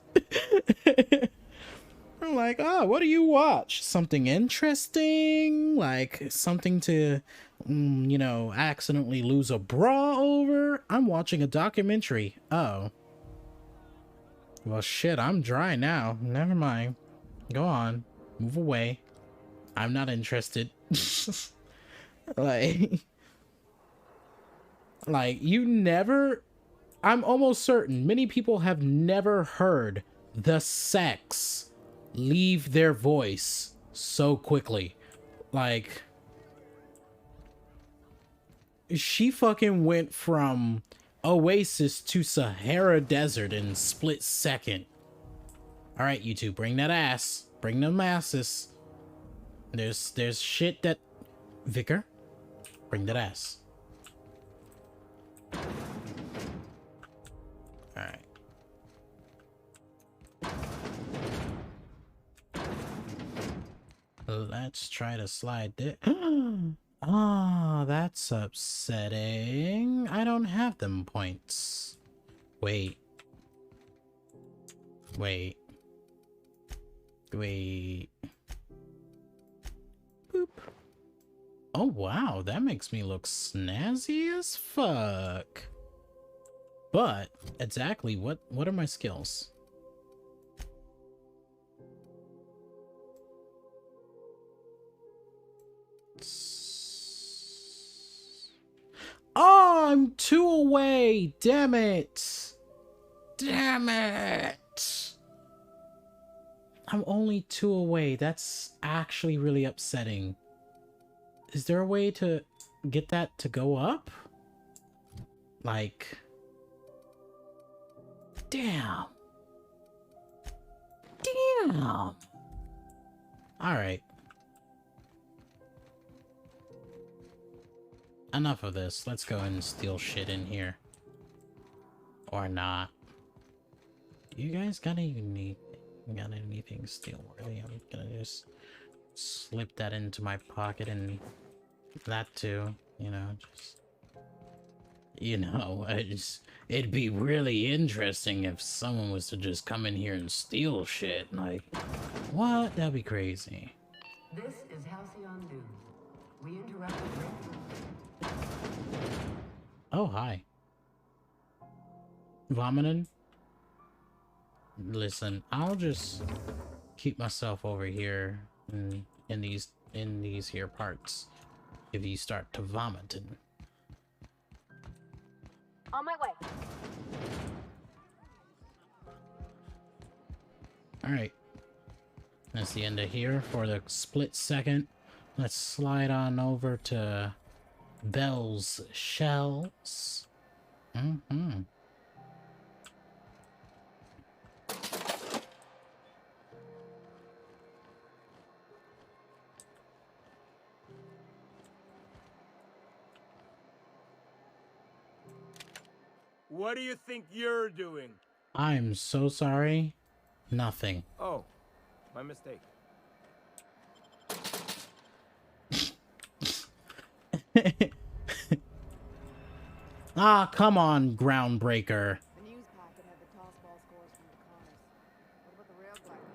I'm like, oh, what do you watch? Something interesting? Like something to, you know, accidentally lose a bra over? I'm watching a documentary. Oh. Well, shit, I'm dry now. Never mind. Go on. Move away. I'm not interested. like you never, I'm almost certain many people have never heard the sex leave their voice so quickly. Like, she fucking went from Oasis to Sahara Desert in split second. All right, you two, bring that ass. Bring them asses. There's shit that... Vicar, bring that ass. All right. Let's try to slide this. Ah, that's upsetting. I don't have them points. Wait. Wait. Wait. Boop. Oh, wow. That makes me look snazzy as fuck. But, exactly, what are my skills? Oh, I'm 2 away. Damn it. Damn it. I'm only 2 away. That's actually really upsetting. Is there a way to get that to go up? Like... Damn. Damn. Alright. Enough of this. Let's go and steal shit in here. Or not. You guys got anything steal worthy? I'm gonna just slip that into my pocket, and that too. You know, it'd be really interesting if someone was to just come in here and steal shit. Like, what? That'd be crazy.
This is Halcyon News. We interrupted.
Oh, hi. Vomiting? Listen, I'll just keep myself over here in these here parts if you start to vomiting.
On my way.
Alright. That's the end of here for the split second. Let's slide on over to Bell's Shells.
What do you think you're doing?
I'm so sorry. Nothing.
Oh, my mistake.
Ah, come on, Groundbreaker.
The news packet had the toss ball scores from the cars. What about the rail glider?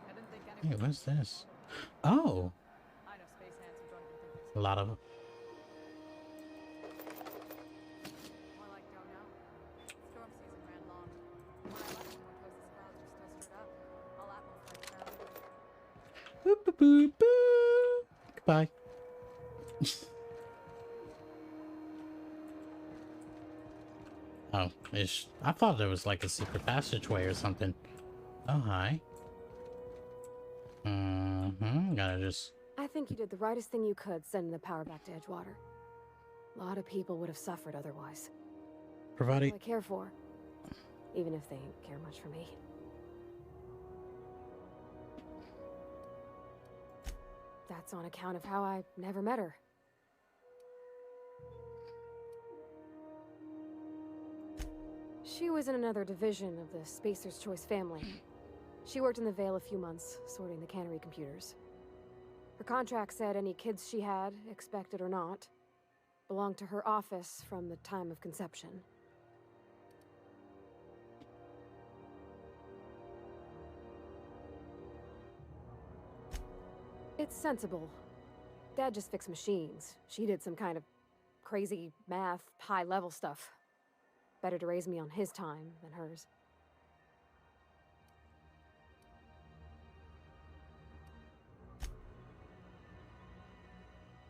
I didn't think anyone...
Hey, what's this? Oh.
I know space hands who don't even think
A
this.
lot of...
More like go now. Storm season ran long. When I left, more twice the clouds were still stirred up. All apples like ground.
Boop, boop, boop, boop. Goodbye. Oh, I thought there was like a secret passageway or something. Oh, hi. Gotta just...
I think you did the rightest thing you could, sending the power back to Edgewater. A lot of people would have suffered otherwise.
Providing...
I care for, even if they don't care much for me. That's on account of how I never met her. She was in another division of the Spacer's Choice family. She worked in the Vale a few months, sorting the cannery computers. Her contract said any kids she had, expected or not, belonged to her office from the time of conception. It's sensible. Dad just fixed machines. She did some kind of crazy math, high-level stuff. Better to raise me on his time than hers.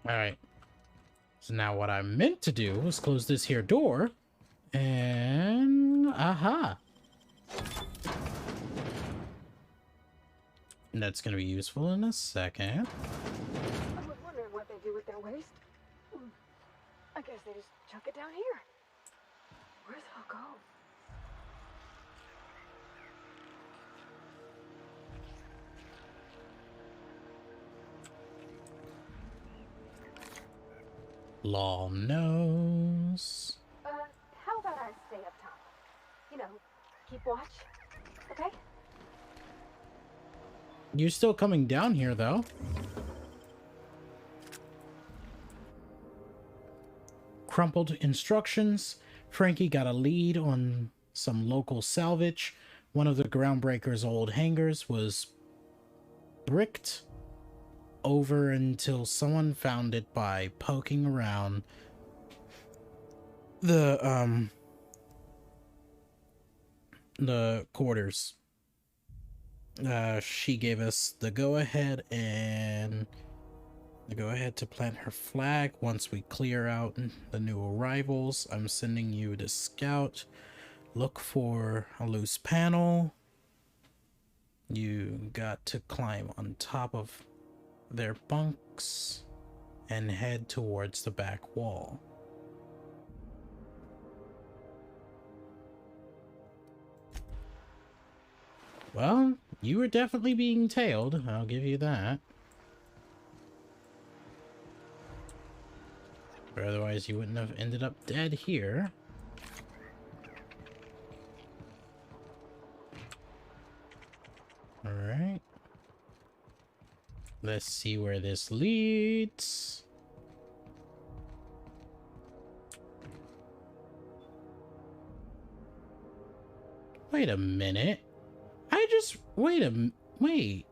Alright. So now what I meant to do was close this here door. And... aha! And that's gonna be useful in a second.
I was wondering what they do with their waste. I guess they just chuck it down here. Where's it all go?
Law knows.
How about I stay up top? You know, keep watch, okay?
You're still coming down here, though. Crumpled instructions. Frankie got a lead on some local salvage. One of the Groundbreaker's old hangars was bricked over until someone found it by poking around the quarters. She gave us the go-ahead and the go-ahead to plant her flag. Once we clear out the new arrivals, I'm sending you to scout. Look for a loose panel. You got to climb on top of their bunks and head towards the back wall. Well, you were definitely being tailed, I'll give you that. Or otherwise you wouldn't have ended up dead here. Alright. Let's see where this leads. Wait a minute. Wait.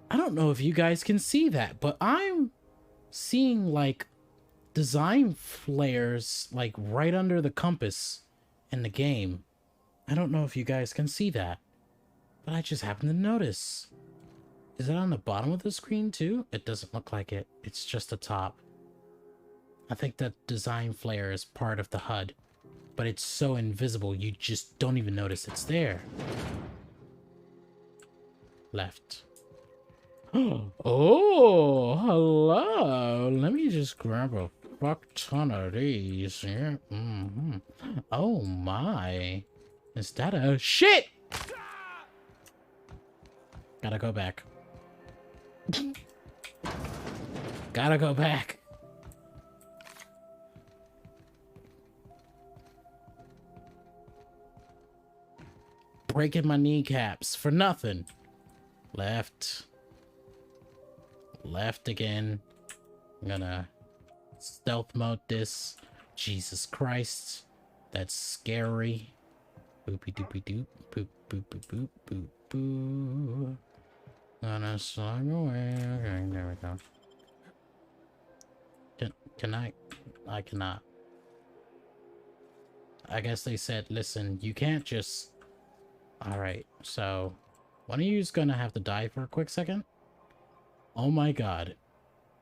I don't know if you guys can see that, but I'm seeing like design flares like right under the compass in the game. I don't know if you guys can see that, but I just happened to notice. Is it on the bottom of the screen too? It doesn't look like it. It's just the top. I think that design flare is part of the HUD, but it's so invisible you just don't even notice it's there. Left. Oh, hello. Let me just grab a fuck ton of these here. Oh my. Is that a shit? Gotta go back. Gotta go back. Breaking my kneecaps for nothing. Left. Left again. I'm gonna stealth mode this. Jesus Christ. That's scary. Boopy doopy doop. Boop boop boop boop boop boo. Gonna slug away. Okay, there we go. Can I? I cannot. I guess they said, listen, you can't just... Alright, so... One of you's gonna have to die for a quick second. Oh my god.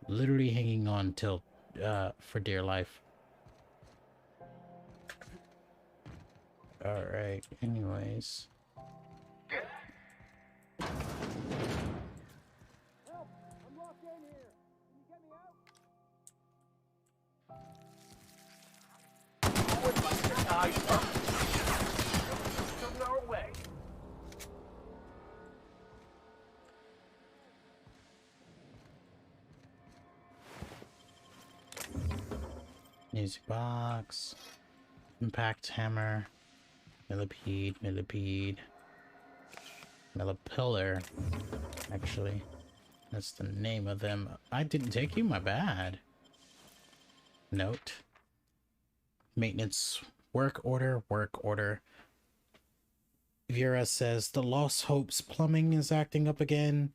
Literally hanging on till, for dear life. Alright, anyways. Music box, impact hammer, millipede, millipillar. Actually, that's the name of them. I didn't take you, my bad. Note. Maintenance, work order. Vera says the Lost Hopes plumbing is acting up again.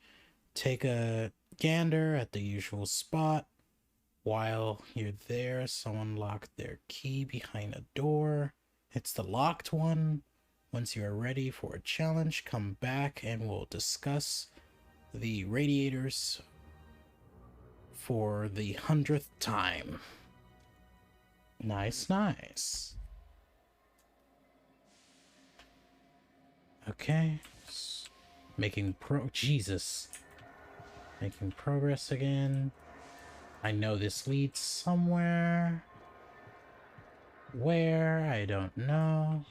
Take a gander at the usual spot. While you're there, someone locked their key behind a door. It's the locked one. Once you are ready for a challenge, come back and we'll discuss the radiators for the 100th time. Nice, nice. Okay. Making Jesus. Making progress again. I know this leads somewhere. Where? I don't know.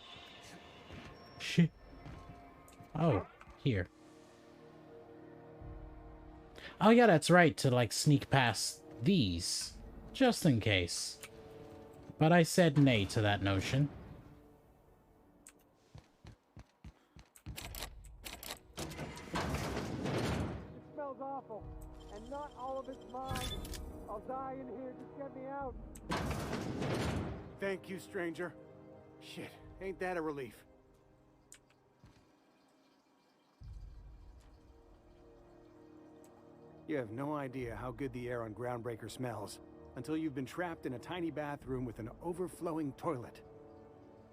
Shit. Oh, here. Oh yeah, that's right, to like sneak past these. Just in case. But I said nay to that notion.
It smells awful, and not all of it's mine. I'll die in here, just get me out.
Thank you, stranger. Shit, ain't that a relief? You have no idea how good the air on Groundbreaker smells until you've been trapped in a tiny bathroom with an overflowing toilet.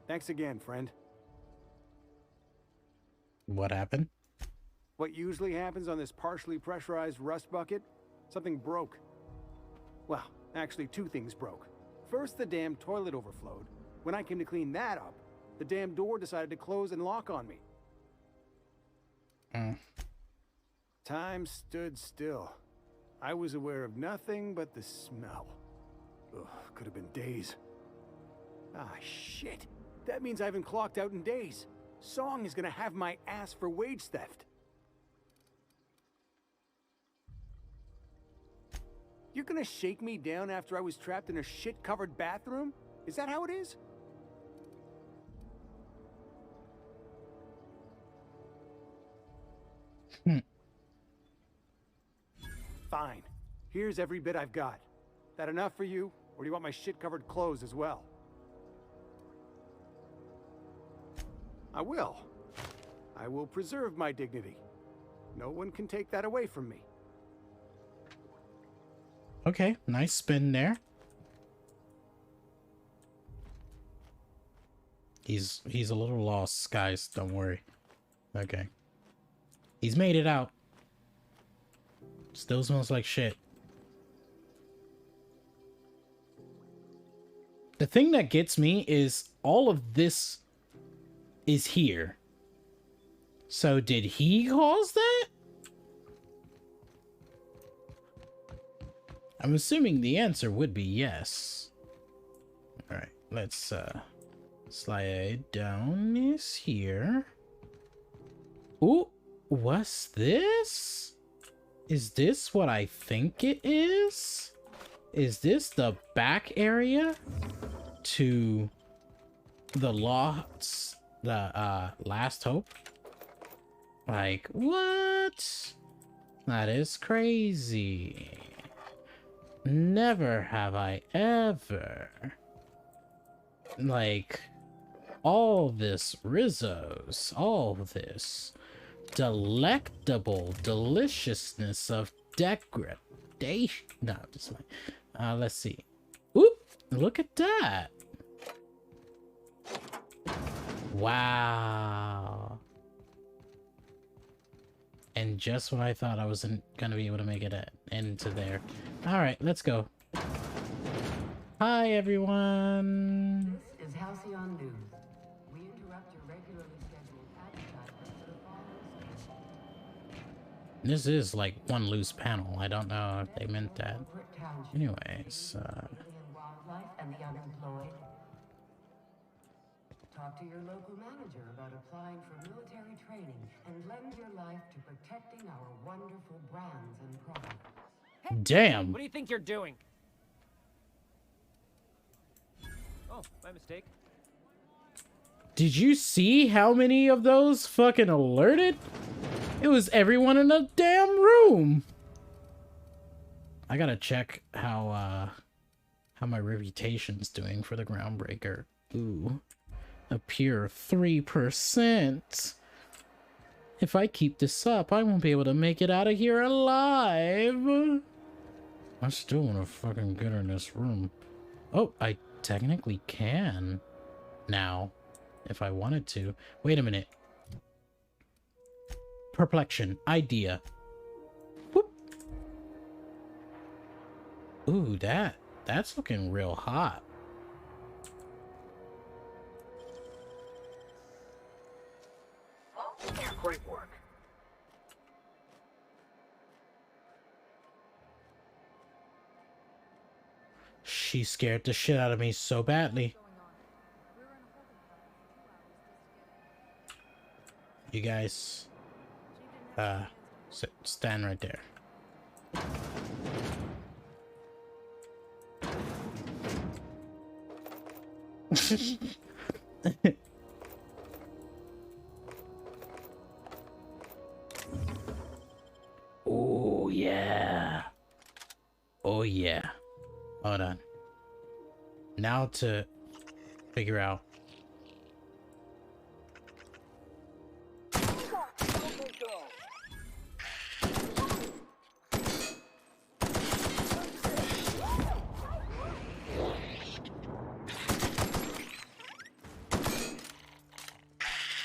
Thanks again, friend.
What happened?
What usually happens on this partially pressurized rust bucket? Something broke. Well, actually 2 things broke. First, the damn toilet overflowed. When I came to clean that up, the damn door decided to close and lock on me. Time stood still. I was aware of nothing but the smell. Ugh, could have been days. Ah, shit. That means I haven't clocked out in days. Song is gonna have my ass for wage theft. You're gonna shake me down after I was trapped in a shit-covered bathroom? Is that how it is? Fine. Here's every bit I've got. That enough for you, or do you want my shit-covered clothes as well? I will. I will preserve my dignity. No one can take that away from me.
Okay, nice spin there. He's a little lost, guys. Don't worry. Okay. He's made it out. Still smells like shit. The thing that gets me is all of this is here. So did he cause that? I'm assuming the answer would be yes. Alright, let's slide down this here. Ooh, what's this? Is this what I think it is? Is this the back area to the Last Hope? Like, what? That is crazy. Never have I ever. Like, all this Rizzos, all this delectable deliciousness of degradation. No, just like, let's see. Oop! Look at that. Wow. And just when I thought I wasn't gonna be able to make it into there. Alright, let's go. Hi, everyone.
This is Halcyon News. We interrupt your regularly scheduled advertisement for the following station.
This is like one loose panel. I don't know if they meant that. Anyways,
Wildlife and the unemployed. Talk to your local manager about applying for military training and lend your life to protecting our wonderful brands and products.
Damn.
What do you think you're doing? Oh, my mistake.
Did you see how many of those fucking alerted? It was everyone in the damn room. I gotta check how my reputation's doing for the Groundbreaker. Ooh. A pure 3%. If I keep this up, I won't be able to make it out of here alive. I still want to fucking get in this room. Oh, I technically can now, if I wanted to. Wait a minute. Perplexion. Idea. Whoop. Ooh, that's looking real hot.
Great work.
She scared the shit out of me so badly. You guys, stand right there. Oh yeah. Oh yeah. Hold on. Now to figure out.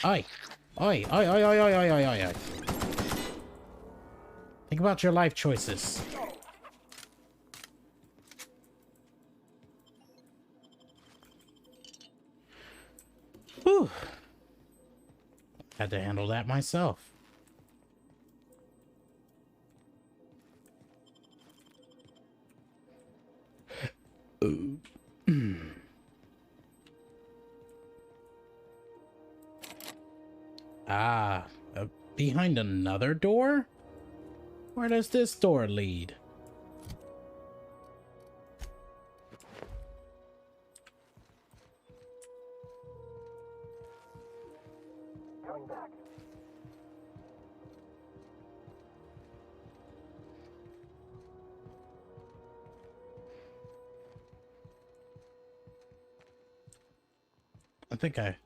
Oi! Oi! Oi! Oi! Oi! Oi! Oi! Oi! Oi! Oi! Think about your life choices. Whew. Had to handle that myself. Behind another door? Where does this door lead?
Coming back.
I think I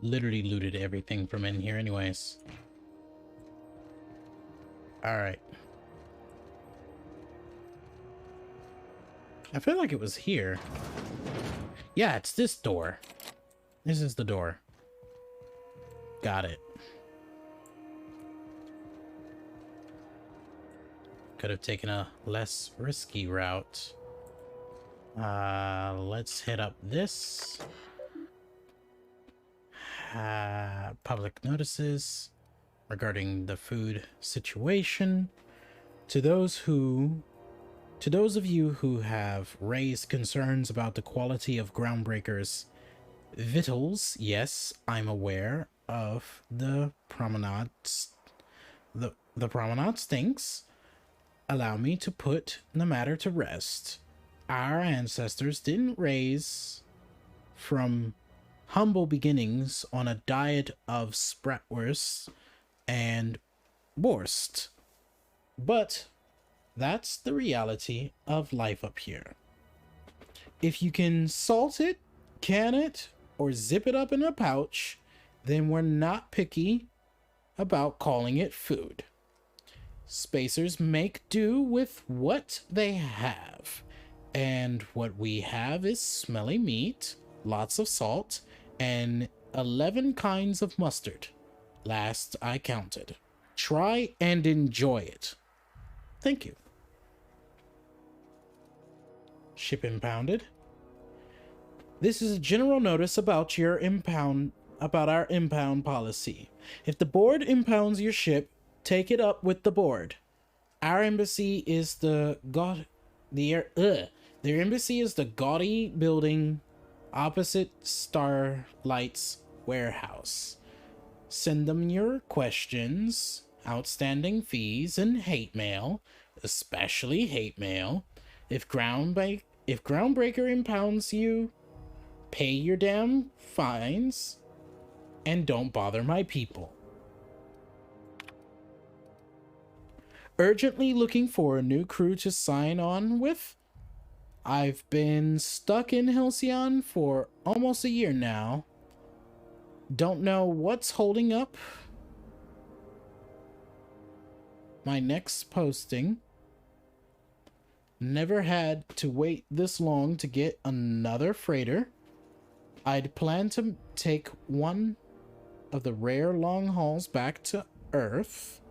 literally looted everything from in here anyways. Alright. I feel like it was here. Yeah, it's this door. This is the door. Got it. Could have taken a less risky route. Let's hit up this. Public notices regarding the food situation. To those of you who have raised concerns about the quality of Groundbreaker's victuals, yes, I'm aware of the promenade. The promenade stinks. Allow me to put the matter to rest. Our ancestors didn't raise from humble beginnings on a diet of spratwurst and wurst. But that's the reality of life up here. If you can salt it, can it, or zip it up in a pouch, then we're not picky about calling it food. Spacers make do with what they have. And what we have is smelly meat, lots of salt, and 11 kinds of mustard. Last I counted. Try and enjoy it. Thank you. Ship impounded. This is a general notice about our impound policy. If the board impounds your ship, take it up with the board. Our embassy is their embassy is the gaudy building opposite Starlight's warehouse. Send them your questions, outstanding fees, and hate mail, especially hate mail. If Groundbreaker impounds you, pay your damn fines, and don't bother my people. Urgently looking for a new crew to sign on with. I've been stuck in Halcyon for almost a year now. Don't know what's holding up my next posting. Never had to wait this long to get another freighter. I'd planned to take one of the rare long hauls back to Earth,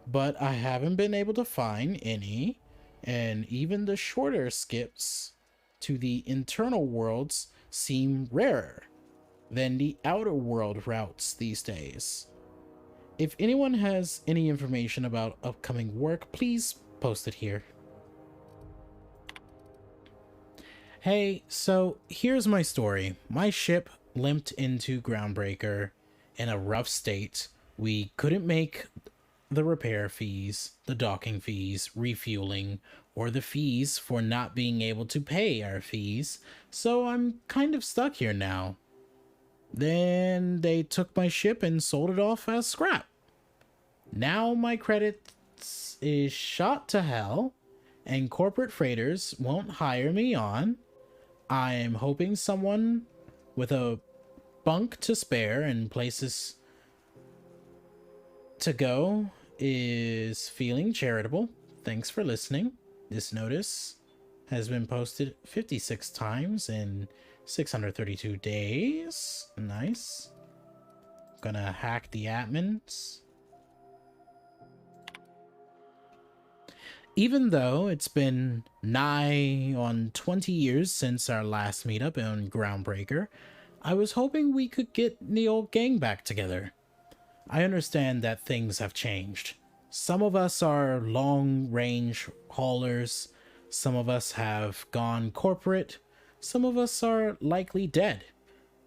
but I haven't been able to find any. and even the shorter skips to the internal worlds seem rarer than the outer world routes these days. If anyone has any information about upcoming work, please post it here. Hey, so here's my story. My ship limped into Groundbreaker in a rough state. We couldn't make the repair fees, the docking fees, refueling, or the fees for not being able to pay our fees, so I'm kind of stuck here now. Then they took my ship and sold it off as scrap. Now my credits is shot to hell, and corporate freighters won't hire me on. I'm hoping someone with a bunk to spare and places to go is feeling charitable. Thanks for listening. This notice has been posted 56 times in 632 days. Nice. Gonna hack the admins. Even though it's been nigh on 20 years since our last meetup on Groundbreaker, I was hoping we could get the old gang back together. I understand that things have changed. Some of us are long-range haulers, some of us have gone corporate, some of us are likely dead,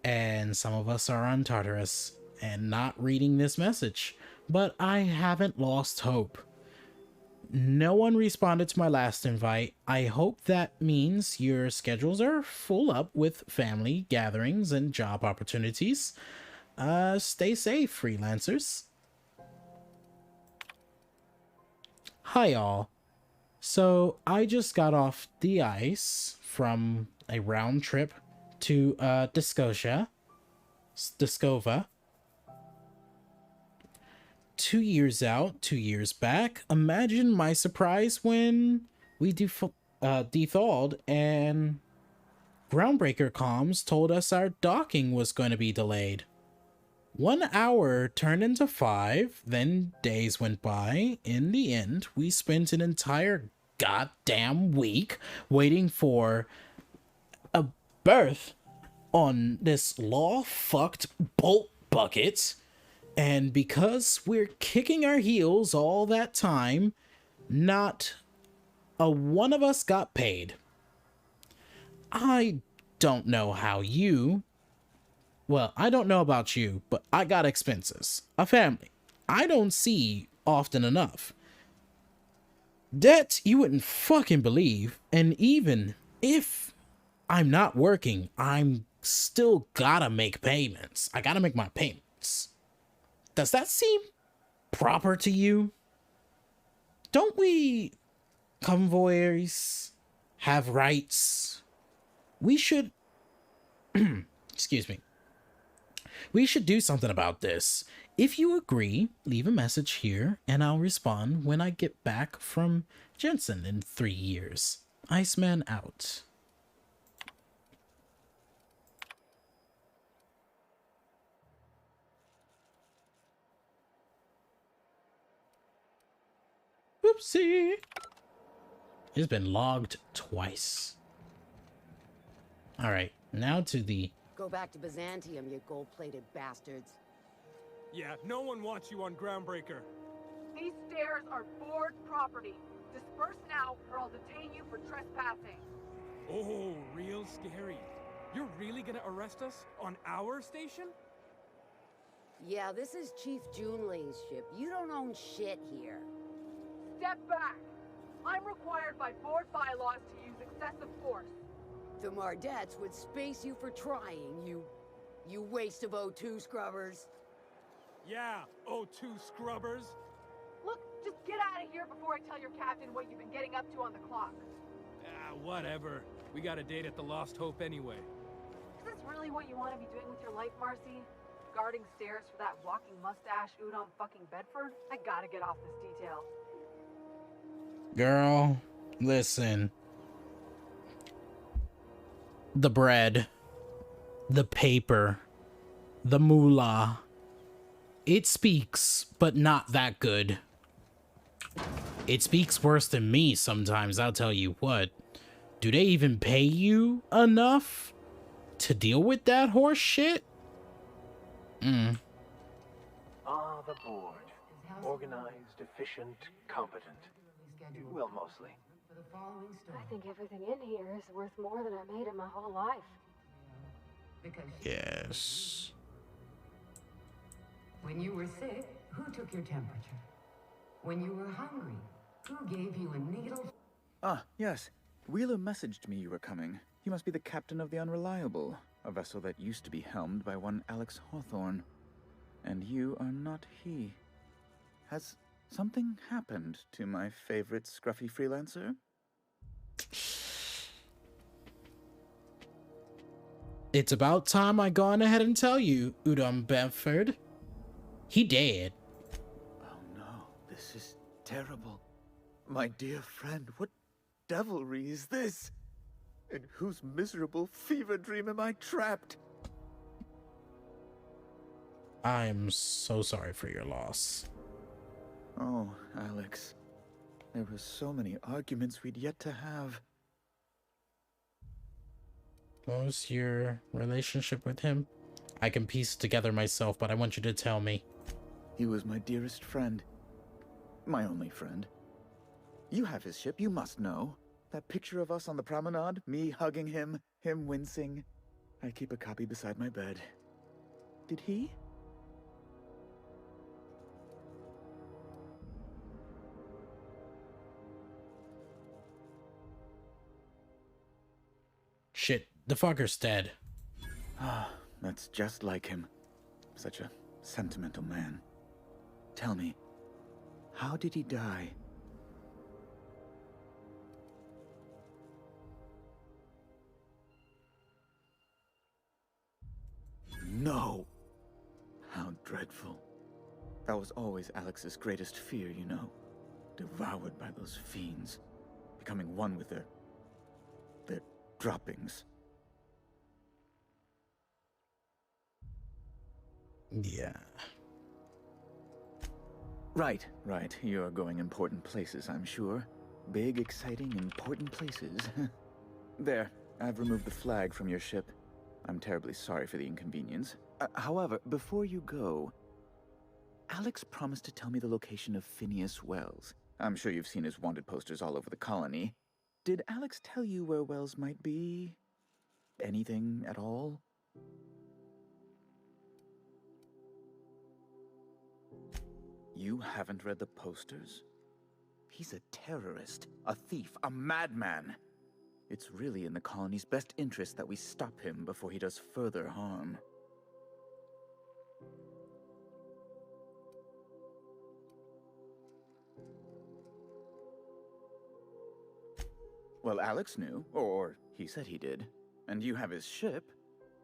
and some of us are on Tartarus and not reading this message. But I haven't lost hope. No one responded to my last invite. I hope that means your schedules are full up with family gatherings and job opportunities. Stay safe, freelancers. Hi, all. So, I just got off the ice from a round trip to Discova. 2 years out, 2 years back. Imagine my surprise when we thawed and Groundbreaker comms told us our docking was going to be delayed. 1 hour turned into 5, then days went by. In the end, we spent an entire goddamn week waiting for a berth on this law-fucked bolt bucket. And because we're kicking our heels all that time, not a one of us got paid. I don't know how you... Well, I don't know about you, but I got expenses. A family. I don't see often enough. Debt you wouldn't fucking believe. And even if I'm not working, I'm still gotta make payments. I gotta make my payments. Does that seem proper to you? Don't we convoyers have rights? We should... Excuse me. We should do something about this. If you agree, leave a message here, and I'll respond when I get back from Jensen in 3 years. Iceman out. Whoopsie! It's been logged twice. Alright, now to the...
Go back to Byzantium, you gold-plated bastards.
Yeah, no one wants you on Groundbreaker.
These stairs are board property. Disperse now, or I'll detain you for trespassing.
Oh, real scary. You're really gonna arrest us on our station?
Yeah, this is Chief Junling's ship. You don't own shit here.
Step back. I'm required by board bylaws to use excessive force.
The Mardettes would space you for trying, you waste of O2 scrubbers.
Yeah, O2 scrubbers.
Look, just get out of here before I tell your captain what you've been getting up to on the clock.
Whatever. We got a date at the Lost Hope anyway.
Is this really what you want to be doing with your life, Marcy? Guarding stairs for that walking mustache Udon fucking Bedford? I gotta get off this detail.
Girl, listen. The bread, the paper, the moolah. It speaks, but not that good. It speaks worse than me sometimes, I'll tell you what. Do they even pay you enough to deal with that horse shit?
The board. Organized, efficient, competent. Well, mostly.
I think everything in here is worth more than I made in my whole life.
Yes.
When you were sick, who took your temperature? When you were hungry, who gave you a needle?
Ah, yes. Wheeler messaged me you were coming. He must be the captain of the Unreliable, a vessel that used to be helmed by one Alex Hawthorne. And you are not he. Has something happened to my favorite scruffy freelancer?
It's about time I gone ahead and tell you, Udom Benford. He dead.
Oh no, this is terrible. My dear friend, what devilry is this? In whose miserable fever dream am I trapped?
I'm so sorry for your loss.
Oh, Alex. There were so many arguments we'd yet to have.
What was your relationship with him? I can piece together myself, but I want you to tell me.
He was my dearest friend. My only friend. You have his ship, you must know. That picture of us on the promenade, me hugging him, him wincing. I keep a copy beside my bed. Did he?
Shit, the fucker's dead.
Ah, that's just like him. Such a sentimental man. Tell me, how did he die? No! How dreadful. That was always Alex's greatest fear, you know. Devoured by those fiends. Becoming one with their droppings.
Yeah.
Right. You're going important places, I'm sure. Big, exciting, important places. There, I've removed the flag from your ship. I'm terribly sorry for the inconvenience. However, before you go, Alex promised to tell me the location of Phineas Wells. I'm sure you've seen his wanted posters all over the colony. Did Alex tell you where Wells might be? Anything at all? You haven't read the posters? He's a terrorist, a thief, a madman. It's really in the colony's best interest that we stop him before he does further harm. Well, Alex knew, or he said he did. And you have his ship.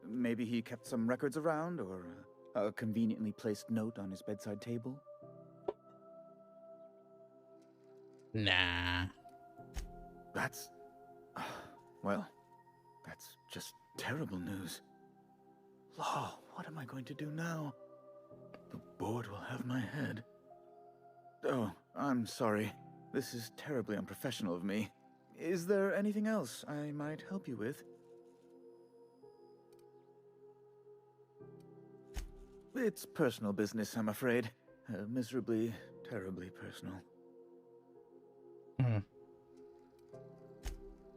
Maybe he kept some records around, or a conveniently placed note on his bedside table?
Nah.
That's... well, that's just terrible news. Law, what am I going to do now? The board will have my head. Oh, I'm sorry. This is terribly unprofessional of me. Is there anything else I might help you with? It's personal business, I'm afraid. Miserably, terribly personal.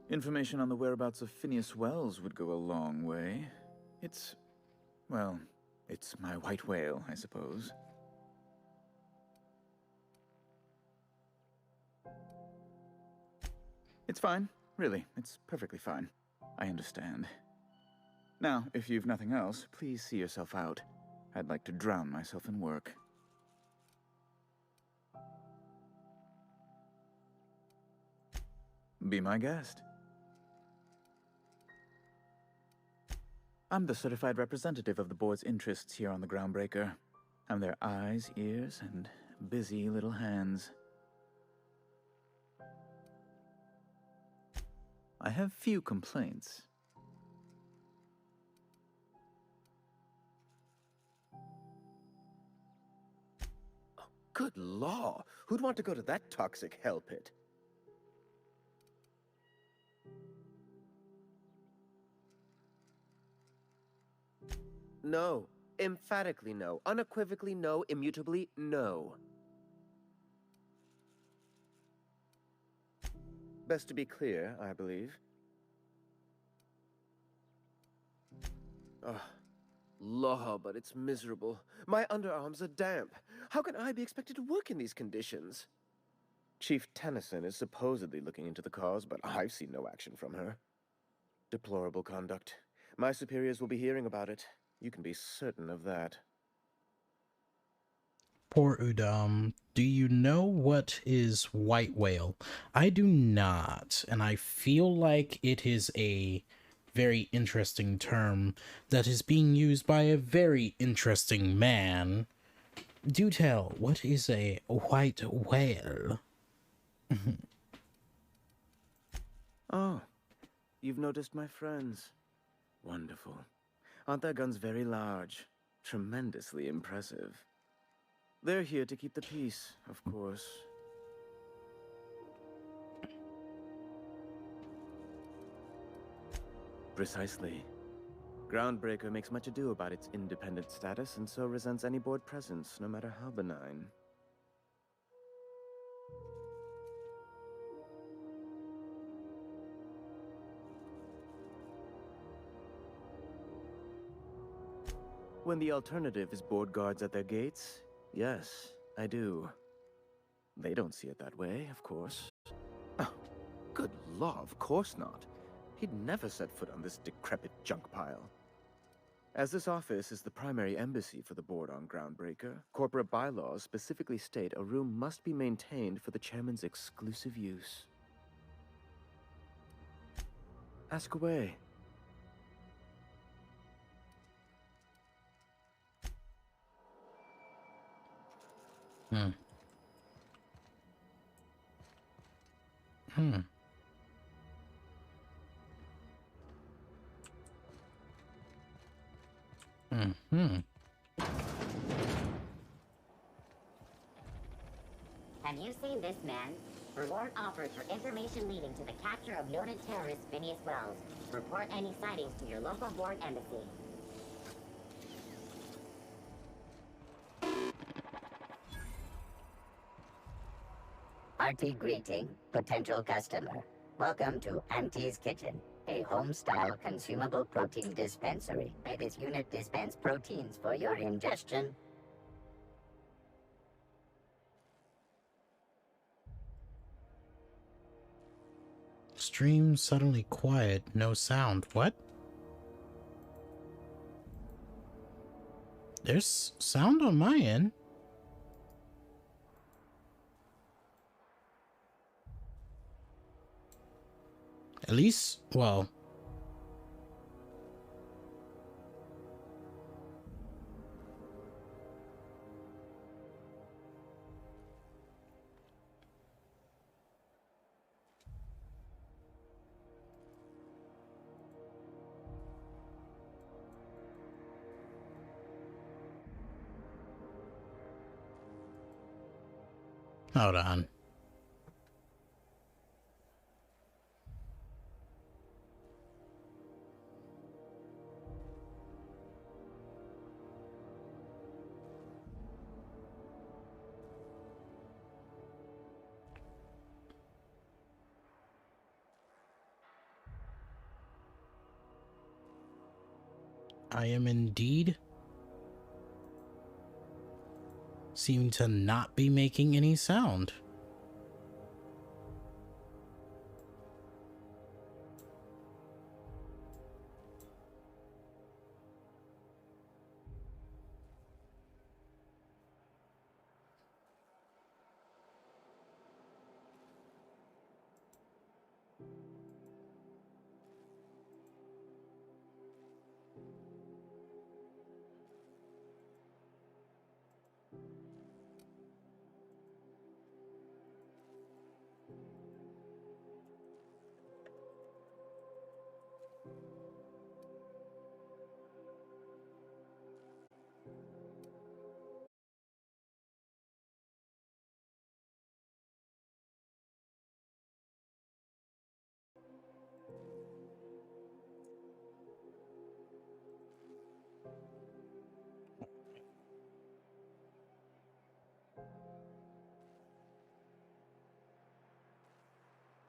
Information on the whereabouts of Phineas Wells would go a long way. It's... well, it's my white whale, I suppose. It's fine. Really, it's perfectly fine. I understand. Now, if you've nothing else, please see yourself out. I'd like to drown myself in work. Be my guest. I'm the certified representative of the board's interests here on the Groundbreaker. I'm their eyes, ears, and busy little hands. I have few complaints.
Good law. Who'd want to go to that toxic hell pit? No. Emphatically no. Unequivocally no. Immutably no. Best to be clear, I believe. Ugh. Law, but it's miserable. My underarms are damp. How can I be expected to work in these conditions? Chief Tennyson is supposedly looking into the cause, but I've seen no action from her. Deplorable conduct. My superiors will be hearing about it. You can be certain of that.
Poor Udam. Do you know what is white whale? I do not, and I feel like it is a very interesting term that is being used by a very interesting man. Do tell, what is a white whale?
Oh, you've noticed my friends. Wonderful. Aren't their guns very large? Tremendously impressive. They're here to keep the peace, of course. Precisely. Groundbreaker makes much ado about its independent status and so resents any board presence, no matter how benign. When the alternative is board guards at their gates, yes, I do. They don't see it that way, of course. Oh, good law, of course not. He'd never set foot on this decrepit junk pile. As this office is the primary embassy for the board on Groundbreaker, corporate bylaws specifically state a room must be maintained for the chairman's exclusive use. Ask away.
Hmm.
Have you seen this man? Reward offered for information leading to the capture of noted terrorist Phineas Wells. Report any sightings to your local board embassy.
Hearty greeting, potential customer. Welcome to Auntie's Kitchen, a home-style consumable protein dispensary. May this unit dispense proteins for your ingestion.
Stream suddenly quiet, no sound. What? There's sound on my end. At least, well... Hold on. I am indeed seem to not be making any sound.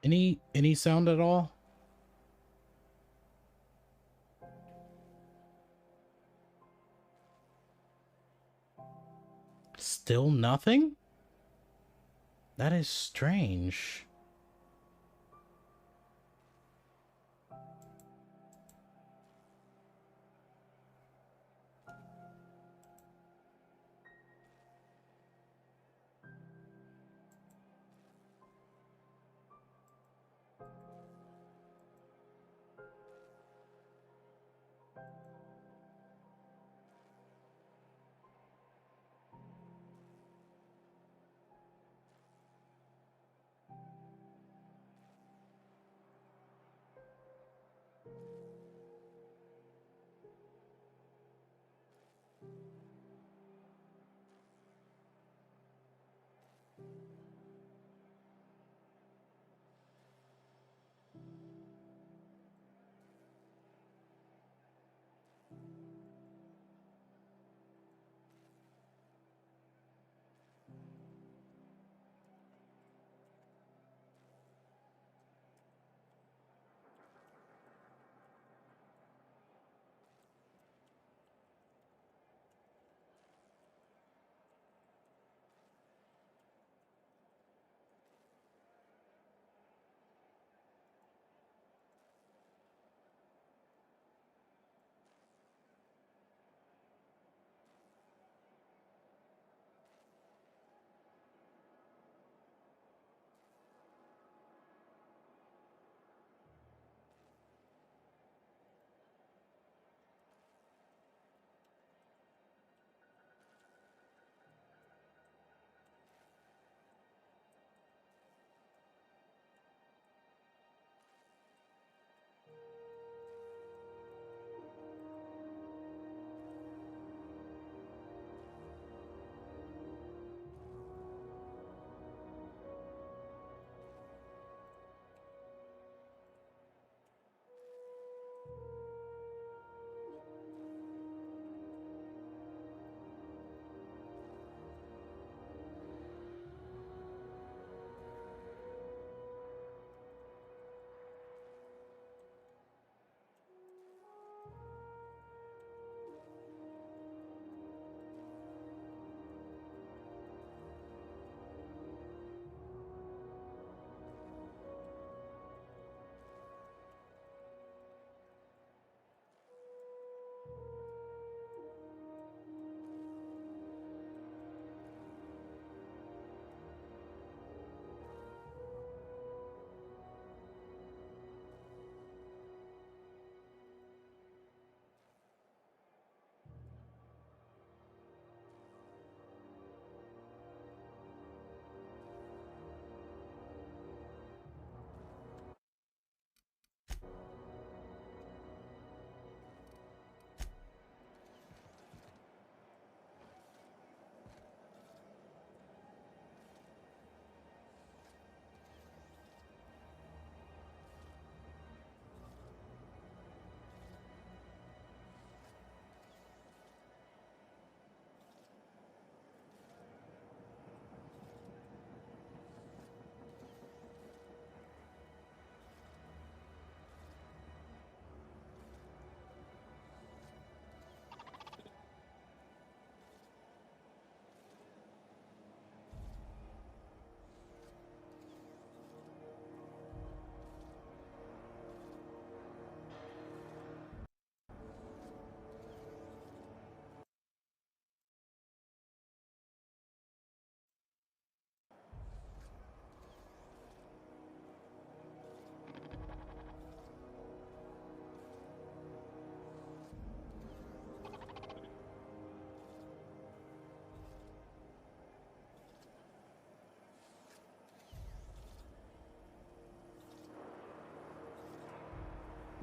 Any sound at all? Still nothing? That is strange.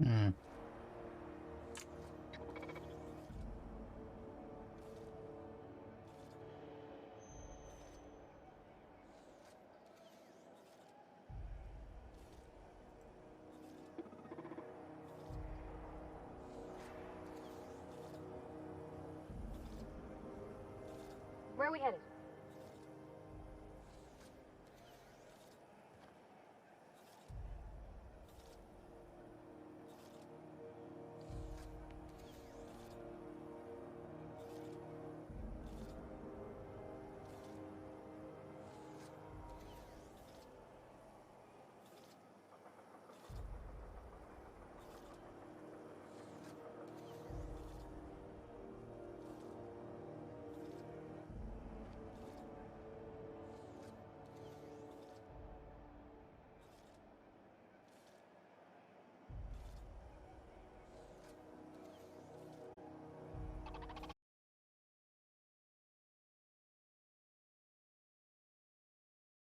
Hmm.
Where are we headed?